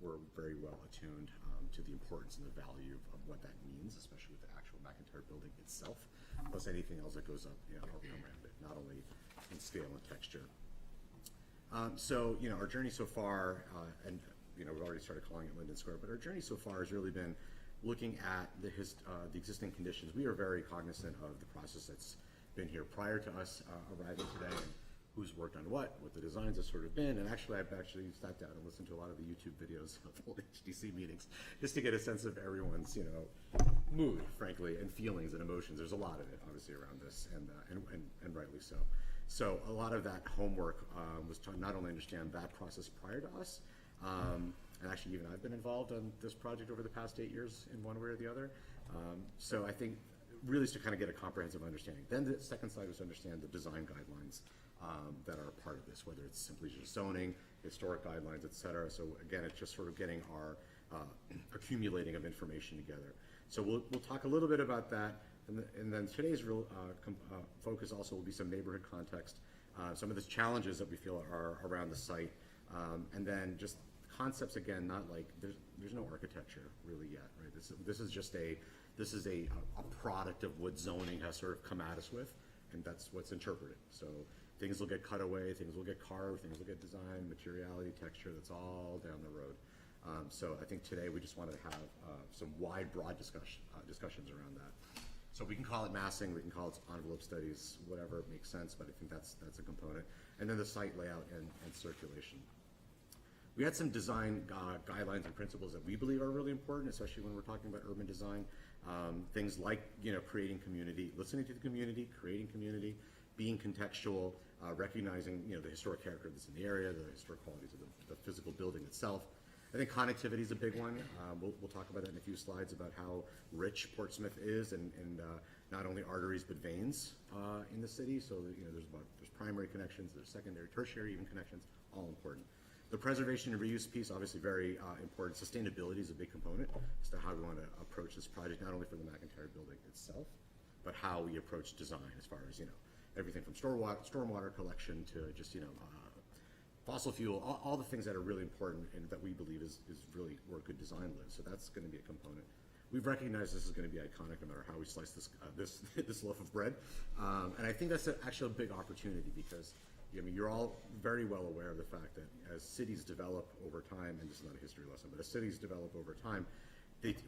we're very well attuned to the importance and the value of what that means, especially with the actual McIntyre building itself, plus anything else that goes up, you know, around it, not only in scale and texture. So, you know, our journey so far, and, you know, we've already started calling it Linden Square, but our journey so far has really been looking at the existing conditions. We are very cognizant of the process that's been here prior to us arriving today, and who's worked on what the designs have sort of been. And actually, I've actually sat down and listened to a lot of the YouTube videos of old HDC meetings just to get a sense of everyone's, you know, mood, frankly, and feelings and emotions. There's a lot of it, obviously, around this, and rightly so. So a lot of that homework was to not only understand that process prior to us, and actually even I've been involved on this project over the past 8 years in one way or the other. So I think really is to kind of get a comprehensive understanding. Then the second side was to understand the design guidelines that are a part of this, whether it's simply just zoning, historic guidelines, et cetera. So again, it's just sort of getting our accumulating of information together. So we'll talk a little bit about that. And then today's real focus also will be some neighborhood context, some of the challenges that we feel are around the site, and then just concepts, again, not like there's no architecture really yet, right? This is just a product of what zoning has sort of come at us with, and that's what's interpreted. So things will get cut away, things will get carved, things will get designed, materiality, texture, that's all down the road. So I think today we just wanted to have some wide, broad discussions around that. So we can call it massing, we can call it envelope studies, whatever makes sense, but I think that's a component. And then the site layout and circulation. We had some design guidelines and principles that we believe are really important, especially when we're talking about urban design. Things like, you know, creating community, listening to the community, creating community, being contextual, recognizing, you know, the historic character that's in the area, the historic qualities of the physical building itself. I think connectivity is a big one. We'll talk about that in a few slides about how rich Portsmouth is, and not only arteries but veins in the city. So, you know, there's primary connections, there's secondary, tertiary even connections, all important. The preservation and reuse piece, obviously very important. Sustainability is a big component as to how we want to approach this project, not only for the McIntyre building itself, but how we approach design as far as, you know, everything from stormwater collection to just, you know, fossil fuel, all the things that are really important and that we believe is really where good design lives. So that's going to be a component. We've recognized this is going to be iconic no matter how we slice this this loaf of bread, and I think that's actually a big opportunity because, I mean, you're all very well aware of the fact that as cities develop over time, and this is not a history lesson, but as cities develop over time,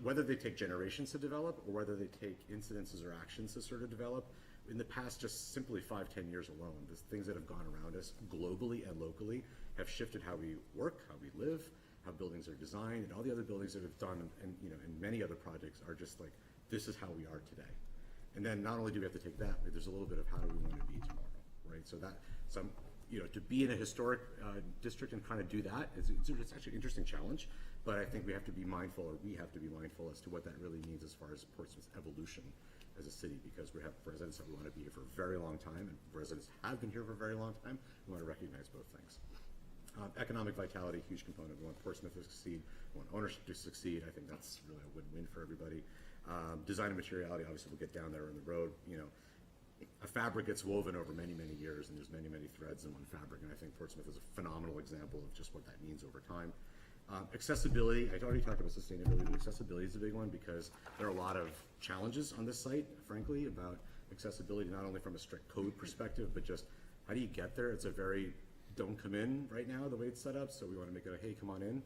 whether they take generations to develop or whether they take incidences or actions to sort of develop, in the past just simply 5-10 years alone, the things that have gone around us globally and locally have shifted how we work, how we live, how buildings are designed, and all the other buildings that have done, and you know, and many other projects are just like, this is how we are today. And then not only do we have to take that, but there's a little bit of how do we want to be tomorrow, right? So that, you know, to be in a historic district and kind of do that, it's actually an interesting challenge, but I think we have to be mindful, or we have to be mindful as to what that really means as far as Portsmouth's evolution as a city, because we have residents that want to be here for a very long time, and residents have been here for a very long time. We want to recognize both things. Economic vitality, huge component. We want Portsmouth to succeed. We want ownership to succeed. I think that's really a win-win for everybody. Design and materiality, obviously we'll get down there on the road. You know, a fabric gets woven over many, many years, and there's many, many threads in one fabric, and I think Portsmouth is a phenomenal example of just what that means over time. Accessibility, I already talked about sustainability, but accessibility is a big one because there are a lot of challenges on this site, frankly, about accessibility, not only from a strict code perspective, but just how do you get there? It's a very don't come in right now, the way it's set up, so we want to make it a hey, come on in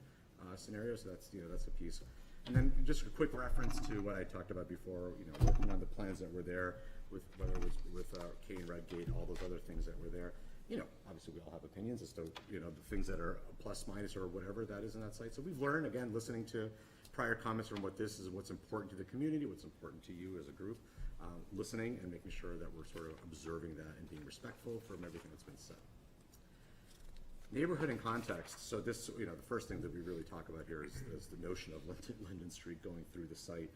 scenario, so that's, you know, that's a piece. And then just a quick reference to what I talked about before, you know, working on the plans that were there, with whether it was with Kane Redgate, all those other things that were there. You know, obviously we all have opinions as to, you know, the things that are plus, minus, or whatever that is in that site. So we've learned, again, listening to prior comments from what this is, what's important to the community, what's important to you as a group, listening and making sure that we're sort of observing that and being respectful from everything that's been said. Neighborhood and context. So this, you know, the first thing that we really talk about here is the notion of Linden Street going through the site,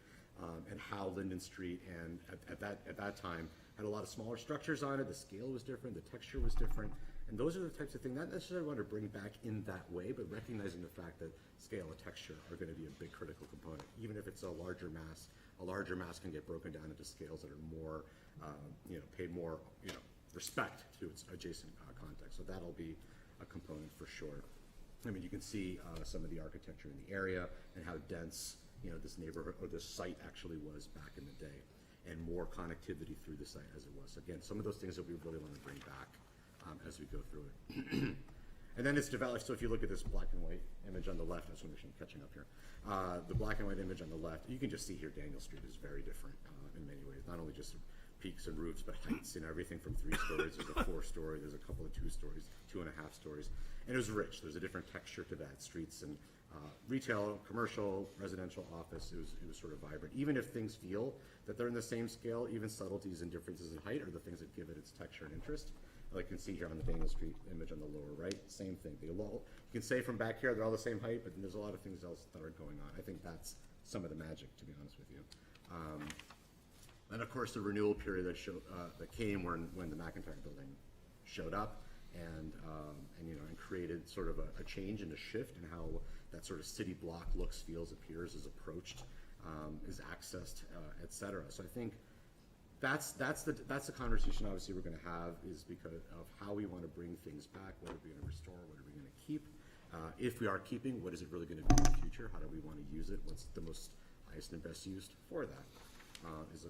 and how Linden Street, and at that time, had a lot of smaller structures on it. The scale was different, the texture was different, And those are the types of things, not necessarily want to bring back in that way, but recognizing the fact that scale and texture are going to be a big critical component. Even if it's a larger mass can get broken down into scales that are more, pay more, respect to its adjacent context. So that'll be a component for sure. I mean, you can see some of the architecture in the area and how dense, this neighborhood or this site actually was back in the day, and more connectivity through the site as it was. Again, some of those things that we really want to bring back as we go through it. And then it's developed, so if you look at this black and white image on the left, I just want to make sure I'm catching up here. The black and white image on the left, you can just see here Daniel Street is very different in many ways, not only just peaks and roofs, but heights, everything from 3 stories, there's a 4-story, there's a couple of 2 stories, 2.5 stories. And it was rich, there's a different texture to that, streets and retail, commercial, residential, office, it was sort of vibrant. Even if things feel that they're in the same scale, even subtleties and differences in height are the things that give it its texture and interest. Like you can see here on the Daniel Street image on the lower right, same thing. You can say from back here they're all the same height, but there's a lot of things else that are going on. I think that's some of the magic, to be honest with you. And of course, the renewal period that came when the McIntyre building showed up, and created sort of a change and a shift in how that sort of city block looks, feels, appears, is approached, is accessed, et cetera. So I think that's the conversation obviously we're going to have, is because of how we want to bring things back. What are we going to restore? What are we going to keep? If we are keeping, what is it really going to be in the future? How do we want to use it? What's the most highest and best used for that? Is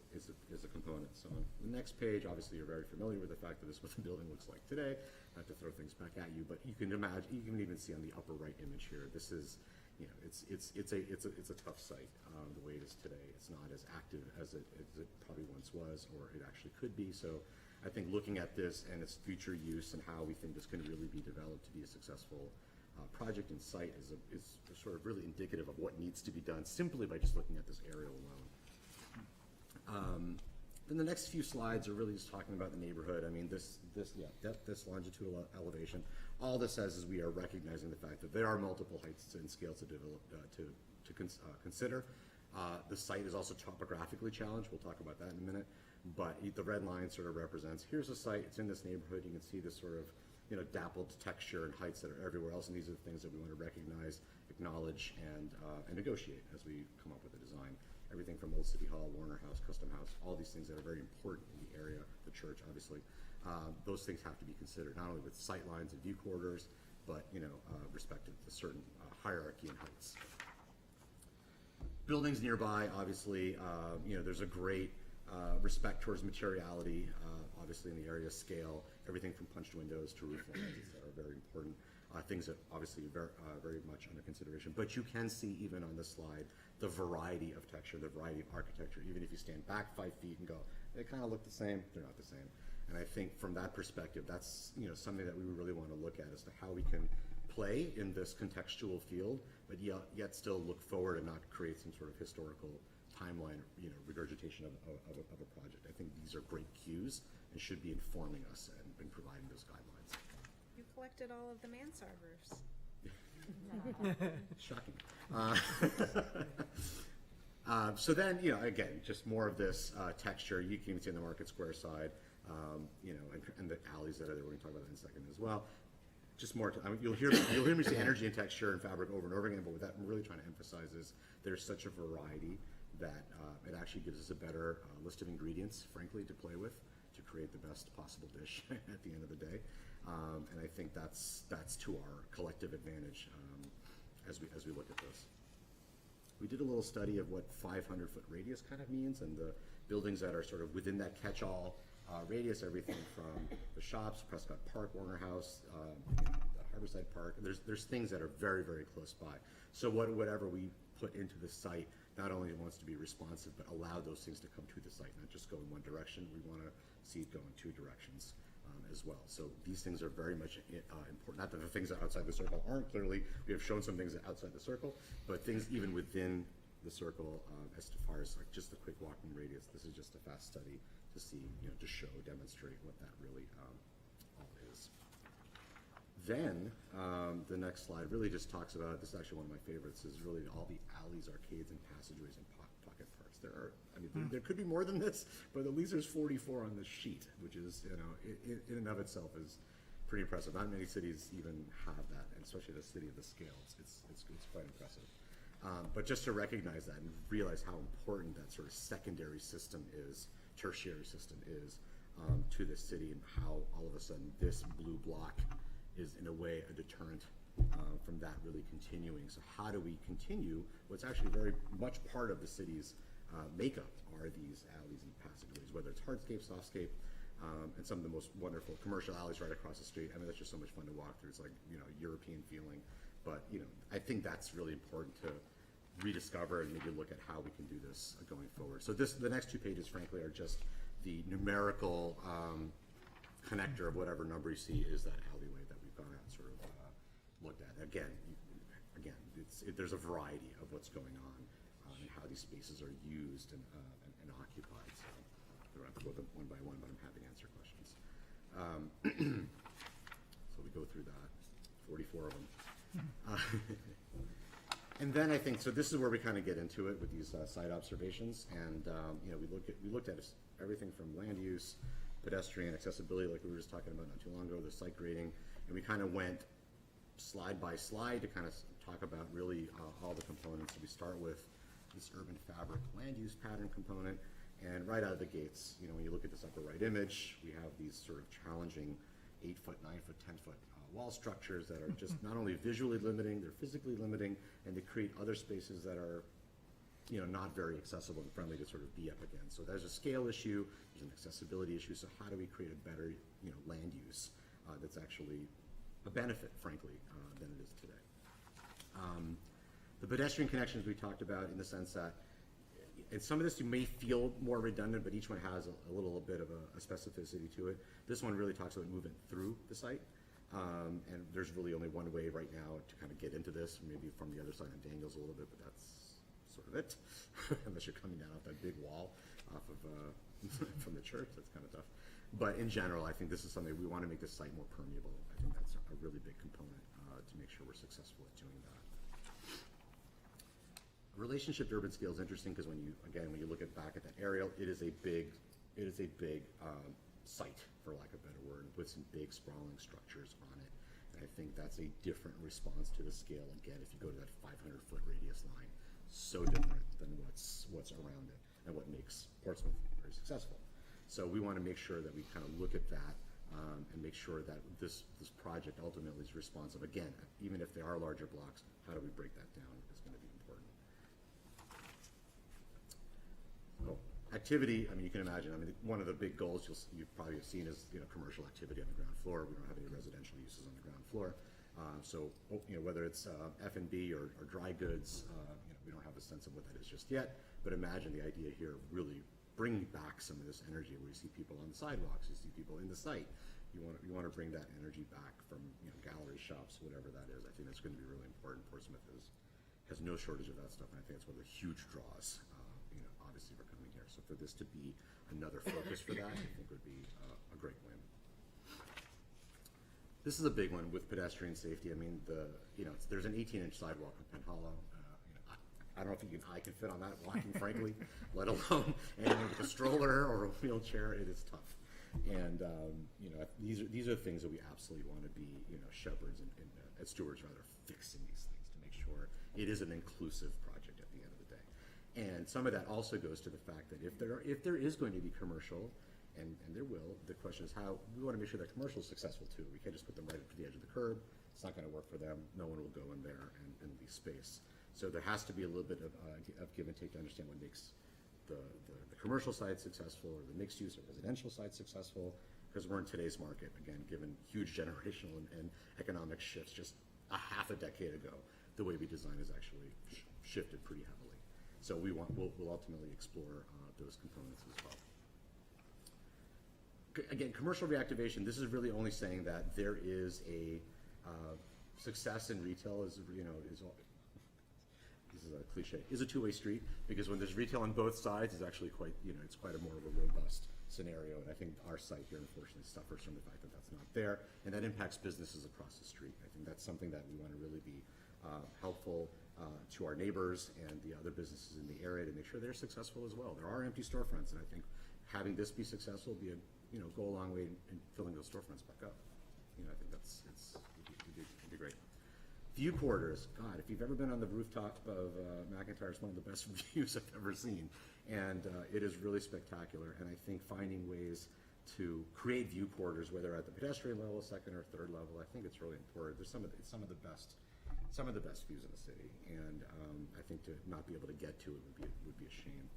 a component. So on the next page, obviously you're very familiar with the fact that this is what the building looks like today. Not to throw things back at you, but you can imagine, you can even see on the upper right image here, this is, it's a tough site the way it is today. It's not as active as it probably once was, or it actually could be. So I think looking at this and its future use and how we think this can really be developed to be a successful project and site is sort of really indicative of what needs to be done simply by just looking at this aerial alone. Then the next few slides are really just talking about the neighborhood. I mean, this longitudinal elevation. All this says is we are recognizing the fact that there are multiple heights and scales to develop to consider. The site is also topographically challenged. We'll talk about that in a minute. But the red line sort of represents, here's a site, it's in this neighborhood. You can see this sort of dappled texture and heights that are everywhere else, and these are the things that we want to recognize, acknowledge, and negotiate as we come up with a design. Everything from Old City Hall, Warner House, Custom House, all these things that are very important in the area, the church, obviously. Those things have to be considered, not only with sight lines and view corridors, but respective to certain hierarchy and heights. Buildings nearby, obviously, there's a great respect towards materiality, obviously in the area scale, everything from punched windows to roof lines that are very important. Things that obviously very much under consideration. But you can see even on this slide the variety of texture, the variety of architecture. Even if you stand back 5 feet and go, they kind of look the same, they're not the same. And I think from that perspective, that's something that we really want to look at as to how we can play in this contextual field, but yet still look forward and not create some sort of historical timeline, regurgitation of a project. I think these are great cues and should be informing us and providing those guidelines. You collected all of the mansard roofs. Shocking. So then, again, just more of this texture. You can even see on the Market Square side, and the alleys that are there. We're going to talk about that in a second as well. Just more. You'll hear me say energy and texture and fabric over and over again. But what I'm really trying to emphasize is there's such a variety that it actually gives us a better list of ingredients, frankly, to play with to create the best possible dish at the end of the day. And I think that's to our collective advantage as we look at this. We did a little study of what 500-foot radius kind of means, and the buildings that are sort of within that catch-all radius, everything from the shops, Prescott Park, Warner House, the Harborside Park. There's things that are very, very close by. So whatever we put into the site not only wants to be responsive, but allow those things to come to the site, not just go in one direction. We want to see it go in 2 directions. As well. So these things are very much important. Not that the things outside the circle aren't, clearly. We have shown some things outside the circle, but things even within the circle as far as like just the quick walking radius. This is just a fast study to see, to show, demonstrate what that really all is. Then the next slide really just talks about, this is actually one of my favorites, is really all the alleys, arcades, and passageways and pocket parks. There are, there could be more than this, but at least there's 44 on this sheet, which is, in and of itself is pretty impressive. Not many cities even have that, and especially the city of the scale. It's quite impressive. But just to recognize that and realize how important that sort of secondary system is, tertiary system is, to this city, and how all of a sudden this blue block is in a way a deterrent from that really continuing. So how do we continue what's actually very much part of the city's makeup are these alleys and passageways, whether it's hardscape, softscape, and some of the most wonderful commercial alleys right across the street. I mean, that's just so much fun to walk through. It's like, European feeling. But, I think that's really important to rediscover and maybe look at how we can do this going forward. So the next 2 pages, frankly, are just the numerical connector of whatever number you see is that alleyway that we've gone out and sort of looked at. Again, there's a variety of what's going on and how these spaces are used and occupied. So I don't have to go them one by one, but I'm happy to answer questions. So we go through that, 44 of them. And then I think, so this is where we kind of get into it with these site observations. And, we looked at everything from land use, pedestrian accessibility, like we were just talking about not too long ago, the site grading. And we kind of went slide by slide to kind of talk about really all the components. So we start with this urban fabric land use pattern component. And right out of the gates, when you look at this upper right image, we have these sort of challenging 8-foot, 9-foot, 10-foot wall structures that are just not only visually limiting, they're physically limiting, and they create other spaces that are, not very accessible and friendly to sort of be up against. So there's a scale issue, there's an accessibility issue. So how do we create a better, land use that's actually a benefit, frankly, than it is today? The pedestrian connections we talked about, in the sense that, and some of this you may feel more redundant, but each one has a little bit of a specificity to it. This one really talks about movement through the site. And there's really only one way right now to kind of get into this, maybe from the other side of Daniels a little bit, but that's sort of it. Unless you're coming down off that big wall off of from the church, that's kind of tough. But in general, I think this is something we want to make this site more permeable. I think that's a really big component to make sure we're successful at doing that. Relationship to urban scale is interesting because when you look back at that aerial, it is a big site, for lack of a better word, with some big sprawling structures on it. And I think that's a different response to the scale. Again, if you go to that 500-foot radius line, so different than what's around it and what makes Portsmouth very successful. So we want to make sure that we kind of look at that and make sure that this project ultimately is responsive. Again, even if there are larger blocks, how do we break that down is going to be important. Activity, I mean, you can imagine, one of the big goals you've probably seen is, commercial activity on the ground floor. We don't have any residential uses on the ground floor. So, whether it's F&B or dry goods, we don't have a sense of what that is just yet. But imagine the idea here of really bringing back some of this energy where you see people on the sidewalks, you see people in the site. You want to bring that energy back from, gallery shops, whatever that is. I think that's going to be really important. Portsmouth has no shortage of that stuff, and I think it's one of the huge draws. Obviously, we're coming here. So for this to be another focus for that, I think would be a great win. This is a big one with pedestrian safety. I mean, there's an 18-inch sidewalk in Penn Hollow. I don't know if I can fit on that walking, frankly, let alone anyone with a stroller or a wheelchair. It is tough. And these are things that we absolutely want to be, shepherds and stewards rather, fixing these things to make sure it is an inclusive project at the end of the day. And some of that also goes to the fact that if there is going to be commercial, and there will, the question is how we want to make sure that commercial is successful too. We can't just put them right up to the edge of the curb. It's not going to work for them. No one will go in there and leave space. So there has to be a little bit of give and take to understand what makes the commercial side successful or the mixed use or residential side successful, because we're in today's market, again, given huge generational and economic shifts just a half a decade ago, the way we design has actually shifted pretty heavily. So we'll ultimately explore those components as well. Again, commercial reactivation, this is really only saying that there is a success in retail is this is a cliche, is a two-way street, because when there's retail on both sides, it's actually quite, it's quite a more of a robust scenario. And I think our site here unfortunately suffers from the fact that that's not there, and that impacts businesses across the street. I think that's something that we want to really be helpful to our neighbors and the other businesses in the area to make sure they're successful as well. There are empty storefronts, and I think having this be successful will be go a long way in filling those storefronts back up. you know, I think it'd be great. View quarters, God, if you've ever been on the rooftop of McIntyre, it's one of the best views I've ever seen. And it is really spectacular. And I think finding ways to create view quarters, whether at the pedestrian level, second or third level, I think it's really important. There's some of the best views in the city. And I think to not be able to get to it would be a shame.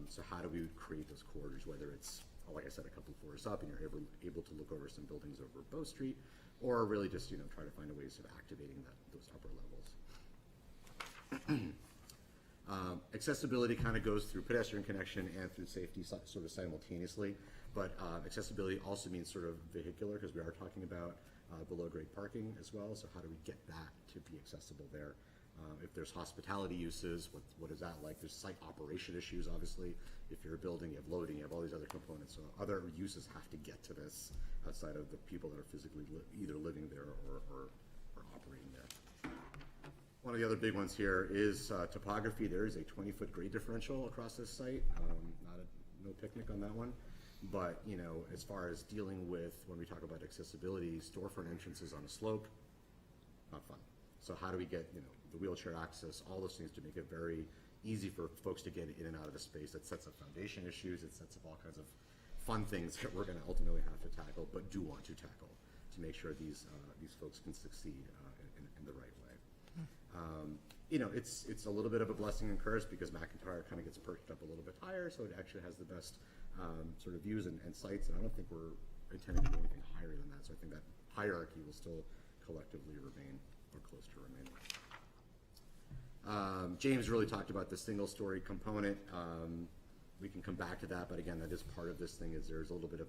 So how do we create those corridors, whether it's, like I said, a couple floors up and you're able to look over some buildings over Bow Street, or really just, you know, try to find a ways of activating those upper levels. Accessibility kind of goes through pedestrian connection and through safety sort of simultaneously, but accessibility also means sort of vehicular, because we are talking about below-grade parking as well, so how do we get that to be accessible there? If there's hospitality uses, what is that like? There's site operation issues, obviously. If you're a building, you have loading, you have all these other components. So other uses have to get to this outside of the people that are physically either living there or operating there. One of the other big ones here is topography. There is a 20-foot grade differential across this site. No picnic on that one. But, you know, as far as dealing with, when we talk about accessibility, storefront entrances on a slope, not fun. So how do we get, you know, the wheelchair access, all those things to make it very easy for folks to get in and out of the space? That sets up foundation issues, it sets up all kinds of fun things that we're gonna ultimately have to tackle, but do want to tackle to make sure these folks can succeed in the right way. You know, it's a little bit of a blessing and curse, because McIntyre kind of gets perched up a little bit higher, so it actually has the best sort of views and sites, and I don't think we're intending to do anything higher than that, so I think that hierarchy will still collectively remain, or close to remaining. James really talked about the single-story component. We can come back to that, but again, that is part of this thing, is there's a little bit of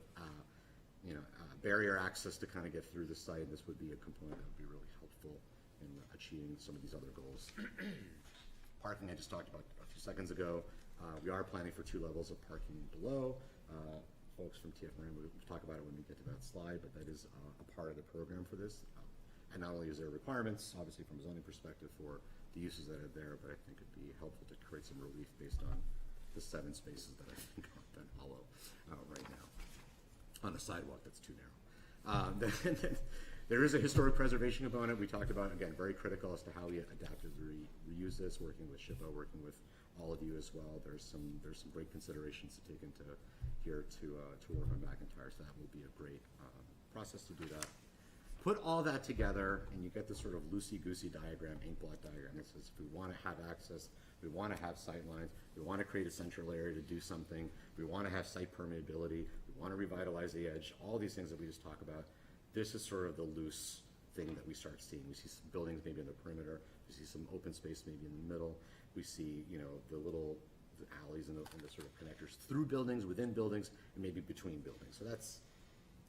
barrier access to kind of get through the site. This would be a component that would be really helpful in achieving some of these other goals. Parking, I just talked about a few seconds ago. We are planning for 2 levels of parking below. Folks from TFRM will talk about it when we get to that slide, but that is a part of the program for this. And not only is there requirements, obviously from a zoning perspective, for the uses that are there, but I think it'd be helpful to create some relief based on the 7 spaces that I think are then hollow right now on a sidewalk that's too narrow. Then there is a historic preservation component. We talked about, again, very critical as to how we adaptively reuse this, working with SHPO, working with all of you as well. There's some great considerations to take into here to work on McIntyre, so that will be a great process to do that. Put all that together, and you get this sort of loosey-goosey diagram, ink blot diagram. That says if we want to have access, we want to have sight lines, we want to create a central area to do something, we want to have site permeability, we want to revitalize the edge, all these things that we just talk about. This is sort of the loose thing that we start seeing. We see some buildings maybe in the perimeter, we see some open space maybe in the middle, we see, you know, the alleys and the sort of connectors through buildings, within buildings, and maybe between buildings. So that's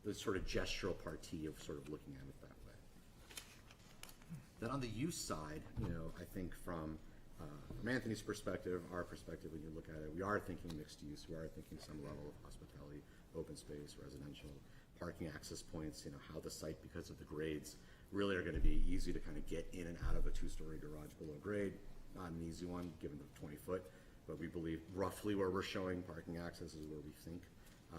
the sort of gestural party of sort of looking at it that way. Then on the use side, you know, I think from Anthony's perspective, our perspective, when you look at it, we are thinking mixed use, we are thinking some level of hospitality, open space, residential, parking access points, you know, how the site, because of the grades, really are gonna be easy to kind of get in and out of a 2-story garage below grade. Not an easy one, given the 20-foot, but we believe roughly where we're showing parking access is where we think.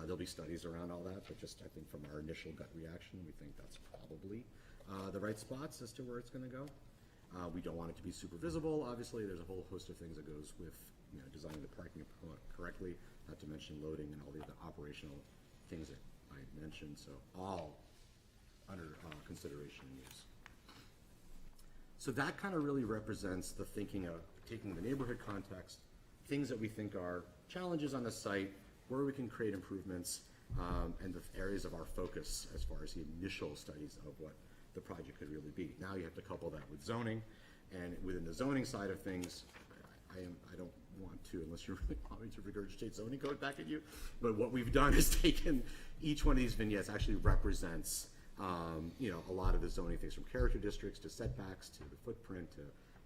There'll be studies around all that, but just I think from our initial gut reaction, we think that's probably the right spots as to where it's gonna go. We don't want it to be super visible, obviously. There's a whole host of things that goes with, you know, designing the parking correctly, not to mention loading and all the other operational things that I mentioned, so all under consideration and use. So that kind of really represents the thinking of taking the neighborhood context, things that we think are challenges on the site, where we can create improvements, and the areas of our focus as far as the initial studies of what the project could really be. Now you have to couple that with zoning, and within the zoning side of things, I don't want to, unless you really want me to regurgitate zoning code back at you, but what we've done is taken each one of these vignettes actually represents you know, a lot of the zoning things, from character districts to setbacks to the footprint to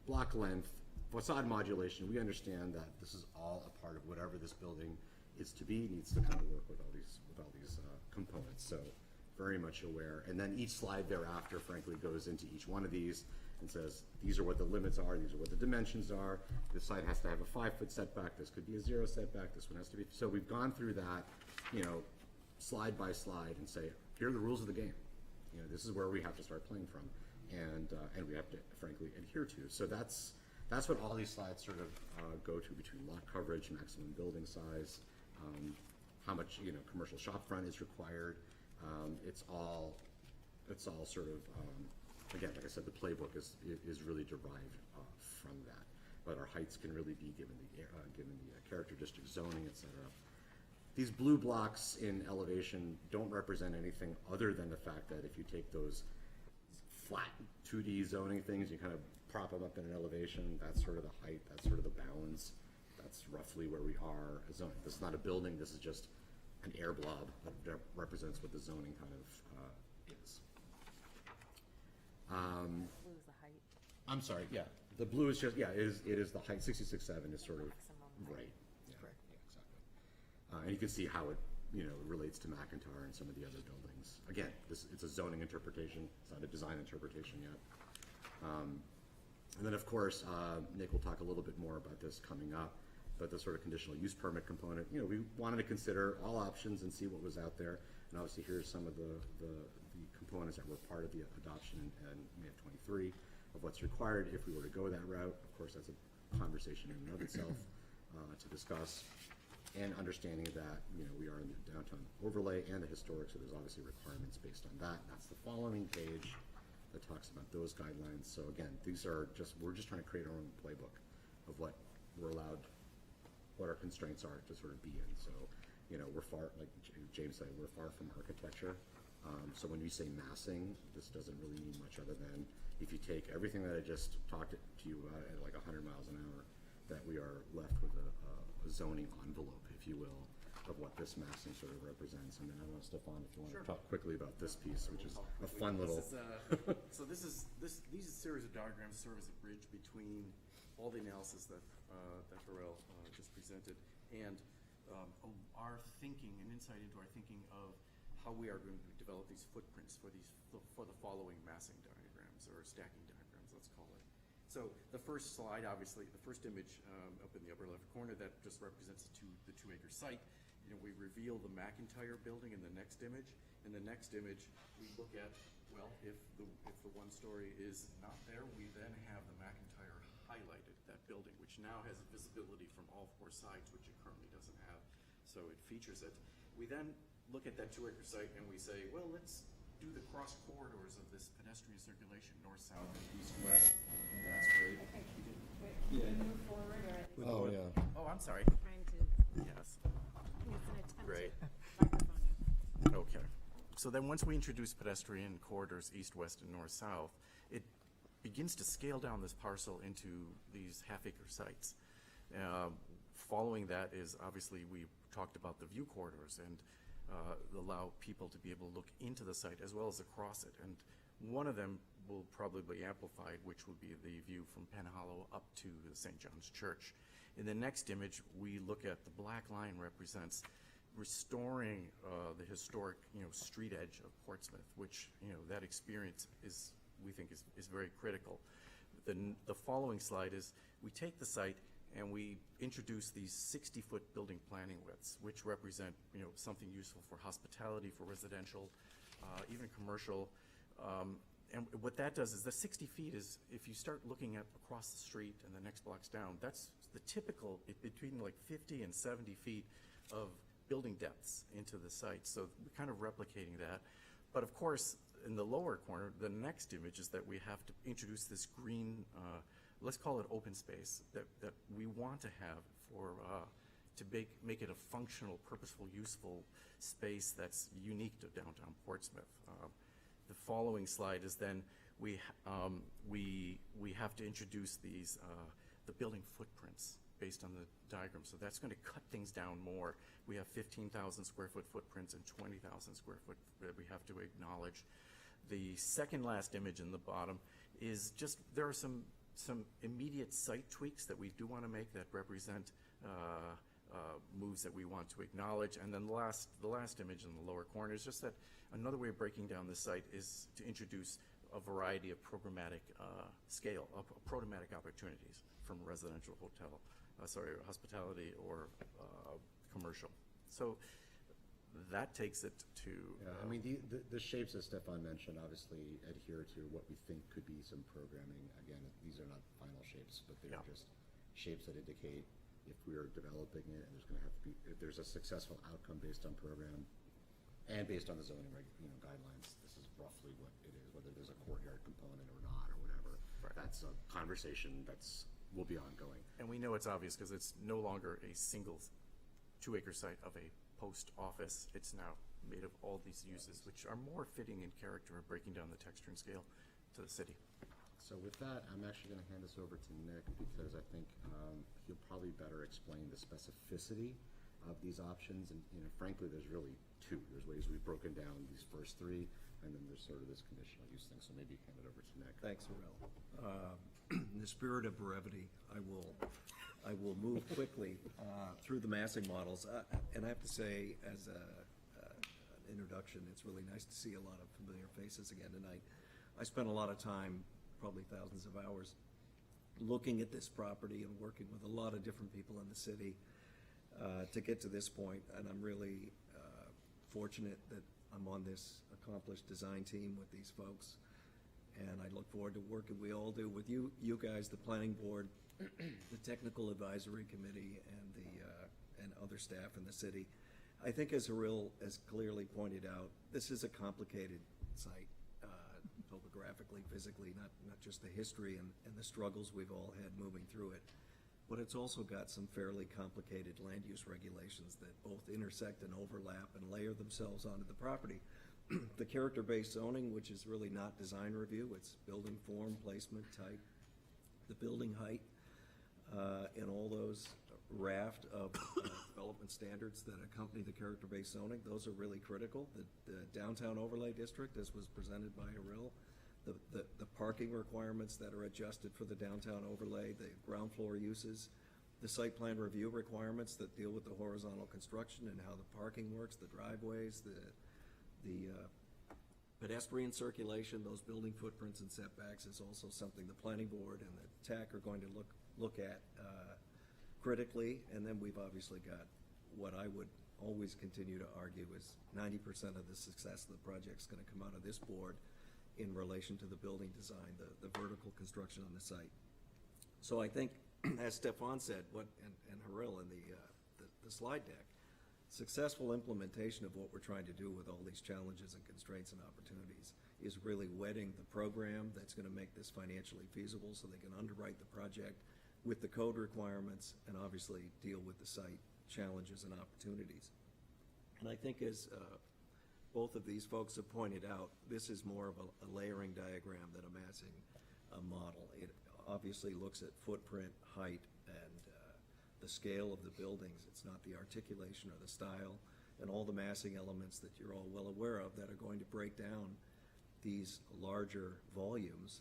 block length, facade modulation. We understand that this is all a part of whatever this building is to be, needs to kind of work with all these components. So very much aware. And then each slide thereafter, frankly, goes into each one of these and says, these are what the limits are, these are what the dimensions are. This site has to have a 5-foot setback, this could be a 0 setback, this one has to be. So we've gone through that, you know, slide by slide and say, here are the rules of the game. You know, this is where we have to start playing from, and we have to frankly adhere to. So that's what all these slides sort of go to, between lot coverage, maximum building size, how much, you know, commercial shop front is required. It's all sort of, again, like I said, the playbook is really derived from that. But our heights can really be given the character district zoning, et cetera. These blue blocks in elevation don't represent anything other than the fact that if you take those flat 2D zoning things, you kind of prop them up in an elevation, that's sort of the height, that's sort of the bounds. That's roughly where we are as zoning. This is not a building, this is just an air blob that represents what the zoning kind of is. Blue is the height. I'm sorry, yeah. The blue is just, yeah, it is the height. 66.7 is sort of, right. Yeah, correct. Yeah, exactly. And you can see how it, you know, relates to McIntyre and some of the other buildings. Again, it's a zoning interpretation. It's not a design interpretation yet. And then, of course, Nick will talk a little bit more about this coming up, but the sort of conditional use permit component, you know, we wanted to consider all options and see what was out there. And obviously, here's some of the components that were part of the adoption in May of 23 of what's required if we were to go that route. Of course, that's a conversation in and of itself to discuss. And understanding that, you know, we are in the downtown overlay and the historic, so there's obviously requirements based on that. And that's the following page that talks about those guidelines. So again, we're just trying to create our own playbook of what we're allowed, what our constraints are to sort of be in. So, you know, we're far, like James said, we're far from architecture. So when we say massing, this doesn't really mean much other than if you take everything that I just talked to you about at like 100 miles an hour, that we are left with a zoning envelope, if you will, of what this massing sort of represents. And then I don't know, Stefan, if you want to talk quickly about this piece, which is a fun little. So these series of diagrams serve as a bridge between all the analysis that Harel just presented and our thinking, an insight into our thinking of how we are going to develop these footprints for the following massing diagrams or stacking diagrams, let's call it. So the first slide, obviously, the first image up in the upper left corner, that just represents the 2-acre site. You know, we reveal the McIntyre building in the next image. In the next image, we look at, well, if the one-story is not there, we then have the McIntyre highlighted, that building, which now has visibility from all 4 sides, which it currently doesn't have. So it features it. We then look at that 2-acre site and we say, well, let's do the cross corridors of this pedestrian circulation, north, south, and east, west. That's great. Move forward or? Oh, yeah. Oh, I'm sorry. Trying to. Yes. It's an attempt. Great. Microphone. Okay. So then once we introduce pedestrian corridors, east, west, and north, south, it begins to scale down this parcel into these half-acre sites. Following that is, obviously, we talked about the view corridors and allow people to be able to look into the site as well as across it. And one of them will probably be amplified, which will be the view from Penn Hollow up to the St. John's Church. In the next image, we look at the black line represents restoring the historic, you know, street edge of Portsmouth, which, you know, that experience is, we think, is very critical. The following slide is we take the site and we introduce these 60-foot building planning widths, which represent, you know, something useful for hospitality, for residential, even commercial. And what that does is the 60 feet is, if you start looking at across the street and the next blocks down, that's the typical, between like 50 and 70 feet of building depths into the site. So we're kind of replicating that. But of course, in the lower corner, the next image is that we have to introduce this green, let's call it open space, that we want to have for, to make it a functional, purposeful, useful space that's unique to downtown Portsmouth. The following slide is then we have to introduce these the building footprints based on the diagram. So that's going to cut things down more. We have 15,000 square foot footprints and 20,000 square foot that we have to acknowledge. The second last image in the bottom is just, there are some immediate site tweaks that we do want to make that represent moves that we want to acknowledge. And then the last image in the lower corner is just that another way of breaking down the site is to introduce a variety of programmatic scale, of programmatic opportunities from residential hospitality or commercial. So that takes it to. Yeah, I mean, the shapes that Stefan mentioned obviously adhere to what we think could be some programming. Again, these are not final shapes, but they're just shapes that indicate if we are developing it, and there's gonna have to be, if there's a successful outcome based on program and based on the zoning guidelines, this is roughly what it is, whether there's a courtyard component or not, or whatever. That's a conversation will be ongoing. And we know it's obvious because it's no longer a single 2-acre site of a post office. It's now made of all these uses, which are more fitting in character of breaking down the texture and scale to the city. So with that, I'm actually going to hand this over to Nick because I think he'll probably better explain the specificity of these options. And frankly, there's really two. There's ways we've broken down these first three, and then there's sort of this conditional use thing. So maybe hand it over to Nick. Thanks, Harel. In the spirit of brevity, I will move quickly through the massing models. And I have to say, as an introduction, it's really nice to see a lot of familiar faces again tonight. I spent a lot of time, probably thousands of hours, looking at this property and working with a lot of different people in the city to get to this point. And I'm really fortunate that I'm on this accomplished design team with these folks. And I look forward to working, we all do, with you guys, the planning board, the technical advisory committee, and other staff in the city. I think, as Harel has clearly pointed out, this is a complicated site, topographically, physically, not just the history and the struggles we've all had moving through it, but it's also got some fairly complicated land use regulations that both intersect and overlap and layer themselves onto the property. The character-based zoning, which is really not design review, it's building form, placement, type, the building height, and all those raft of development standards that accompany the character-based zoning. Those are really critical. The downtown overlay district, as was presented by Harel, the parking requirements that are adjusted for the downtown overlay, the ground floor uses, the site plan review requirements that deal with the horizontal construction and how the parking works, the driveways, the pedestrian circulation, those building footprints and setbacks is also something the planning board and the TAC are going to look at critically. And then we've obviously got what I would always continue to argue is 90% of the success of the project is going to come out of this board in relation to the building design, the vertical construction on the site. So I think, as Stefan said, and Harel in the slide deck, successful implementation of what we're trying to do with all these challenges and constraints and opportunities is really wetting the program that's going to make this financially feasible so they can underwrite the project with the code requirements and obviously deal with the site challenges and opportunities. And I think, as both of these folks have pointed out, this is more of a layering diagram than a massing model. It obviously looks at footprint, height, and the scale of the buildings. It's not the articulation or the style and all the massing elements that you're all well aware of that are going to break down these larger volumes.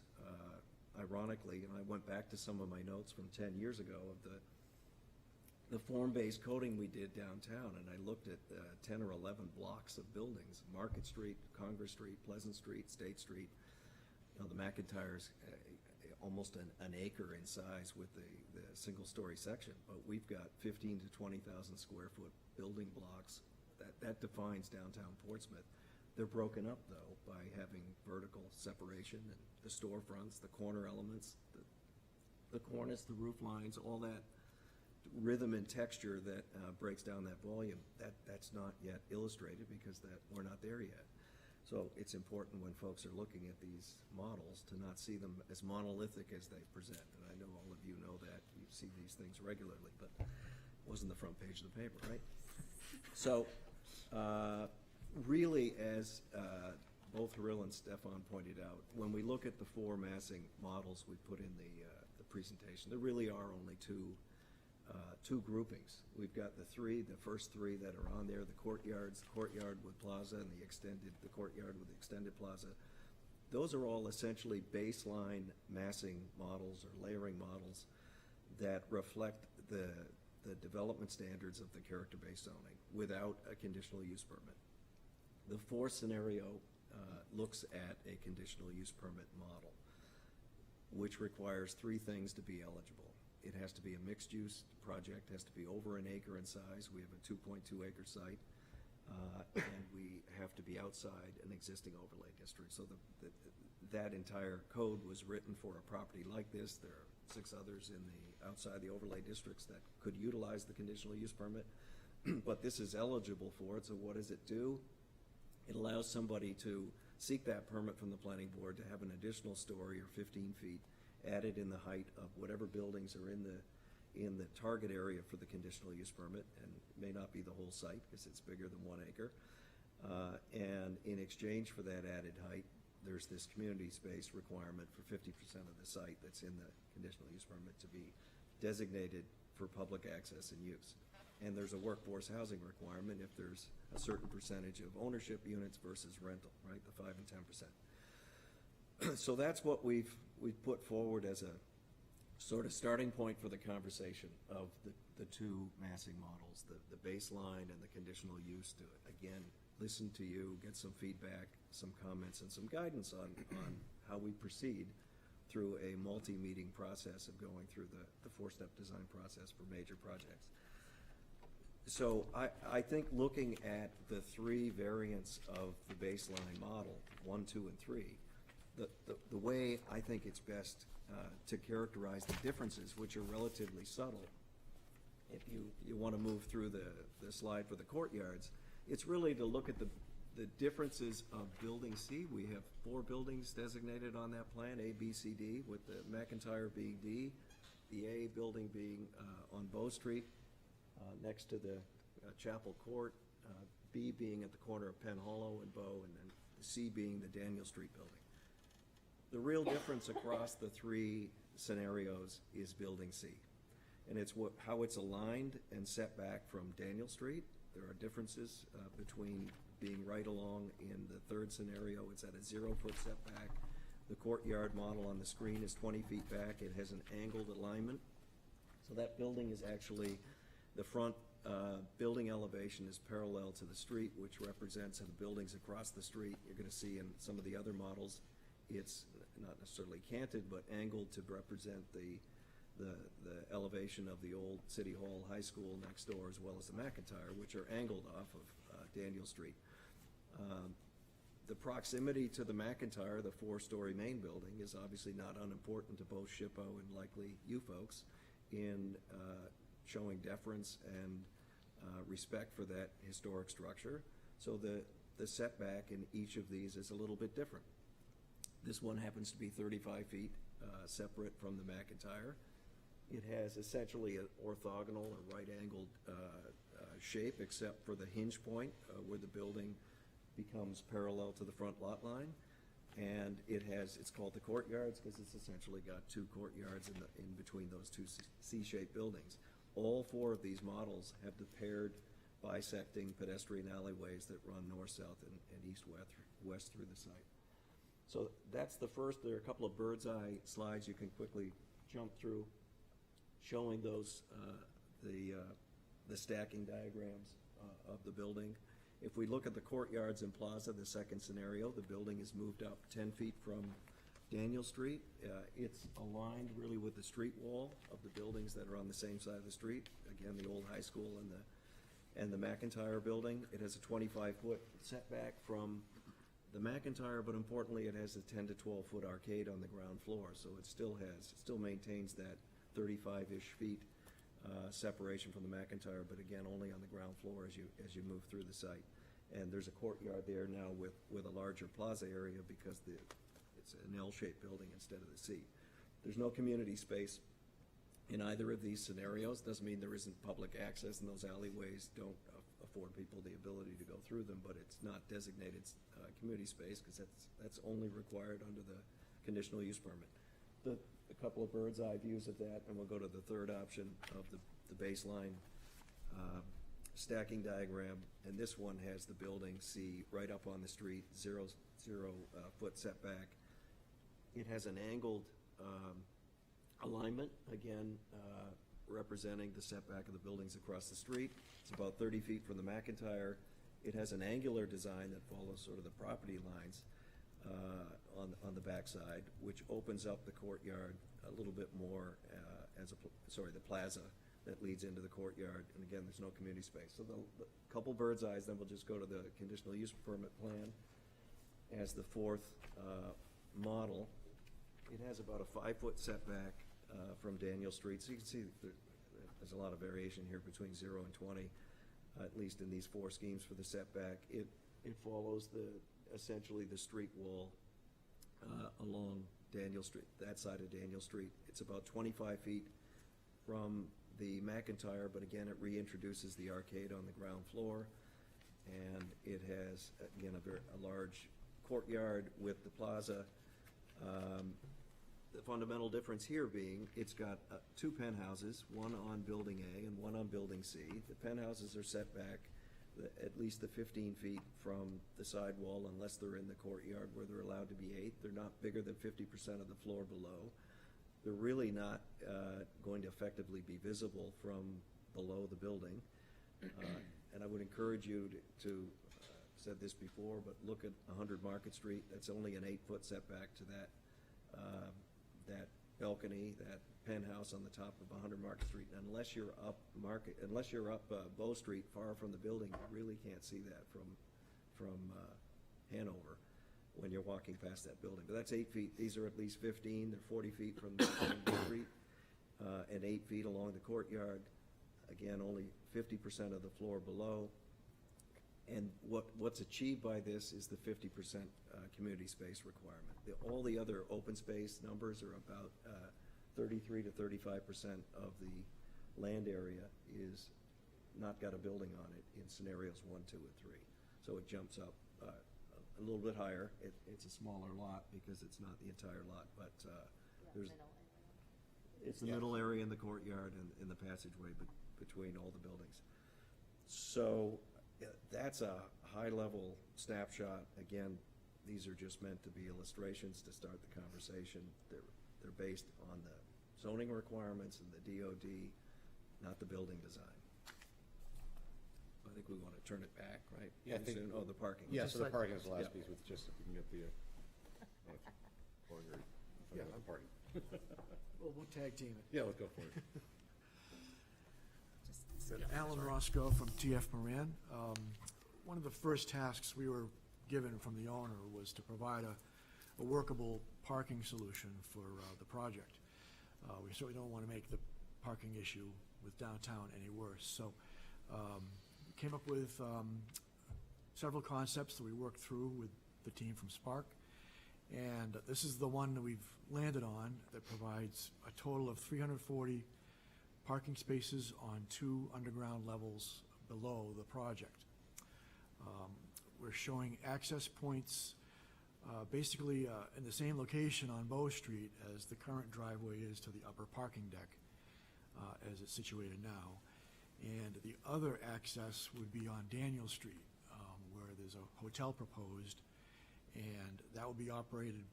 Ironically, and I went back to some of my notes from 10 years ago of the form-based coding we did downtown, and I looked at 10 or 11 blocks of buildings: Market Street, Congress Street, Pleasant Street, State Street. You know, the McIntyre's almost an acre in size with the single-story section, but we've got 15 to 20,000 square foot building blocks. That defines downtown Portsmouth. They're broken up, though, by having vertical separation and the storefronts, the corner elements, the cornice, the roof lines, all that rhythm and texture that breaks down that volume. That's not yet illustrated because we're not there yet. So it's important when folks are looking at these models to not see them as monolithic as they present. And I know all of you know that. You see these things regularly, but it wasn't the front page of the paper, right? So really, as both Harel and Stefan pointed out, when we look at the four massing models we put in the presentation, there really are only two groupings. We've got the first three that are on there: the courtyards, the courtyard with plaza, and the courtyard with the extended plaza. Those are all essentially baseline massing models or layering models that reflect the development standards of the character-based zoning without a conditional use permit. The fourth scenario looks at a conditional use permit model, which requires three things to be eligible. It has to be a mixed-use project, has to be over an acre in size. We have a 2.2 acre site. and we have to be outside an existing overlay district. So that entire code was written for a property like this. There are 6 others outside the overlay districts that could utilize the conditional use permit, but this is eligible for it. So what does it do? It allows somebody to seek that permit from the planning board to have an additional story or 15 feet added in the height of whatever buildings are in the target area for the conditional use permit, and it may not be the whole site because it's bigger than 1 acre. And in exchange for that added height, there's this community space requirement for 50% of the site that's in the conditional use permit to be designated for public access and use. And there's a workforce housing requirement if there's a certain percentage of ownership units versus rental, right, the 5 and 10%. So that's what we've put forward as a sort of starting point for the conversation of the 2 massing models, the baseline and the conditional use, to, again, listen to you, get some feedback, some comments, and some guidance on how we proceed through a multi-meeting process of going through the 4-step design process for major projects. So I think looking at the 3 variants of the baseline model, 1, 2, and 3, the way I think it's best to characterize the differences, which are relatively subtle, if you want to move through the slide for the courtyards, it's really to look at the differences of Building C. We have 4 buildings designated on that plan, A, B, C, D, with the McIntyre being D, the A building being on Bow Street, next to the Chapel Court, B being at the corner of Penn Hollow and Bow, and then C being the Daniel Street building. The real difference across the 3 scenarios is Building C, and it's how it's aligned and set back from Daniel Street. There are differences between being right along in the 3rd scenario. It's at a 0-foot setback. The courtyard model on the screen is 20 feet back. It has an angled alignment. So that building is actually, the front building elevation is parallel to the street, which represents the buildings across the street. You're going to see in some of the other models, it's not necessarily canted, but angled to represent the elevation of the old City Hall High School next door, as well as the McIntyre, which are angled off of Daniel Street. The proximity to the McIntyre, the 4-story main building, is obviously not unimportant to both SHPO and likely you folks in showing deference and respect for that historic structure. So the setback in each of these is a little bit different. This one happens to be 35 feet separate from the McIntyre. It has essentially an orthogonal or right-angled shape, except for the hinge point where the building becomes parallel to the front lot line. And it's called the courtyards because it's essentially got 2 courtyards in between those 2 C-shaped buildings. All 4 of these models have the paired bisecting pedestrian alleyways that run north-south and east-west through the site. So that's the first. There are a couple of bird's eye slides you can quickly jump through, showing those the stacking diagrams of the building. If we look at the courtyards and plaza, the 2nd scenario, the building is moved up 10 feet from Daniel Street. It's aligned really with the street wall of the buildings that are on the same side of the street. Again, the old high school and the McIntyre building. It has a 25-foot setback from the McIntyre, but importantly, it has a 10 to 12-foot arcade on the ground floor. So it still maintains that 35-ish feet separation from the McIntyre, but again, only on the ground floor as you move through the site. And there's a courtyard there now with a larger plaza area because it's an L-shaped building instead of the C. There's no community space in either of these scenarios. Doesn't mean there isn't public access, and those alleyways don't afford people the ability to go through them, but it's not designated community space because that's only required under the conditional use permit. A couple of bird's eye views of that, and we'll go to the 3rd option of the baseline stacking diagram, and this one has the building C right up on the street, 0-foot setback. It has an angled alignment, again, representing the setback of the buildings across the street. It's about 30 feet from the McIntyre. It has an angular design that follows sort of the property lines on the backside, which opens up the courtyard a little bit more the plaza that leads into the courtyard, and again, there's no community space. So the couple bird's eyes, then we'll just go to the conditional use permit plan as the fourth model. It has about a 5-foot setback from Daniel Street, so you can see there's a lot of variation here between 0 and 20, at least in these 4 schemes for the setback. It follows essentially the street wall along Daniel Street, that side of Daniel Street. It's about 25 feet from the McIntyre, but again, it reintroduces the arcade on the ground floor, and it has, again, a large courtyard with the plaza. The fundamental difference here being, it's got 2 penthouses, one on Building A and one on Building C. The penthouses are set back at least the 15 feet from the sidewall, unless they're in the courtyard where they're allowed to be 8. They're not bigger than 50% of the floor below. They're really not going to effectively be visible from below the building. And I would encourage you to said this before, but look at 100 Market Street. That's only an 8-foot setback to that balcony, that penthouse on the top of 100 Market Street. And unless you're up Bow Street, far from the building, you really can't see that from Hanover when you're walking past that building. But that's 8 feet. These are at least 15. They're 40 feet from the street and 8 feet along the courtyard. Again, only 50% of the floor below. And what's achieved by this is the 50% community space requirement. All the other open space numbers are about 33 to 35% of the land area is not got a building on it in scenarios 1, 2, and 3. So it jumps up a little bit higher. It's a smaller lot because it's not the entire lot, but it's the middle area in the courtyard and in the passageway between all the buildings. So that's a high-level snapshot. Again, these are just meant to be illustrations to start the conversation. They're based on the zoning requirements and the DOD, not the building design. I think we want to turn it back, right? Yeah, I think. Soon? Oh, the parking. Yeah, so the parking is the last piece with just, if we can get the, parking. We'll tag team it. Yeah, let's go for it. Alan Roscoe from TF Moran. One of the first tasks we were given from the owner was to provide a workable parking solution for the project. We certainly don't want to make the parking issue with downtown any worse. So we came up with several concepts that we worked through with the team from Spark. And this is the one that we've landed on that provides a total of 340 parking spaces on 2 underground levels below the project. We're showing access points basically in the same location on Bow Street as the current driveway is to the upper parking deck as it's situated now. And the other access would be on Daniel Street where there's a hotel proposed, and that will be operated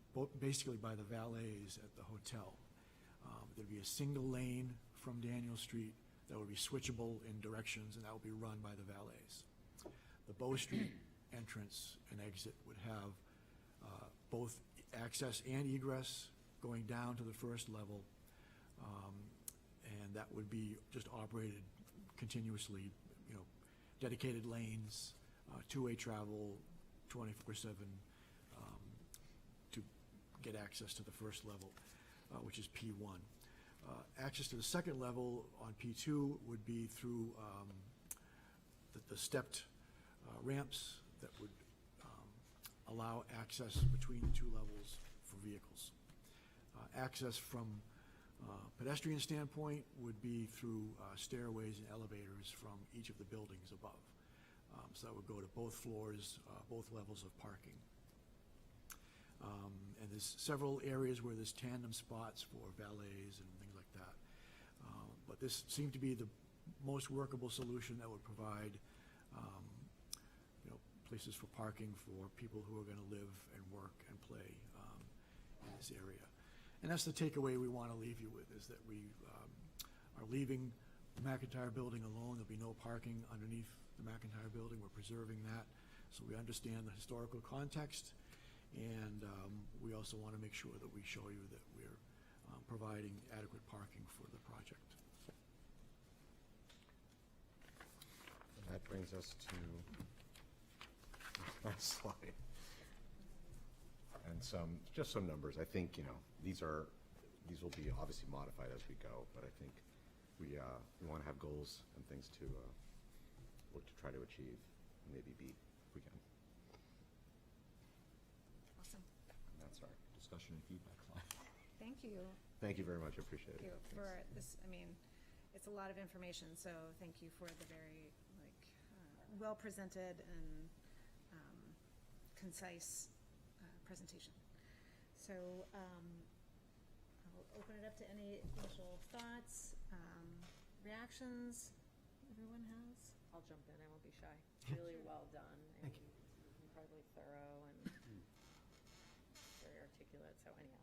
basically by the valets at the hotel. There'd be a single lane from Daniel Street that would be switchable in directions, and that would be run by the valets. The Bow Street entrance and exit would have both access and egress going down to the first level, and that would be just operated continuously, dedicated lanes, two-way travel, 24/7 to get access to the first level, which is P1. Access to the second level on P2 would be through the stepped ramps that would allow access between the 2 levels for vehicles. Access from pedestrian standpoint would be through stairways and elevators from each of the buildings above. So that would go to both floors, both levels of parking. And there's several areas where there's tandem spots for valets and things like that. But this seemed to be the most workable solution that would provide places for parking for people who are going to live and work and play in this area. And that's the takeaway we want to leave you with, is that we are leaving the McIntyre building alone. There'll be no parking underneath the McIntyre building. We're preserving that so we understand the historical context. And we also want to make sure that we show you that we're providing adequate parking for the project. that brings us to my slide. And just some numbers. I think, these will be obviously modified as we go, but I think we want to have goals and things to look to try to achieve, and maybe beat if we can. Awesome. And that's our discussion and feedback slide. Thank you. Thank you very much, I appreciate it. Thank you for this, it's a lot of information, so thank you for the very, well-presented and concise presentation. So, I'll open it up to any initial thoughts, reactions everyone has. I'll jump in, I won't be shy. Really well done. Thank you. Incredibly thorough and very articulate, so anyhow.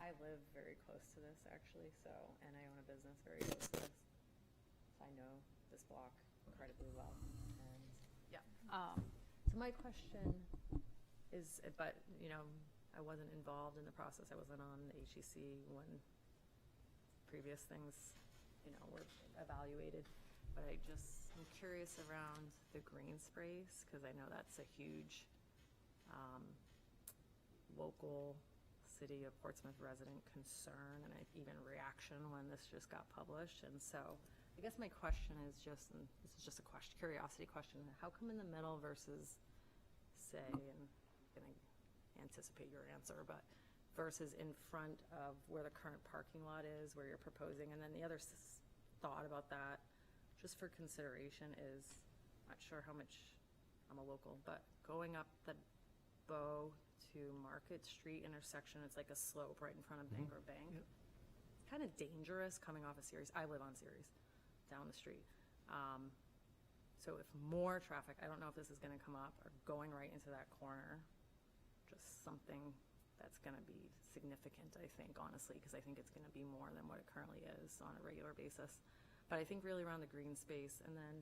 I live very close to this, actually, and I own a business very close to this. So I know this block incredibly well, and, yeah. So my question is, but, I wasn't involved in the process, I wasn't on the HEC when previous things, were evaluated, but I'm curious around the green space, because I know that's a huge, local City of Portsmouth resident concern and even reaction when this just got published. And so I guess my question is just, and this is just a curiosity question, how come in the middle versus, say, and I'm going to anticipate your answer, but versus in front of where the current parking lot is, where you're proposing? And then the other thought about that, just for consideration, is, I'm not sure how much, I'm a local, but going up the Bow to Market Street intersection, it's like a slope right in front of Bangor Bank. Yep. It's kind of dangerous coming off of Ceres. I live on Ceres, down the street. So if more traffic, I don't know if this is going to come up, or going right into that corner, just something that's going to be significant, I think, honestly, because I think it's going to be more than what it currently is on a regular basis. But I think really around the green space, and then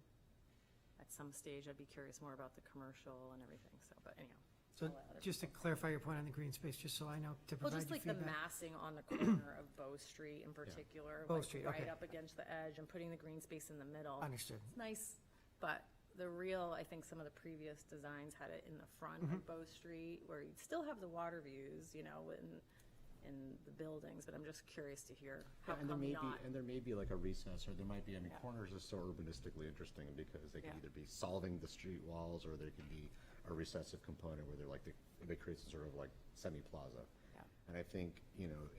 at some stage, I'd be curious more about the commercial and everything. So, but anyhow. So just to clarify your point on the green space, just so I know to Well, provide just you like the feedback. massing on the corner of Bow Street in particular, Bow like Street, right okay. up against the edge, and putting the green space in the middle. Understood. It's nice, but the real, I think some of the previous designs had it in the front of Bow Street, where you'd still have the water views, in the buildings, but I'm just curious to hear how And there come may not. be, and there may be like a recess, or there might be, corners are so urbanistically interesting because they can either be solving the street walls, or there can be a recessive component where they create some sort of like semi-plaza. Yeah. And I think,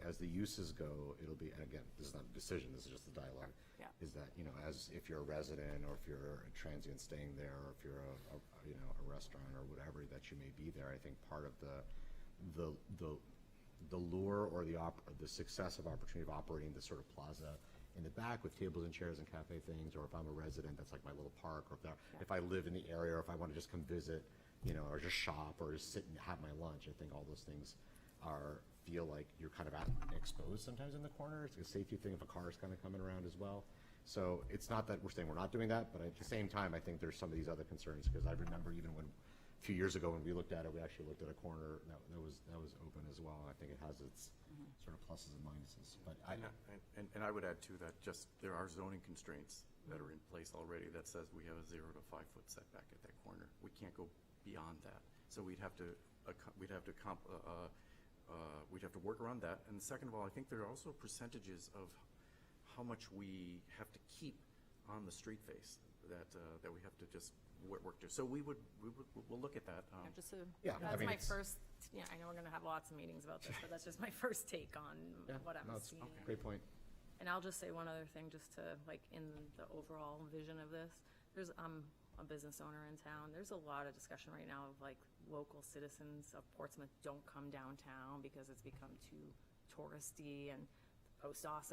as the uses go, it'll be, and again, this is not a decision, this is just a dialogue. Yeah. Is that, as if you're a resident, or if you're a transient staying there, or if you're a restaurant or whatever, that you may be there, I think part of the lure or the success of opportunity of operating this sort of plaza in the back with tables and chairs and cafe things, or if I'm a resident, that's like my little park, or if I live in the area, or if I want to just come visit, or just shop, or just sit and have my lunch, I think all those things feel like you're kind of exposed sometimes in the corner. It's a safety thing if a car is kind of coming around as well. So it's not that we're saying we're not doing that, but at the same time, I think there's some of these other concerns, because I remember even a few years ago when we looked at it, we actually looked at a corner that was open as well, and I think it has its sort of pluses and minuses. But And I would add to that, just there are zoning constraints that are in place already that says we have a 0 to 5 foot setback at that corner. We can't go beyond that. So we'd have to work around that. And second of all, I think there are also percentages of how much we have to keep on the street face that we have to just work to. So we'll look at that. That's my first, I know we're going to have lots of meetings about this, but that's just my first take on what I'm seeing. Great point. And I'll just say one other thing, just to, in the overall vision of this, I'm a business owner in town. There's a lot of discussion right now of local citizens of Portsmouth don't come downtown because it's become too touristy, and the post office,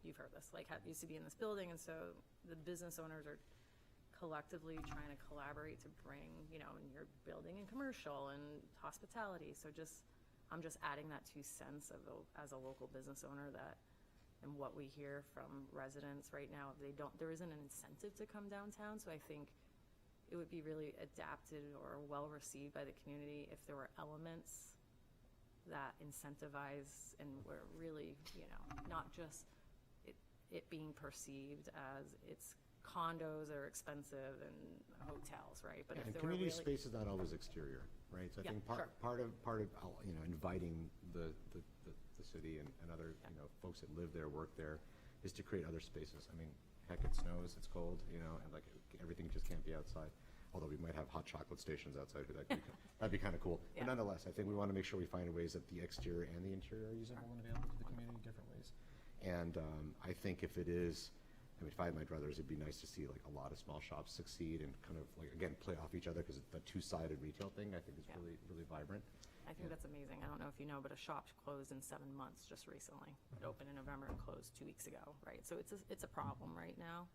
you've heard this, used to be in this building, and so the business owners are collectively trying to collaborate to bring, and you're building in commercial and hospitality. So I'm just adding that 2 cents as a local business owner, that, and what we hear from residents right now, there isn't an incentive to come downtown. So I think it would be really adapted or well received by the community if there were elements that incentivize and were really, not just it being perceived as it's condos are expensive and hotels, right? But if And there were community really. space is not always exterior, right? So I Yeah, think sure. part of, you know, inviting the city and other, you know, folks that live there, work there, is to create other spaces. I mean, heck, it snows, it's cold, you know, and like, everything just can't be outside. Although we might have hot chocolate stations outside, that'd be kind of cool. Yeah. But nonetheless, I think we want to make sure we find ways that the exterior and the interior are usable and available to the community in different ways. And I think if it is, I mean, if I had my druthers, it'd be nice to see like a lot of small shops succeed and kind of like, again, play off each other, because the two-sided retail thing, I think, is Yeah. really, really vibrant. I think that's amazing. I don't know if you know, but a shop closed in 7 months just recently. It opened in November and closed 2 weeks ago, right? So it's a problem right now.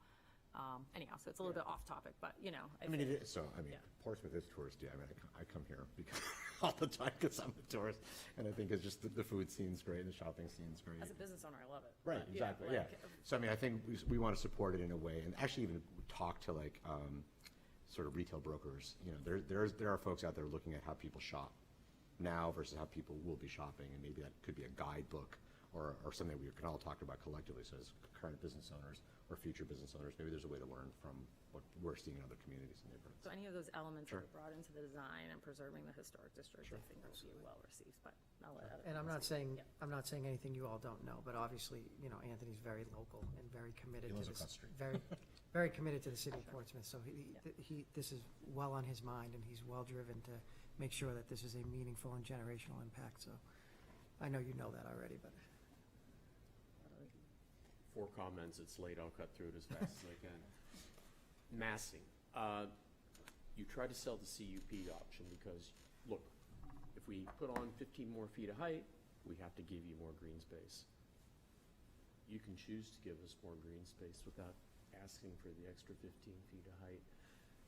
Anyhow, so it's a little bit off topic, but you know. I mean, think- it is, so, I mean, Portsmouth is touristy. I mean, I come here because, all the time because I'm a tourist. And I think it's just the food scene's great, the shopping scene's great. As a business owner, I love it. Right, but, exactly, like, yeah. So I mean, I think we want to support it in a way, and actually even talk to like, sort of retail brokers. You know, there are folks out there looking at how people shop now versus how people will be shopping, and maybe that could be a guidebook or something we can all talk about collectively. So as current business owners or future business owners, maybe there's a way to learn from what we're seeing in other communities and neighborhoods. So any of those elements Sure. that are brought into the design and preserving the historic district, I think will be well received, but I'll let other And I'm people not speak. saying, Yeah. I'm not saying anything you all don't know, but obviously, you know, Anthony's very local and very committed He to lives this. across the street. Very committed to the city of Portsmouth, so this is well on his mind, and he's well driven to make sure that this is a meaningful and generational impact, so I know you know that already, but. 4 comments, it's late, I'll cut through it as fast as I can. Massing. You try to sell the CUP option because, look, if we put on 15 more feet of height, we have to give you more green space. You can choose to give us more green space without asking for the extra 15 feet of height.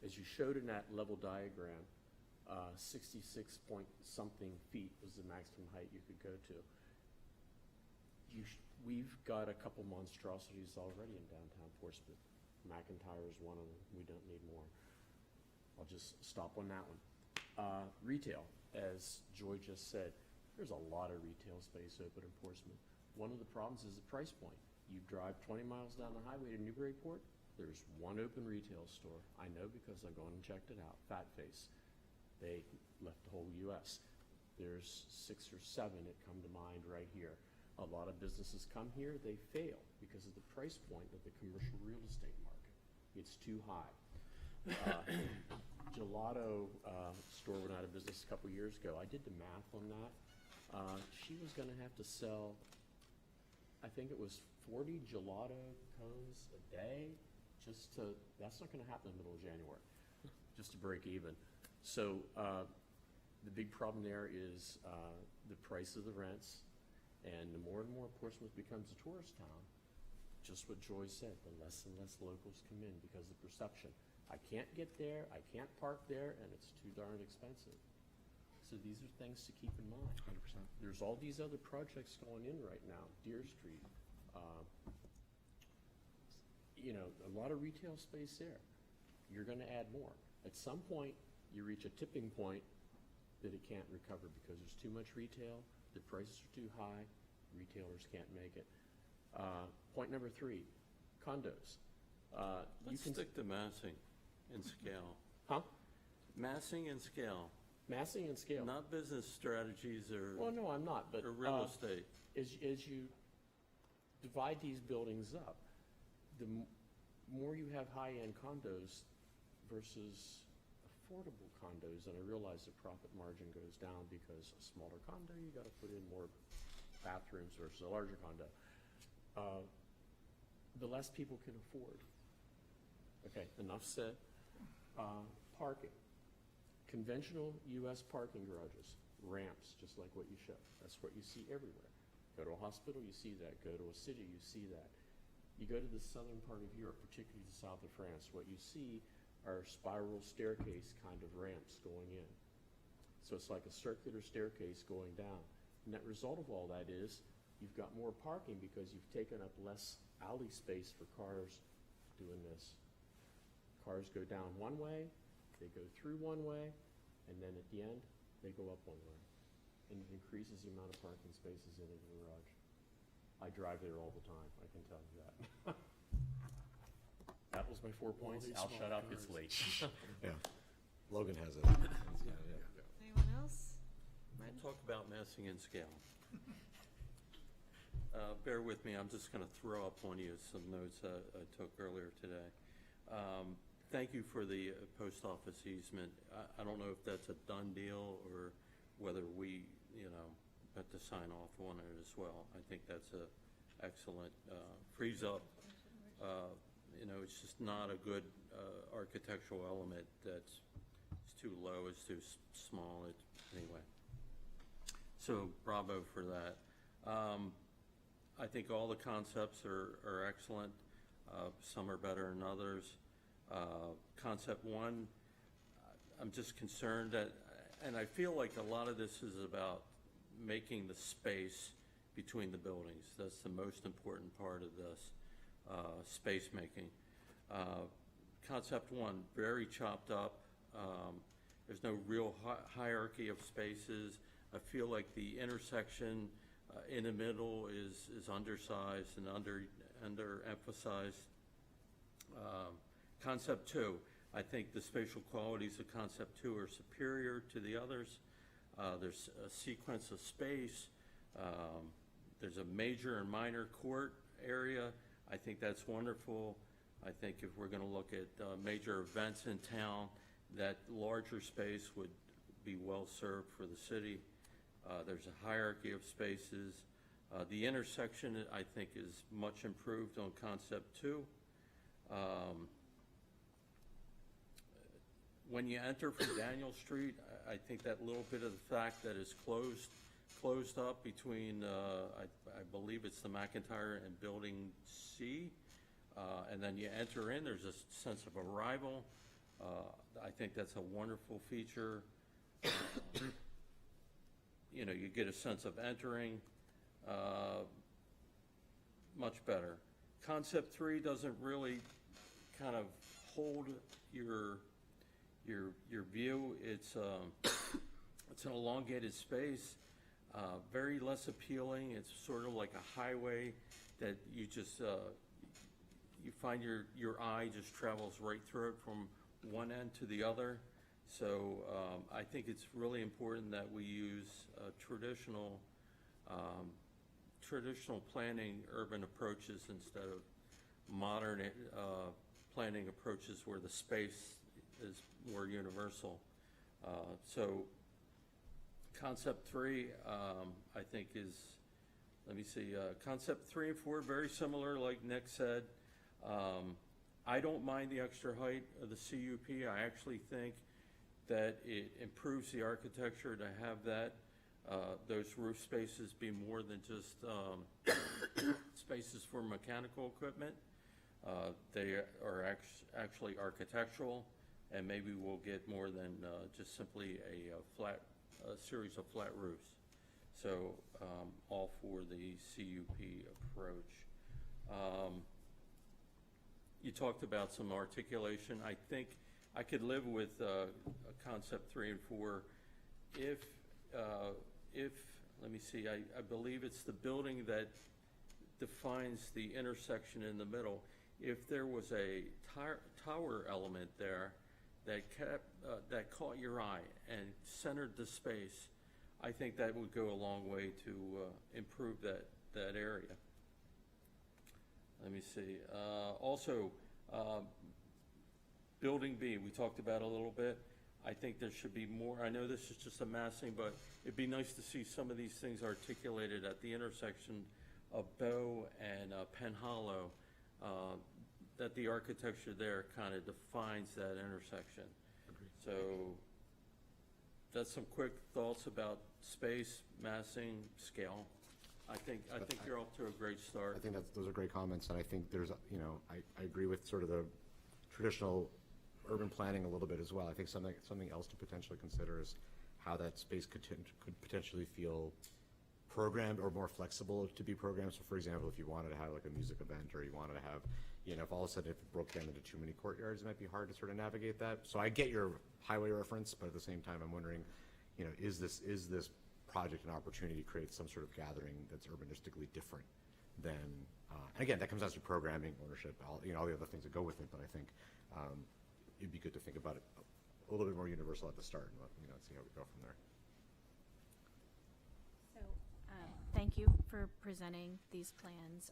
As you showed in that level diagram, 66 point something feet was the maximum height you could go to. We've got a couple monstrosities already in downtown Portsmouth. McIntyre is one of them. We don't need more. I'll just stop on that one. Retail, as Joy just said, there's a lot of retail space open in Portsmouth. One of the problems is the price point. You drive 20 miles down the highway to Newburyport, there's one open retail store. I know because I've gone and checked it out, Fat Face. They left the whole US. There's 6 or 7 that come to mind right here. A lot of businesses come here, they fail because of the price point of the commercial real estate market. It's too high. Gelato store went out of business a couple years ago. I did the math on that. She was gonna have to sell, I think it was 40 gelato cones a day, that's not gonna happen in the middle of January, just to break even. So the big problem there is the price of the rents. And the more and more Portsmouth becomes a tourist town, just what Joy said, the less and less locals come in because of perception. I can't get there, I can't park there, and it's too darn expensive. So these are things to keep in mind. 100%. There's all these other projects going in right now, Deer Street. You know, a lot of retail space there. You're gonna add more. At some point, you reach a tipping point that it can't recover because there's too much retail, the prices are too high, retailers can't make it. Point number 3, condos. Let's stick to massing and scale. Huh? Massing and scale, Massing and scale. not business strategies or, Well, no, I'm not, but. or real estate. As you divide these buildings up, the more you have high-end condos versus affordable condos, and I realize the profit margin goes down because a smaller condo, you gotta put in more bathrooms versus a larger condo. The less people can afford. Okay, enough said. Parking. Conventional US parking garages, ramps, just like what you showed. That's what you see everywhere. Go to a hospital, you see that. Go to a city, you see that. You go to the southern part of Europe, particularly the south of France, what you see are spiral staircase kind of ramps going in. So it's like a circular staircase going down. Net result of all that is you've got more parking because you've taken up less alley space for cars doing this. Cars go down one way, they go through one way, and then at the end, they go up one way. And it increases the amount of parking spaces in the garage. I drive there all the time, I can tell you that. That was my 4 points. these I'll small shut up, cars. it's late. Yeah. Logan has it. Anyone else? We'll talk about massing and scale. Bear with me, I'm just going to throw up on you some notes I took earlier today. Thank you for the post office easement. I don't know if that's a done deal or whether we, have to sign off on it as well. I think that's a excellent, frees up, it's just not a good architectural element that's it's too low, it's too small, anyway. So bravo for that. I think all the concepts are excellent. Some are better than others. Concept one, I'm just concerned that, and I feel like a lot of this is about making the space between the buildings. That's the most important part of this, space making. Concept one, very chopped up. There's no real hierarchy of spaces. I feel like the intersection in the middle is undersized and underemphasized. Concept two, I think the spatial qualities of concept two are superior to the others. There's a sequence of space. There's a major and minor court area. I think that's wonderful. I think if we're going to look at major events in town, that larger space would be well served for the city. There's a hierarchy of spaces. The intersection, I think, is much improved on concept two. When you enter from Daniel Street, I think that little bit of the fact that it's closed up between, I believe it's the McIntyre and Building C, and then you enter in, there's a sense of arrival. I think that's a wonderful feature. You get a sense of entering, much better. Concept three doesn't really kind of hold your view. It's an elongated space, very less appealing. It's sort of like a highway that you just you find your eye just travels right through it from one end to the other. So I think it's really important that we use traditional planning urban approaches instead of modern planning approaches where the space is more universal. So concept three, I think is, let me see, concept 3 and 4, very similar like Nick said. I don't mind the extra height of the CUP. I actually think that it improves the architecture to have that, those roof spaces be more than just spaces for mechanical equipment. They are actually architectural, and maybe we'll get more than just simply a series of flat roofs. So all for the CUP approach. You talked about some articulation. I think I could live with concept 3 and 4 if let me see, I believe it's the building that defines the intersection in the middle. If there was a tower element there that caught your eye and centered the space, I think that would go a long way to improve that area. Let me see. Also, Building B, we talked about a little bit. I think there should be more. I know this is just a massing, but it'd be nice to see some of these things articulated at the intersection of Bow and Penn Hollow, that the architecture there kind of defines that intersection. Agreed. So that's some quick thoughts about space, massing, scale. I think you're off to a great start. I think those are great comments, and I think there's, I agree with sort of the traditional urban planning a little bit as well. I think something else to potentially consider is how that space could potentially feel programmed or more flexible to be programmed. So for example, if you wanted to have like a music event, or you wanted to have, if all of a sudden if it broke down into too many courtyards, it might be hard to sort of navigate that. So I get your highway reference, but at the same time, I'm wondering, is this project an opportunity to create some sort of gathering that's urbanistically different than And again, that comes down to programming, ownership, all the other things that go with it, but I think it'd be good to think about it a little bit more universal at the start, and see how we go from there. So, thank you for presenting these plans.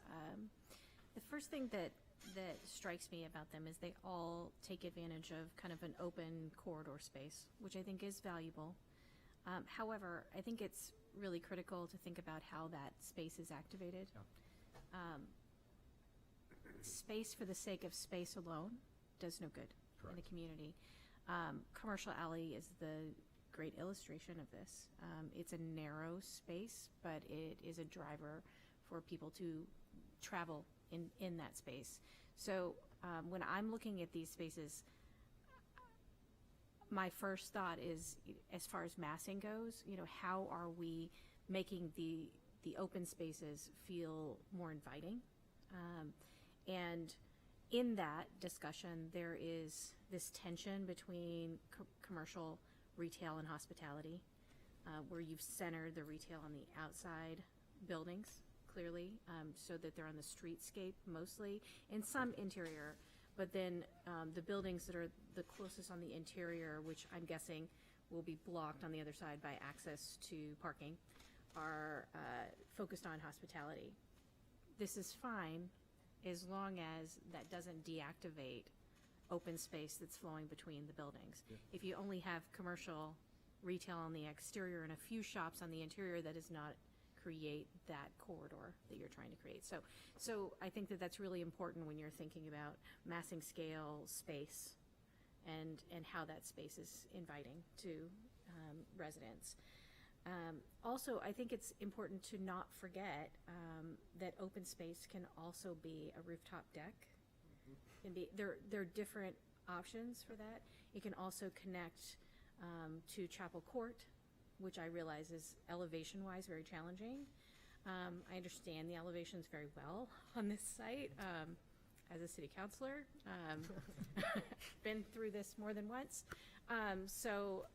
The first thing that strikes me about them is they all take advantage of kind of an open corridor space, which I think is valuable. However, I think it's really critical to think about how that space is activated. Space for the sake of space alone does no good in a community. Commercial Alley is the great illustration of this. It's a narrow space, but it is a driver for people to travel in that space. So when I'm looking at these spaces, my first thought is, as far as massing goes, how are we making the open spaces feel more inviting? And in that discussion, there is this tension between commercial, retail, and hospitality, where you've centered the retail on the outside buildings, clearly, so that they're on the streetscape mostly, and some interior. But then the buildings that are the closest on the interior, which I'm guessing will be blocked on the other side by access to parking, are focused on hospitality. This is fine as long as that doesn't deactivate open space that's flowing between the buildings. Yeah. If you only have commercial retail on the exterior and a few shops on the interior, that does not create that corridor that you're trying to create. So I think that that's really important when you're thinking about massing scale space and how that space is inviting to residents. Also, I think it's important to not forget that open space can also be a rooftop deck. There are different options for that. It can also connect to Chapel Court, which I realize is elevation-wise very challenging. I understand the elevations very well on this site as a city councilor. Been through this more than once. So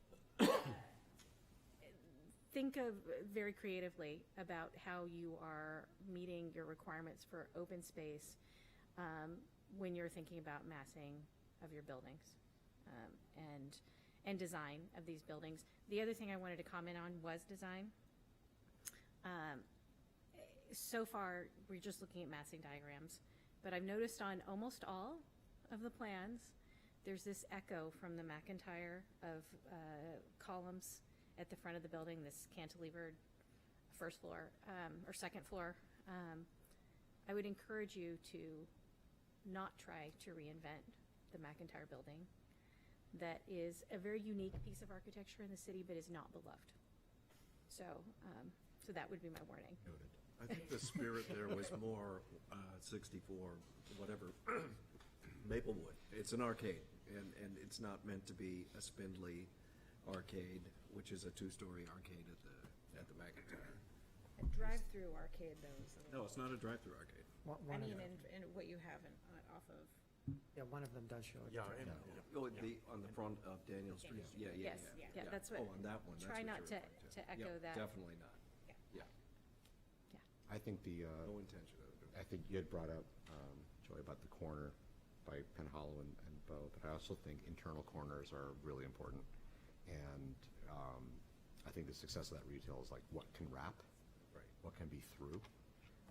think of very creatively about how you are meeting your requirements for open space when you're thinking about massing of your buildings and design of these buildings. The other thing I wanted to comment on was design. So far, we're just looking at massing diagrams, but I've noticed on almost all of the plans, there's this echo from the McIntyre of columns at the front of the building, this cantilevered first floor or second floor. I would encourage you to not try to reinvent the McIntyre building. That is a very unique piece of architecture in the city, but is not beloved. So that would be my warning. Noted. I think the spirit there was more 64, whatever, Maplewood. It's an arcade, and it's not meant to be a spindly arcade, which is a two-story arcade at the McIntyre. A drive-through arcade, though, is a little. No, it's not a drive-through arcade. I mean, in what you have off of. Yeah, one of them does show it. Yeah, oh, on the front of Daniel Street. Yeah, Yes, that's what. Oh, on that one. Try not to echo Yeah, that. definitely not. Yeah. I think No intention of it. I think you had brought up, Joy, about the corner by Penn Hollow and Bow, but I also think internal corners are really important. And I think the success of that retail is like what can wrap, Right. what can be through,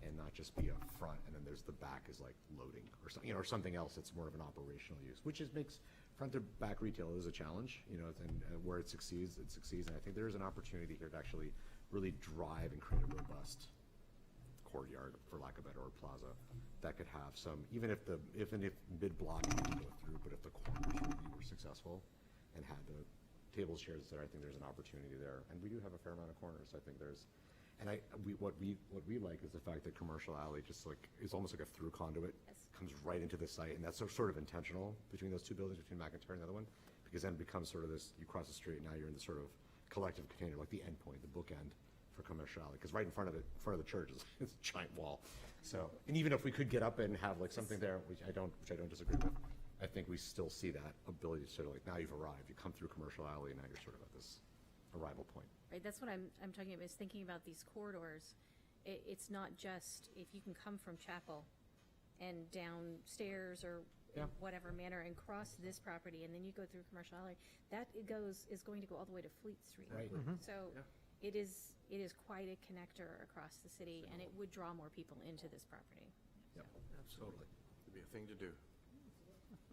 and not just be up front, and then there's the back is like loading or something, or something else that's more of an operational use, which makes front to back retail is a challenge, and where it succeeds, and I think there is an opportunity here to actually really drive and create a robust courtyard, for lack of a better word, plaza, that could have some, even if mid-block didn't go through, but if the corners really were successful and had the tables, chairs there, I think there's an opportunity there, and we do have a fair amount of corners. I think there's, and what we like is the fact that Commercial Alley just like is almost like a through conduit, comes right into the site, and that's sort of intentional between those two buildings, between McIntyre and the other one, because then it becomes sort of this, you cross the street, now you're in the sort of collective container, like the end point, the bookend for Commercial Alley, because right in front of the church is it's a giant wall. So, and even if we could get up and have like something there, which I don't disagree with, I think we still see that ability to sort of like, now you've arrived, you come through Commercial Alley, and now you're sort of at this arrival point. Right, that's what I'm talking about, is thinking about these corridors it's not just, if you can come from Chapel and downstairs or in Yeah. whatever manner and cross this property, and then you go through Commercial Alley, that is going to go all the way to Fleet Street. Right. So Yeah. it is quite a connector across the city, and it would draw more people into this property. Yep, absolutely. It'd be a thing to do.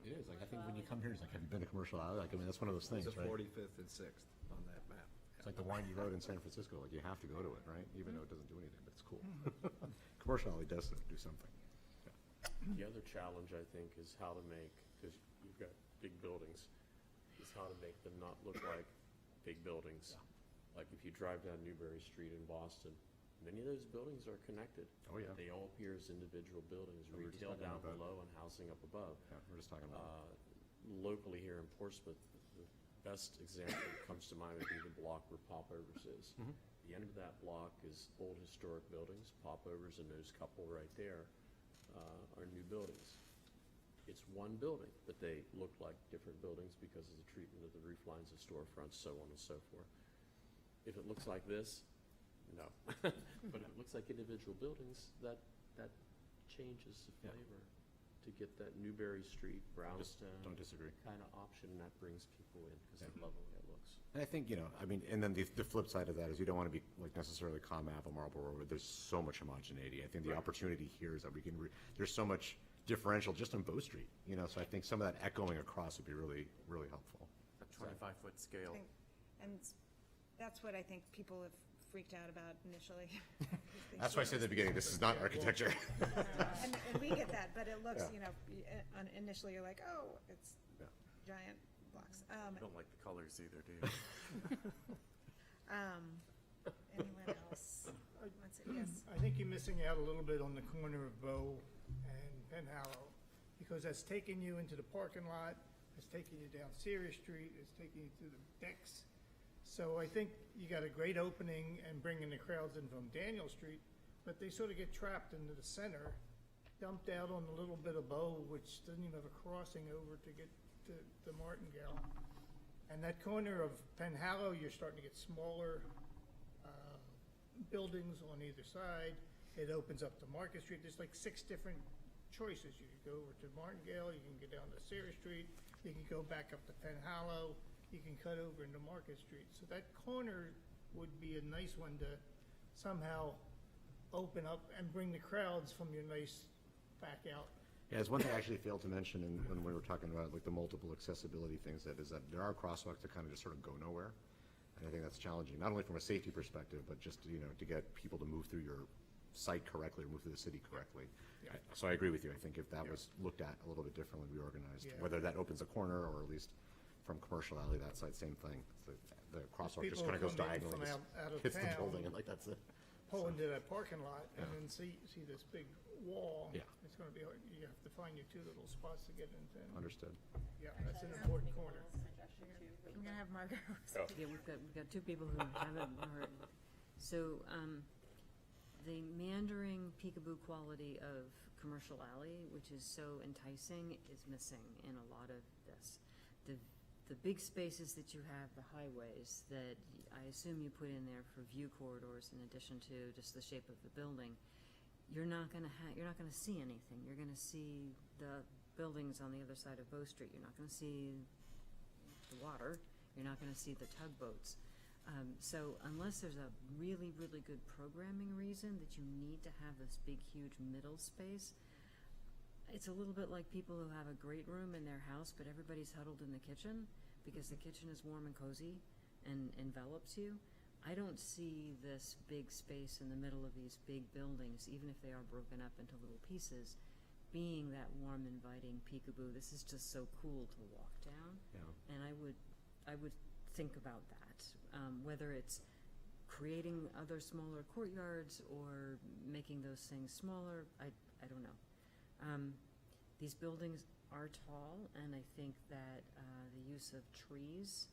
It is, like, I think when you come here, it's like, have you been to Commercial Alley? Like, I mean, that's one of those things, It's right? 45th and 6th on that map. It's like the windy road in San Francisco, like, you have to go to it, right? Even though it doesn't do anything, but it's cool. Commercial Alley does do something. The other challenge, I think, is how to make, because you've got big buildings, is how to make them not look like big buildings. Like if you drive down Newbury Street in Boston, many of those buildings are connected. Oh, yeah. They all appear as individual buildings, We were just retail talking down about that. below and housing up above. Yeah, we're just talking about Locally here in Portsmouth, the best example that comes to mind would be the block where Popovers is. Mhm. The end of that block is old historic buildings. Popovers and those couple right there are new buildings. It's one building, but they look like different buildings because of the treatment of the roof lines of storefronts, so on and so forth. If it looks like this, no. But if it looks like individual buildings, that changes the flavor to get that Newbury Street, brownstone. don't disagree. Kind of option, and that brings people in because they love the way it looks. And I think, I mean, and then the flip side of that is you don't want to be like necessarily Comm Ave or Marlboro Road. There's so much homogeneity. I think the opportunity here is that we can, there's so much differential just on Bow Street, so I think some of that echoing across would be really, really helpful. A 25-foot scale. And that's what I think people have freaked out about initially. That's why I said at the beginning, this is not architecture. And we get that, but it looks, Yeah. initially you're like, oh, it's giant blocks. I don't like the colors either, do you? Anyone else? Wants it? Yes. I think you're missing out a little bit on the corner of Bow and Penn Harrow, because that's taking you into the parking lot, it's taking you down Ceres Street, it's taking you to the decks. So I think you got a great opening and bringing the crowds in from Daniel Street, but they sort of get trapped into the center, dumped out on the little bit of Bow, which doesn't even have a crossing over to get to Martingale. And that corner of Penn Harrow, you're starting to get smaller buildings on either side. It opens up to Market Street. There's like 6 different choices. You can go over to Martingale, you can get down to Ceres Street, you can go back up to Penn Hollow, you can cut over into Market Street. So that corner would be a nice one to somehow open up and bring the crowds from your nice back out. Yeah, it's one thing I actually failed to mention when we were talking about like the multiple accessibility things, that is that there are crosswalks that kind of just sort of go nowhere. And I think that's challenging, not only from a safety perspective, but just, to get people to move through your site correctly or move through the city correctly. Yeah. So I agree with you. I think if that was looked at a little bit differently, reorganized, Yeah. whether that opens a corner or at least from Commercial Alley, that side, same thing. The crosswalk just People kind of goes come in diagonally, from just out of hits the town. building, and like that's it. Pull into that parking lot and Yeah. then see this big wall. Yeah. It's gonna be hard. You have to find your 2 little spots to get into. Understood. Yeah, that's an important corner. I'm gonna have Margaret. Yeah, we've got 2 people who haven't heard. So, the meandering peekaboo quality of Commercial Alley, which is so enticing, is missing in a lot of this. The big spaces that you have, the highways, that I assume you put in there for view corridors in addition to just the shape of the building, you're not gonna see anything. You're gonna see the buildings on the other side of Bow Street. You're not gonna see the water. You're not gonna see the tugboats. So unless there's a really, really good programming reason that you need to have this big, huge middle space, it's a little bit like people who have a great room in their house, but everybody's huddled in the kitchen because the kitchen is warm and cozy and envelops you. I don't see this big space in the middle of these big buildings, even if they are broken up into little pieces, being that warm, inviting peekaboo. This is just so cool to walk down. Yeah. And I would think about that, whether it's creating other smaller courtyards or making those things smaller. I don't know. These buildings are tall, and I think that the use of trees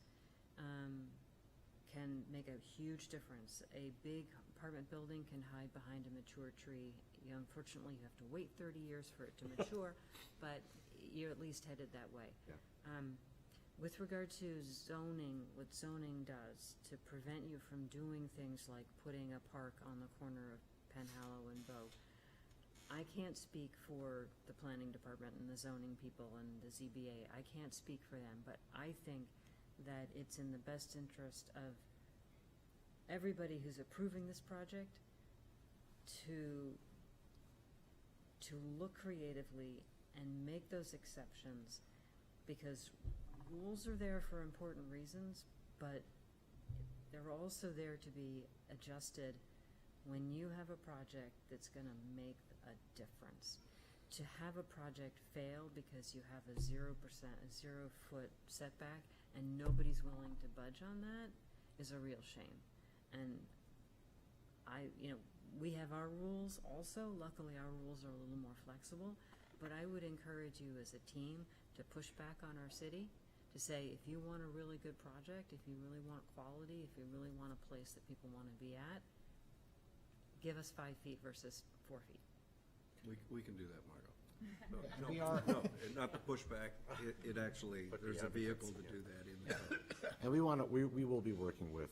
can make a huge difference. A big apartment building can hide behind a mature tree. Unfortunately, you have to wait 30 years for it to mature, but you're at least headed that way. Yeah. With regard to zoning, what zoning does to prevent you from doing things like putting a park on the corner of Penn Hallow and Bow. I can't speak for the planning department and the zoning people and the ZBA. I can't speak for them, but I think that it's in the best interest of everybody who's approving this project to look creatively and make those exceptions, because rules are there for important reasons, but they're also there to be adjusted when you have a project that's gonna make a difference. To have a project fail because you have a 0%, a 0-foot setback, and nobody's willing to budge on that is a real shame. And we have our rules also. Luckily, our rules are a little more flexible, but I would encourage you as a team to push back on our city, to say, if you want a really good project, if you really want quality, if you really want a place that people want to be at, give us 5 feet versus 4 feet. We can do that, Margot. We are- No, not the pushback. It actually, there's a vehicle to do that in there. And we will be working with,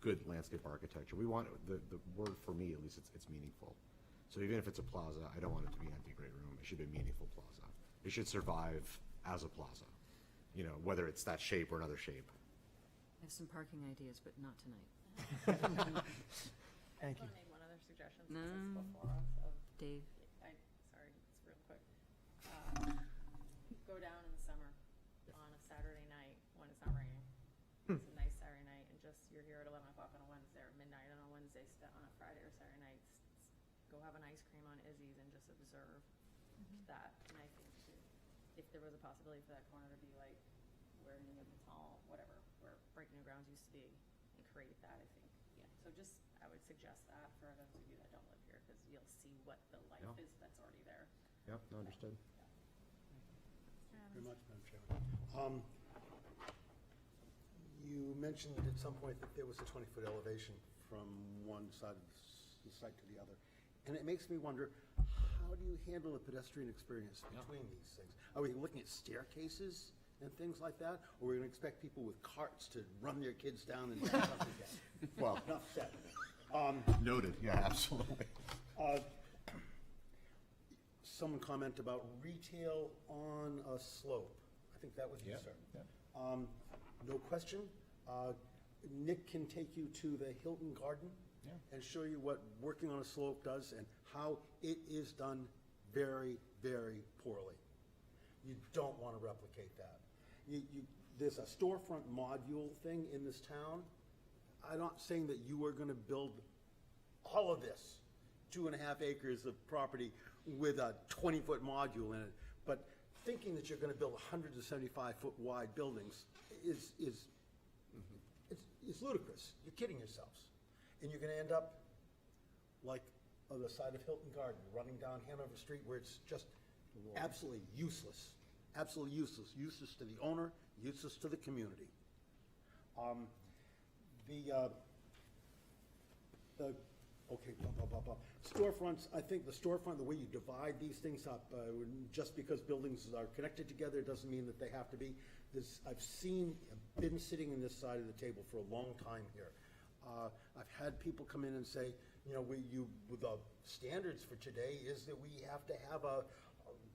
good landscape architecture. We want, the word for me, at least, it's meaningful. So even if it's a plaza, I don't want it to be an empty great room. It should be a meaningful plaza. It should survive as a plaza, whether it's that shape or another shape. I have some parking ideas, but not tonight. Thank you. I want to make one other suggestion No. since it's before us of. Dave? Sorry, it's real quick. Go down in the summer on a Saturday night when it's not raining. It's a nice Saturday night, and just, you're here at 11 o'clock on a Wednesday or midnight on a Wednesday, on a Friday or Saturday night, go have an ice cream on Izzy's and just observe that. And I think if there was a possibility for that corner to be like where New Mall, whatever, where Breaking New Grounds used to be, and create that, I think, so just, I would suggest that for those of you that don't live here, because you'll see what the life is that's already there. Yep, no, understood. Very much, Madam Chairman. You mentioned at some point that there was a 20-foot elevation from one side of the site to the other. And it makes me wonder, how do you handle a pedestrian experience between these things? Are we looking at staircases and things like that? Or are we going to expect people with carts to run their kids down and stuff like that? Well, Enough said. Noted, yeah, absolutely. Someone comment about retail on a slope. I think that was you, sir. No question. Nick can take you to the Hilton Garden and show you what working on a slope does and how it is done very, very poorly. You don't want to replicate that. There's a storefront module thing in this town. I'm not saying that you are going to build all of this, 2.5 acres of property with a 20-foot module in it, but thinking that you're going to build 175-foot wide buildings is it's ludicrous. You're kidding yourselves. And you're going to end up like on the side of Hilton Garden, running down Hanover Street, where it's just absolutely useless. Absolutely useless. Useless to the owner, useless to the community. Storefronts, I think the storefront, the way you divide these things up, just because buildings are connected together doesn't mean that they have to be. I've been sitting in this side of the table for a long time here. I've had people come in and say, the standards for today is that we have to have a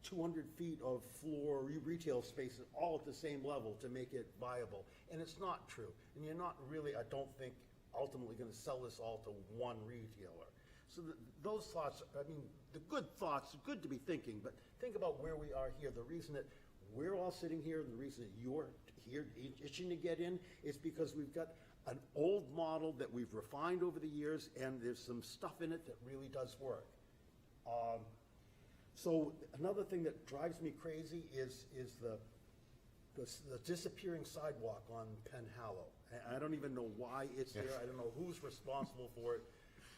200 feet of floor retail spaces all at the same level to make it viable. And it's not true. And you're not really, I don't think, ultimately going to sell this all to one retailer. So those thoughts, the good thoughts, good to be thinking, but think about where we are here. The reason that we're all sitting here and the reason that you're here itching to get in is because we've got an old model that we've refined over the years, and there's some stuff in it that really does work. So another thing that drives me crazy is the disappearing sidewalk on Penn Hallow. I don't even know why it's there. I don't know who's responsible for it.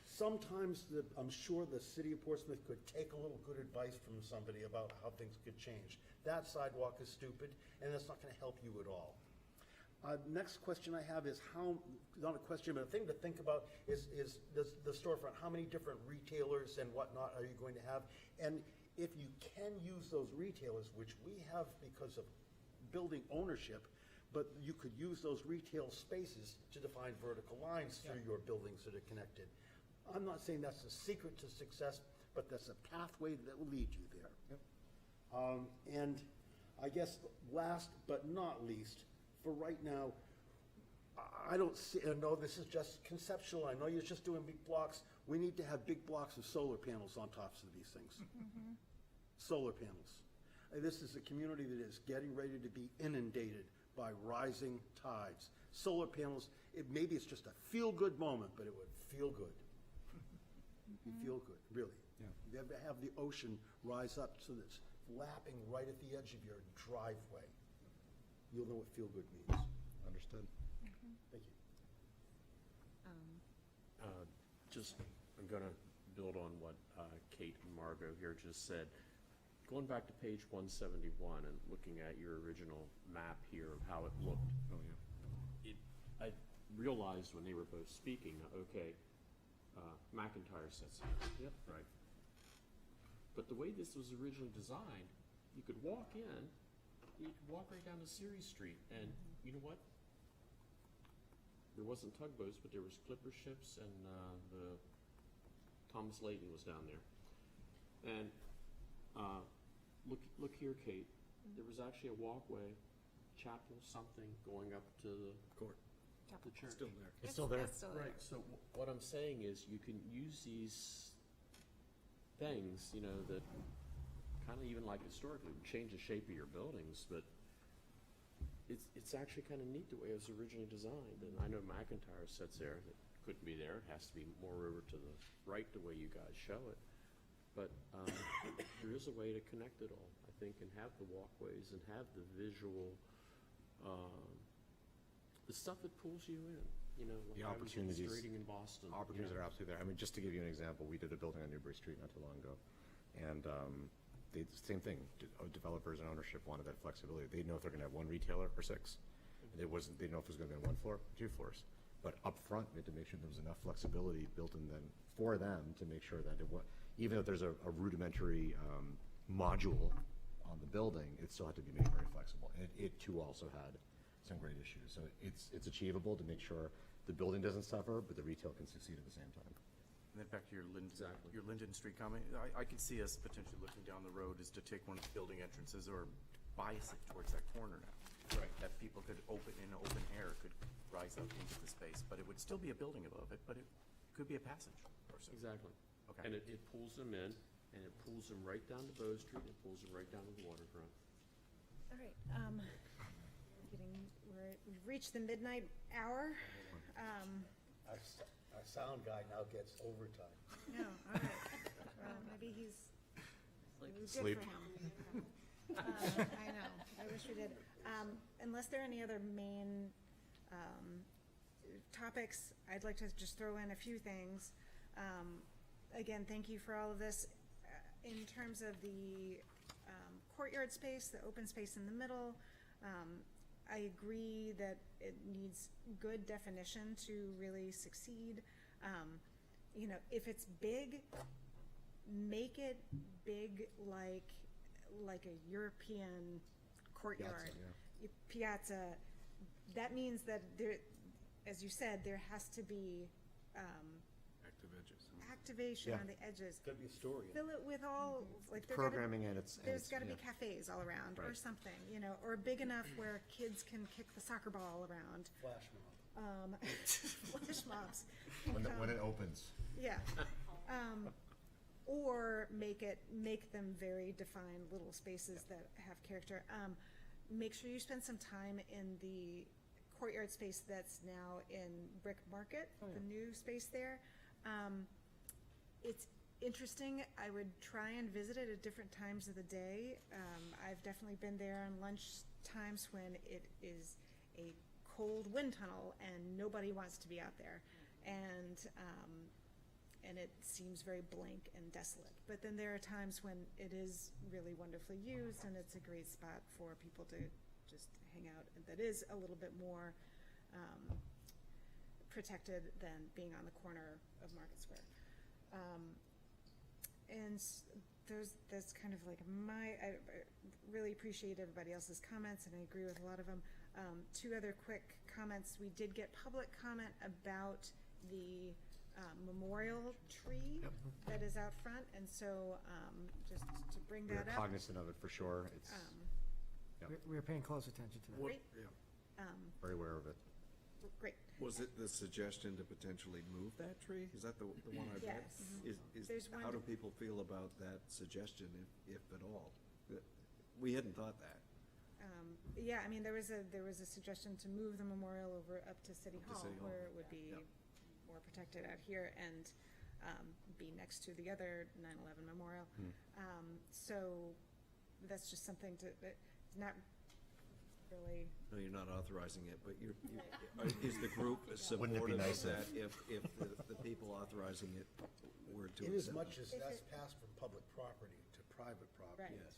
Sometimes I'm sure the city of Portsmouth could take a little good advice from somebody about how things could change. That sidewalk is stupid, and it's not going to help you at all. Next question I have is not a question, but a thing to think about is the storefront. How many different retailers and whatnot are you going to have? And if you can use those retailers, which we have because of building ownership, but you could use those retail spaces to define vertical lines through your buildings that are connected. I'm not saying that's the secret to success, but that's a pathway that will lead you there. And I guess last but not least, for right now, I don't see, I know this is just conceptual, I know you're just doing big blocks. We need to have big blocks of solar panels on tops of these things. Solar panels. This is a community that is getting ready to be inundated by rising tides. Solar panels, maybe it's just a feel-good moment, but it would feel good. You feel good, really. Yeah. You ever have the ocean rise up so that it's lapping right at the edge of your driveway. You'll know what feel good means. Understood. Thank you. I'm gonna build on what Kate and Margot here just said. Going back to page 171 and looking at your original map here of how it looked. Oh, yeah. I realized when they were both speaking, okay, McIntyre sits here. Yep. Right. But the way this was originally designed, you could walk in, you could walk right down to Ceres Street, and you know what? There wasn't tugboats, but there was clipper ships, and the Thomas Layton was down there. And look here, Kate. There was actually a walkway, chapel, something going up to the Court. the church. Still there. It's still there. Right. So what I'm saying is, you can use these things, you know, that kind of even like historically change the shape of your buildings, but it's actually kind of neat the way it was originally designed. And I know McIntyre sits there, that couldn't be there. It has to be more over to the right the way you guys show it. But there is a way to connect it all, I think, and have the walkways and have the visual, the stuff that pulls you in. You know, like The I was opportunities. illustrating in Boston. Opportunities are absolutely there. I mean, just to give you an example, we did a building on Newbury Street not too long ago. And they, same thing, developers and ownership wanted that flexibility. They know if they're gonna have one retailer or six. And they didn't know if it was gonna be on one floor, or 2 floors. But up front, we had to make sure there was enough flexibility built in then for them to make sure that even if there's a rudimentary module on the building, it still had to be made very flexible. And it too also had some great issues. So it's achievable to make sure the building doesn't suffer, but the retail can succeed at the same time. And then back to your Linden Street comment, I could see us potentially looking down the road is to take one of the building entrances or bias it towards that corner now. Right. That people could in open air, could rise up into the space, but it would still be a building above it, but it could be a passage or so. Exactly. Okay. And it pulls them in, and it pulls them right down to Bow Street, and it pulls them right down to the waterfront. All right, we've reached the midnight hour. Our sound guy now gets overtime. No, all right. Well, maybe he's Sleep. good for him. I know, I wish we did. Unless there are any other main topics, I'd like to just throw in a few things. Again, thank you for all of this. In terms of the courtyard space, the open space in the middle, I agree that it needs good definition to really succeed. You know, if it's big, make it big like a European courtyard. Piazza. That means that there, as you said, there has to be Active edges. activation Yeah. on the edges. Could be a story. Fill it with all, like, there Programming and there's gotta be yeah. cafes all around, or Right. something, you know, or big enough where kids can kick the soccer ball around. Flash mob. Flash mobs. When it opens. Yeah. Or make them very defined little spaces that have character. Make sure you spend some time in the courtyard space that's now in Brick Market, the new space there. It's interesting. I would try and visit it at different times of the day. I've definitely been there on lunch times when it is a cold wind tunnel and nobody wants to be out there. And it seems very blank and desolate. But then there are times when it is really wonderfully used and it's a great spot for people to just hang out. And that is a little bit more protected than being on the corner of Market Square. And that's kind of like I really appreciate everybody else's comments, and I agree with a lot of them. 2 other quick comments. We did get public comment about the memorial tree that is out front, and so, just to bring We're that up. cognizant of it for sure. It's, Yep. We're paying close attention to that. Great. very aware of it. Great. Was it the suggestion to potentially move that tree? Is that the one I read? Yes. Is, There's one how do that- people feel about that suggestion, if at all? We hadn't thought that. Yeah, I mean, there was a suggestion to move the memorial over up to City Up to Hall, City Hall. where it would be more protected out here and be next to the other 9/11 memorial. So that's just something that's not really. No, you're not authorizing it, but is the group Wouldn't it be supportive of nice that if the people authorizing it were to In as accept much it? as that's passed from public property to private property. Right. Yes.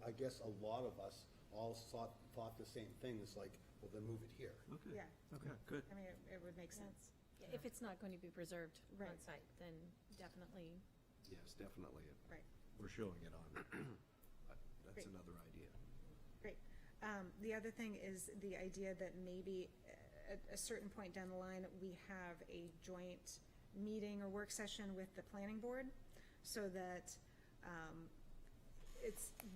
I guess a lot of us all thought the same thing, it's like, well, then move it here. Okay. Yeah. Okay, good. I mean, it would make sense. If it's not going to be preserved Right. on site, then definitely. Yes, definitely. Right. We're showing it on. That's Great. another idea. Great. The other thing is the idea that maybe at a certain point down the line, we have a joint meeting or work session with the planning board, so that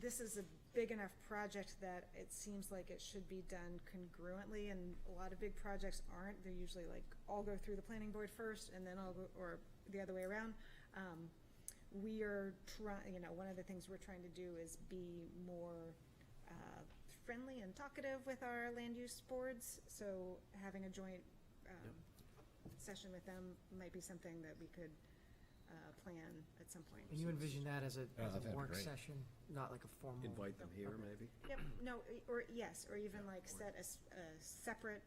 this is a big enough project that it seems like it should be done congruently, and a lot of big projects aren't. They're usually like, all go through the planning board first, and then I'll go, or the other way around. We are trying, one of the things we're trying to do is be more friendly and talkative with our land use boards, so having a joint session with them might be something that we could plan at some point. And you envision that as a that'd be work great. session, not like a formal? Invite them here, maybe? Yep, no, or yes, or even like set a separate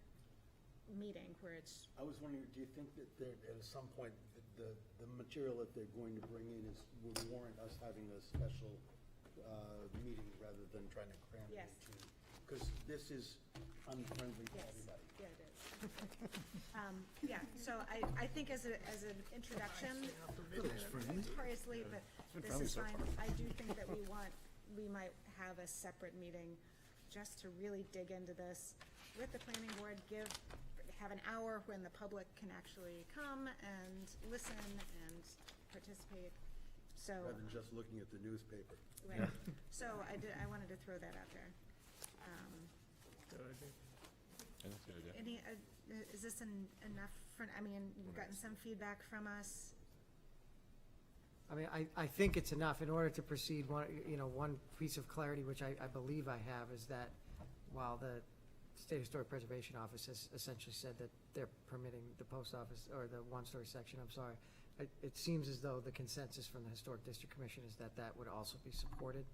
meeting where it's, I was wondering, do you think that there, at some point, the material that they're going to bring in would warrant us having a special meeting rather than trying to cram it Yes. into? Because this is unfriendly to yes, everybody. yeah, it is. Yeah, so I think as an introduction, notoriously, but this is fine. I do think that we might have a separate meeting just to really dig into this with the planning board, have an hour when the public can actually come and listen and participate, so. Rather than just looking at the newspaper. Right, so I wanted to throw that out there. Any, is this enough for, I mean, you've gotten some feedback from us. I mean, I think it's enough. In order to proceed, one piece of clarity, which I believe I have, is that while the State Historic Preservation Office has essentially said that they're permitting the post office, or the one-story section, I'm sorry, it seems as though the consensus from the Historic District Commission is that that would also be supported,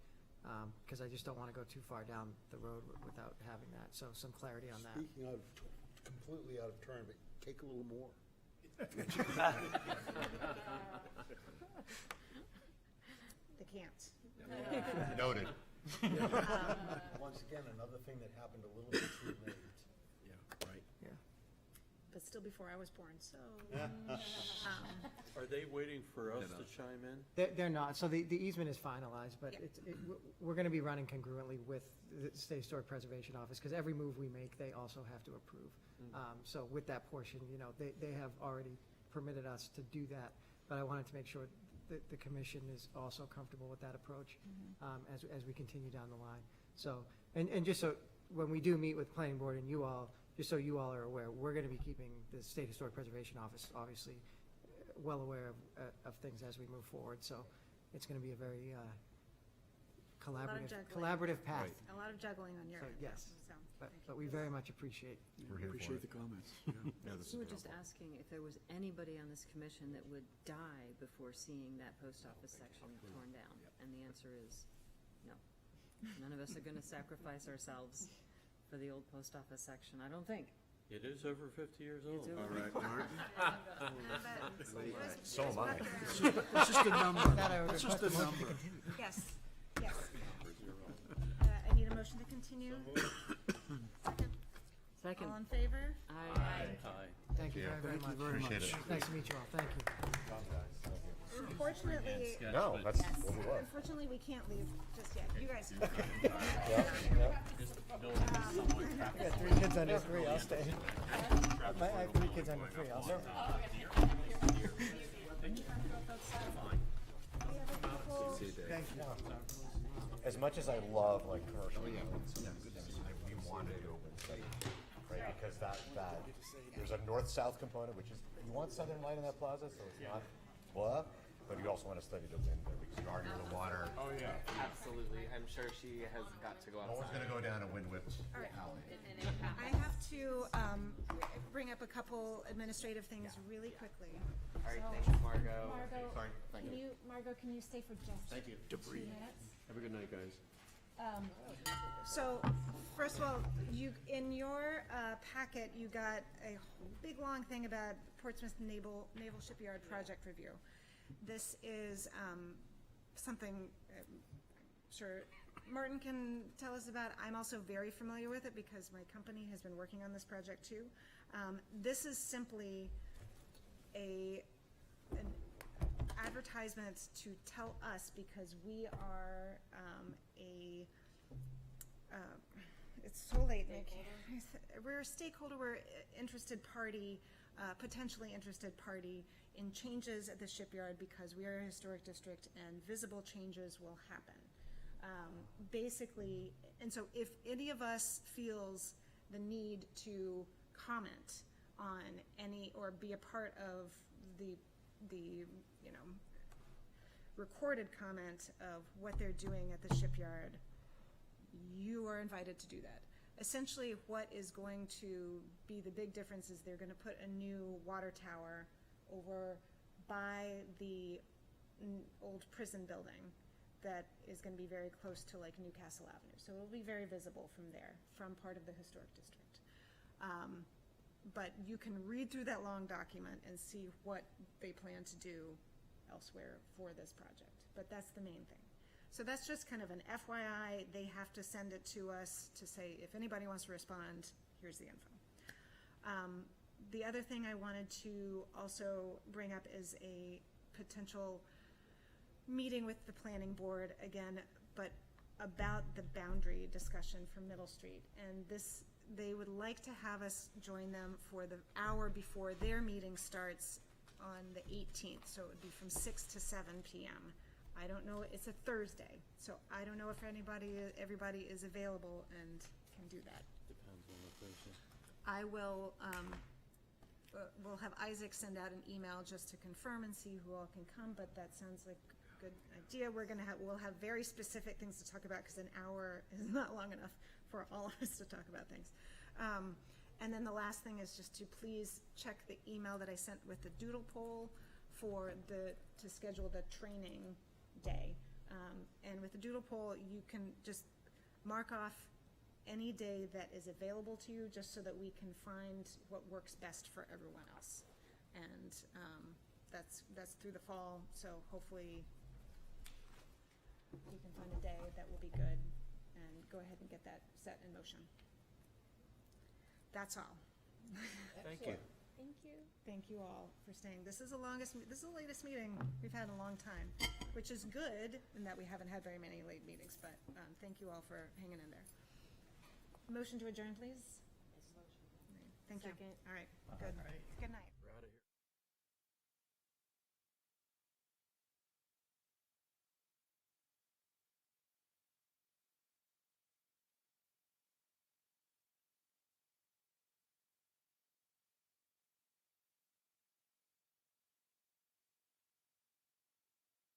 because I just don't want to go too far down the road without having that. So some clarity on that. Speaking out of, completely out of turn, but take a little more. They can't. Noted. Once again, another thing that happened a little bit too late. Yeah, right. Yeah. But still before I was born, so. Are they waiting for us to chime in? They're not. So the easement is finalized, but Yeah. we're going to be running congruently with the State Historic Preservation Office, because every move we make, they also have to approve. So with that portion, they have already permitted us to do that, but I wanted to make sure that the commission is also comfortable with that approach as we continue down the line. So, and just so, when we do meet with planning board and you all, just so you all are aware, we're going to be keeping the State Historic Preservation Office, obviously, well aware of things as we move forward. So it's going to be a very collaborative path. Right. A lot of juggling on your So, end. yes. So, But we very much appreciate. We're here for Appreciate it. the comments. Yeah, this has We were been just helpful. asking if there was anybody on this commission that would die before seeing that post office section torn down, and the answer is no. None of us are gonna sacrifice ourselves for the old post office section, I don't think. It is over 50 years old. It's over. All right, Martin. So am I. It's just a number. It's just a number. Yes, yes. I need a motion to continue. Second. All in favor? Aye. Aye. Thank you very, very much. Thank you very much. Nice to meet you all. Thank you. Unfortunately, No, that's yes, what we love. unfortunately, we can't leave just yet. You guys. I got 3 kids under 3, I'll stay. I have 3 kids under 3, I'll stay. much as I love like commercial zones, we wanted to open study, right? Because that there's a north-south component, which is you want southern light in that plaza, so it's not blah, but you also want to study the wind there because you argue the water. Oh yeah, absolutely. I'm sure she has got to go outside. No one's gonna go down a wind whipped All right. alley. I have to bring up a couple administrative things really quickly. All right, So- thanks, Margot. Margot, Sorry, thank can you. Margot, can you stay for just Thank you. 2 minutes? Have a good night, guys. So, first of all, in your packet, you got a whole big long thing about Portsmouth Naval Shipyard Project Review. This is something I'm sure Martin can tell us about. I'm also very familiar with it because my company has been working on this project too. This is simply an advertisement to tell us, because we are it's so late, Nick. We're a stakeholder, we're interested party, potentially interested party in changes at the shipyard because we are a historic district and visible changes will happen. Basically, and so if any of us feels the need to comment on any or be a part of the recorded comment of what they're doing at the shipyard, you are invited to do that. Essentially, what is going to be the big difference is they're going to put a new water tower over by the old prison building that is going to be very close to like Newcastle Avenue. So it'll be very visible from there, from part of the historic district. But you can read through that long document and see what they plan to do elsewhere for this project. But that's the main thing. So that's just kind of an FYI. They have to send it to us to say, if anybody wants to respond, here's the info. The other thing I wanted to also bring up is a potential meeting with the planning board again, but about the boundary discussion for Middle Street. And this, they would like to have us join them for the hour before their meeting starts on the 18th. So it would be from 6 to 7 p.m. I don't know, it's a Thursday, so I don't know if everybody is available and can do that. Depends on the Thursday. I will, we'll have Isaac send out an email just to confirm and see who all can come, but that sounds like a good idea. We'll have very specific things to talk about because an hour is not long enough for all of us to talk about things. And then the last thing is just to please check the email that I sent with the doodle poll to schedule the training day. And with the doodle poll, you can just mark off any day that is available to you, just so that we can find what works best for everyone else. And that's through the fall, so hopefully we can find a day that will be good and go ahead and get that set in motion. That's all. Thank you. Thank you. Thank you all for staying. This is the latest meeting we've had in a long time, which is good in that we haven't had very many late meetings, but thank you all for hanging in there. Motion to adjourn, please. Thank you. Second. All right, good. Good night.